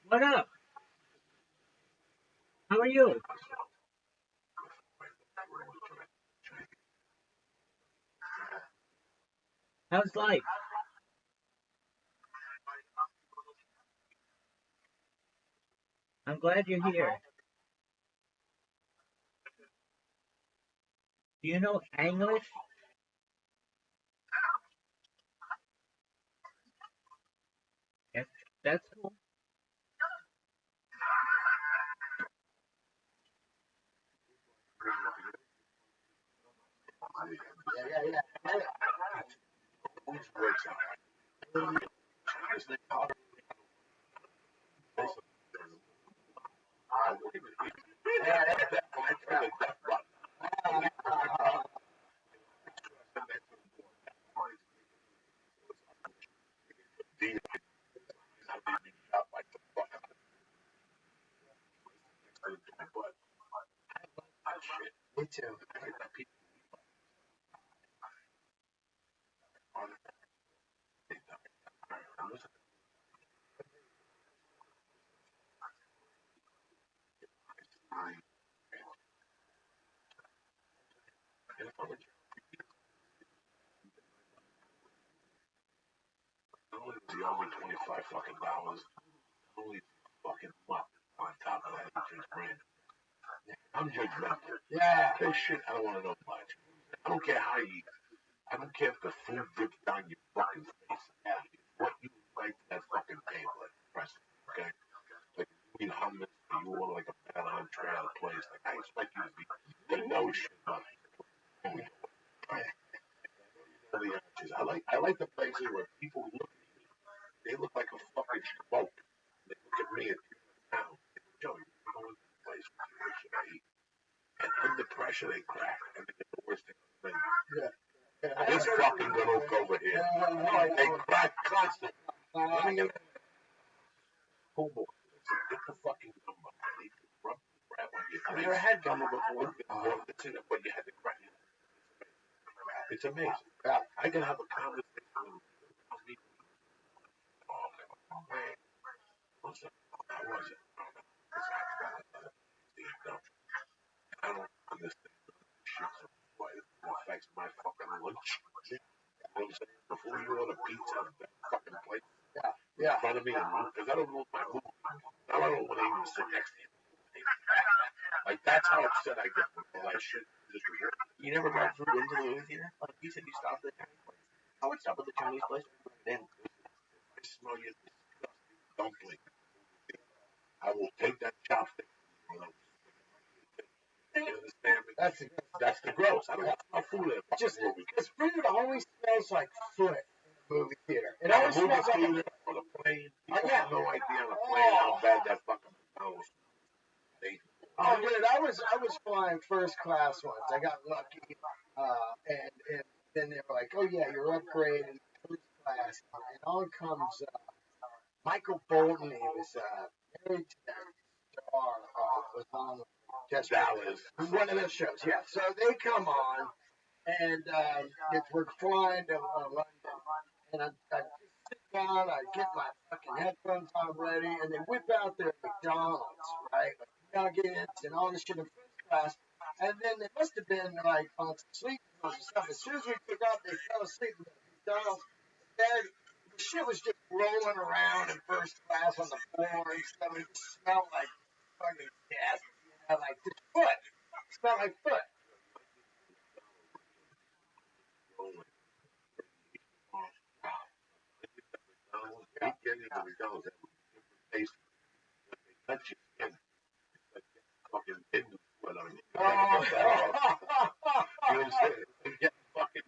What up? How are you? How's life? I'm glad you're here. Do you know English? Yes, that's cool. Yeah. Always works out. This thing, I won't even eat. I try to death button. Me too. The over 25 fucking dollars. Only fucking month on top of that, just brand. I'm judgmental. Yeah. This shit, I don't want to know much. I don't care how you eat. I don't care if the food drips down your fucking face. What you like to that fucking table at the restaurant, okay? Like, you eat hummus, or you order like a bad entree at a place. Like, I expect you to be to know shit about it. I like the places where people look at me. They look like a fucking smoke. They look at me and now, Joe, you're going to the place where should I eat? And under pressure, they crack. And they get the worst thing on the menu. This fucking little over here. They crack constantly. Let me get pull more. Get the fucking gumbo. They rub the crap on your face. I've never had gumbo before. It's in it, but you had the crack. It's amazing. I can have a conversation with me. Oh, man. What's up? How was it? I don't understand shit. Why it affects my fucking lunch. You know what I'm saying? Before you order pizza, that fucking plate in front of me, because I don't know my mood. Now I don't want to even sit next to you. Like, that's how upset I get with all that shit. You never brought food into the movie theater? Like you said, you stopped at the Chinese place. I would stop at the Chinese place and bring it in. I smell your disgusting dumpling. I will take that chopstick. You understand me? That's the gross. I don't want my food in a Just movie. because food always smells like foot in a movie theater. It On a always movie smells like theater, on a plane, people have no idea on a plane how bad that fucking smells. Oh, dude, I was flying first class once. I got lucky, and then they were like, "Oh yeah, you're upgraded to first class." And on comes Michael Bolton. He was married to that star. Was on just Dallas. one of those shows. Yeah. So they come on, and we're flying to London, and I sit down, I get my fucking headphones on ready, and they whip out their McDonald's, right? Like nuggets and all this shit in first class. And then they must have been like on some sleep pills and stuff. As soon as we took off, they fell asleep in the McDonald's. And the shit was just rolling around in first class on the floor and stuff. It just smelled like fucking death. You know, like this foot. It smelled like foot. Touch your skin. Fucking Hindu sweat on you. Oh. You know what I'm saying? You get fucking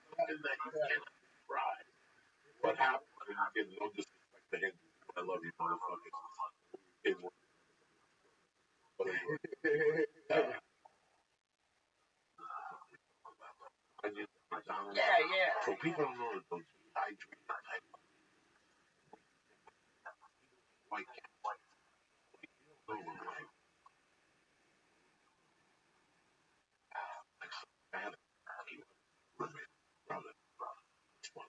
something that you cannot try. What happens when you get no disrespect to Hindus? I love you, motherfuckers. It was, but it was, onions, McDonald's. Yeah. So people don't know that those dehydrated type of white cats. You don't know, like, I had a roommate, brother, this one,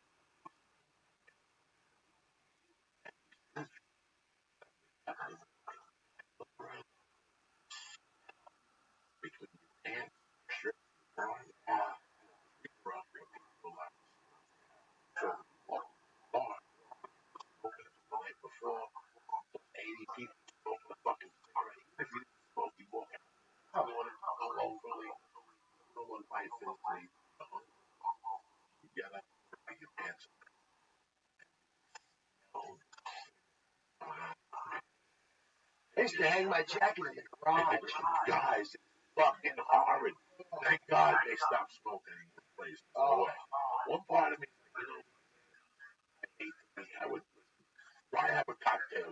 between and shirt, so used to hang my jacket in the garage. Guys, it's fucking horrid. Thank God they stopped smoking in this place. Oh. One part of me, I hate to be, why have a cocktail?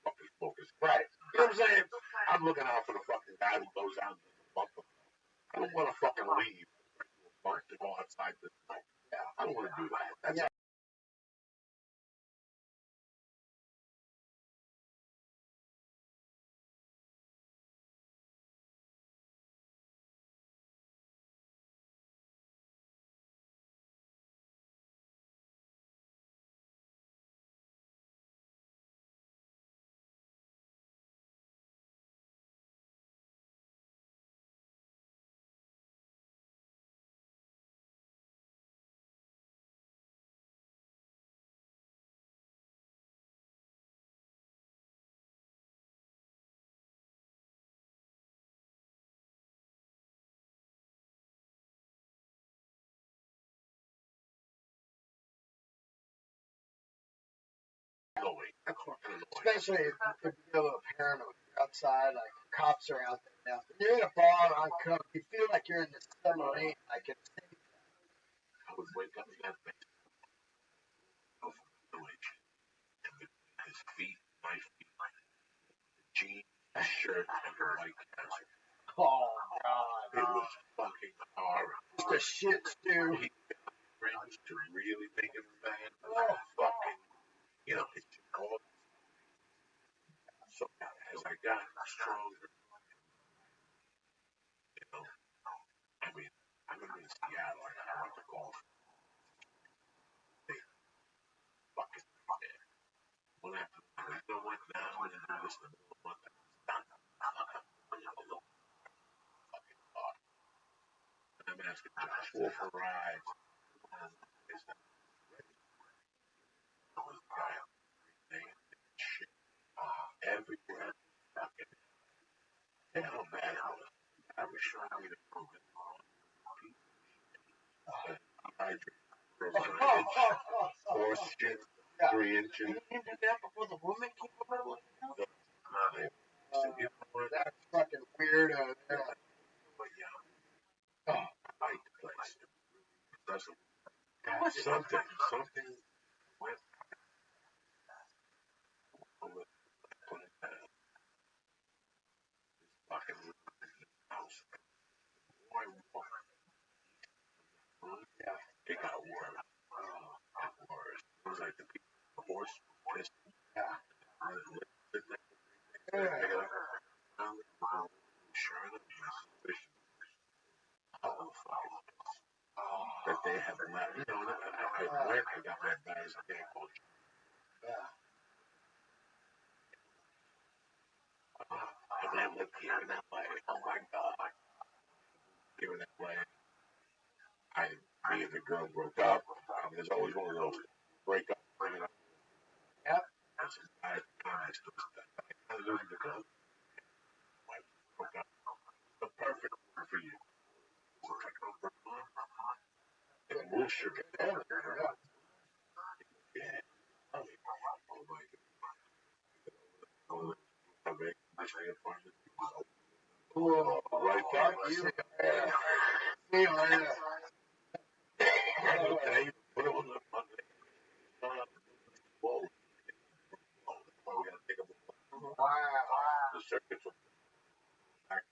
Fucking smokers. Right. You know what I'm saying? I'm looking out for the fucking guy who goes out and does a bumper. I don't want to fucking leave to go outside this night. Yeah, I don't want to do that. That's annoying. That's fucking annoying. Especially if you feel a little paranoid. You're outside, like cops are out there now. You're in a bar on coke. You feel like you're in the submarine. Like it's safe. I would wake up in that bed of village and his feet, my feet, the jeans, the shirt, and the white casual. Oh God. It was fucking horrible. Just a shit stew. He brings to really make it bad. Oh, fucking, it's all. So as I got stronger, I mean, I remember in Seattle, I went to golf. They fucking dead. One after another. You know what? Now I'm going to do this in the middle of the month. I'm a little fucking hard. And I'm asking Josh for rides. Is that ready? I was the guy on shit. Everywhere. Fucking. Hell, man. I was showing me the program. Horse shit, 3 inches. You didn't do that before the woman came over with you? That's fucking weird. But yeah, I like the place. Something went over putting this fucking house. Boy, yeah, it got worse. Worse. It was like the horse pissed. Yeah. Sure enough, that they have not. I went and got my bags again. Yeah. And then look here in that way. Oh my God. Here in that way. Me and the girl broke up. There's always one of those break up. Yep. That's a bad time. I lose the girl. My wife broke up. The perfect one for you. And we'll shoot it. Yeah. Oh my God. Cool. Right back. Yeah. See you later. Okay. Put it on the whoa. We gotta take a look. Wow. The circuits are back.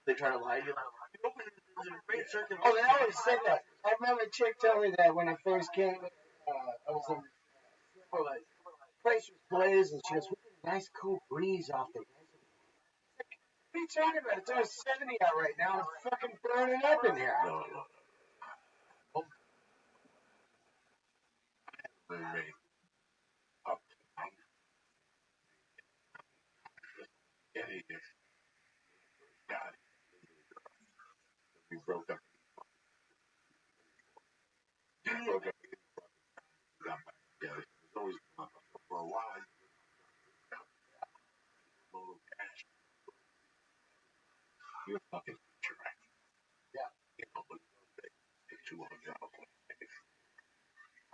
They try to lie to you. There's a great circuit. Oh, they always said that. I remember a chick telling me that when I first came. I was in the place was blazing. She goes, "We get a nice cool breeze off the." What are you talking about? It's only 70 out right now. It's fucking burning up in here. No. Remain up to Eddie got it. We broke up. We broke up. We got back together. It was always for a while. Little cash. You're fucking right. Yeah. But take $200.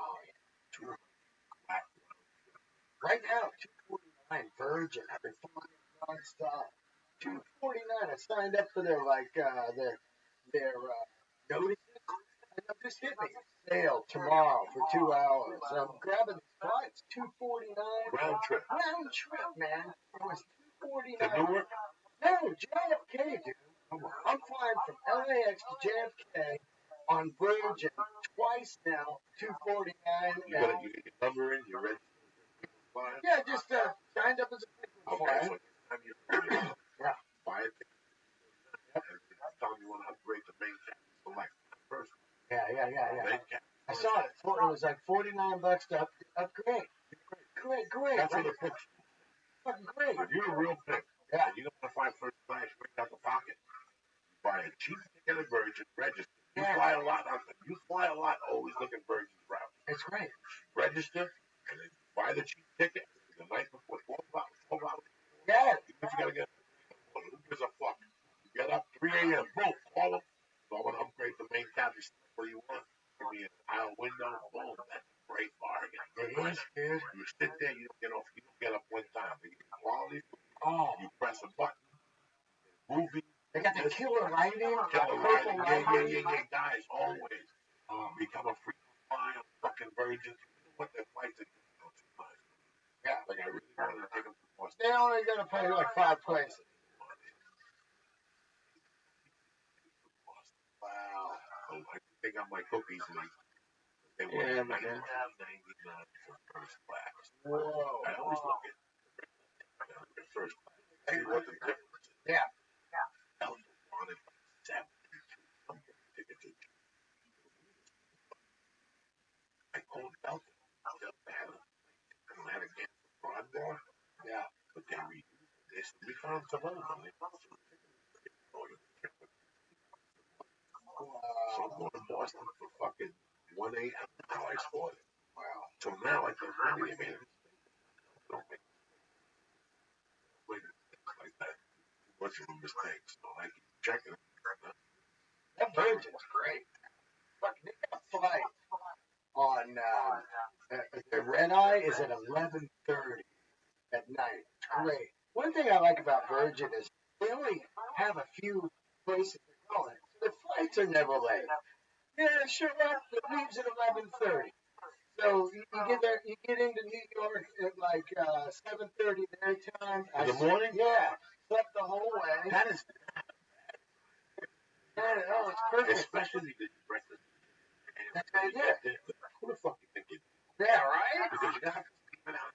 Oh, yeah. $200. Right now, 249 Virgin. I've been nonstop. $2.49. I signed up for their notices. And they'll just hit me. Sale tomorrow for 2 hours. I'm grabbing these flights. $2.49. Round trip. Round trip, man. It was To $2.49. Newark? No, JFK, dude. I'm flying from LAX to JFK on Virgin twice now. $2.49. You get your number in, you're ready to fly? Yeah, just signed up as a frequent Okay, flyer. so next time you're flying, Yeah. buy a ticket. Tell me you want to upgrade the main cabin select. First, Yeah. main cabin. I saw it. It was like $49 to upgrade. Great. That's what the picture. Fucking great. If you're a real pick, Yeah. and you don't want to fly first class straight out the pocket, you buy a cheap ticket at Virgin, register. You Yeah. fly a lot, always look at Virgin's route. It's great. Register, and then buy the cheap ticket the night before, 12 hours. Yeah. You gotta get who gives a fuck? You get up 3 a.m. Boom, call them. So I want to upgrade the main cabin. What do you want? Give me an aisle window. Boom, that's a great bargain. It is, dude. You sit there, you don't get off. You don't get up one time. You get quality. Oh. You press a button. Movie. They got the killer lighting. Killer Purple lighting. Yeah. Guys, always become a free flyer on fucking Virgin. You know what their flights are going too much. Yeah. Like I really wanted to take them to Boston. They only gonna pay like 5 places. Wow. I think on my cookies, like, they were Yeah, $99 man. for first class. Whoa. I always look at first class. See what the difference is. Yeah. Elton wanted like 72 tickets. I called Elton. Elton had a game for Broadmoor. Yeah. But they reused it. They said, we found some other one. They found some So I'm going to Boston for fucking 1 a.m. Now I scored it. Wow. So now I think maybe they made a mistake. Don't make mistakes like that. Too much of a mistake. So I keep checking it. That Virgin's great. Look, they got a flight on the red eye is at 11:30 at night. Great. One thing I like about Virgin is they only have a few places they're going. The flights are never late. Yeah, sure up. It leaves at 11:30. So you get there, you get into New York at like 7:30 their time. In the morning? Yeah. Slept the whole way. That is, Oh, it's perfect. especially the breakfast. That's what I did. Who the fuck you think you Yeah, right? Because you have to sleep it out.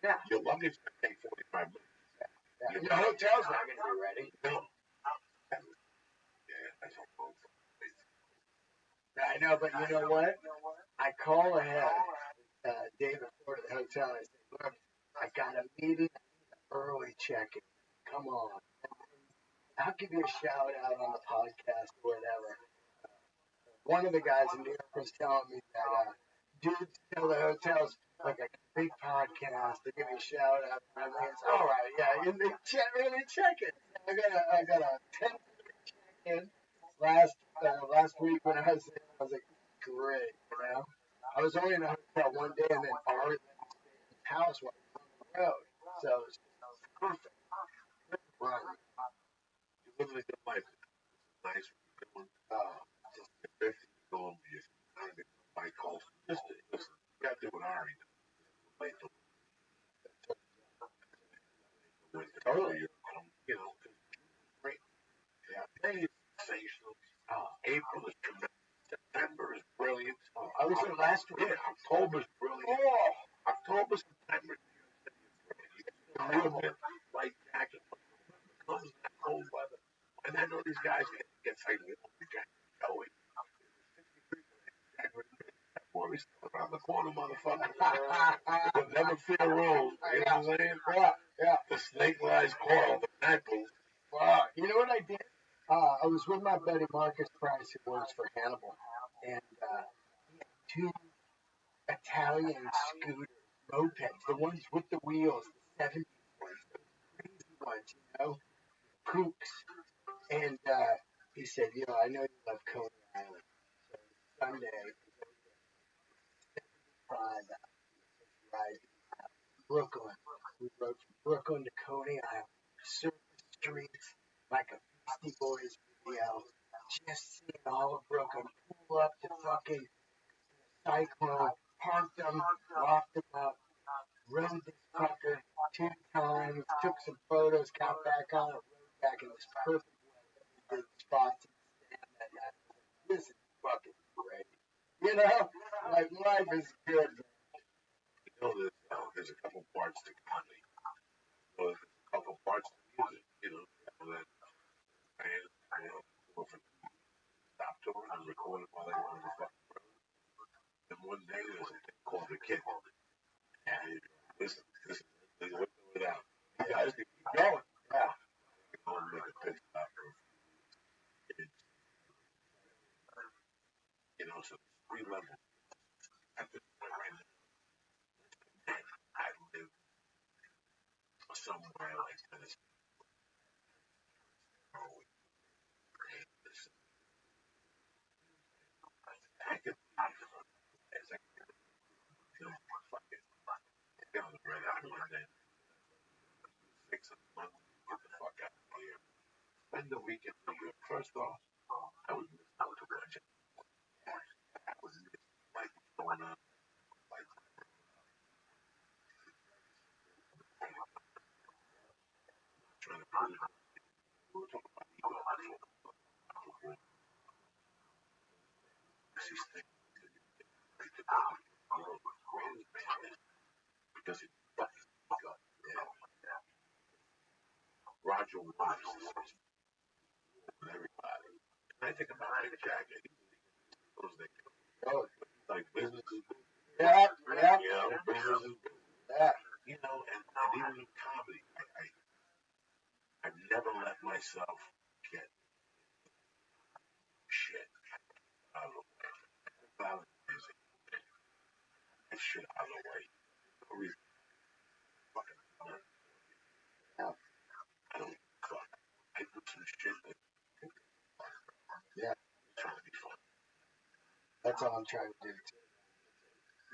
Yeah. Your luggage can take 45 minutes. Yeah. Your hotel's not going to be ready. No. Yeah, that's all. I know, but you know what? I call ahead David Ford at the hotel. I say, look, I got a meeting, early check-in. Come on. I'll give you a shout out on the podcast or whatever. One of the guys in New York was telling me that dudes tell the hotels, like a big podcast, they give you a shout out. And it's all right, yeah, and they check it. I got a 10-minute check-in last week when I was there. I was like, great, you know. I was only in a hotel one day and then already stayed in the house while I was on the road. So it was perfect. Run. You live a good life. Nice. Good one. Just 50 going to just my calls. Just listen, you got to do what Ari does. Relate to Totally. you know, great. Yeah. May is sensational. April is tremendous. September is brilliant. I was there last week. Yeah, October's brilliant. Oh, October, September, light jacket. Comes that cold weather. And I know these guys get excited. Going. Worries around the corner, motherfucker. But never fear rules. You know what I'm saying? Yeah. The snake lies coiled. The apples. Wow. You know what I did? I was with my buddy Marcus Price, who works for Hannibal, and he had 2 Italian scooter mopeds, the ones with the wheels, the 70s ones, the crazy ones, you know, kooks. And he said, you know, I know you love Coney Island. So Sunday, ride Brooklyn. We rode from Brooklyn to Coney Island. surface streets like a Beastie Boys video. Just seeing all of Brooklyn pull up to fucking Cyclone, parked them, locked them up, rode this fucker 2 times, took some photos, got back on it, rode back in this perfect weather, did spots in the stand that night. This is fucking great. You know, like life is good. You know, there's a couple parts to comedy. Well, there's a couple parts to music. You know, that bands, go from stop touring and record it while they were on the fucking road. And one day there's a thing called the kid. And listen, there's a window without. You guys can keep going. Yeah. You go and make a pit stop for a few weeks. You know, so there's 3 levels at this point right now. I live somewhere like Tennessee. I could as I fuck it. Get on the bread out of Monday. 6 months. Get the fuck out of here. Spend the weekend in New York. First off, I would miss out to watch it. I would miss like what's going on. Like trying to prove it. We were talking about ego before. She's thinking greatest man is because he fucking ego. Yeah. Roger Waters with everybody. And I think about Mick Jagger. Those that like business is good. Yeah, yeah. You know, business is good. Yeah. You know, and even in comedy, I've never let myself get shit out of the way. Validizing that shit out of the way. No reason fucking Yeah. I don't fuck. I do some shit that Yeah. trying to be fun. That's all I'm trying to do too.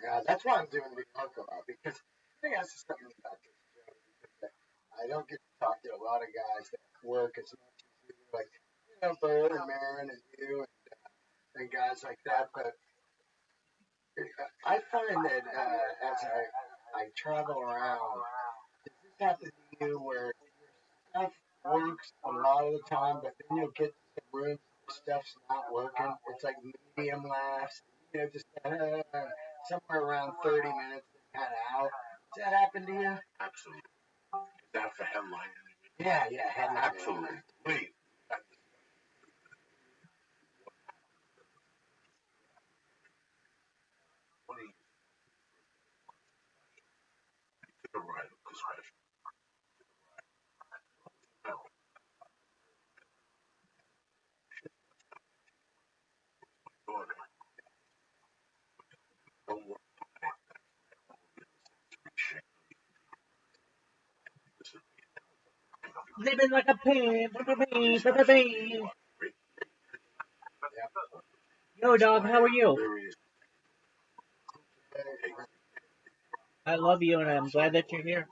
Yeah, that's why I'm doing the talk about because I think that's just something about this show. Because I don't get to talk to a lot of guys that work as much as you, like Bird and Marin and you and guys like that. But I find that as I travel around, does this happen to you where your stuff works a lot of the time, but then you'll get to some rooms where stuff's not working? It's like medium laughs, just somewhere around 30 minutes, kind of out. Does that happen to you? Absolutely. Is that for headline? Yeah, headline. Absolutely. Wait. What do you took a ride with this special? No. Daughter. Don't work. Living like a pimp. Yo, dog, how are you? I love you, and I'm glad that you're here.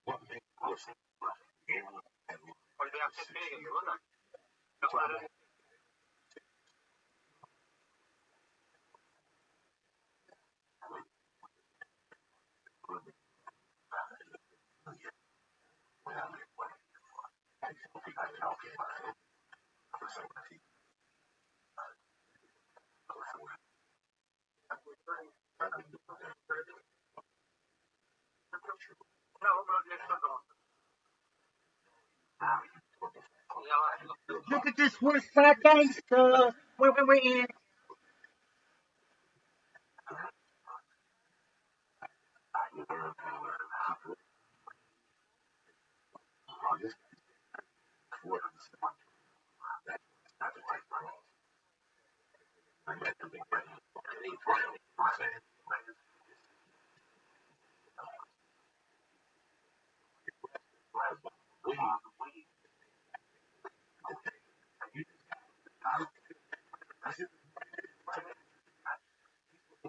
What makes listen? Look at this horse fat gangster. Wait.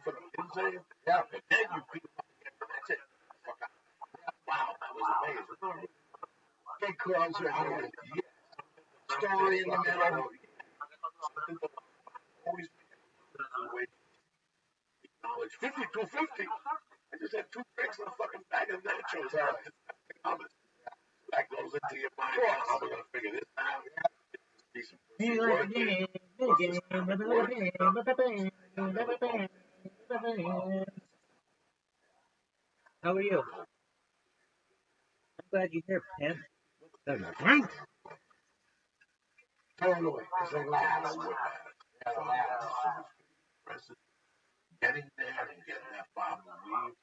For the insane, yeah, and then you beat them up again, and that's it. Fuck out. Wow, that was amazing. Big closer. Story in the middle. Always acknowledge 5250. I just had 2 drinks and a fucking bag of nachos. That goes into your mind. How am I gonna figure this out? How are you? I'm glad you're here, Pam. Right? Totally. Because they last. Getting there and getting that bottle of weed.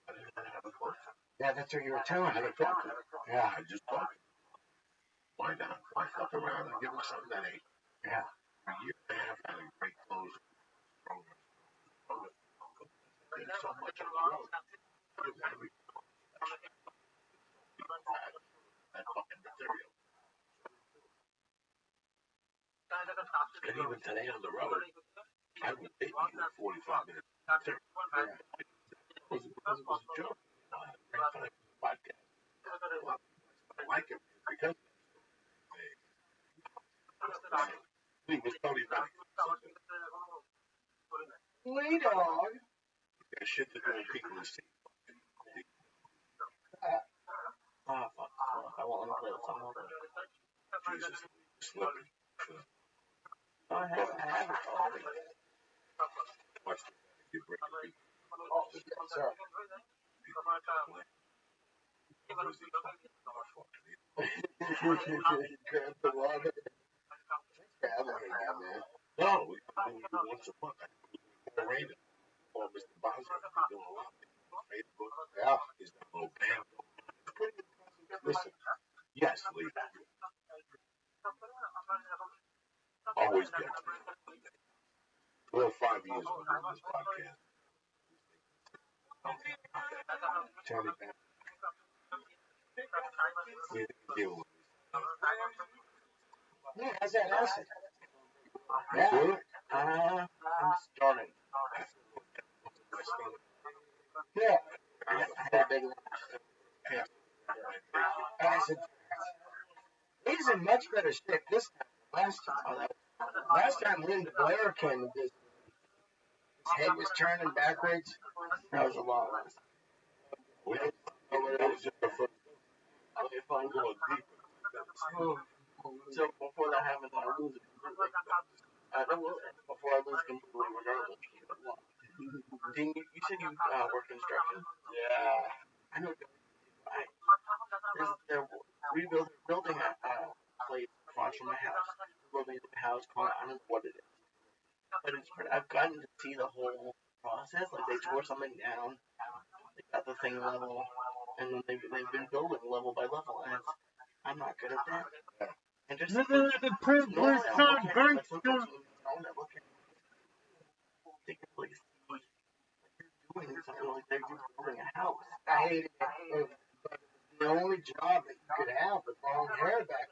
I didn't know how to talk. Yeah, that's what you were telling me. I had to talk to her. Yeah, I just talked. Why not? Why fuck around and give her something that ain't? Yeah. A year and a half had a great close. There's so much on the road. You gotta be that fucking material. And even today on the road, I was taking you 45 minutes. It was a joke. Podcast. I like it because he was totally right. Lee dog. That shit to do with people who see. Ah, fuck. I won't let me play the song over. Jesus, slipping. I have it already. Watch the you break the beat. Oh, yes, sir. Grab the water. Thanks for having me again, man. No, we do once a month. More rated. Or Mr. Boswell, he's doing a lot. Facebook. Yeah. He's got a little band. Listen, yes, Lee. Always get to me. Well, 5 years ago on this podcast. Turn it back. We didn't deal with Yeah, how's that acid? it. Yeah. Good? I'm starting. Yeah. I had a big Acid. He's in much better shape this time than last time. Last time Linda Blair came to visit, his head was turning backwards. That was a lot less. That was just the first. Okay, fine. Going deeper. So before that happens, I lose it completely. Before I lose completely, regardless. Didn't you said you work construction? Yeah. I know. They're building a place across from my house. They're building a house called, I don't know what it is. But I've gotten to see the whole process. Like they tore something down, they got the thing level, and then they've been building level by level. And I'm not good at that. And just normally I'm looking at they can like see doing something like they're building a house. I hated it. The only job that you could have was long hair back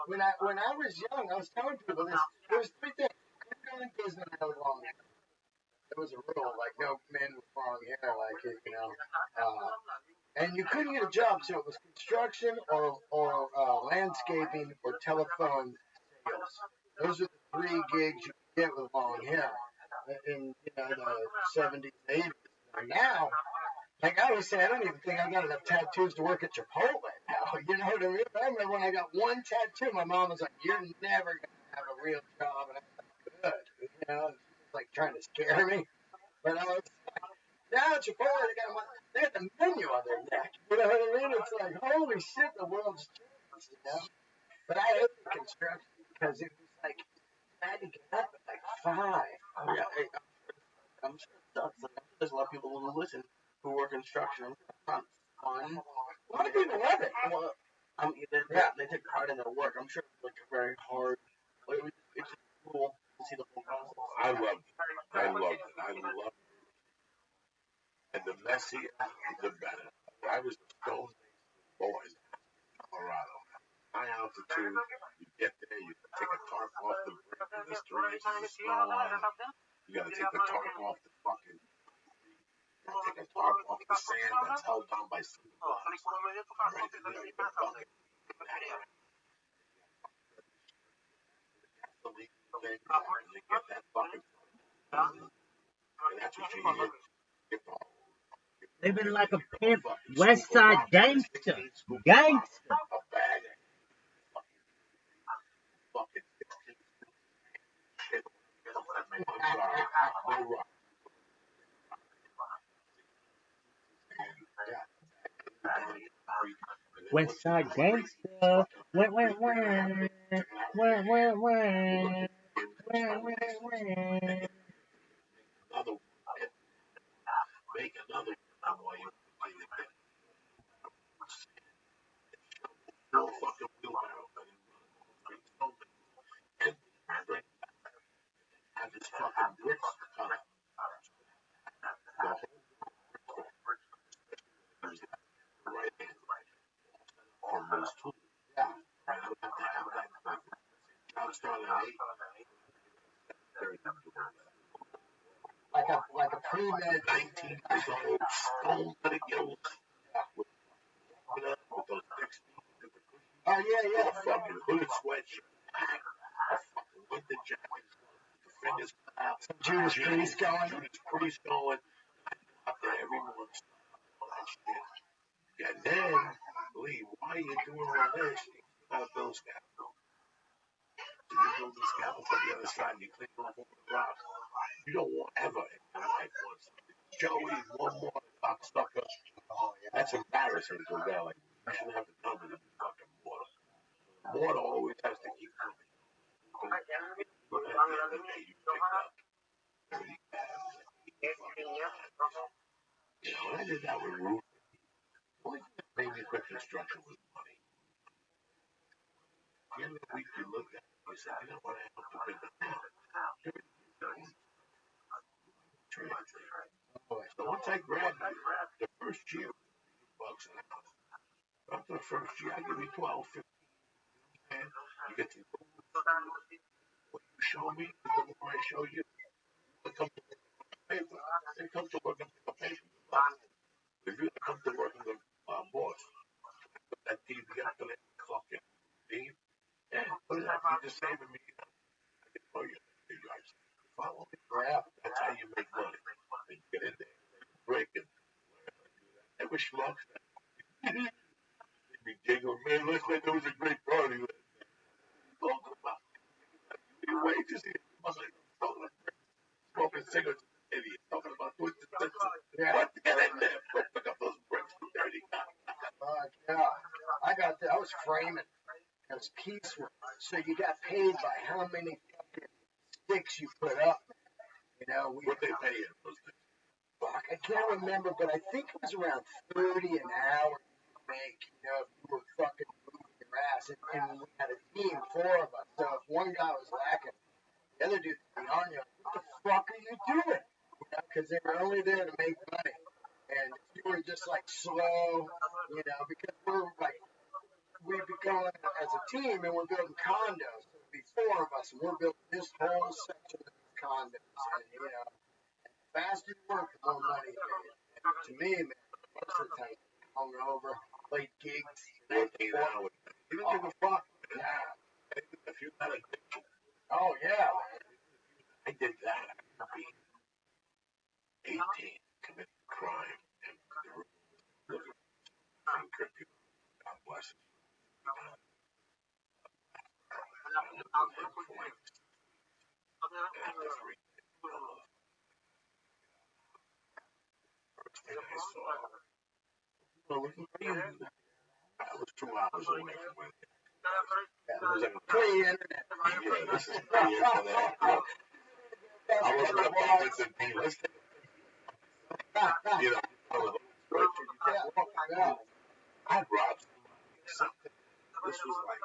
when I was young. I was telling people this. There was 3 things. You couldn't go in business with long hair. There was a rule, like no men with long hair, like you know. And you couldn't get a job, so it was construction or landscaping or telephone sales. Those are the 3 gigs you could get with long hair in the 70s, 80s. And now, like I always say, I don't even think I got enough tattoos to work at Chipotle now. You know what I mean? I remember when I got 1 tattoo, my mom was like, "You're never gonna have a real job," and I was like, "Good," you know, like trying to scare me. But I was like, now at Chipotle, they got the menu on their neck. You know what I mean? It's like, holy shit, the world's changed, you know? But I hate the construction because it was like, I had to get up at like 5. Yeah, I'm sure it sucks. Like, there's a lot of people who listen who work construction. I'm sure it's not fun. A lot of people love it. Well, they take pride in their work. I'm sure it's like very hard. But it's just cool to see the whole process. I loved it. And the messier, the better. I was a Stone Boys, Colorado. High altitude, you get there, you take a tarp off the brick and there's 3 inches of snow on it. You gotta take the tarp off the fucking. You gotta take a tarp off the sand that's held down by cinder blocks. Right, and then you put a bucket. That's the legal thing. And you get that fucking. And that's what you need. Get the Living like a pimp, West Side gangster. Gangster. a bag of fucking 16 shit. I'm sorry. No rock. West Side gangster. Wah, wah, wah. Wah, wah, wah. Wah, wah, wah. Another one. Make another one while you play the game. No fucking wheelbarrow. And have this fucking bricks cut up. The whole right hand on those tools. Yeah. I don't have to have that. Job started at 8. Like a pre-med 19 years old, stoned to the gills. With those 16. Oh yeah, With yeah. a fucking hooded sweatshirt. A fucking winter jacket. The fingers cut out. Some Judas Priest going. Judas Priest going. Up there every morning. All that shit. And then, Lee, why are you doing all this? You gotta build scaffold. So you build the scaffold from the other side and you clean off all the rocks. You don't want ever in your life once. Joey, one more cocksucker. Oh yeah. That's embarrassing to a guy like you. You shouldn't have to tell me to be fucking mortar. Mortar always has to keep coming. But at the end of the day, you picked up 30 cabs and 80 fucking lines. You know, I did that with roofing. The only thing that made me quit construction was money. At the end of the week, you looked at it and you said, you know what, I have to bring the house. So once I grabbed it, the first year, $8 an hour. After the first year, I give you 12, 15. And you get to go. What you show me is the more I show you. They come to work on the paper. They come to work on the paper. If you come to work on the boss, put that TV up to that clock in. Yeah, put it up. You're just saving me. I can tell you. Follow me. Yeah. That's how you make money. And you get in there, break it. I wish luck. Be giggling, man. Last night there was a great party. Talking about your wages here. Smoking cigarettes, idiot. Talking about twisted senses. Yeah. What? Get in there. Go pick up those bricks. Dirty guy. Yeah. I was framing. It was piecework. So you got paid by how many fucking sticks you put up. You know, What they pay you those things? fuck, I can't remember, but I think it was around 30 an hour you make, you know, if you were fucking moving your ass. And we had a team, 4 of us. So if one guy was lacking, the other dude would be on you. What the fuck are you doing? You know, because they were only there to make money. And if you were just like slow, you know, because we'd be going as a team and we're building condos. So it'd be 4 of us and we're building this whole section of condos. And, you know, the faster you work, the more money you get. And to me, man, most of the time, hung over, played gigs. 14 hours. You don't give a fuck. Yeah. If you got addiction, Oh, yeah, man. I did that. I beat 18, committed crime, and the room was living in curfew. God bless it. After 3 days, first thing I saw, well, what do you do? I was 2 hours away from where it was like a Pre-internet. yeah, this is pre-internet. I was up on this and be listening. You know, I was Yeah. I'd rob something. This was like,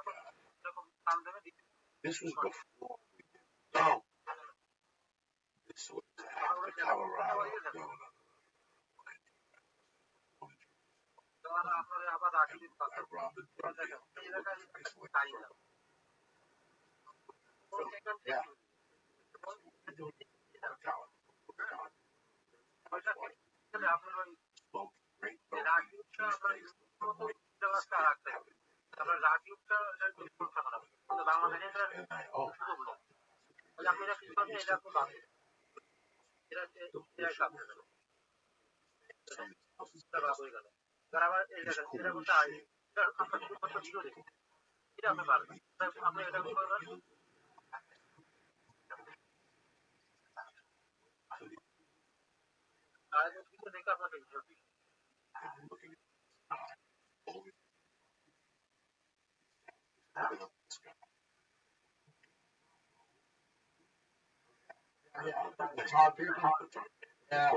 this was before we did. No. This was after Colorado. No. I robbed a drug dealer. Yeah. The top people. Yeah.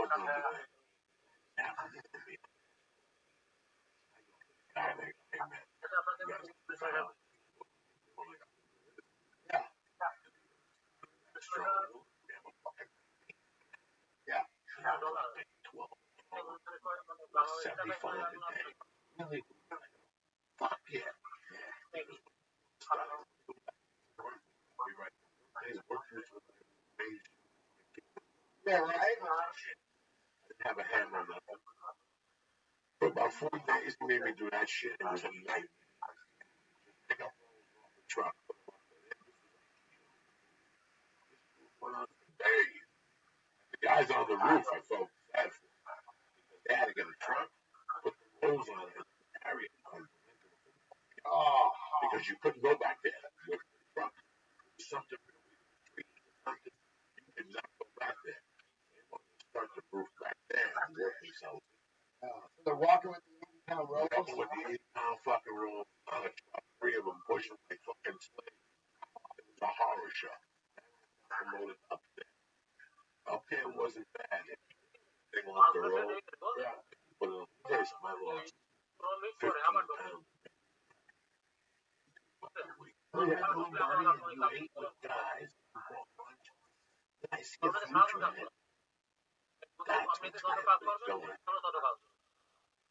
Yeah. 75 a day. Really? Fuck yeah. Yeah, right? Have a hammer on that. For about 4 days, he made me do that shit. It was a nightmare. Pick up the truck. Went on for days. The guys on the roof, I felt bad for. They had to get a truck, put the rolls on it, and carry it. Oh, because you couldn't go back there with the truck. Something something. You could not go back there. They wanted to start the roof back there and work themselves. So they're walking with the 80-pound rolls. Walking with the 80-pound fucking roll on a truck, 3 of them pushing like fucking slaves. It was a horror show. Promoted up there. Up there wasn't bad. They off the road. Yeah. But in the place, I lost 15 pounds. You had no money and you ate with guys. I see a future in it. That's what's going.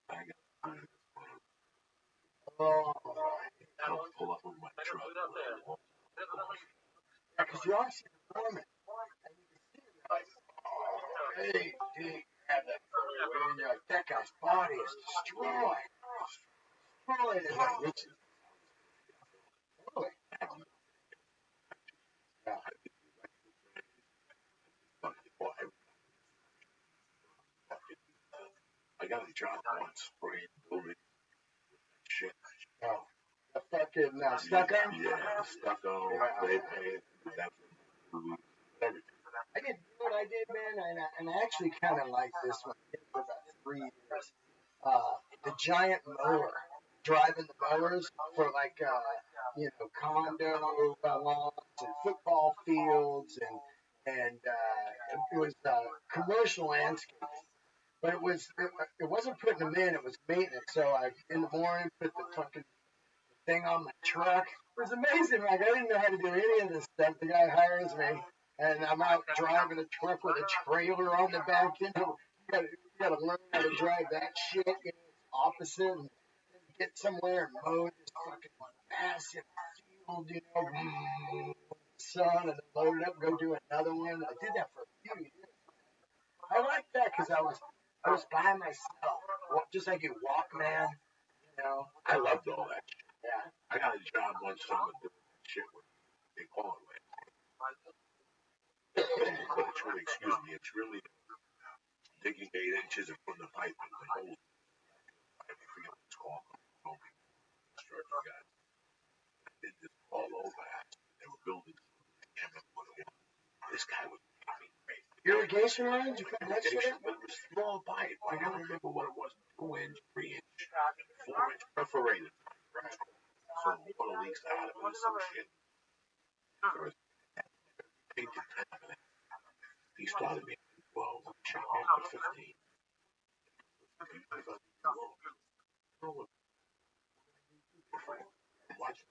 I got I'll pull up with my truck. Yeah, because you always see the foreman. And you can see him like, oh, hey, dude, grab that foreman. And you're like, that guy's body is destroyed. Destroyed. And like, really? Yeah. I got a job once, spraying building shit. Oh, the fucking stucco? Yeah, stucco. Yeah. They paid. Everything. I did what I did, man, and I actually kind of like this one. I did it for about 3 years. The giant mower, driving the mowers for like, condo lawns and football fields, and it was commercial landscaping. But it wasn't putting them in; it was maintenance. So I, in the morning, put the fucking thing on my truck. It was amazing. Like, I didn't know how to do any of this stuff. The guy hires me, and I'm out driving a truck with a trailer on the back. You gotta learn how to drive that shit. It's opposite. And get somewhere and mow this fucking massive field, sun, and then load it up, and go do another one. I did that for a few years. I like that because I was by myself, just like you walk, man. I loved all that shit. Yeah. I got a job one summer doing that shit with, they call it but it's really, excuse me, it's really digging 8 inches and putting the pipe in the hole. I forget what it's called. Construction guys. I did this all over. They were building. This guy was great. Irrigation lines? You put that shit in? But it was small pipe. I don't remember what it was. 2 inch, 3 inch, 4 inch perforated. Right. So water leaks out of it or some shit. He started me at 12, shot me up to 15. Watch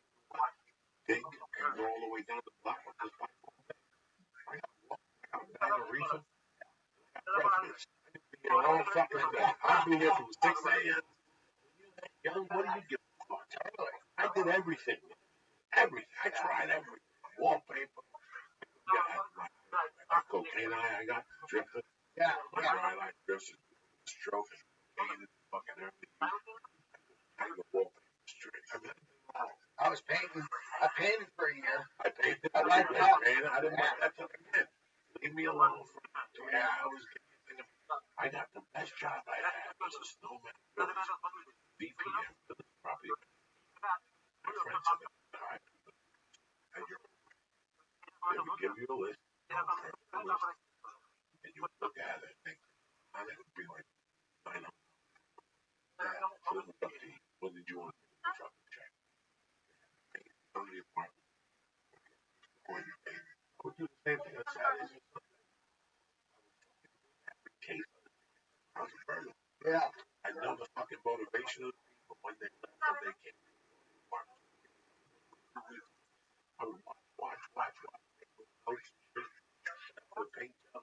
dig and go all the way down the block with this pipe. I got a reason. All fucking day. I'll be here from 6 a.m. Young, what do you give a fuck? I did everything. Everything. I tried everything. Wallpaper, And I got drifted. Yeah. My dry line drifted, stroke, and painted fucking everything. I had to walk straight. I was painting. I painted for a year. I painted. I like that. I didn't like that stuff again. Leave me alone for 2 hours. I got the best job I had. It was a snowman. DPM, property. My friend said, and they would give you a list, and you would look at it and think, I think it would be like 900. So it was up to you. What did you want to do? Fucking check. Go to the apartment. I would do the same thing on Saturdays. Case. I was a burger. Yeah. I know the fucking motivation of the people when they came. I would watch. Coach, the paint job.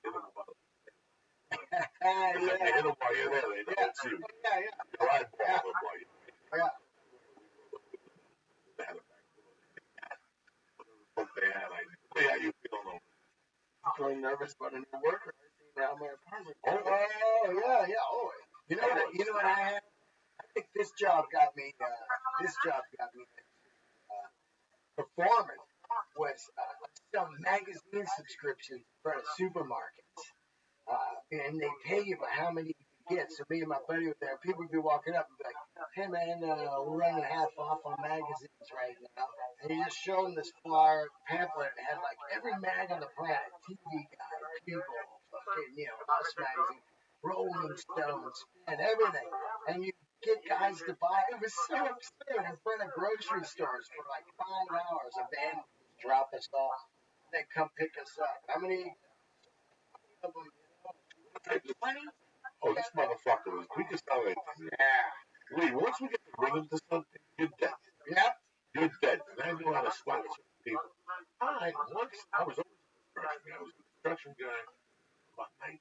Hit them about. Yeah. They hit them while you're there. They don't see you. Yeah. Your eyeball them while you're there. Yeah. They had a back door. They had like, hey, how you feeling over there? I'm feeling nervous about a new worker around my apartment. Oh yeah. Oh, you know what I had? I think this job got me. Performing was some magazine subscriptions in front of supermarkets, and they pay you by how many you get. So me and my buddy were there. People would be walking up and be like, "Hey man, we're running half off on magazines right now." And he just showed them this flyer pamphlet and had like every mag on the planet: TV Guide, People, fucking Us Magazine, Rolling Stones, and everything. And you get guys to buy. It was so absurd in front of grocery stores for like 5 hours. A van would drop us off. They come pick us up. How many of them? 20? Oh, this motherfucker was. We can sell it. Yeah. Wait, once we get the rhythm to something, you're dead. Yep. You're dead. And I knew how to spot certain people. Once I was always a construction guy. I was a construction guy about 19.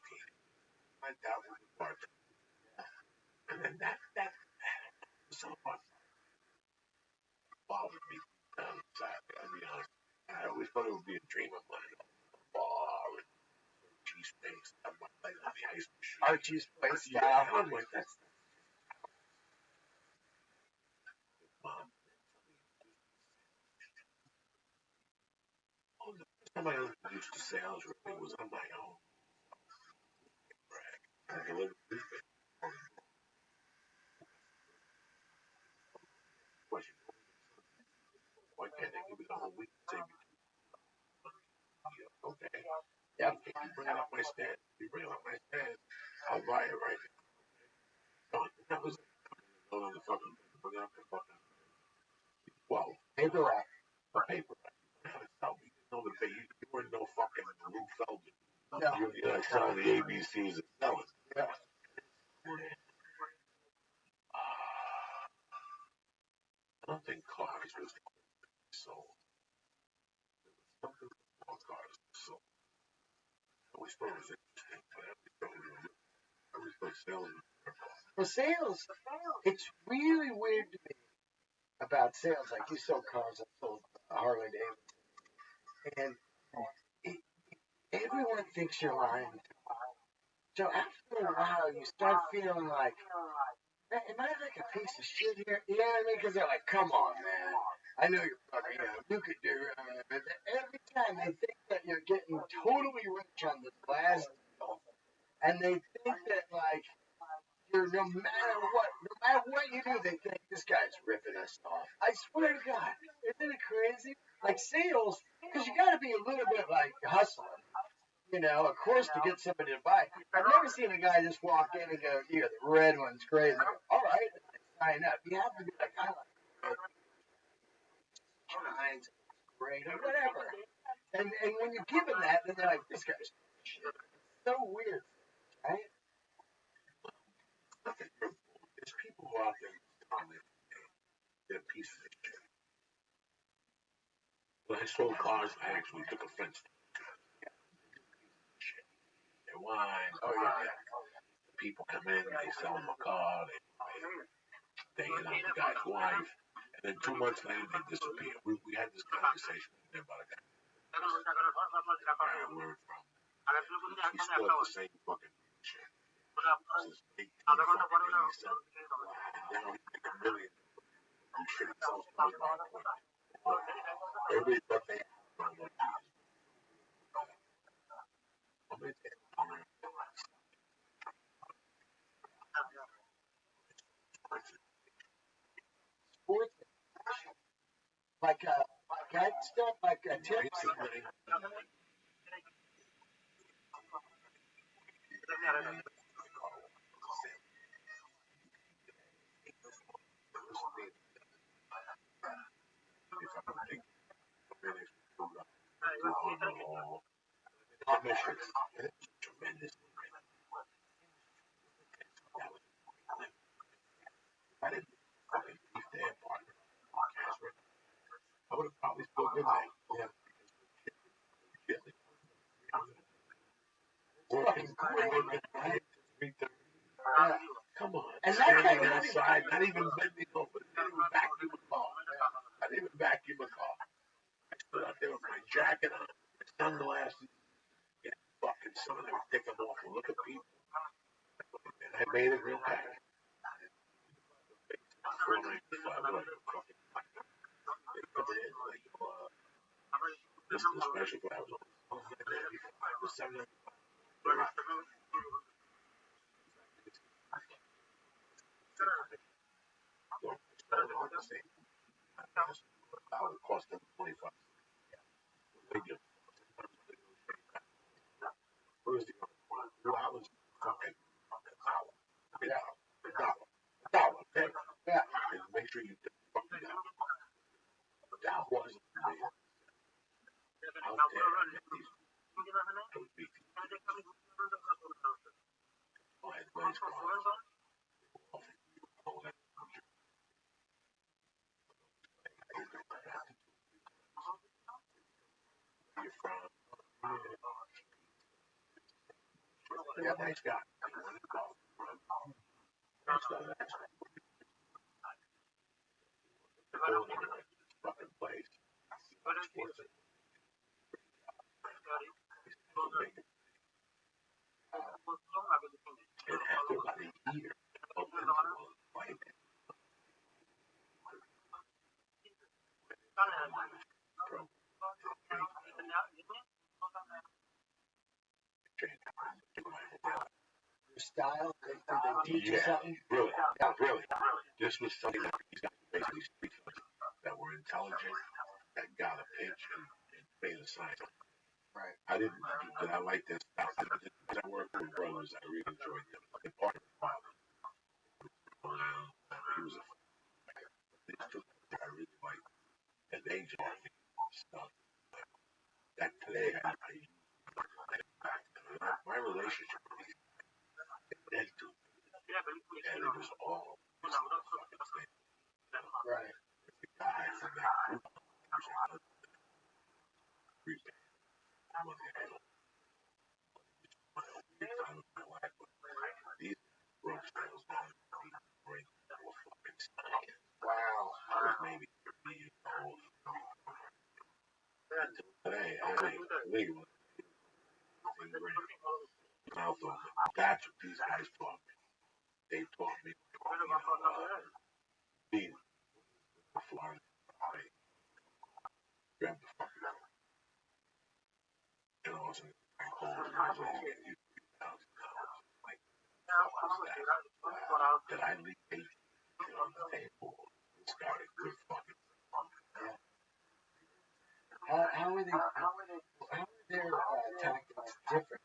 9,000 parts. And then that someone bothered me down inside. I'll be honest. I always thought it would be a dream of mine. A bar and cheese steaks. I'm like on the ice machine. Archie's place. Yeah, I'm like, that's mom. Oh, the first time I introduced to sales really was on my own. I delivered newspaper. Question. Why can't they give me the whole week? Save me. Okay. Yep. You bring it up my stand. I'll buy it right now. That was on the fucking bring up the fucking Paper route. the paper. You didn't know the you weren't no fucking Lou Feldman. No. You're not selling the ABCs and selling. Yeah. I don't think cars was sold. Something about cars was sold. I always thought it was interesting, but I always thought sales was Well, sales, it's really weird to me about sales. Like you sold cars, I sold Harley Davidson, and everyone thinks you're lying. So after a while, you start feeling like, am I like a piece of shit here? You know what I mean? Because they're like, come on, man. I know you're fucking, you could do it. But every time they think that you're getting totally rich on the last deal, and they think that, like, you're no matter what you do, they think this guy's ripping us off. I swear to God. Isn't it crazy? Like sales, because you got to be a little bit like hustling. Of course, to get somebody to buy. I've never seen a guy just walk in and go, the red one's great. And they go, all right, sign up. You have to be like, I like Giants, great, or whatever. And when you give them that, then they're like, this guy's shit. It's so weird, right? There's people who out there they're pieces of shit. When I sold cars, I actually took offense to their wine. Oh yeah. People come in, they sell them a car, they hit on the guy's wife, and then 2 months later they disappear. We had this conversation with them about a guy. I learned from. She's still at the same fucking shit. Since 1887. And now he's like a million. I'm sure he sells cars by the point. Everybody thought they had what he is. I'm going to tell you. Sports, like that stuff, like tips. Tremendous. I didn't fucking beef their partner. I would have probably still been there. Yeah. Working 3:30. Come on. And standing outside, not even bending over. Didn't even vacuum a car. I didn't even vacuum a car. I stood out there with my jacket on, my sunglasses, getting fucking sun. I was taking off and look at people. And I made it real bad. This is the special guy. I was on 95 to 7. I would cost them 25. What was the other one? I was fucking $1. $1. Okay? Yeah. And make sure you fucking $1. That wasn't me. Out there, I get these. I would beat these. I had nice cars. Yeah, nice guy. Fucking place. And after about a year, Your style, did they teach you something? Really, yeah, really. This was something that these guys basically speak that were intelligent, that got a pitch and made a sign. Right. I didn't, but I like this stuff. I worked with brothers. I really enjoyed them. And part of the problem, he was a I really liked, and they taught me stuff that today I use back. My relationship with these guys, and it was all fucking thing. Right. The guys in that group, these Rothschilds bring fucking stuff. Wow. I was maybe 30 years old. Until today, I ain't legal. That's what these guys taught me. They taught me, being Florida, grab the fucking out. And also, I called and I was like, you $3,000. Like, did I leave $8 on the table? This guy is good fucking. How are their tactics different?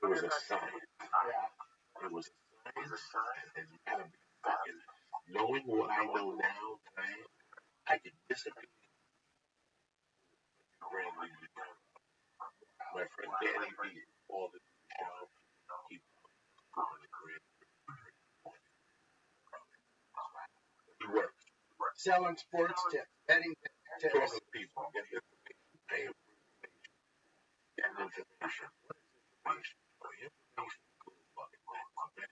It was a science. Yeah. It was a science, and you gotta be fucking knowing what I know now today. I could disappear. My friend Danny B. all the show. He works. Selling sports tips, betting tips. Talking to people, getting information, paying for information, getting information. What is information? Information is cool fucking thing, okay?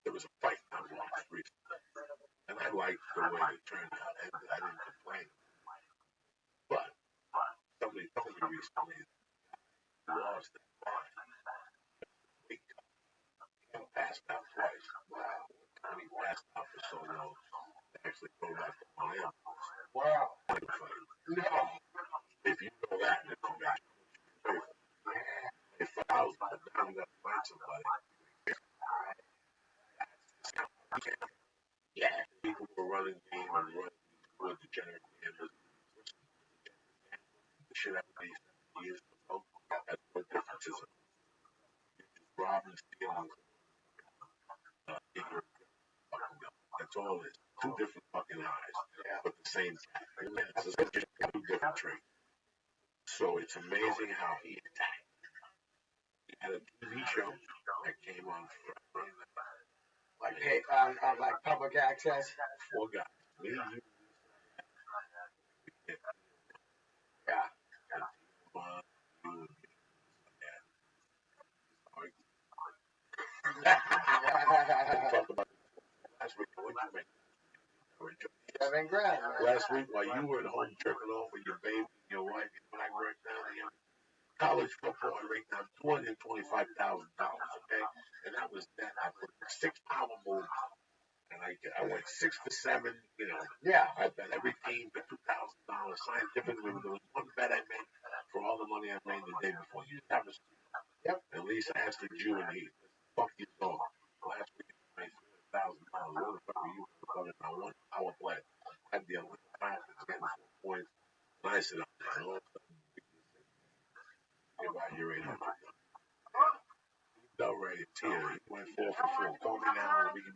There was a fight I watched recently, and I liked the way it turned out, and I didn't complain. But somebody told me recently lost that bond. He passed out twice. Wow. One time he passed out for so long, they actually drove out to Miami. Wow. No. If you know that, then come back. If I was down to fight somebody, yeah, people were running game and running with degenerate gamblers. The shit out of these years ago. That's no difference. Is robbing, stealing, ignorant. That's all it is. Two different fucking eyes, but the same cat. It's just two different traits. So it's amazing how he attacked. He had a TV show that came on Friday Like like public access. Four guys. Me, you, Yeah. Talked about last week. What you make? 7 grand. Last week, while you were at home jerking off with your baby and your wife, you know what I wrote down here? College football, I wrote down $225,000. Okay, and that was that. I put 6-hour moves, and I went 6 for 7. You know, Yeah. I bet every team for $2,000. Scientifically, there was one bet I made for all the money I made the day before. You just have a Yep. At least I asked the Jew and he fuck you dog. Last week I made $300,000. What the fuck are you fucking on 1 hour play? I had the Olympic conference getting 4 points. And I said, I'm all of a sudden, give out your 800. Del Rey, it's here. He went 4 for 4. Call me now and we can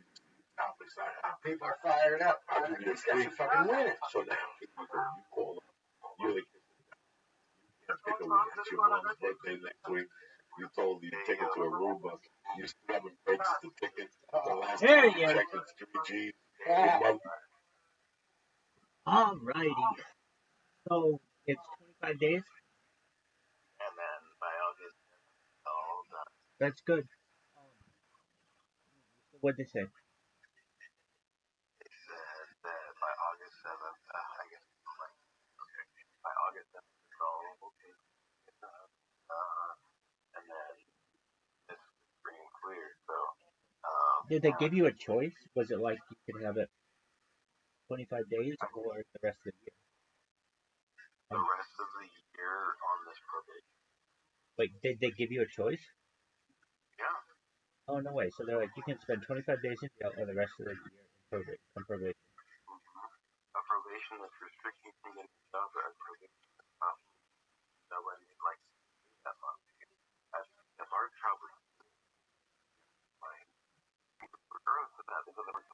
top this out. People are fired up. I'll give you These guys are fucking winning. So now, you call them. You're the kid. You pick a week. It's your mom's birthday next week. You told you take it to Aruba. You still haven't purchased the ticket. The last There time you you go. checked, it's 3G. Yeah. Alrighty. So it's 25 days. And then by August, all done. That's good. What'd they say? They said that by August 7th, I guess, like, okay, by August 7th, it's all okay. And then it's free and clear, so. Did they give you a choice? Was it like you could have it 25 days or the rest of the year? The rest of the year on this probation. Wait, did they give you a choice? Yeah. Oh, no way. So they're like, you can spend 25 days in jail or the rest of the year on probation. A probation that's restricting from getting a job or a probation that's not nobody likes that much. That's our trouble. Like, girls with that, because they're like,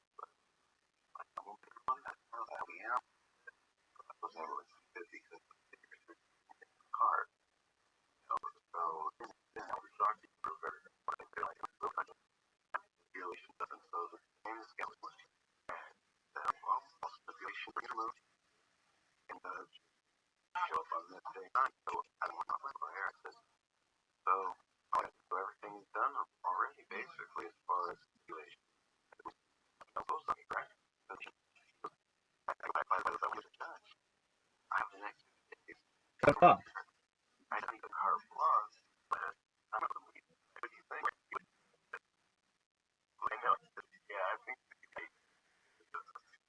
I won't be on that. Yeah. I was never 50 because of the car. So, then I was talking to her very much. Like, regulation doesn't so the things get like, well, stipulation removed and show up on this day. So, I don't want to play my access. So, everything's done already, basically, as far as stipulation. Right? I have the next days. Fuck off. I think the car was, but I don't know what you think. I know, yeah, I think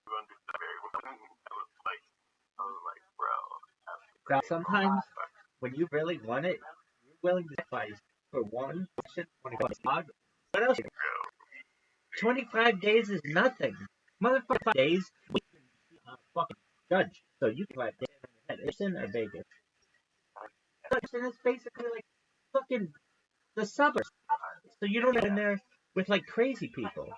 you understand very well. I was like, bro. Now, sometimes when you really want it, you're willing to sacrifice for one question, 25 days. What else? 25 days is nothing. Motherfucker, 5 days, we can be a fucking judge. So you can like Houston or Vegas. Houston is basically like fucking the suburbs. So you don't get in there with like crazy people.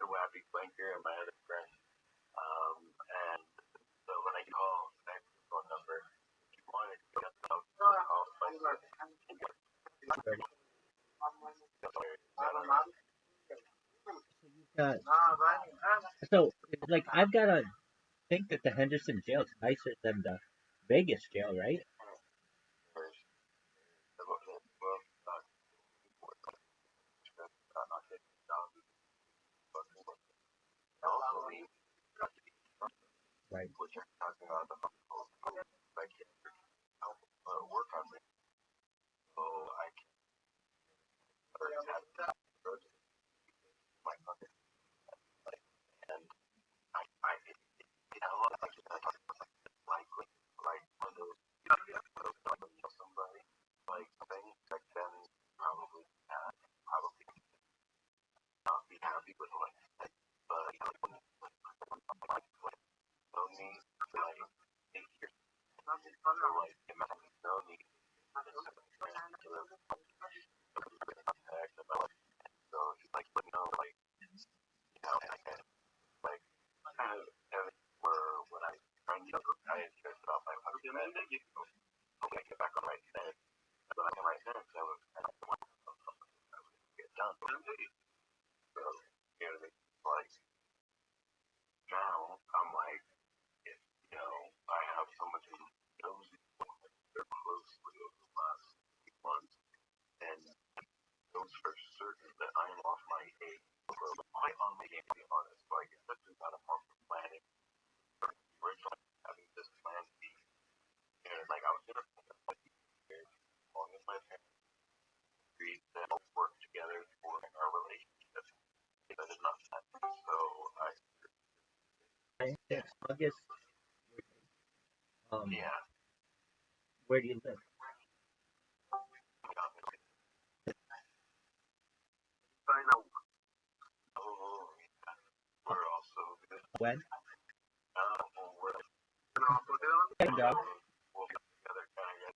Wappy Blanker and my other friend. And so when I call, I have the phone number. If you want to get the call, So like I've got to think that the Henderson jail is nicer than the Vegas jail, right? Right. which I'm talking about the psychiatric help work on me. So I can have my mother and I like one of those somebody like things like then probably not be happy with like but no need like 8 years so like imagine no need so he's like you know like you know like kind of where when I find I stressed about my husband and then you know okay get back on right then but I'm right then so I don't want to get done so you know like now I'm like you know I have someone who knows me very closely over the last 8 months and knows for certain that I'm off my game quite on my game to be honest so I guess that's about a month of planning originally having this plan be and like I was gonna as long as my parents agreed to help work together for our relationship but it's not that so It's August. yeah Where do you live? I know oh yeah we're also good When? we're also doing There you go. we'll get together kind of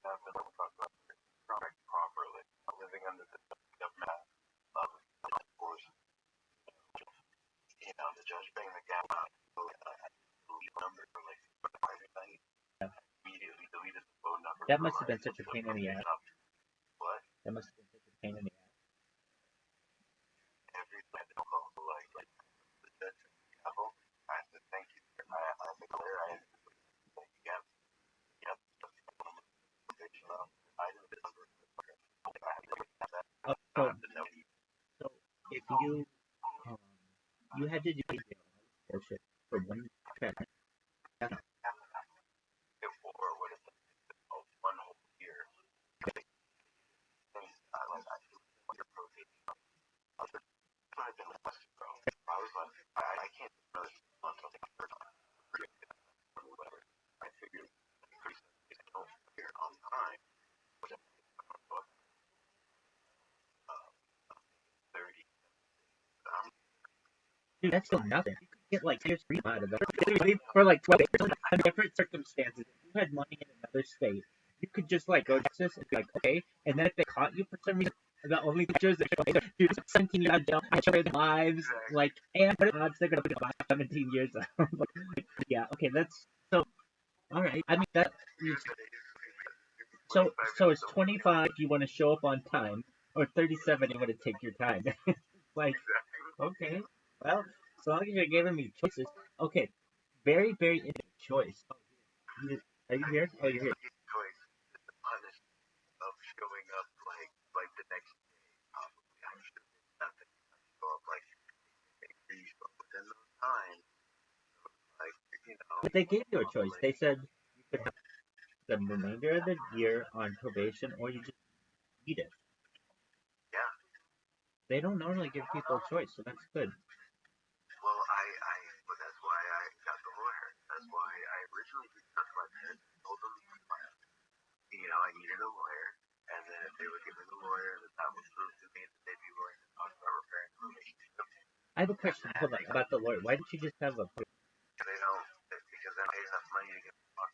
have to talk about properly living under the government of course you know the judge paying the gap number like everything Yeah. immediately deleted the phone number That must have been such a pain in the ass. what That must have been such a pain in the ass. every time like the judge level I have to thank you I think clear I yeah yeah I didn't remember I have to that So if you you had to do bullshit for one check, for what is it one whole year like I your protein I've been less bro I was like I can't really until the third time or whatever I figured if I don't appear on time which I'm 30 dude, that's still nothing. You could get like years free out of it for like 12 years under different circumstances. If you had money in another state, you could just like go to Texas and be like, okay, and then if they caught you for some reason, the only pictures that show later, dude, 17 years out of jail, I show their lives, like, and what odds they're gonna be about 17 years out? Like, yeah, okay, that's so. All right, I mean that. So it's 25 you want to show up on time, or 37 you want to take your time. Like, okay, well, as long as you're giving me choices. Okay, very, very interesting choice. Are you here? Oh, you're here. choice is the punish of showing up like the next day probably I'm sure nothing show up like maybe within those times like you know But they gave you a choice. They said you could have the remainder of the year on probation, or you just eat it. yeah They don't normally give people a choice, so that's good. well I well that's why I got the lawyer that's why I originally reached out to my parents and told them you know I needed a lawyer and then if they would give me the lawyer that would prove to me that they'd be willing to talk about repairing the relationship I have a question. Hold on about the lawyer. Why didn't you just have a? they don't because I paid enough money to get the fuck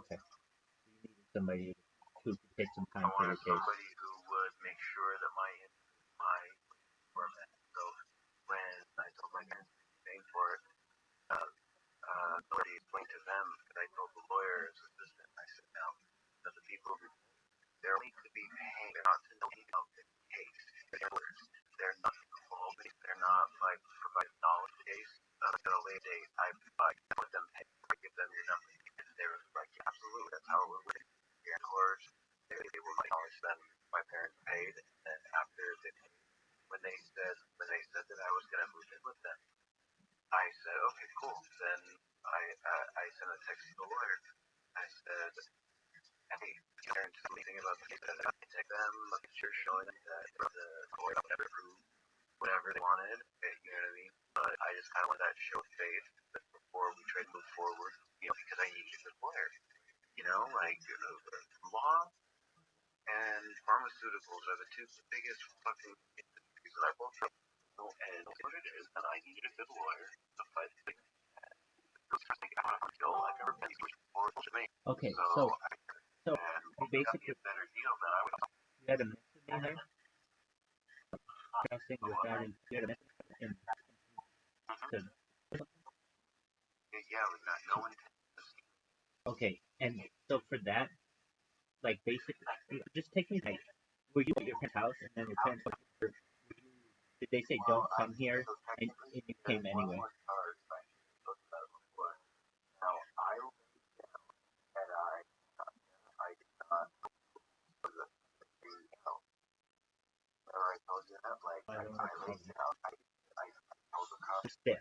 Okay, you needed somebody who could take some I time for wanted your case. somebody who would make sure that my were met. So when I told my parents paying for it, already explained to them that I told the lawyer's assistant, I said, now, the people who they're only to be paying, they're not to know about the case. They're not involved, they're not like providing knowledge of the case. At a later date, I put them pay, I give them your number. And they were like, yeah, absolutely, that's how it would work. Yeah, course, they will acknowledge them. My parents paid, and after they paid, when they said that I was gonna move in with them, I said, okay, cool. Then I sent a text to the lawyer. I said, hey, parents thinking about the case, I can take them a picture showing them that the lawyer would never prove whatever they wanted, you know what I mean? But I just kind of want that to show faith before we try to move forward, because I need a good lawyer. Like, law and pharmaceuticals are the two biggest fucking industries that I both have. And what it is, and I need a good lawyer to fight the thing. Okay, so basically, better deal than I would. you had a misdemeanor, casting without you had a misdemeanor. Yeah, like that. No one. Okay, and so for that, like basically, just take me like, were you at your parents' house and then your parents did they say don't come here and you came anyway? Now I and I did not. Remember I told you that, like I laid down. I told the cops. Stiff.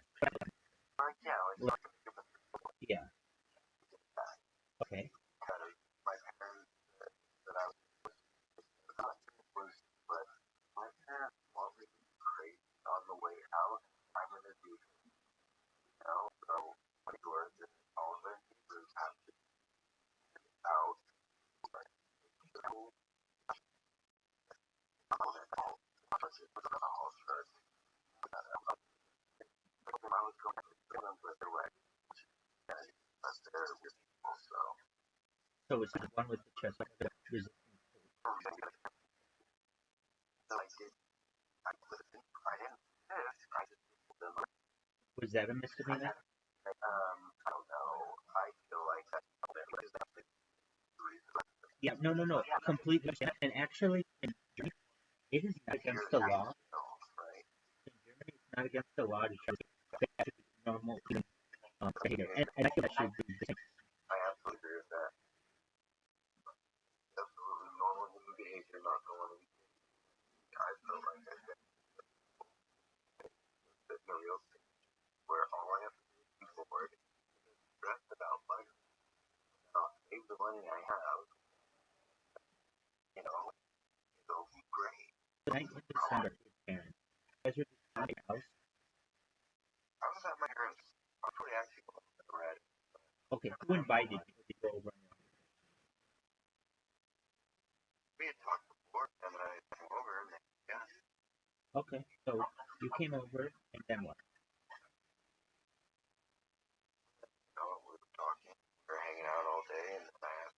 Yeah, like Yeah. Okay. my parents that I was, but my parents want me to be crazy on the way out. I'm gonna do it. So my doors and all of their neighbors have to be out. I was going to them, but they're like, that's there with people, so. So it's the one with the chest. Was that a misdemeanor? I don't know. I feel like that's Yeah, no, completely. And actually, in Germany, it is not against the law. In Germany, it's not against the law to try to do normal behavior. And I feel that should be the same. I absolutely agree with that. Absolutely normal human behavior, not the one I feel like I said. There's no real thing where all I have to do is be forward, stress about money, not save the money I have, it'll be great. The night in December, your parents. You guys were at your house. I was at my parents. I was pretty active already. Okay, who invited you to go over? We had talked before, and then I came over, and then, yeah. Okay, so you came over, and then what? We were talking, we were hanging out all day, and then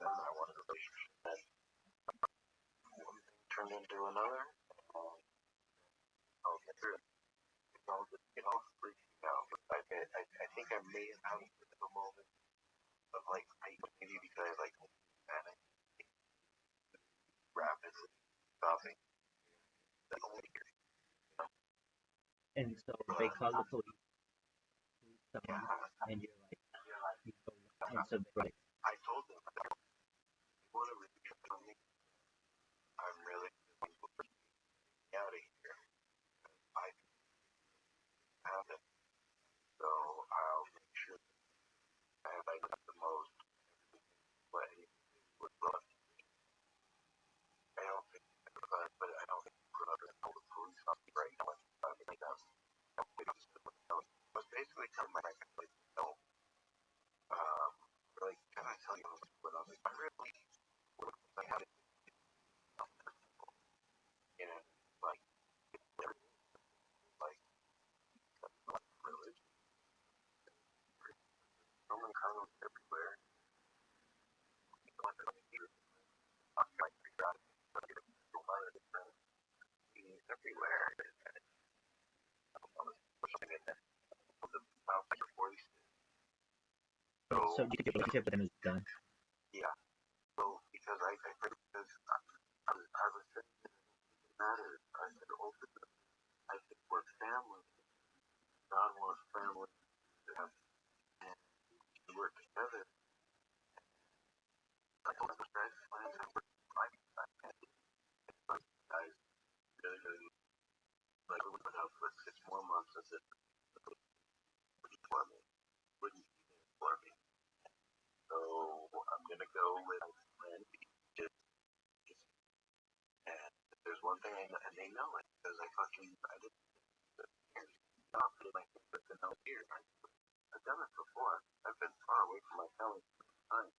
I wanted a relationship. And one thing turned into another. I'll get through it. I'll just get off freaking out. I think I may have had a moment of like, maybe because I like panic rapidly stopping. And so they called the police, and you're like, you go, and so they're like, I told them, you want to really tell me? I'm really out of here. I have it. So I'll make sure I have like the most what would run. I don't think, but I don't think we're going to tell the police on me right now. I mean, that's I was basically telling my like, no, really, can I tell you what I was like, I really, I had it, like, religion, Roman colors everywhere. Everywhere. so you get the relationship with them is done. Yeah. So because I because I was saying it matters. I said ultimately I think we're family. God wants family to have and to work together. I don't understand plans and work like guys really like we went out for 6 more months as it for me. and they know it because I did not feel like it's been out here. I've done it before. I've been far away from my family for some time.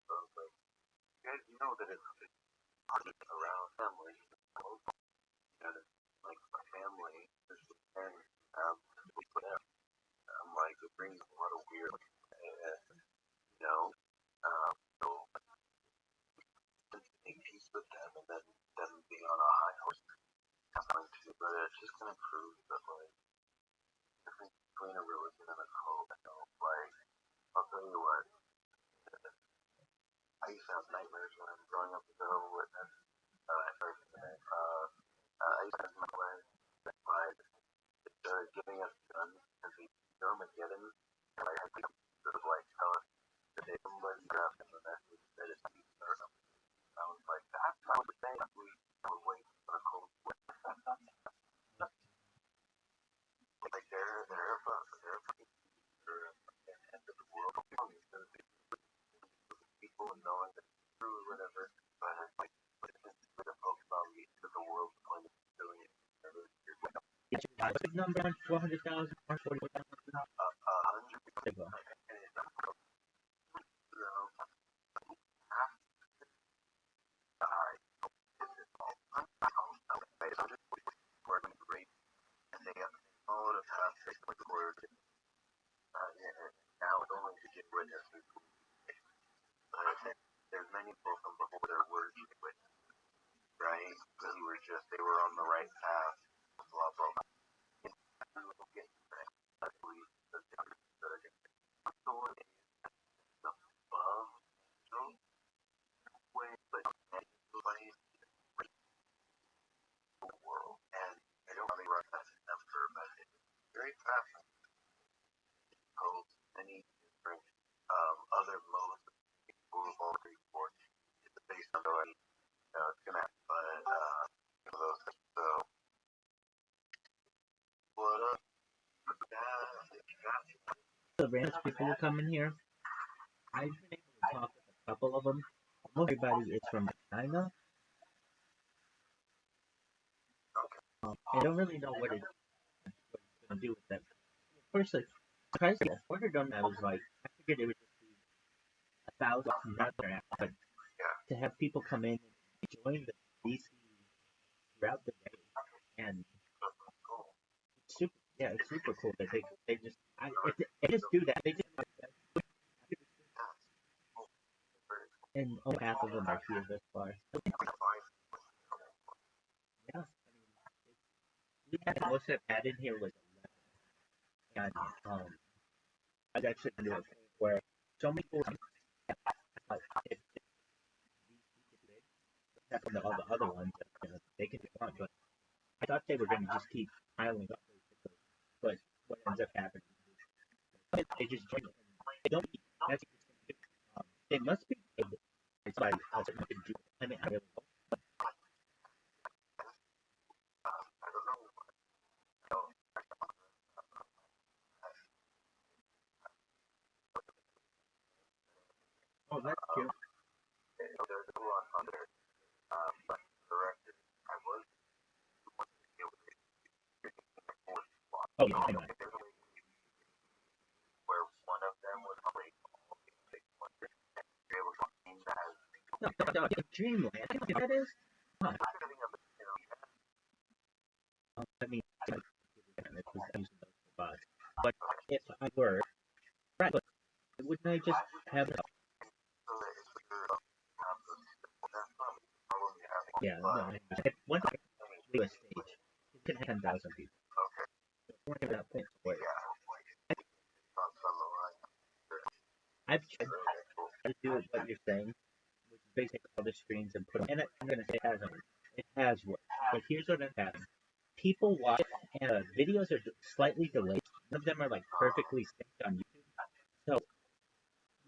So I was like, you guys know that it's hard around family. And it's like my family, this is parents, whatever. I'm like, it brings a lot of weird, you know, so make peace with them and then them being on a high horse. But it's just gonna prove that like difference between a religion and a cult. You know, like I'll tell you what, I used to have nightmares when I was growing up as a Jehovah's Witness. I used to have nightmares that like they're giving us guns and the Armageddon. And I think sort of like tell us that if somebody grabs in the message that it's peace or something. I was like, that's not what we're saying. We're waiting for a cold war. Like they're end of the world people and knowing that it's true or whatever, but it's like the folks about me to the world going to be doing it. What's the number on 400,000 or 44,000? Now it's only to get witnesses. There's many people from before their words witnesses, right? Because they were on the right path, blah blah blah. World, and I don't really run that number, but it's very fascinating. Holds many different other modes of movable reports. It's based on the it's gonna have those things. So what up? The random people who come in here, I've been able to talk with a couple of them. Almost everybody is from China. I don't really know what it's going to do with them. First, like, surprised I ordered them. I was like, I figured it would just be 1,000 another, but to have people come in and join the DC throughout the day, and it's super, yeah, it's super cool that they just, they just do that. They just, and half of them are here this far. Yeah, we had most of that in here was 11, and I was actually going to do a thing where so many people, if from the, all the other ones, they can do fun, but I thought they were going to just keep piling up, basically. But what ends up happening is they just join it. They don't eat. That's they must be able. It's like I was going to do. I mean, I really hope. Oh, that's cute. Oh, yeah, hang on. Where one of them was No, Dreamland. I don't know what that is. Huh. I mean, but if I were, right, but wouldn't I just have it? Yeah, no, once I do a stage, it can have 10,000 people. Don't worry about things for it. I've tried to do what you're saying, which is basically all the screens and put them, and I'm going to say it has worked. But here's what has happened. People watch it, and videos are slightly delayed. Some of them are like perfectly synced on YouTube. So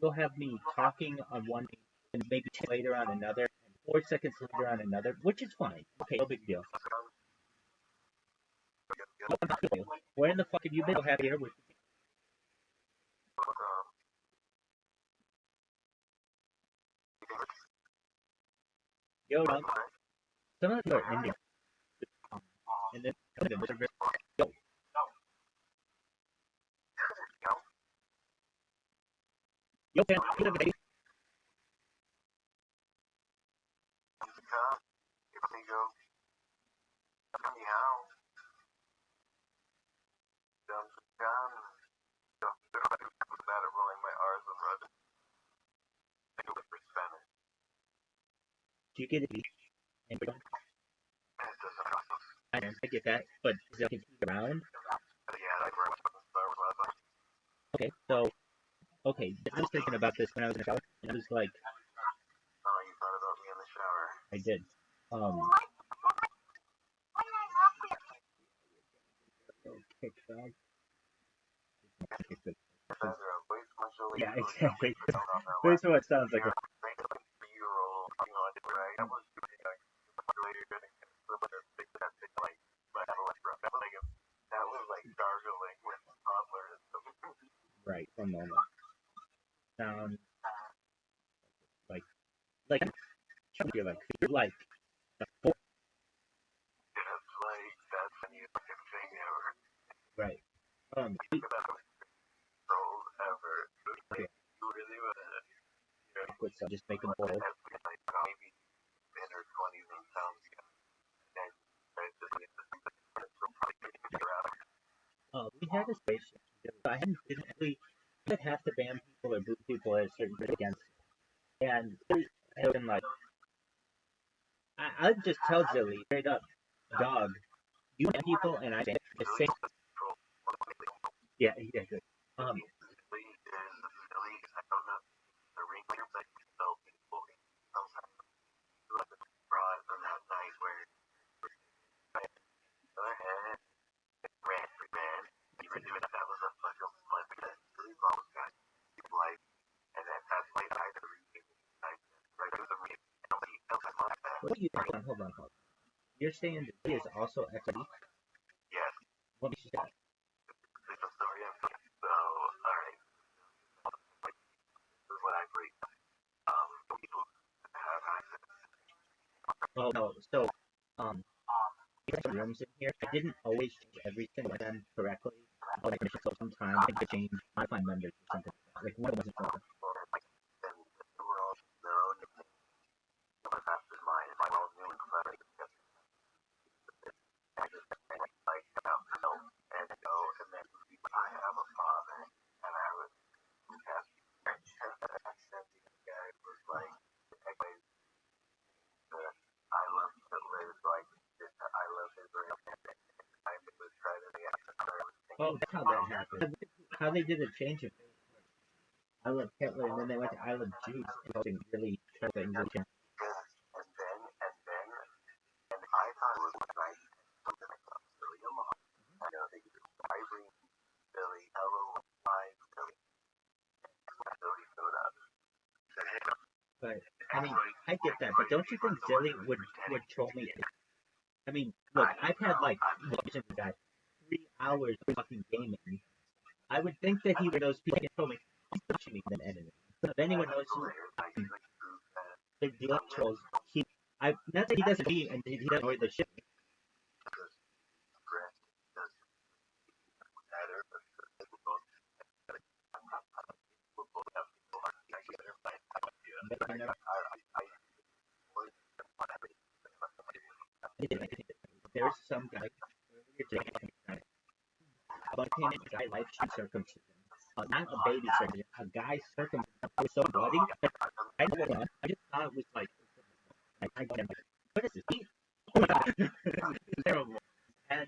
you'll have me talking on one and maybe later on another, and 4 seconds later on another, which is fine. Okay, no big deal. Where in the fuck have you been so happy here with Yo, some of them are Indian. Yo, yo, fam, baby. Do you get it? And I get that, but is it around? Okay, so okay, I was thinking about this when I was in the shower, and I was like, you thought about me in the shower. I did. Okay, dog. Yeah, exactly. That's what it sounds like. Right, one moment. Sound like you're like right. Okay. Good stuff. Just make them bold. We had a spaceship. I hadn't been really had half the band people or boot people at a certain bit against, and I've been like, I'd just tell Zilly straight up, dog, you band people and I band the same. Yeah, yeah, good. What do you think? Hold on. You're saying that he is also XD? Yes. What makes you say that? Oh no, so we have some rooms in here. I didn't always change everything with them correctly. So sometimes I could change modify members or something like that. Like one of them wasn't correct. Oh, that's how that happened. How they did a change of I love Hitler, and then they went to I love Jews, and something really things that changed. But I mean, I get that, but don't you think Zilly would troll me? I mean, look, I've had like watching the guy 3 hours of fucking gaming. I would think that he would know people can troll me. He's pushing me than enemy. So if anyone knows who the deal trolls, not that he doesn't be and he doesn't know the shit. There's some guy about him and guy life circumcision. Not a baby circumcision, a guy circumcision. It was so bloody. I just thought it was like, I got him like, what is this? It's terrible. And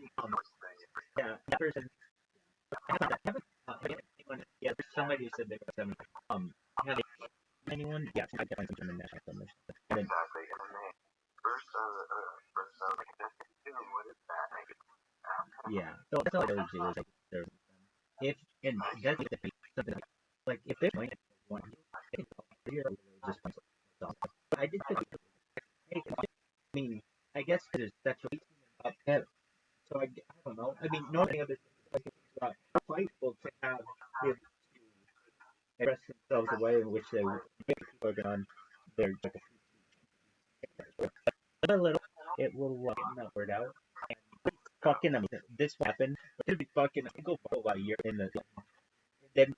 yeah, that person. Yeah, there's somebody who said they were seven. Have anyone? Yes, I got some in that. Exactly. Yeah, so that's all I always do is like if and that's something like if they're playing one, just I did think, hey, I mean, I guess there's sexual upset. So I don't know. I mean, no other fight will have to express themselves the way in which they work on their a little. It will get that word out. fucking this happened. It'd be fucking go for while you're in the then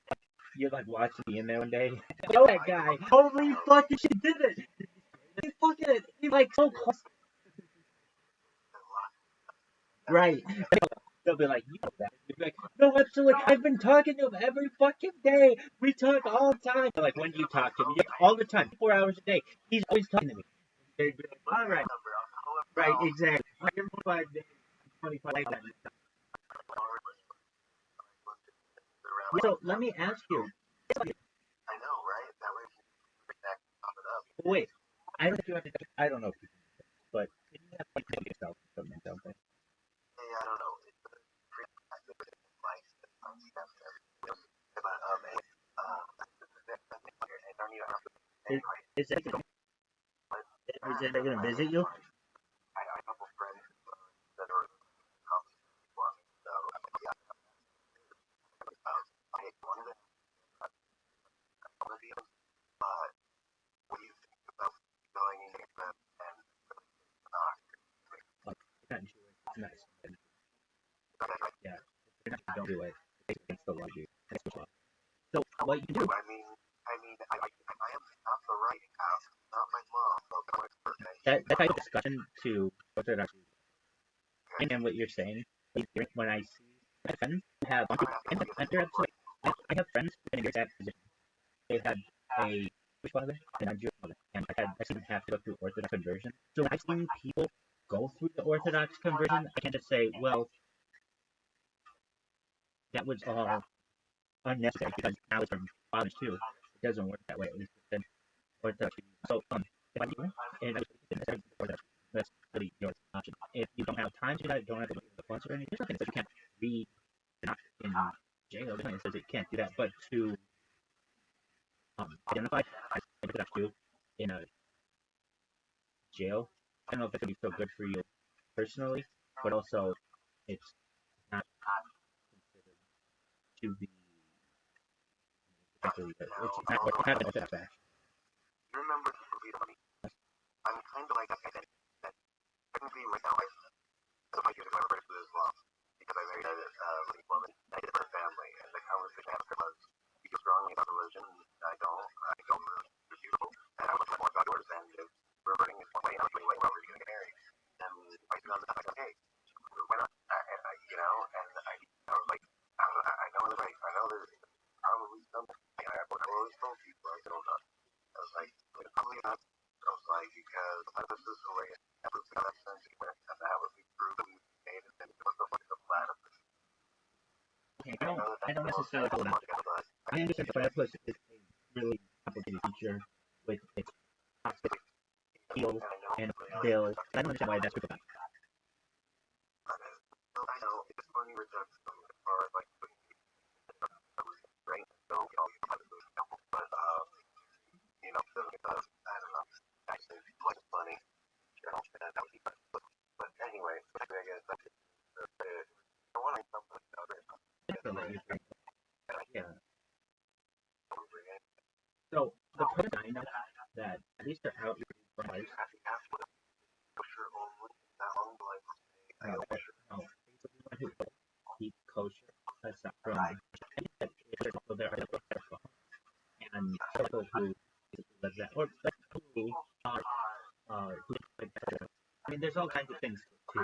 you're like watching me in there one day. Oh, that guy! Holy fucking shit! He did it! He fucking he like so close. Right? They'll be like, you know that. You'll be like, no, absolutely. I've been talking to him every fucking day. We talk all the time. They're like, when do you talk to him? You're like, all the time, 4 hours a day. He's always talking to me. They'd be like, all right, right, exactly. 105 days, 25 days. So let me ask you. I know, right? That way you can top it up. Wait, I don't know if you have to. I don't know if you can, but can you have like yourself something? Hey, I don't know. It's pretty like Is it gonna visit you? I have a couple friends that are for me, so yeah. I one of them, but what do you think about going in there and not? Like, it's nice. Yeah, don't do it. It's still love you. So what you do? I mean, I am not the right house, not my mom. That type of discussion to Orthodox. I understand what you're saying. When I see my friends who have, I have friends in the exact position. They had a Jewish father and a Jewish mother, and I seen them have to go through Orthodox conversion. So when I've seen people go through the Orthodox conversion, I can't just say, well, that was all unnecessary because now it's from fathers too. It doesn't work that way. At least then Orthodox. So if I do, and that's really your option. If you don't have time to do that, don't have the funds or anything, there's nothing that you can't read. Not in jail. There's nothing that says you can't do that. But to identify as Orthodox Jew in a jail, I don't know if that could be so good for you personally, but also it's not considered to be actually good. It's not what kind of benefit of that. Remember to read money. I'm kind of like that technically right now, so my kids are raised with Islam because I married a Muslim woman. I did her family, and the conversation after was, you feel strongly about religion. I don't refute, and I was more about yours, and we're running this one way, and I was like, well, we're going to get married. And I said, I'm like, okay, why not? You know, and I was like, I know there's like, I know there's probably something. I always told people, I don't know. I was like, probably not. I was like, because this is the way it happens, and that would be proven made, and it was the plan of this. Okay, I don't necessarily hold that. I understand the platypus is a really complicated feature with its toxic heels and bills. I don't understand why that's difficult. I know, it's funny with that, or like, right? So, but, you know, I don't know. I think it's like funny. That would be fun. But anyway, I guess that's it. I want to talk about it. Yeah. So the person I know that at least they're out from life. No, who eat kosher aside from so there are people and people who live that or who are who like that. I mean, there's all kinds of things too.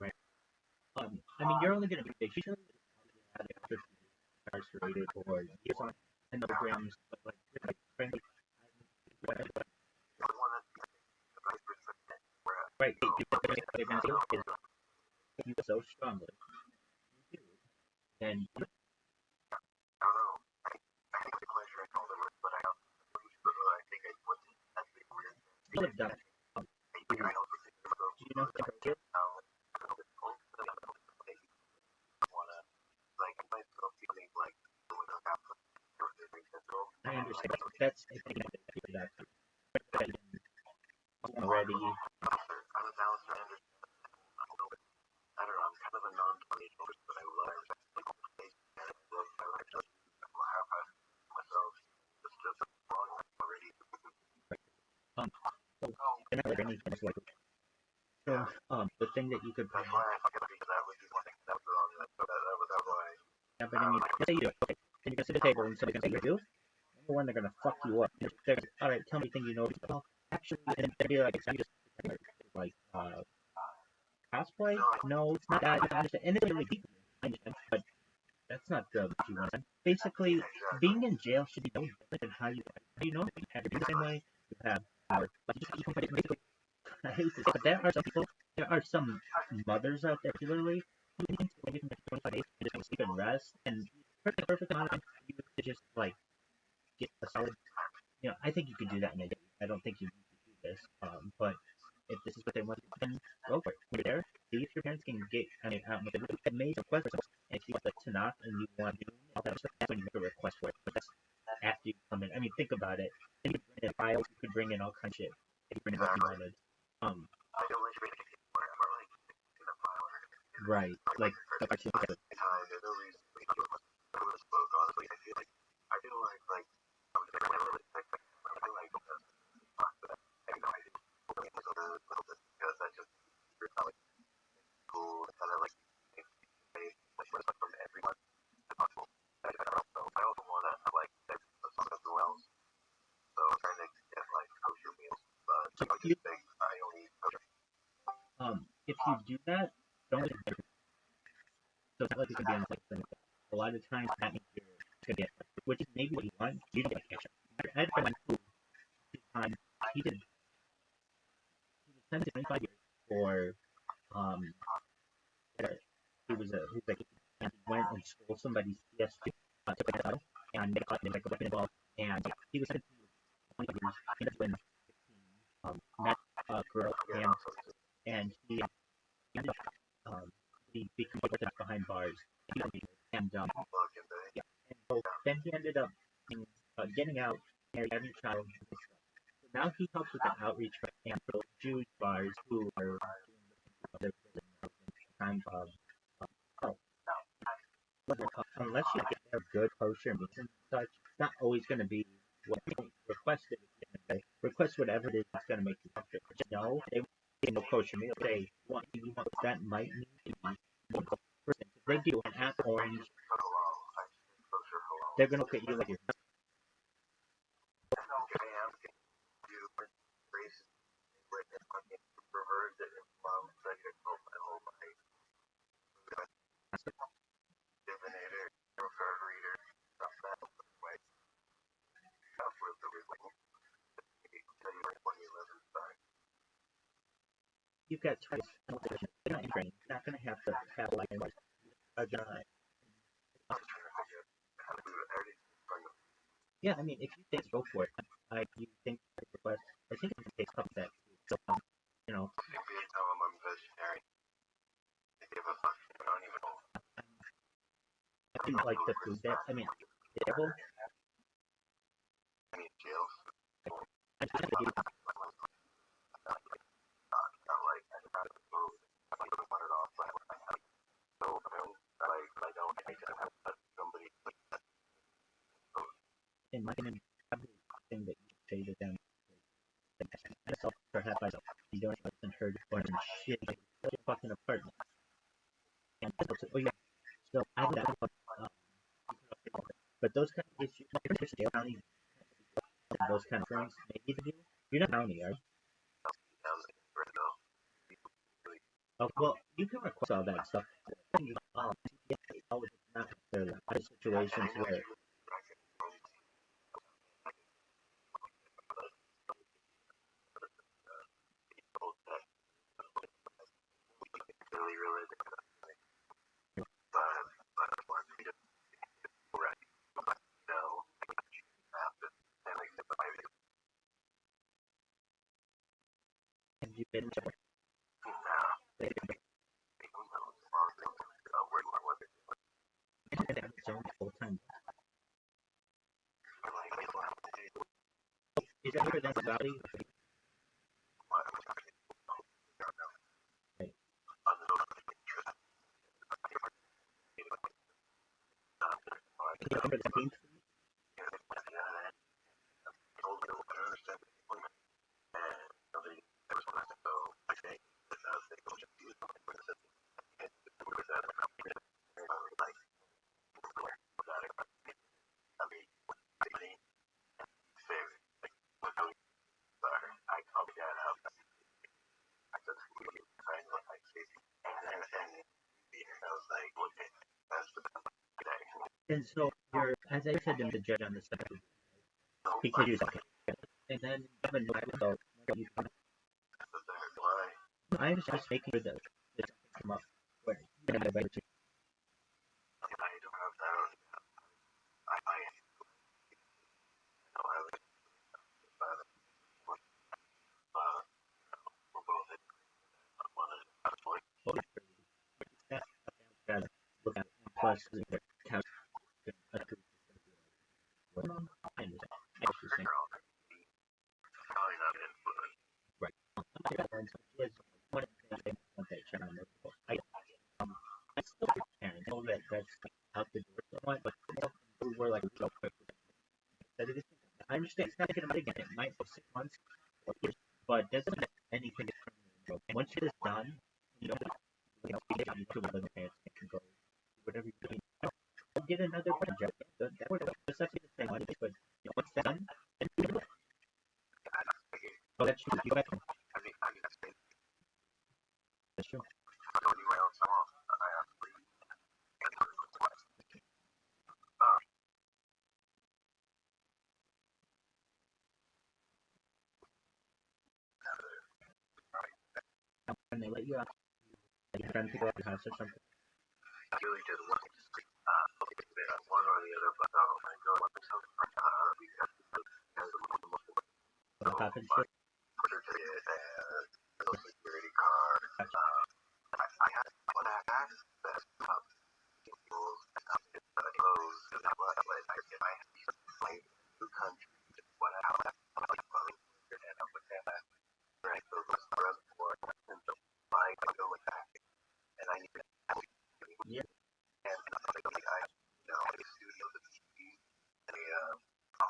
Right. I mean, you're only going to be usually after incarcerated or years on and milligrams, but like frankly, right? They're going to feel you so strongly, and you have done. Do you know the coaches? I understand. That's I think that already. I don't know, I'm kind of a non-tornado person, but I love myself. It's just wrong already. they're not like anything like. So the thing that you could That's why I fucking think that would be one thing that was wrong. That's why. yeah, but I mean, let's say you do it. Okay, then you go to the table and somebody's gonna say you do. Number one, they're gonna fuck you up. They're gonna, all right, tell me anything you know. Well, actually, and they'll be like, it's just like cosplay. No, it's not that. I understand, and it's really deep. I understand, but that's not the what you want. Basically, being in jail should be no different than how you know you have it the same way. You have like you can put it basically. I hate to say, but there are some people. There are some mothers out there, particularly, who think maybe from 25 days and just go sleep and rest, and perfect amount of time for you to just like get a solid. You know, I think you could do that in a day. I don't think you need to do this, but if this is what they want, then go for it. When you're there, see if your parents can get. I mean, it made a request for something. And if you want to knock and you want to do all that stuff, that's when you make a request for it. But that's after you come in. I mean, think about it. You could bring in files. You could bring in all kinds of shit. You could bring in what you wanted. Right. Like the cartoon. I feel like because I just like cool and kind of like from everyone possible. I also want to like some as well. So I'm trying to get like kosher meals, but I only eat kosher. If you do that, don't get it. So it's not like you can be on like a lot of times that means you're gonna get, which is maybe what you want. You don't like ketchup. I had a friend who time he did 10 to 25 years for he was like and he went and stole somebody's PS2 took it out and they caught him like a weapon involved and he was sentenced to 25 years. He ended up with met a girl and he ended up he became orthodox behind bars and yeah and so then he ended up getting out, married, having a child. So now he helps with the outreach and for Jewish bars who are doing the kind of oh, unless you get their good kosher meats and such, it's not always going to be what you requested. Request whatever it is that's going to make you comfortable. Just know they want no kosher meal. They want you want that might need to be. If they do an apple orange, they're going to look at you like you're. You've got choice. They're not training. You're not going to have to have like yeah, I mean, if you think go for it, you think request. I think it takes up that. So, you know. I think like the food that I mean, devil. I just think in my opinion, thing that you say to them, myself perhaps myself, you don't even heard or shit like your fucking apartment. And oh yeah, so I have that. But those kind of issues, like those kind of things, maybe you're not county, are you? Oh, well, you can request all that stuff. Always not necessarily other situations where. And you've been full time. Is that where that's about it? Remember the team? And so you're, as I said, the judge on the side because you're okay. And then even though you come, I was just making sure that this come up where you know, right to that, look at plus the count I understand. Right. And so here's one of the things I want to share on this book. I still have parents. I know that that's out the door somewhat, but we're like so quick. I understand it's not going to again. It might go 6 months or years, but doesn't mean anything is permanent. And once it is done, you know, you can live in it and can go whatever you need. Get another project. That would just have to be the same one, but you know, once that's done, then you do it. Oh, that's true. You got that's true. When they let you out, you have to go out the house or something. What happened? Shit. Yeah. Okay.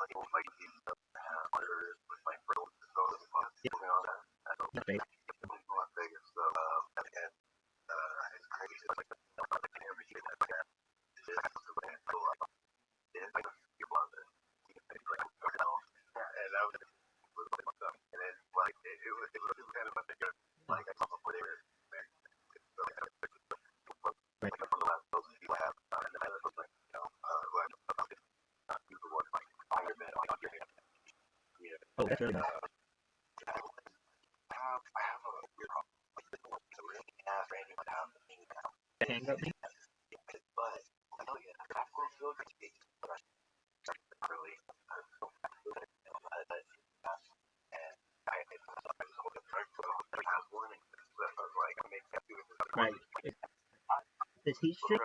Right. Oh, that's really nice. Hang up me? Right. Is he strict?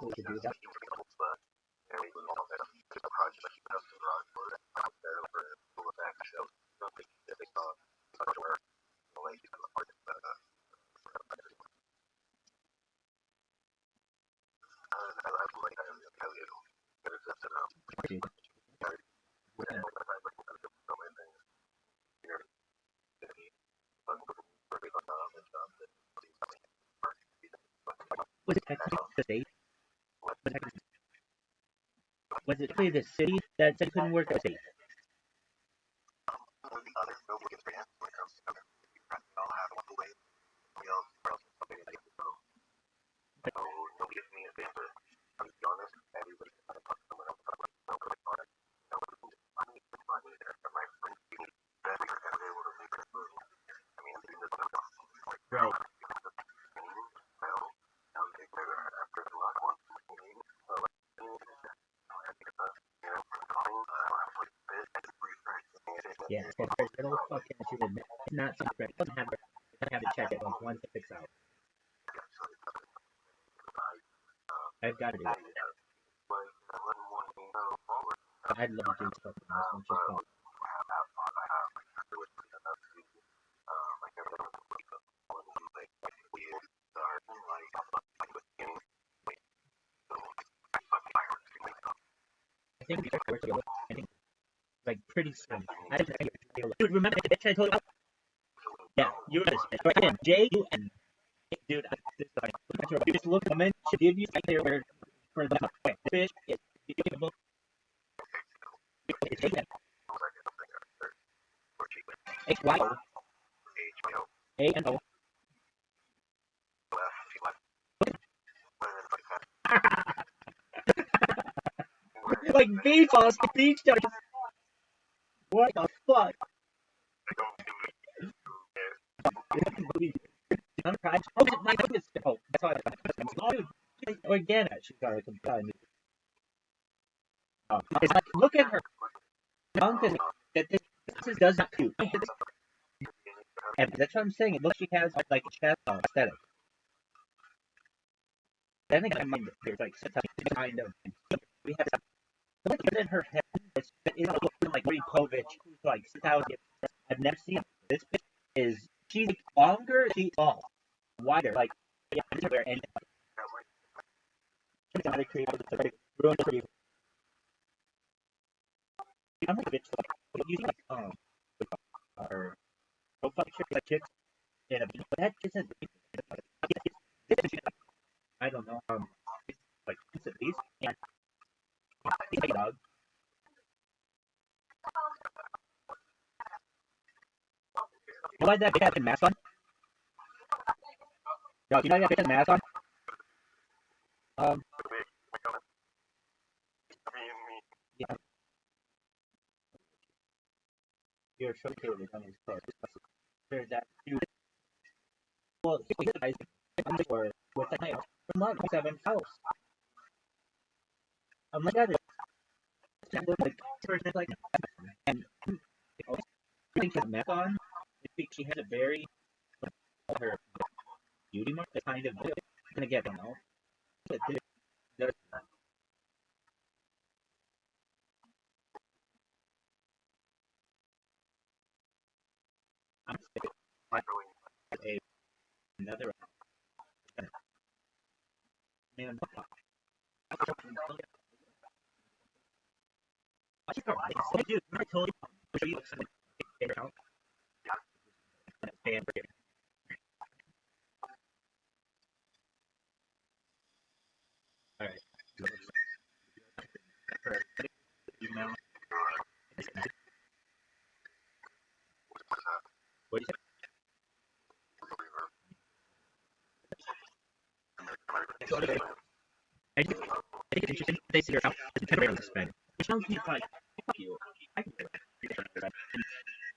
We could do that. Was it technically the state? Was it really the city that said it couldn't work, or the state? Right. Yeah, so there's little fucking she would not see it. It doesn't have to check it like once it fix out. I've got to do it. I'd love to do something else, which is called. I think we work together. I think like pretty soon. I don't think dude, remember the bitch I told you about? Yeah, you were this bitch. Right in J-U-N. Dude, this is funny. You just look at the woman, she'll give you right there where for the wait, this bitch is beautiful. It's J-U-N. H-Y-O. A-N-O. Like beach balls, beach jumpers. What the fuck? Oh, my goodness. Oh, that's all I got. Oh, again, she's got like a gun. It's like, look at her. That this does not cute. And that's what I'm saying. It looks like she has like a chest aesthetic. Then again, I mean, there's like some kind of we have something in her head. It's looking like Ray Povich, who's like 6,000. I've never seen this bitch. Is she's like, longer? She's tall, wider. Like yeah, everywhere. And she's not a creative. It's like ruined for you. I'm like a bitch. Like using like or profile picture like chicks in a but that isn't. I don't know. Like at least and hey, dog. You like that bitch having mask on? Yo, you know that bitch has mask on? Yeah. You're showcasing on his clothes. There's that dude. Well, here's the guys. I'm just with the nails. From Mark 7 house. I'm like that. Like, person like, and I think she has mask on. I think she has a very her beauty mark. That kind of gonna get them out. I'm sick of another man. Dude, I told you. Show you some favorite account. Fan for all right. Email. What do you say? I think it's interesting. They see your account as a temporary suspend. Which sounds like fuck you. I can do it.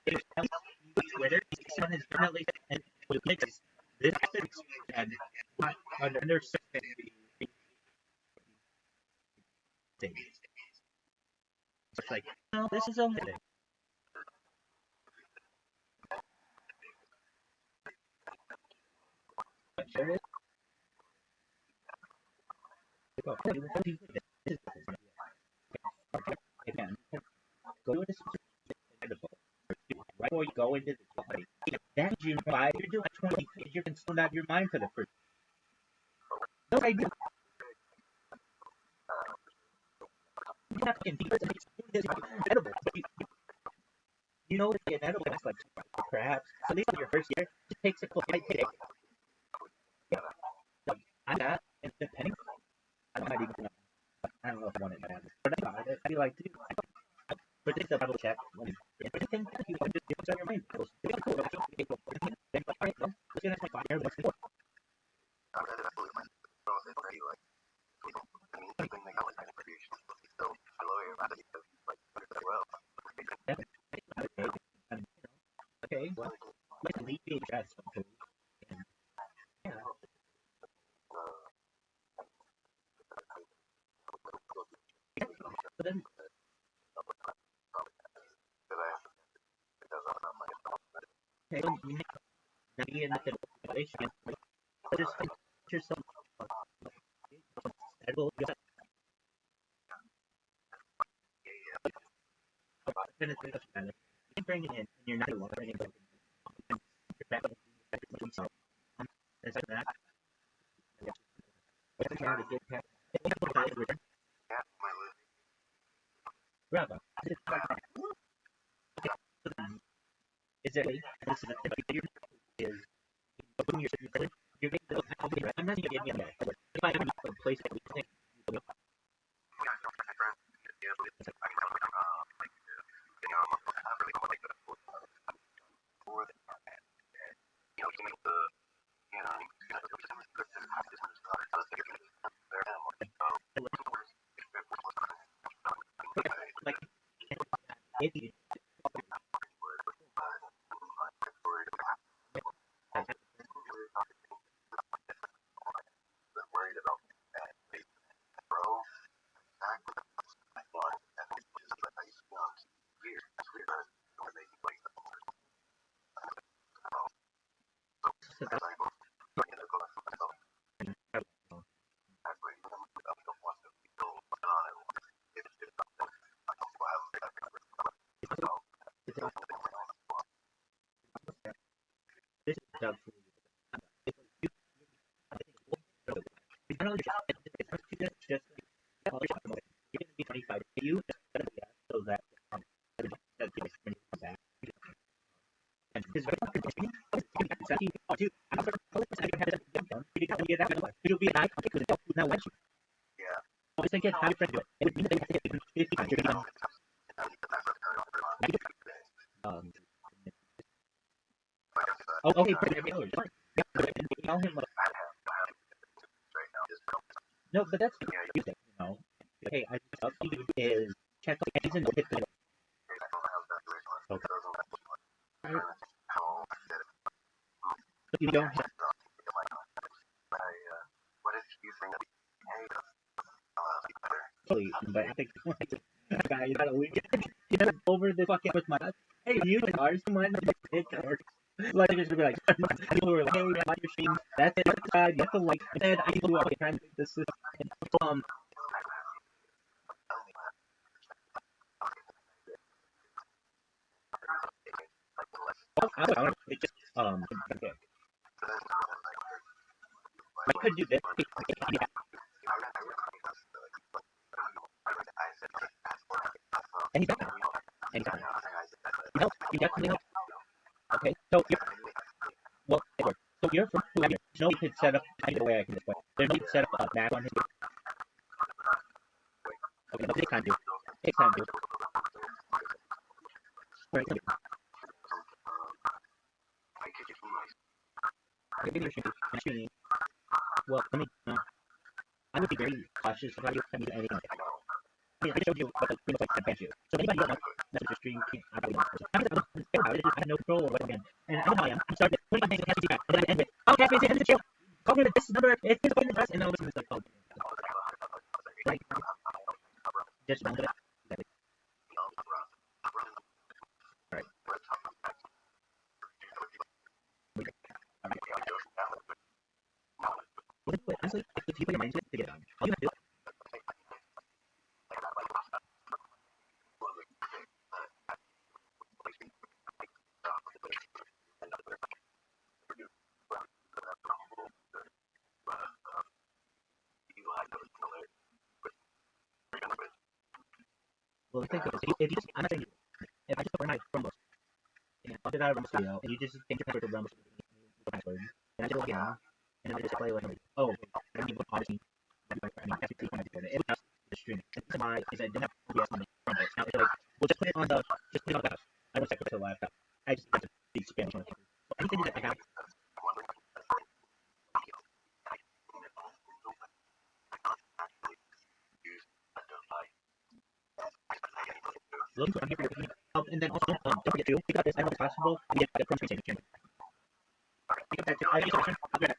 It tells Twitter he's on his permanently and with mixes this and under certain things. It's like, no, this is only thing. Sure is. Again, go to this right before you go into the party. That June 5, you're doing 20 pages, you're consumed out of your mind for the first. No, I do. You have to think it's edible. You know it's inedible next like perhaps. So at least in your first year, it takes a cool bite today. Yeah. I'm not. And depending, I might even, I don't know if I want it bad, but I got it. I feel like, dude, but this is a double check. If anything, you want to do what's on your mind. It's really cool. It's really cool. Then, like, all right, well, let's get next 5 years. What's the goal? Okay, well, let's leave the address. And, yeah. So then, okay, well, you now you get nothing but issue. Just think yourself. I will just finish it up together. You can bring it in, and you're not alone. Bring it in. You're back on the and so that, every time to get past, Rabbi, is it this is a figure is when you're making the I'm not gonna give you that. If I have a place that we think like if you this is Doug for you. I know you're just you're gonna be 25. You so that that gives me back. And his you'll be an icon because it's now when I was thinking, how do you do it? It would mean that they have to 50 times. Oh, okay, but tell him. No, but that's music, you know. Hey, I all you do is check the eggs and hit the. Okay. But you don't have. But I think guy, you gotta leave. You gotta over the fucking with my. Hey, you cars, come on, it works. Like just be like, people were like, hey, I like your stream. That's it. You have to like. And I people who are like, trying to make this system. I don't know. It just okay. I could do this. Yeah. Anytime. Anytime. You help. You definitely help. Okay. So you're well. So you're from whoever. There's no you could set up either way I can display. There's no you could set up a map on his. Okay. No, take time, dude. Take time, dude. Right. Okay, maybe you're shooting. Well, let me. I would be very cautious about you sending anything. I mean, I showed you what pretty much like advanced you. So anybody who don't know, that's what your stream can't. I probably don't. I have no control over what again. And I know how I am. I'm starting to 25 things and feedback. And then I end with, oh, Cafe, end the chill. Call me with this number. It's this appointment address. And then all of a sudden it's like, oh. Like, just round it up. Exactly. Alright. Honestly, if you put your mind to it, to get it done. All you have to do. Well, the thing is, if you just, I'm not saying if I just put my Chromebook and I'll get out of Rumble Studio and you just change your password to Rumble Studio password and I just log in and then I just play like, oh, everything was obviously everybody, I mean, that's the point I did it. It was just the streaming. And the reason why is that it didn't have OBS on the front of it. Now it's like, well, just put it on the laptop. I don't check it to the laptop. I just like to be Spanish on it. So anything that I have. Looking for, I'm here for your opinion. And then also, don't forget to, think about this, I don't know if it's possible, we get a print screen saving camera. Think of that, I use it, I'll grab it.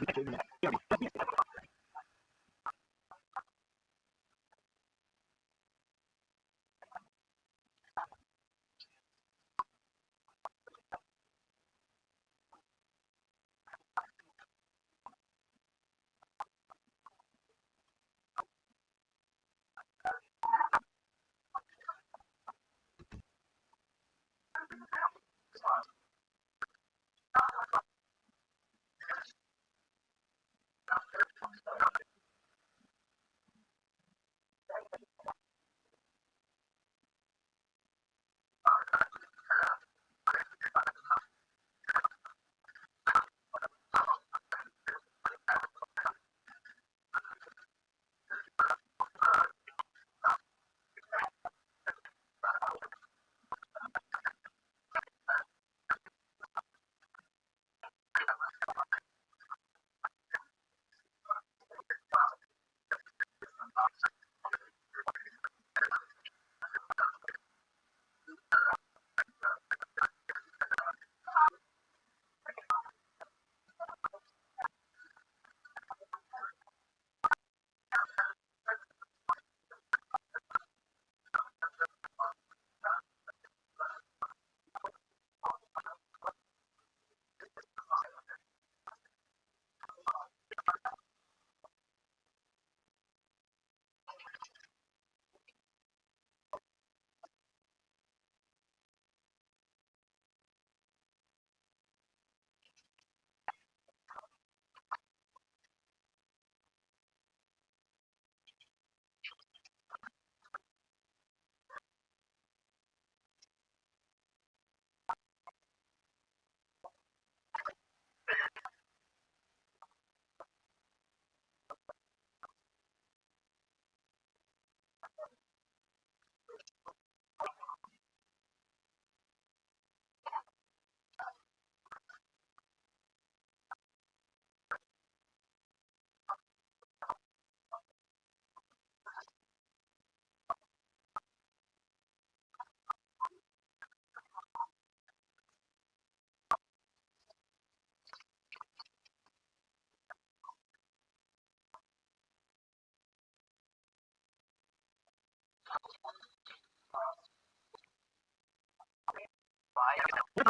Okay,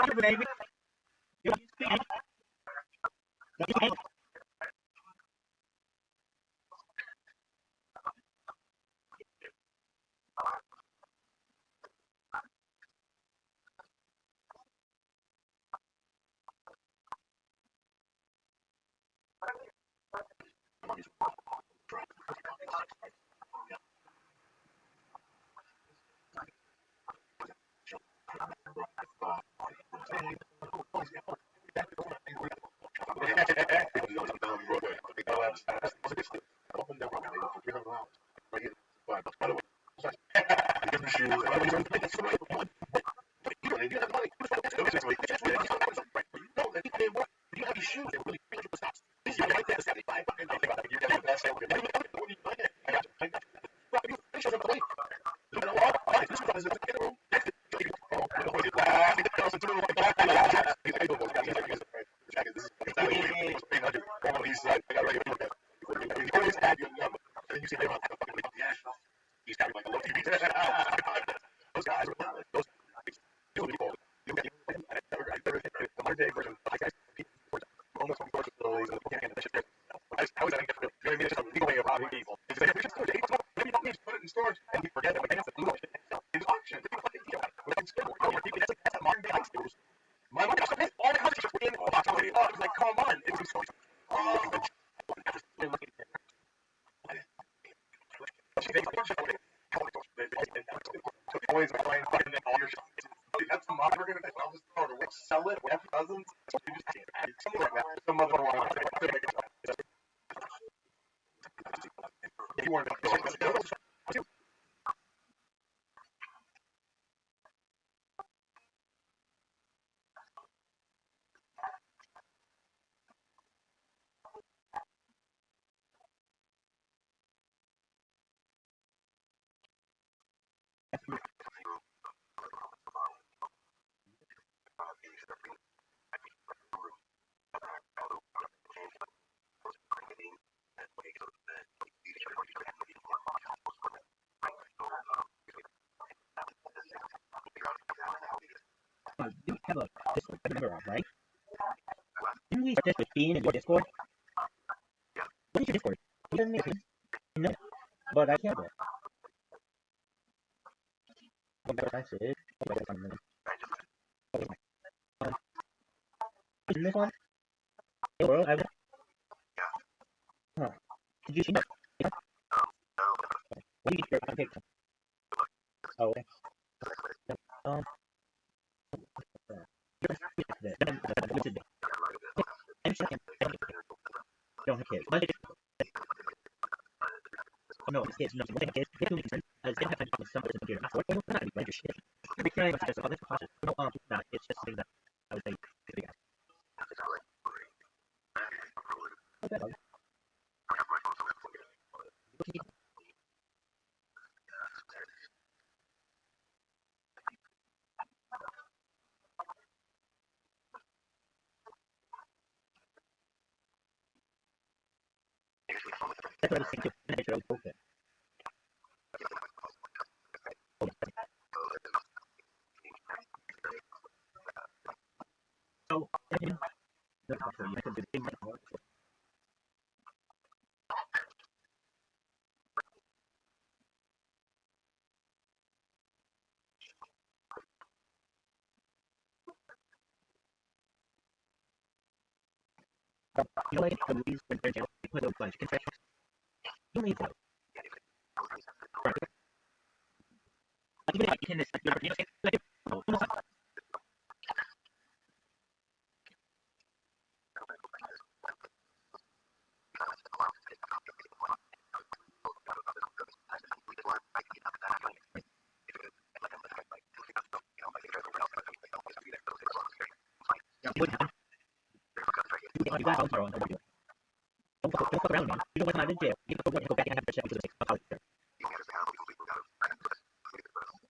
Hi, baby. You're speaking. You have a Discord member of, right? Didn't we start this with being in your Discord? What is your Discord? You doesn't make it. No, but I can't do it. What I said. Isn't this one? Hey, world, I Huh. Did you see that? Yeah. What do you get on TikTok? Oh, okay. Um, don't have kids. No, it's kids. No, they have kids. They don't need kids. They don't have time to talk to somebody that's computer. After work, not be your shit. You're carrying much just this cautious. No, not. It's just something that I would say to the guys. Okay. That's what I was thinking. And I should open. So, you know, like the movies when they're jail, they put a bunch of confessions. You don't need to. Right. Like, even if you can, this, like, you know, like, oh, almost like, you wouldn't happen. You got tomorrow and don't fuck around, man. You know what's not in jail. You can go back and have the check because it's a college there.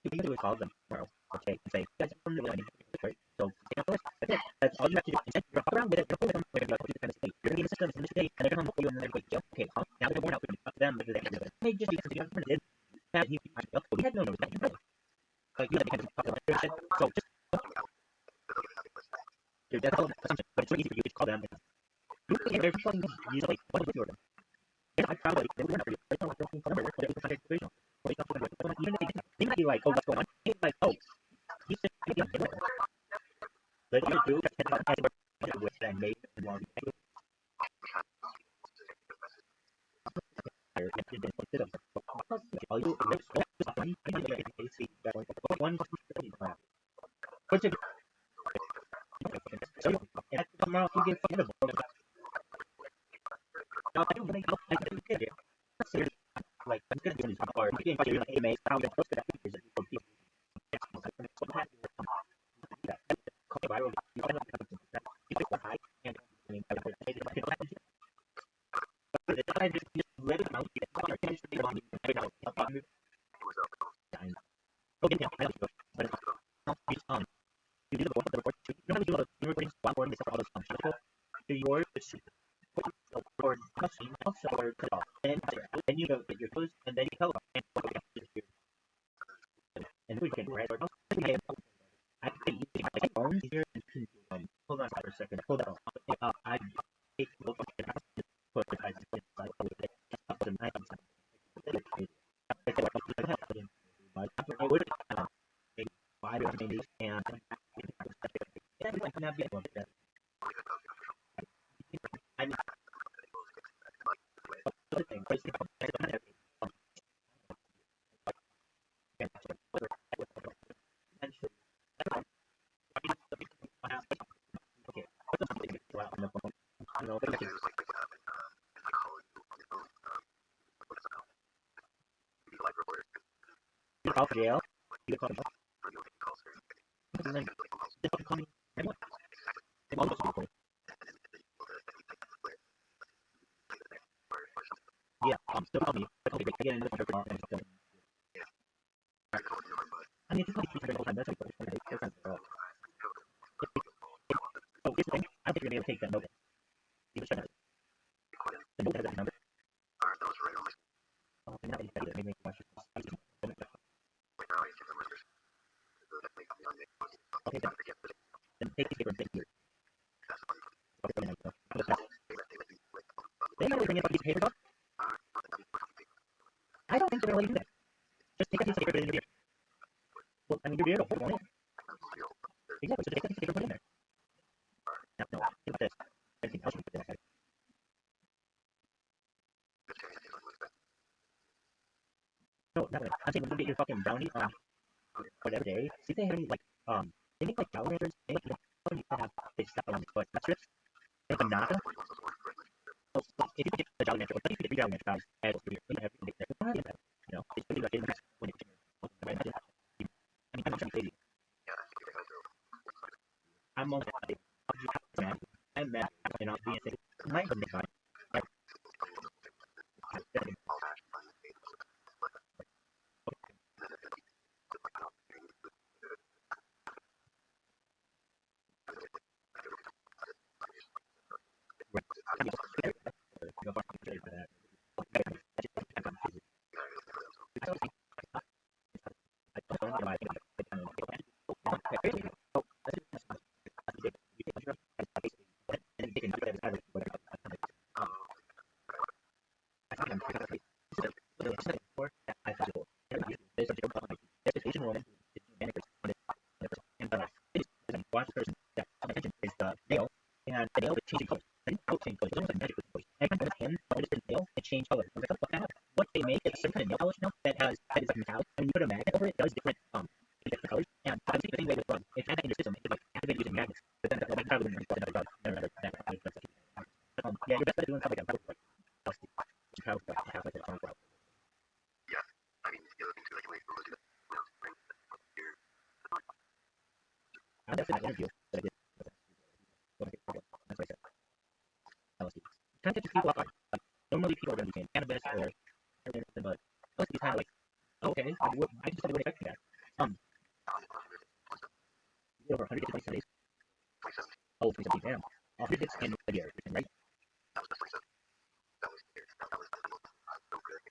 You can do is call them tomorrow, okay, and say, guys, I'm really money. Right? So, take out the list. That's it. That's all you have to do. Instead, you're gonna fuck around with it. You're gonna fool with them. They're gonna be like, what you kind of state? You're gonna be in the system. It's in this day. And they're gonna come for you and then they're going to go, okay, huh? Now they're born out. We're gonna fuck them. They're gonna do it. Hey, just because the government did. That he, we had no notice. That you know. Like, you had to kind of talk about shit. So, just. they're fucking use like what was your I probably they were never it's not like they're number but it's like situation or it's not like even they might be like, oh, what's going on? It's like, oh, he's just but you do with that made and long what's it and tomorrow you get fucking no, I don't really know. I don't get it. Like, I'm gonna do this or you can find your AMA, how you post that pictures of people. Viral. You can you pick one high and I mean, I just let it out. You can just be on every now and then. Oh, yeah, I know. But it's you do the report. You know how to do all the recordings, while this all those do yours, or custom, also, or cut off. And then you go get your clothes, and then you color. And we can write our I think you can make bones here and hold on for a second. Hold on. I take a look at the put the guys inside of it. Up to 9. I would why do I mean these and everyone can have one that I mean other thing you're out of jail. You get yeah, still tell me. Okay, they get in the I mean, it's like the whole time. That's like oh, this thing. I think you're gonna be able to take that note. You should have the note has that number. Oh, now you got it. Maybe questions. Okay, then take the paper and take here. They might bring it up a piece of paper, dog. I don't think they're gonna let you do that. Just take a piece of paper and put it in your beer. Well, I mean, your beer will hold on it. Exactly, so take a piece of paper and put it in there. No, think about this. Anything else you put in that. No, not really. I'm saying when you get your fucking brownie on whatever day, see if they have any, like, they make, like, Power Rangers, they make, you can have, they stuff on, like, strips, like, a naka. So, if you get the Jolly Rancher, but if you get 3 Jolly Rancher guys, add those 3, you can have everything there. You know, it's pretty like in when you I mean, I'm trying to say, I'm on mad. I'm mad. And I'll be saying, my goodness, God. And the nail would change color. And it would change color. It was almost like magic with colors. Every time I pen, I would just put a nail and change color. I was like, what the hell? What they make is a certain kind of nail polish now that is like metallic. And you put a magnet over it, it does different colors. And I think the same way with drugs. It's kind of in your system. It's like activated using magnets. But then like probably wouldn't use another drug. Yeah, you're best at doing stuff like that. Like LSD. Which have like that song for. Yeah, I mean the other thing too, like when you do that, I that's in that interview that I did. That's what I said. LSD. Kind of catches people off guard. Like, normally people are going to be saying cannabis or everything, but LSD is kind of like, okay, I just thought they would expect that. Over 100 different studies. Oh, 370, damn. 100 hits in a year, right? That was just 27. That was weird. That was so good.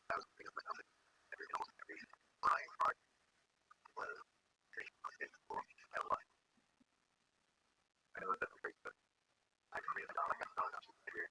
That was big of my company. Almost every line part was pretty much for my life. I know that's very good. I can read it down. I got done. That's here.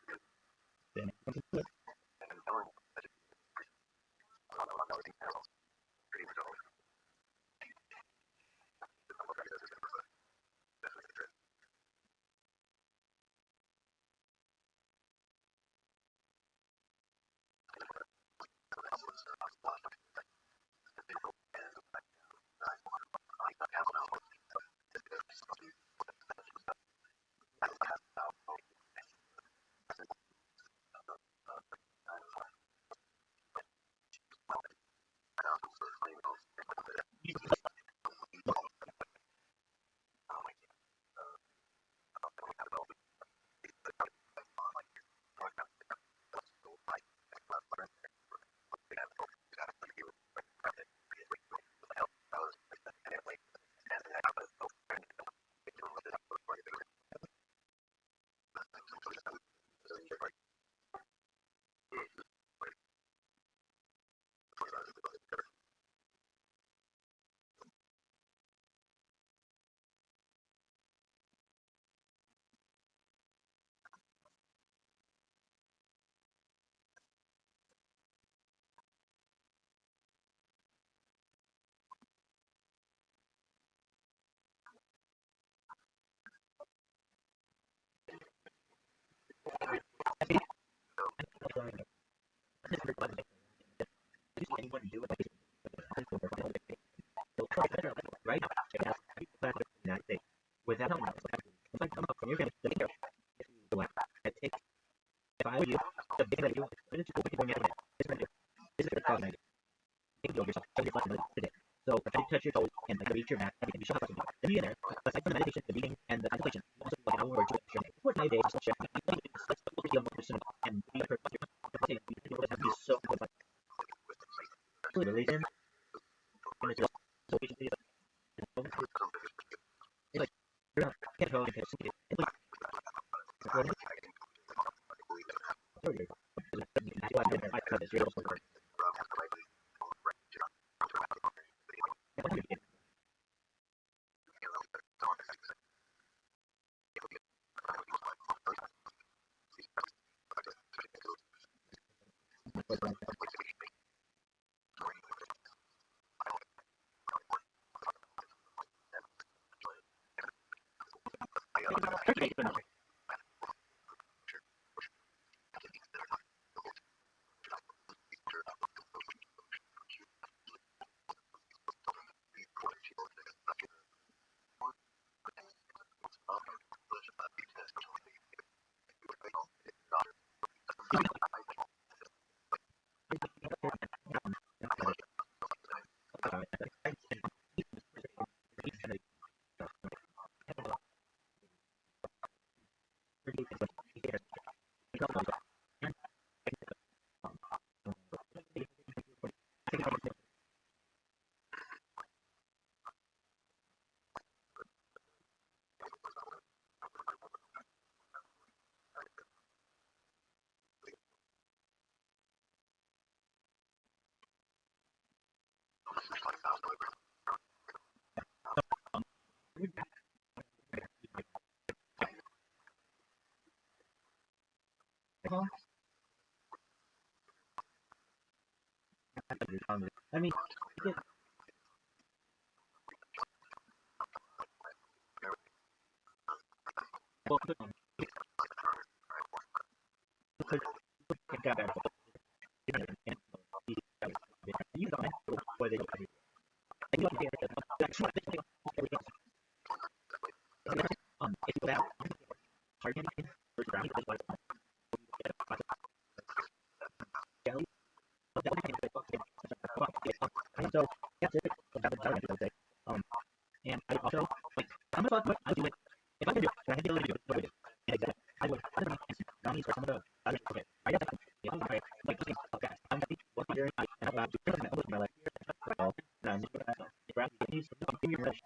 Right now, United States, without telling us, if I come up from your family, the bigger, it takes, if I were you, the bigger that you, what did you go me out of it? This is the cause, take care of yourself, show your flexibility today. So if I touch your toes and like reach your back, everything, you show how flexible you are. Then you get there, aside from the meditation, the breathing, and the contemplation, you also do like an hour or two extra day. Before 5 days, just share. Let's feel more personal and be a person. You know, have to be so important. So the reason, and it's just so patiently, it's like, you're not, can't hold it, it's like, supporting, that's why I cut this, you're able to support. I mean, well, you don't know where they go. If you go out, target first round, so that's it. And I also like I'm gonna talk I do it if I could do it, if I had the ability to do it, what would I do? And exactly. I would nominees for some of the others. Okay, I got that. Yeah, I'm okay. Like these okay. I'm happy. What's my journey? And I'm do everything my life. Well, and I'm just gonna give your rush.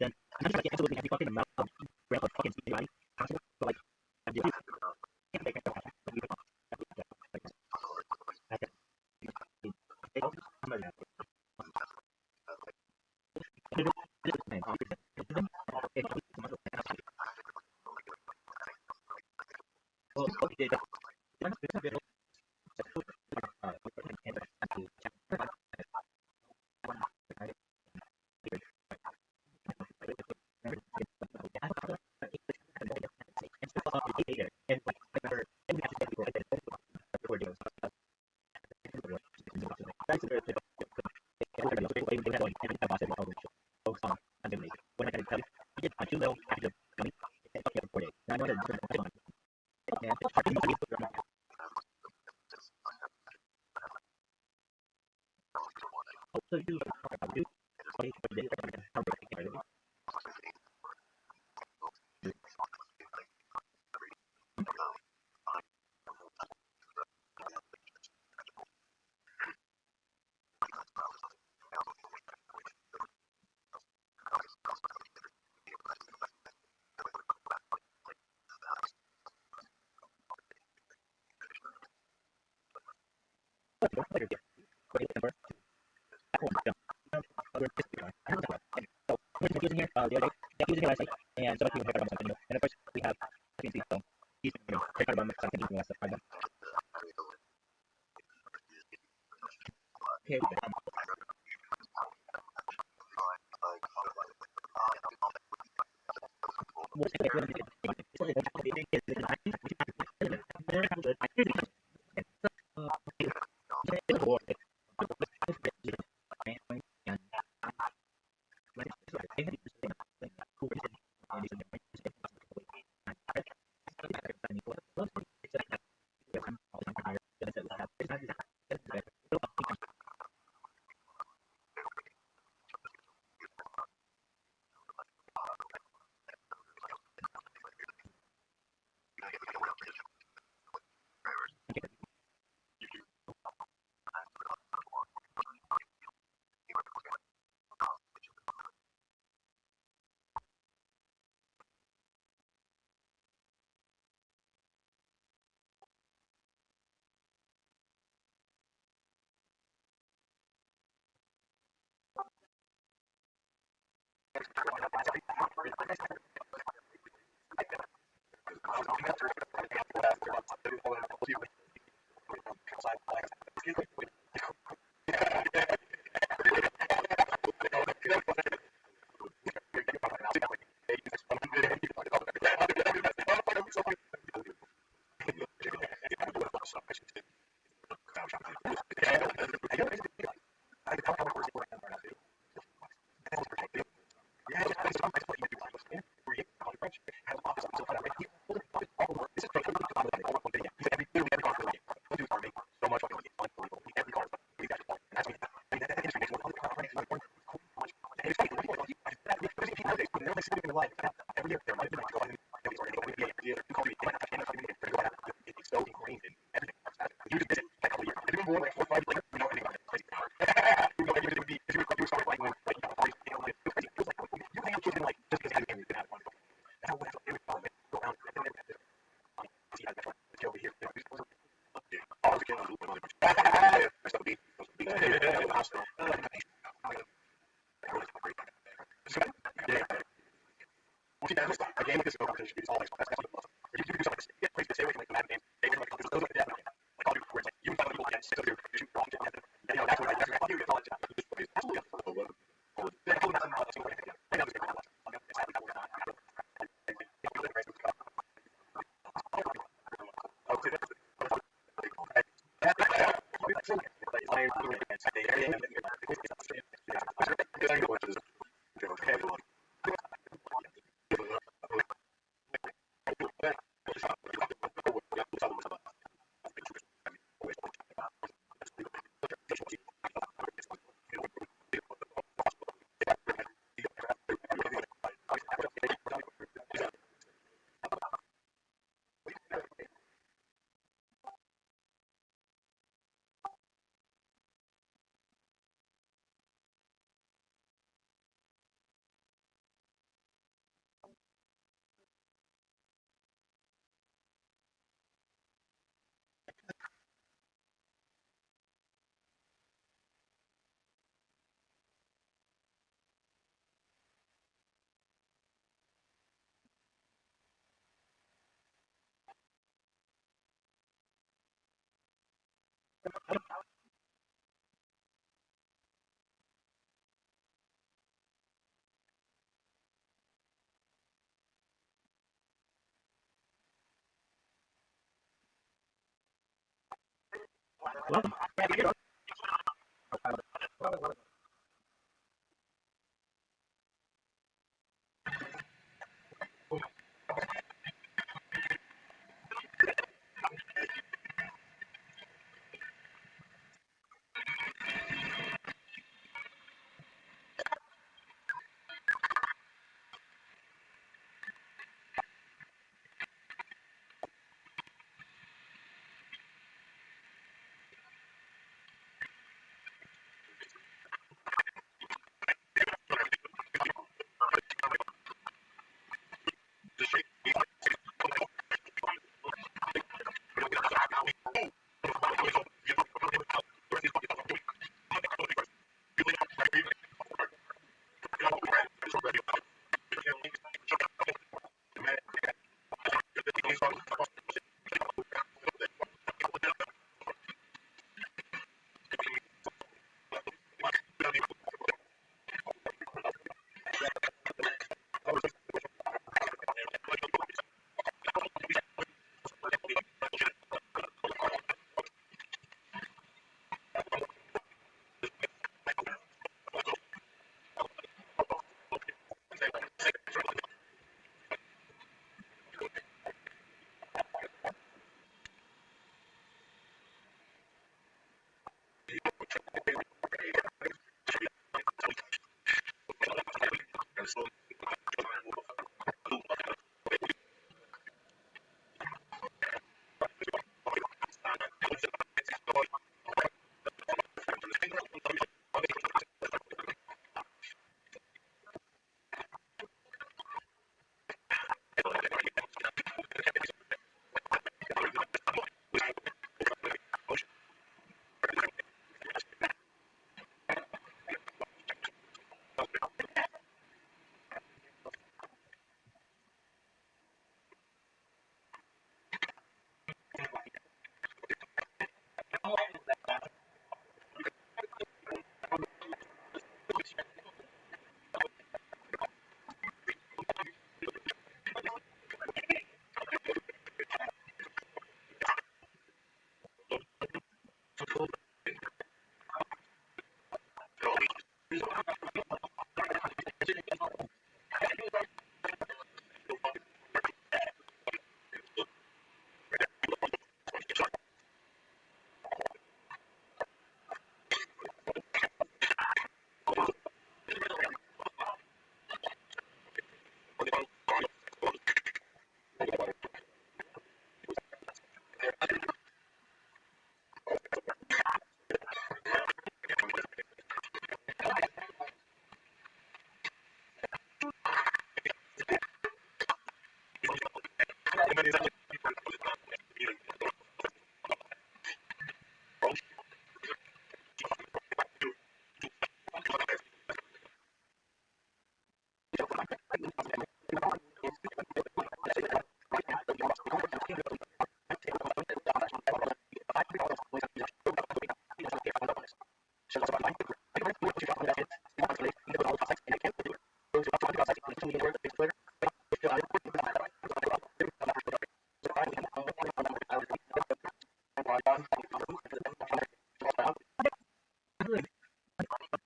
Then I'm just like absolutely every fucking amount of breath of fucking speed body possible, but like I'm doing Welcome.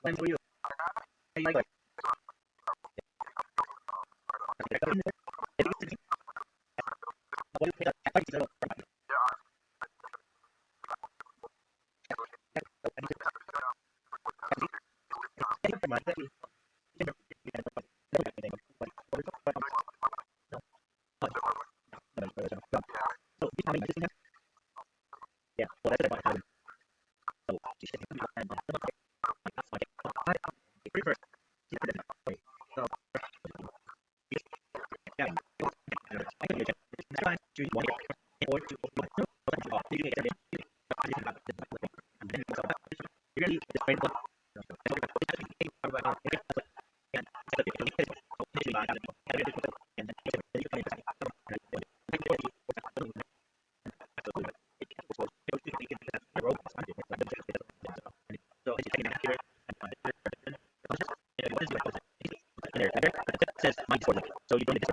When for you? Hey, Michael. Yeah, well, that's about how. So, pretty first. So, yeah, I can get it. Try to one or two or one. No, you get it. You're really afraid of so says my disorder. So you don't need to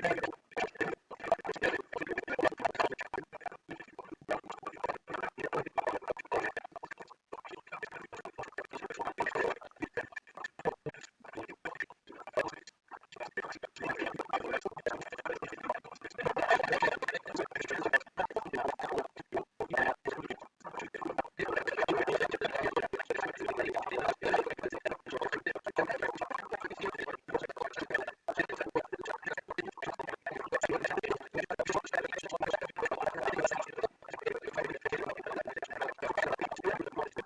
Thank you.